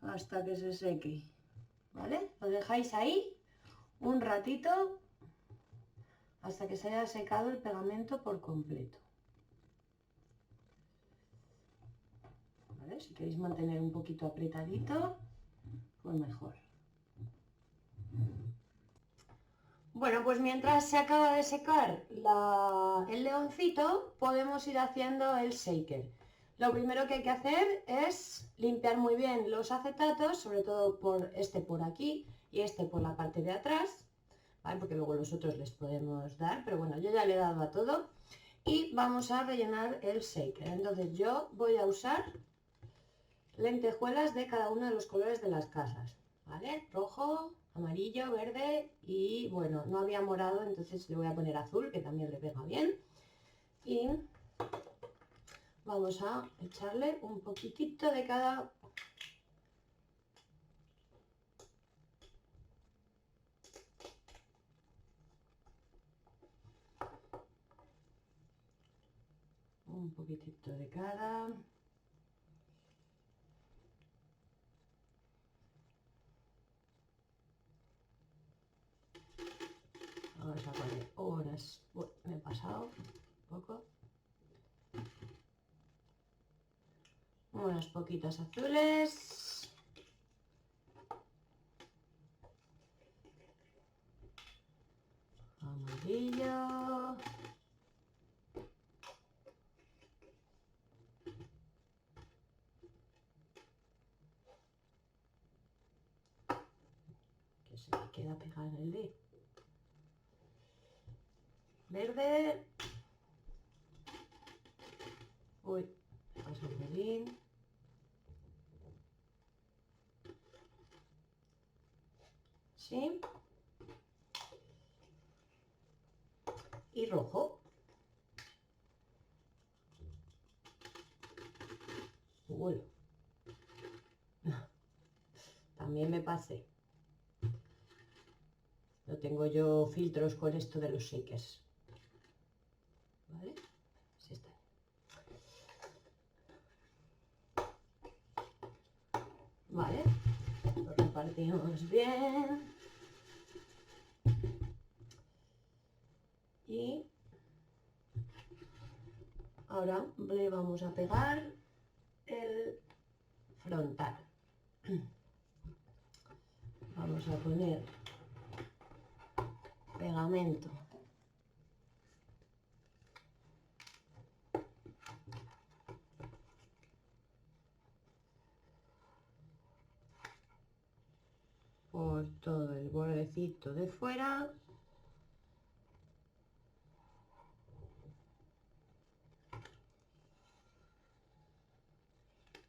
hasta que se seque, ¿vale? Lo dejáis ahí un ratito hasta que se haya secado el pegamento por completo, ¿vale? Si queréis mantener un poquito apretadito, pues mejor. Bueno, pues mientras se acaba de secar el leoncito, podemos ir haciendo el shaker. Lo primero que hay que hacer es limpiar muy bien los acetatos, sobre todo por aquí y este por la parte de atrás, ¿vale? Porque luego los otros les podemos dar, pero bueno, yo ya le he dado a todo. Y vamos a rellenar el shaker. Entonces yo voy a usar lentejuelas de cada uno de los colores de las casas, ¿vale? Rojo, amarillo, verde y bueno, no había morado, entonces le voy a poner azul, que también le pega bien. Y vamos a echarle un poquitito de cada. Un poquitito de cada. Vamos a poner unas. Me he pasado un poco. Unas poquitas azules. Amarillo. Que se me queda pegado en el dedo. Verde. Uy, paso un pelín. ¿Sí? Y rojo. Bueno, también me pasé. No tengo yo filtros con esto de los shakers. ¿Vale? Así está. Vale, lo repartimos bien. Y Ahora le vamos a pegar el frontal. Vamos a poner pegamento por todo el bordecito de fuera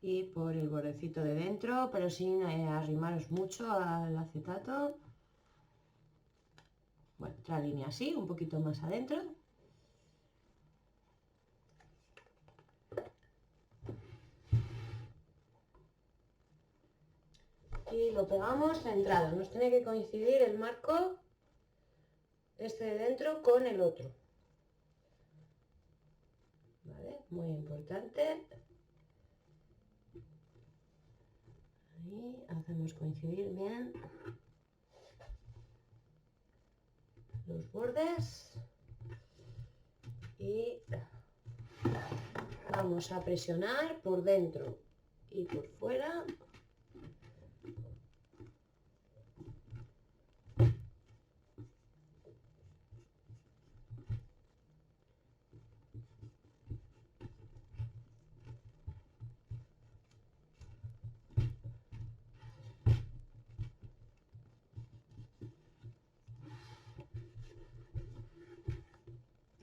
y por el bordecito de dentro, pero sin arrimaros mucho al acetato. Bueno, otra línea así, un poquito más adentro. Y lo pegamos centrado. Nos tiene que coincidir el marco este de dentro con el otro. ¿Vale? Muy importante. Ahí hacemos coincidir bien los bordes y vamos a presionar por dentro y por fuera.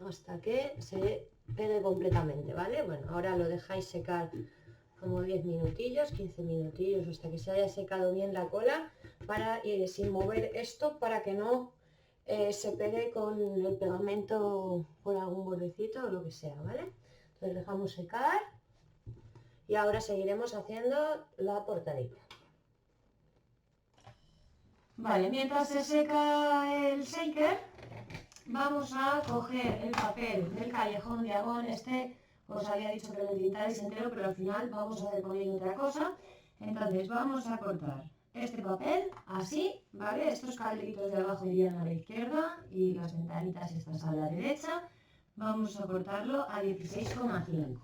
Hasta que se pegue completamente, ¿vale? Bueno, ahora lo dejáis secar como 10 minutillos, 15 minutillos, hasta que se haya secado bien la cola, para ir sin mover esto, para que no se pegue con el pegamento por algún bordecito o lo que sea, ¿vale? Entonces dejamos secar y ahora seguiremos haciendo la portadita. Vale, mientras se seca el shaker, vamos a coger el papel del Callejón de Agón. Os había dicho que lo entintarais entero, pero al final vamos a hacer con ello otra cosa. Entonces vamos a cortar este papel así, ¿vale? Estos cableritos de abajo irían a la izquierda y las ventanitas estas a la derecha. Vamos a cortarlo a 16,5.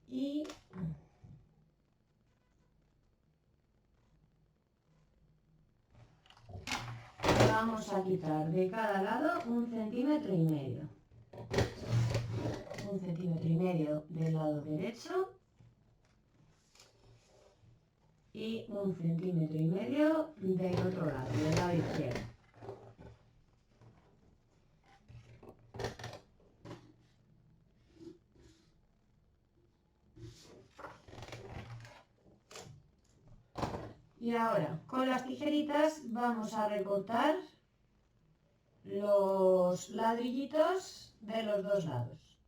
Y vamos a quitar de cada lado 1,5 centímetros. 1,5 centímetros del lado derecho y 1,5 centímetros del otro lado, del lado izquierdo. Y ahora, con las tijeritas vamos a recortar los ladrillitos de los dos lados.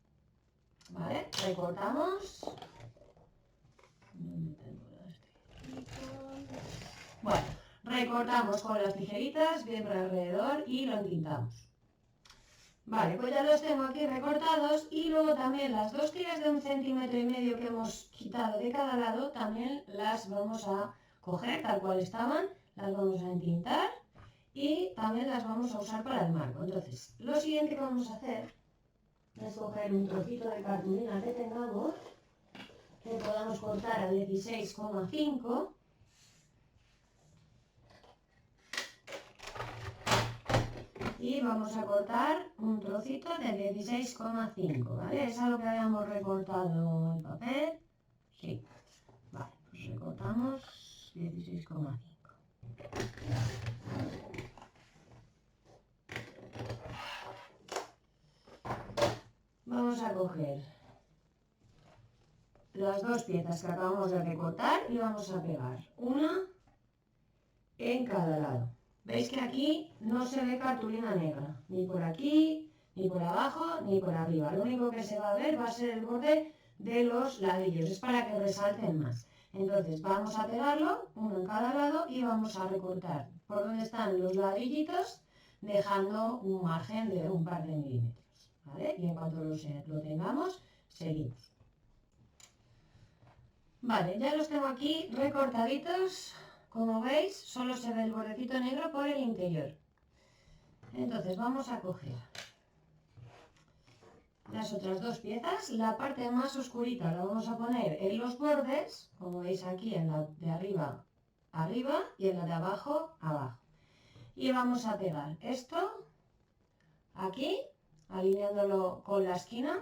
¿Vale? Recortamos. ¿Dónde tengo las tijeritas? Bueno, recortamos con las tijeritas bien por alrededor y lo entintamos. Vale, pues ya los tengo aquí recortados y luego también las dos tiras de 1,5 centímetros que hemos quitado de cada lado también las vamos a coger tal cual estaban, las vamos a entintar y también las vamos a usar para el marco. Entonces, lo siguiente que vamos a hacer es coger un trocito de cartulina que tengamos, que podamos cortar a 16,5 y vamos a cortar un trocito de 16,5, ¿vale? ¿Es algo que habíamos recortado el papel? Sí. Vale, pues recortamos 16,5. Vamos a coger las dos piezas que acabamos de recortar y vamos a pegar una en cada lado. Veis que aquí no se ve cartulina negra, ni por aquí, ni por abajo, ni por arriba. Lo único que se va a ver va a ser el borde de los ladrillos, es para que resalten más. Entonces vamos a pegarlo, uno en cada lado, y vamos a recortar por donde están los ladrillitos, dejando un margen de un par de milímetros, ¿vale? Y en cuanto lo tengamos, seguimos. Vale, ya los tengo aquí recortaditos. Como veis, solo se ve el bordecito negro por el interior. Entonces vamos a coger las otras dos piezas. La parte más oscurita la vamos a poner en los bordes, como veis aquí, en la de arriba, arriba, y en la de abajo, abajo. Y vamos a pegar esto aquí, alineándolo con la esquina.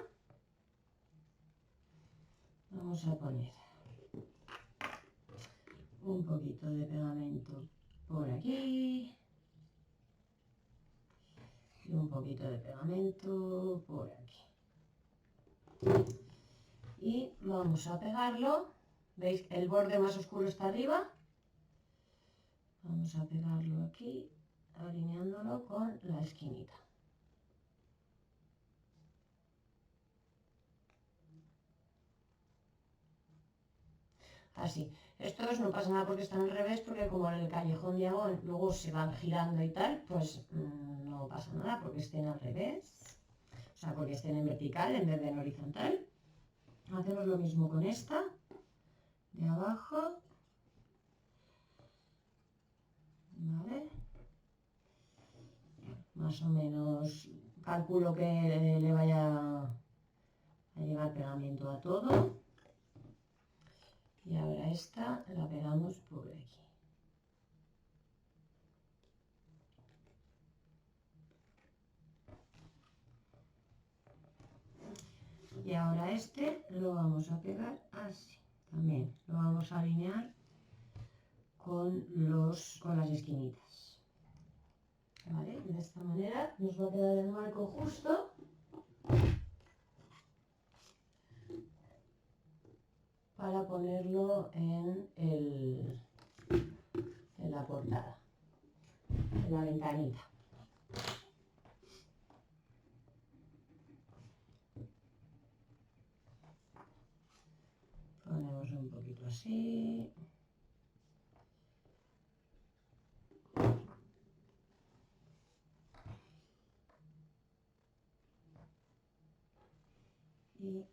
Vamos a poner un poquito de pegamento por aquí y un poquito de pegamento por aquí. Y vamos a pegarlo. ¿Veis? El borde más oscuro está arriba. Vamos a pegarlo aquí, alineándolo con la esquinita. Así. Estos no pasa nada porque están al revés, porque como en el callejón diagonal luego se van girando y tal, pues no pasa nada porque estén al revés. O sea, porque estén en vertical en vez de en horizontal. Hacemos lo mismo con esta, de abajo. ¿Vale? Más o menos calculo que le vaya a llegar pegamento a todo. Y ahora esta la pegamos por aquí. Y ahora este lo vamos a pegar así. También lo vamos a alinear con las esquinitas. ¿Vale? De esta manera nos va a quedar el marco justo para ponerlo en la portada, en la ventanita. Ponemos un poquito así. Y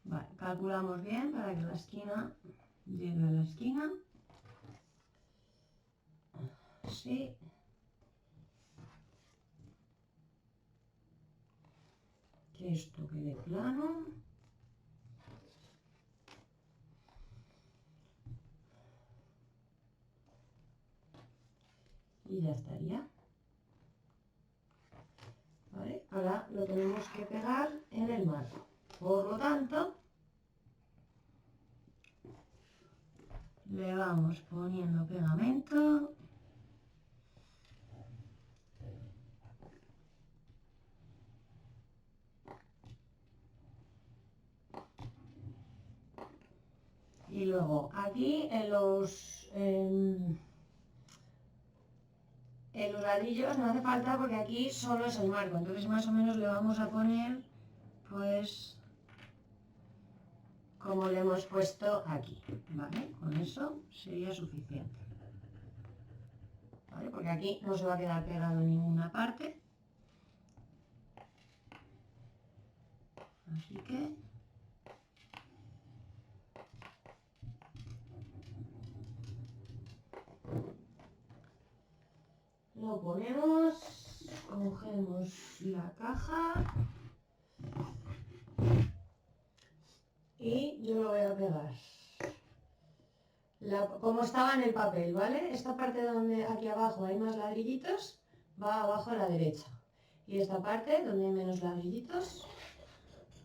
vale, calculamos bien para que la esquina llegue a la esquina. Así. Que esto quede plano. Y ya estaría. ¿Vale? Ahora lo tenemos que pegar en el marco. Por lo tanto, le vamos poniendo pegamento. Y luego aquí en los ladrillos no hace falta porque aquí solo es el marco. Entonces más o menos le vamos a poner pues como le hemos puesto aquí. ¿Vale? Con eso sería suficiente. ¿Vale? Porque aquí no se va a quedar pegado en ninguna parte. Así que lo ponemos, cogemos la caja y yo lo voy a pegar. Como estaba en el papel, ¿vale? Esta parte donde aquí abajo hay más ladrillitos va abajo a la derecha. Y esta parte donde hay menos ladrillitos,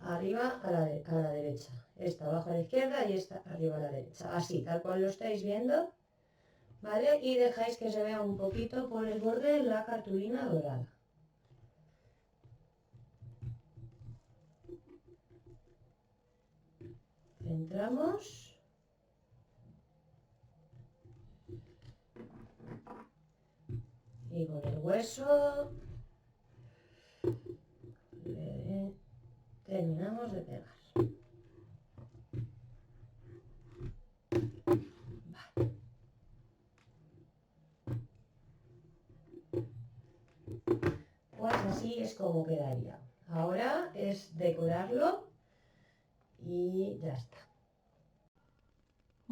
arriba a la derecha. Esta abajo a la izquierda y esta arriba a la derecha. Así, tal cual lo estáis viendo. ¿Vale? Y dejáis que se vea un poquito por el borde la cartulina dorada. Centramos. Y con el hueso terminamos de pegar. Vale. Pues así es como quedaría. Ahora es decorarlo y ya está.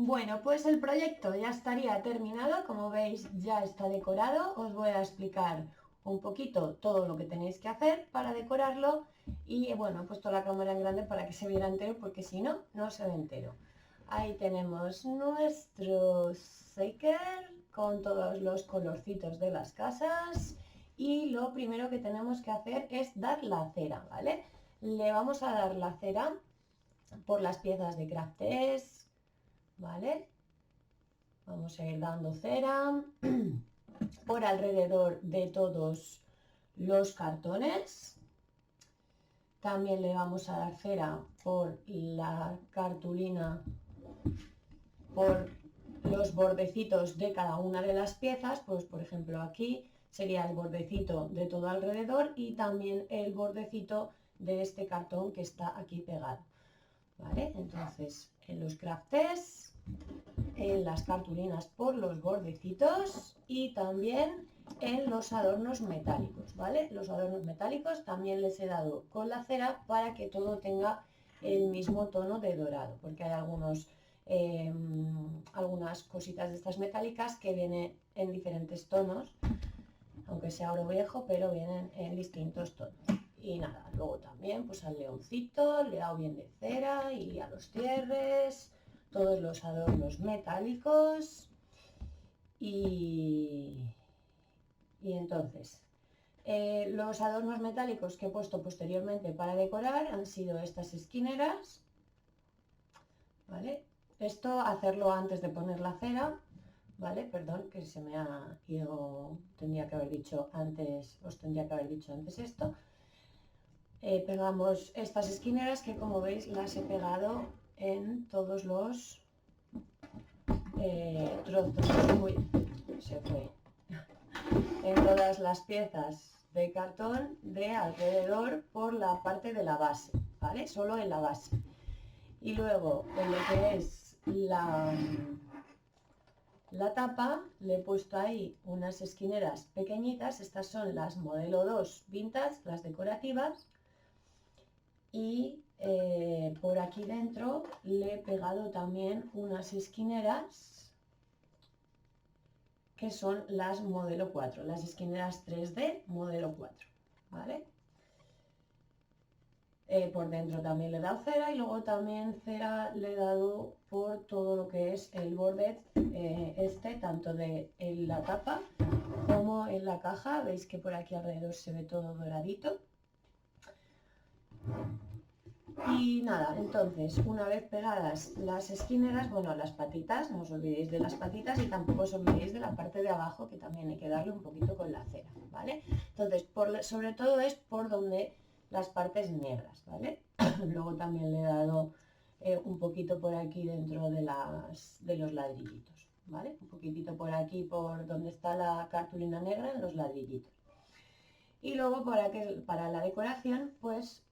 Bueno, pues el proyecto ya estaría terminado, como veis ya está decorado. Os voy a explicar un poquito todo lo que tenéis que hacer para decorarlo y bueno, he puesto la cámara en grande para que se viera entero porque si no, no se ve entero. Ahí tenemos nuestro shaker con todos los colorcitos de las casas y lo primero que tenemos que hacer es dar la cera, ¿vale? Le vamos a dar la cera por las piezas de Craftés, ¿vale? Vamos a ir dando cera por alrededor de todos los cartones. También le vamos a dar cera por la cartulina, por los bordecitos de cada una de las piezas. Pues por ejemplo aquí sería el bordecito de todo alrededor y también el bordecito de este cartón que está aquí pegado, ¿vale? Entonces en los craftés, en las cartulinas por los bordecitos y también en los adornos metálicos, ¿vale? Los adornos metálicos también les he dado con la cera para que todo tenga el mismo tono de dorado, porque hay algunas cositas de estas metálicas que vienen en diferentes tonos, aunque sea oro viejo, pero vienen en distintos tonos. Y nada, luego también pues al leoncito le he dado bien de cera y a los cierres, todos los adornos metálicos y entonces los adornos metálicos que he puesto posteriormente para decorar han sido estas esquineras, ¿vale? Esto hacerlo antes de poner la cera, ¿vale? Perdón, que se me ha ido, tendría que haber dicho antes, os tendría que haber dicho antes esto. Pegamos estas esquineras que como veis las he pegado en todos los trozos, uy, se fue, en todas las piezas de cartón de alrededor por la parte de la base, ¿vale? Solo en la base. Y luego en lo que es la tapa le he puesto ahí unas esquineras pequeñitas, estas son las modelo 2 vintage, las decorativas, y por aquí dentro le he pegado también unas esquineras que son las modelo 4, las esquineras 3D modelo 4, ¿vale? Por dentro también le he dado cera y luego también cera le he dado por todo lo que es el borde tanto en la tapa como en la caja. Veis que por aquí alrededor se ve todo doradito. Y nada, entonces una vez pegadas las esquineras, bueno, las patitas, no os olvidéis de las patitas y tampoco os olvidéis de la parte de abajo que también hay que darle un poquito con la cera, ¿vale? Entonces, sobre todo es por donde las partes negras, ¿vale? Luego también le he dado un poquito por aquí dentro de los ladrillitos, ¿vale? Un poquitito por aquí, por donde está la cartulina negra en los ladrillitos. Y luego para la decoración, pues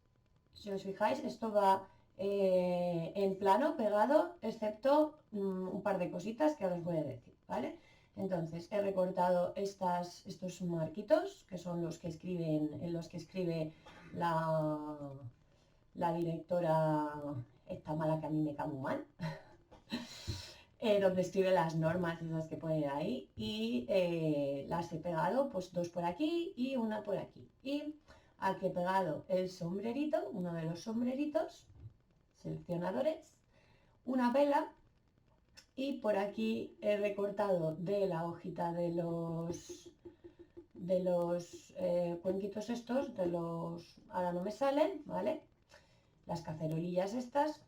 si os fijáis, esto va en plano, pegado, excepto un par de cositas que ahora os voy a decir, ¿vale? Entonces, he recortado estos marquitos, que son los que en los que escribe la directora, esta mala que a mí me cae muy mal, donde escribe las normas esas que pone ahí, y las he pegado, pues dos por aquí y una por aquí. Y aquí he pegado el sombrerito, uno de los sombreritos seleccionadores, una vela, y por aquí he recortado de la hojita de los cuenquitos estos, ahora no me salen, ¿vale? Las cacerolillas estas,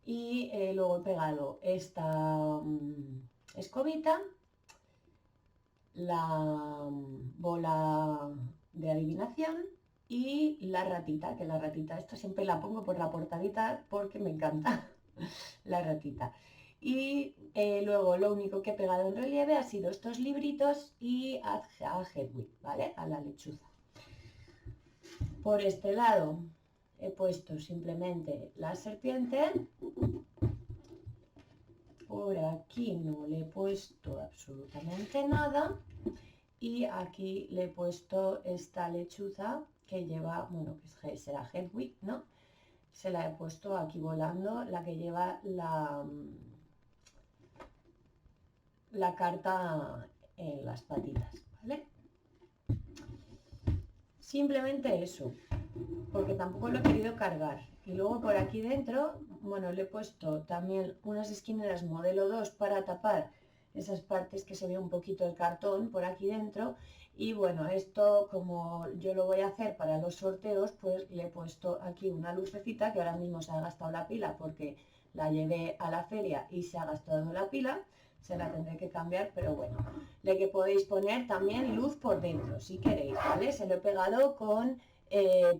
y luego he pegado esta escobita, la bola de adivinación y la ratita, que la ratita esta siempre la pongo por la portadita porque me encanta la ratita. Y luego lo único que he pegado en relieve ha sido estos libritos y a Hedwig, ¿vale? A la lechuza. Por este lado he puesto simplemente la serpiente. Por aquí no le he puesto absolutamente nada. Y aquí le he puesto esta lechuza que lleva, bueno, que será Hedwig, ¿no? se la he puesto aquí volando, la que lleva la carta en las patitas, ¿vale? Simplemente eso, porque tampoco lo he querido cargar. Y luego por aquí dentro, bueno, le he puesto también unas esquineras modelo 2 para tapar esas partes que se ve un poquito el cartón por aquí dentro. Y bueno, esto como yo lo voy a hacer para los sorteos, pues le he puesto aquí una lucecita que ahora mismo se ha gastado la pila porque la llevé a la feria y se ha gastado la pila. Se la tendré que cambiar, pero bueno, le que podéis poner también luz por dentro si queréis, ¿vale? Se lo he pegado con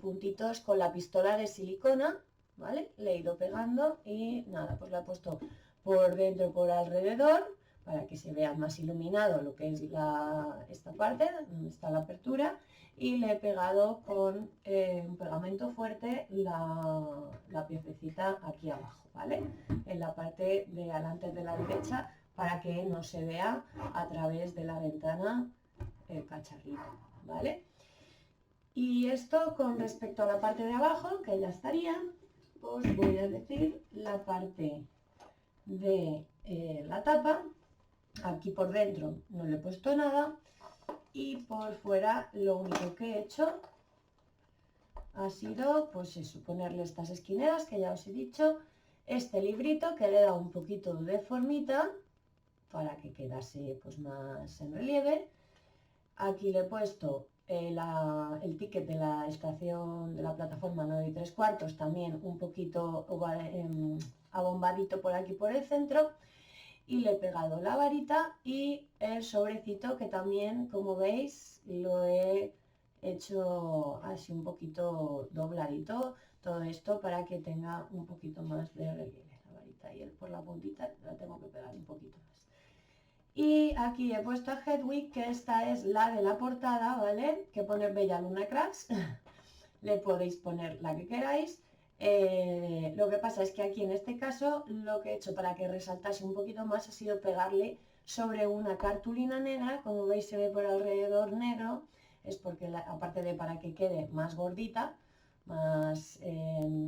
puntitos con la pistola de silicona, ¿vale? Le he ido pegando y nada, pues la he puesto por dentro, por alrededor, para que se vea más iluminado lo que es esta parte, donde está la apertura, y le he pegado con un pegamento fuerte la piececita aquí abajo, ¿vale? En la parte de adelante de la derecha, para que no se vea a través de la ventana el cacharrito, ¿vale? Y esto con respecto a la parte de abajo, que ya estaría, os voy a decir la parte de la tapa. Aquí por dentro no le he puesto nada y por fuera lo único que he hecho ha sido, pues eso, ponerle estas esquineras que ya os he dicho, este librito que le da un poquito de formita para que quedase pues más en relieve. Aquí le he puesto el ticket de la estación de la plataforma 9 3/4, también un poquito abombadito por aquí por el centro, y le he pegado la varita y el sobrecito que también, como veis, lo he hecho así un poquito dobladito, todo esto para que tenga un poquito más de relieve la varita, y por la puntita la tengo que pegar un poquito más. Y aquí he puesto a Hedwig, que esta es la de la portada, ¿vale? Que pone Bella Luna Crafts. Le podéis poner la que queráis. Lo que pasa es que aquí en este caso lo que he hecho para que resaltase un poquito más ha sido pegarle sobre una cartulina negra. Como veis se ve por alrededor negro, es porque aparte de para que quede más gordita, más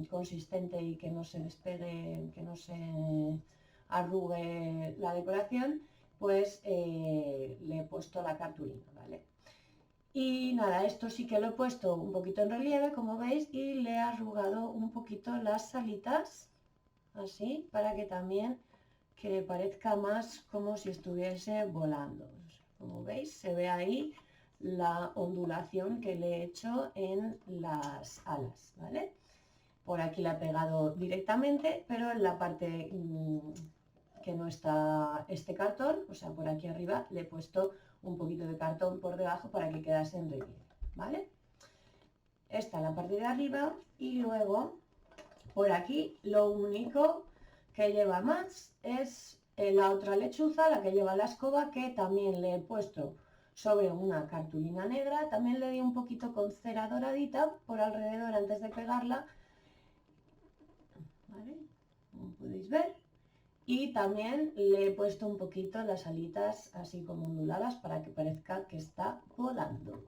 consistente y que no se despegue, que no se arrugue la decoración, pues le he puesto la cartulina, ¿vale? Y nada, esto sí que lo he puesto un poquito en relieve, como veis, y le he arrugado un poquito las alitas, así, para que también que parezca más como si estuviese volando. Como veis, se ve ahí la ondulación que le he hecho en las alas, ¿vale? Por aquí la he pegado directamente, pero en la parte que no está este cartón, o sea, por aquí arriba, le he puesto un poquito de cartón por debajo para que quedase en relieve, ¿vale? Esta es la parte de arriba, y luego por aquí lo único que lleva más es la otra lechuza, la que lleva la escoba, que también le he puesto sobre una cartulina negra. También le di un poquito con cera doradita por alrededor antes de pegarla, ¿vale? Como podéis ver. Y también le he puesto un poquito las alitas así como onduladas para que parezca que está volando.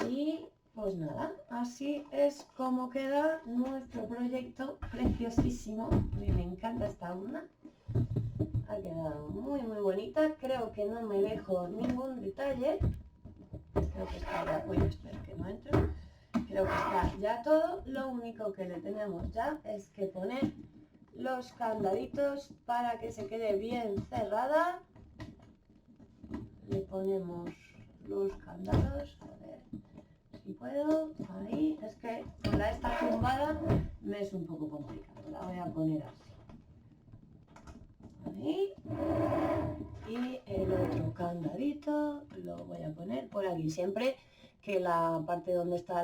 Y pues nada, así es como queda nuestro proyecto preciosísimo. A mí me encanta esta urna. Ha quedado muy bonita. Creo que no me dejo ningún detalle. Creo que está ya... Uy, espero que no entre. Creo que está ya todo. Lo único que le tenemos ya es que poner los candaditos para que se quede bien cerrada. Le ponemos los candados, a ver si puedo, ahí. Es que con la esta tumbada me es un poco complicado. La voy a poner así, ahí. Y el otro candadito lo voy a poner por aquí, siempre que la parte donde está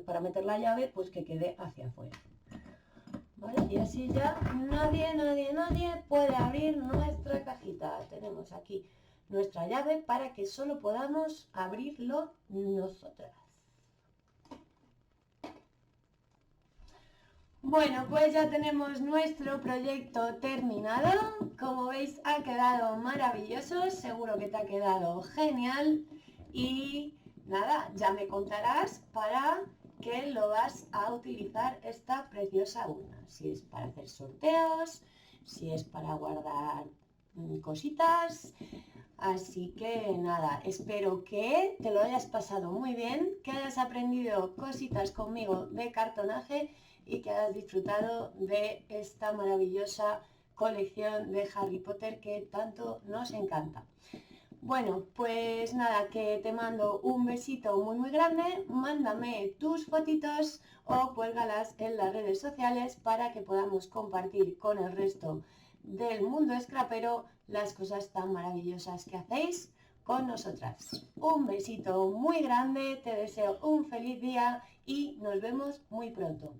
para meter la llave, pues que quede hacia afuera. ¿Vale? Y así ya nadie puede abrir nuestra cajita. Tenemos aquí nuestra llave para que solo podamos abrirlo nosotras. Bueno, pues ya tenemos nuestro proyecto terminado. Como veis, ha quedado maravilloso. Seguro que te ha quedado genial. Y nada, ya me contarás para qué lo vas a utilizar esta preciosa urna. Si es para hacer sorteos, si es para guardar cositas. Así que nada, espero que te lo hayas pasado muy bien, que hayas aprendido cositas conmigo de cartonaje y que hayas disfrutado de esta maravillosa colección de Harry Potter que tanto nos encanta. Bueno, pues nada, que te mando un besito muy muy grande, mándame tus fotitos o cuélgalas en las redes sociales para que podamos compartir con el resto del mundo scrapero las cosas tan maravillosas que hacéis con nosotras. Un besito muy grande, te deseo un feliz día y nos vemos muy pronto.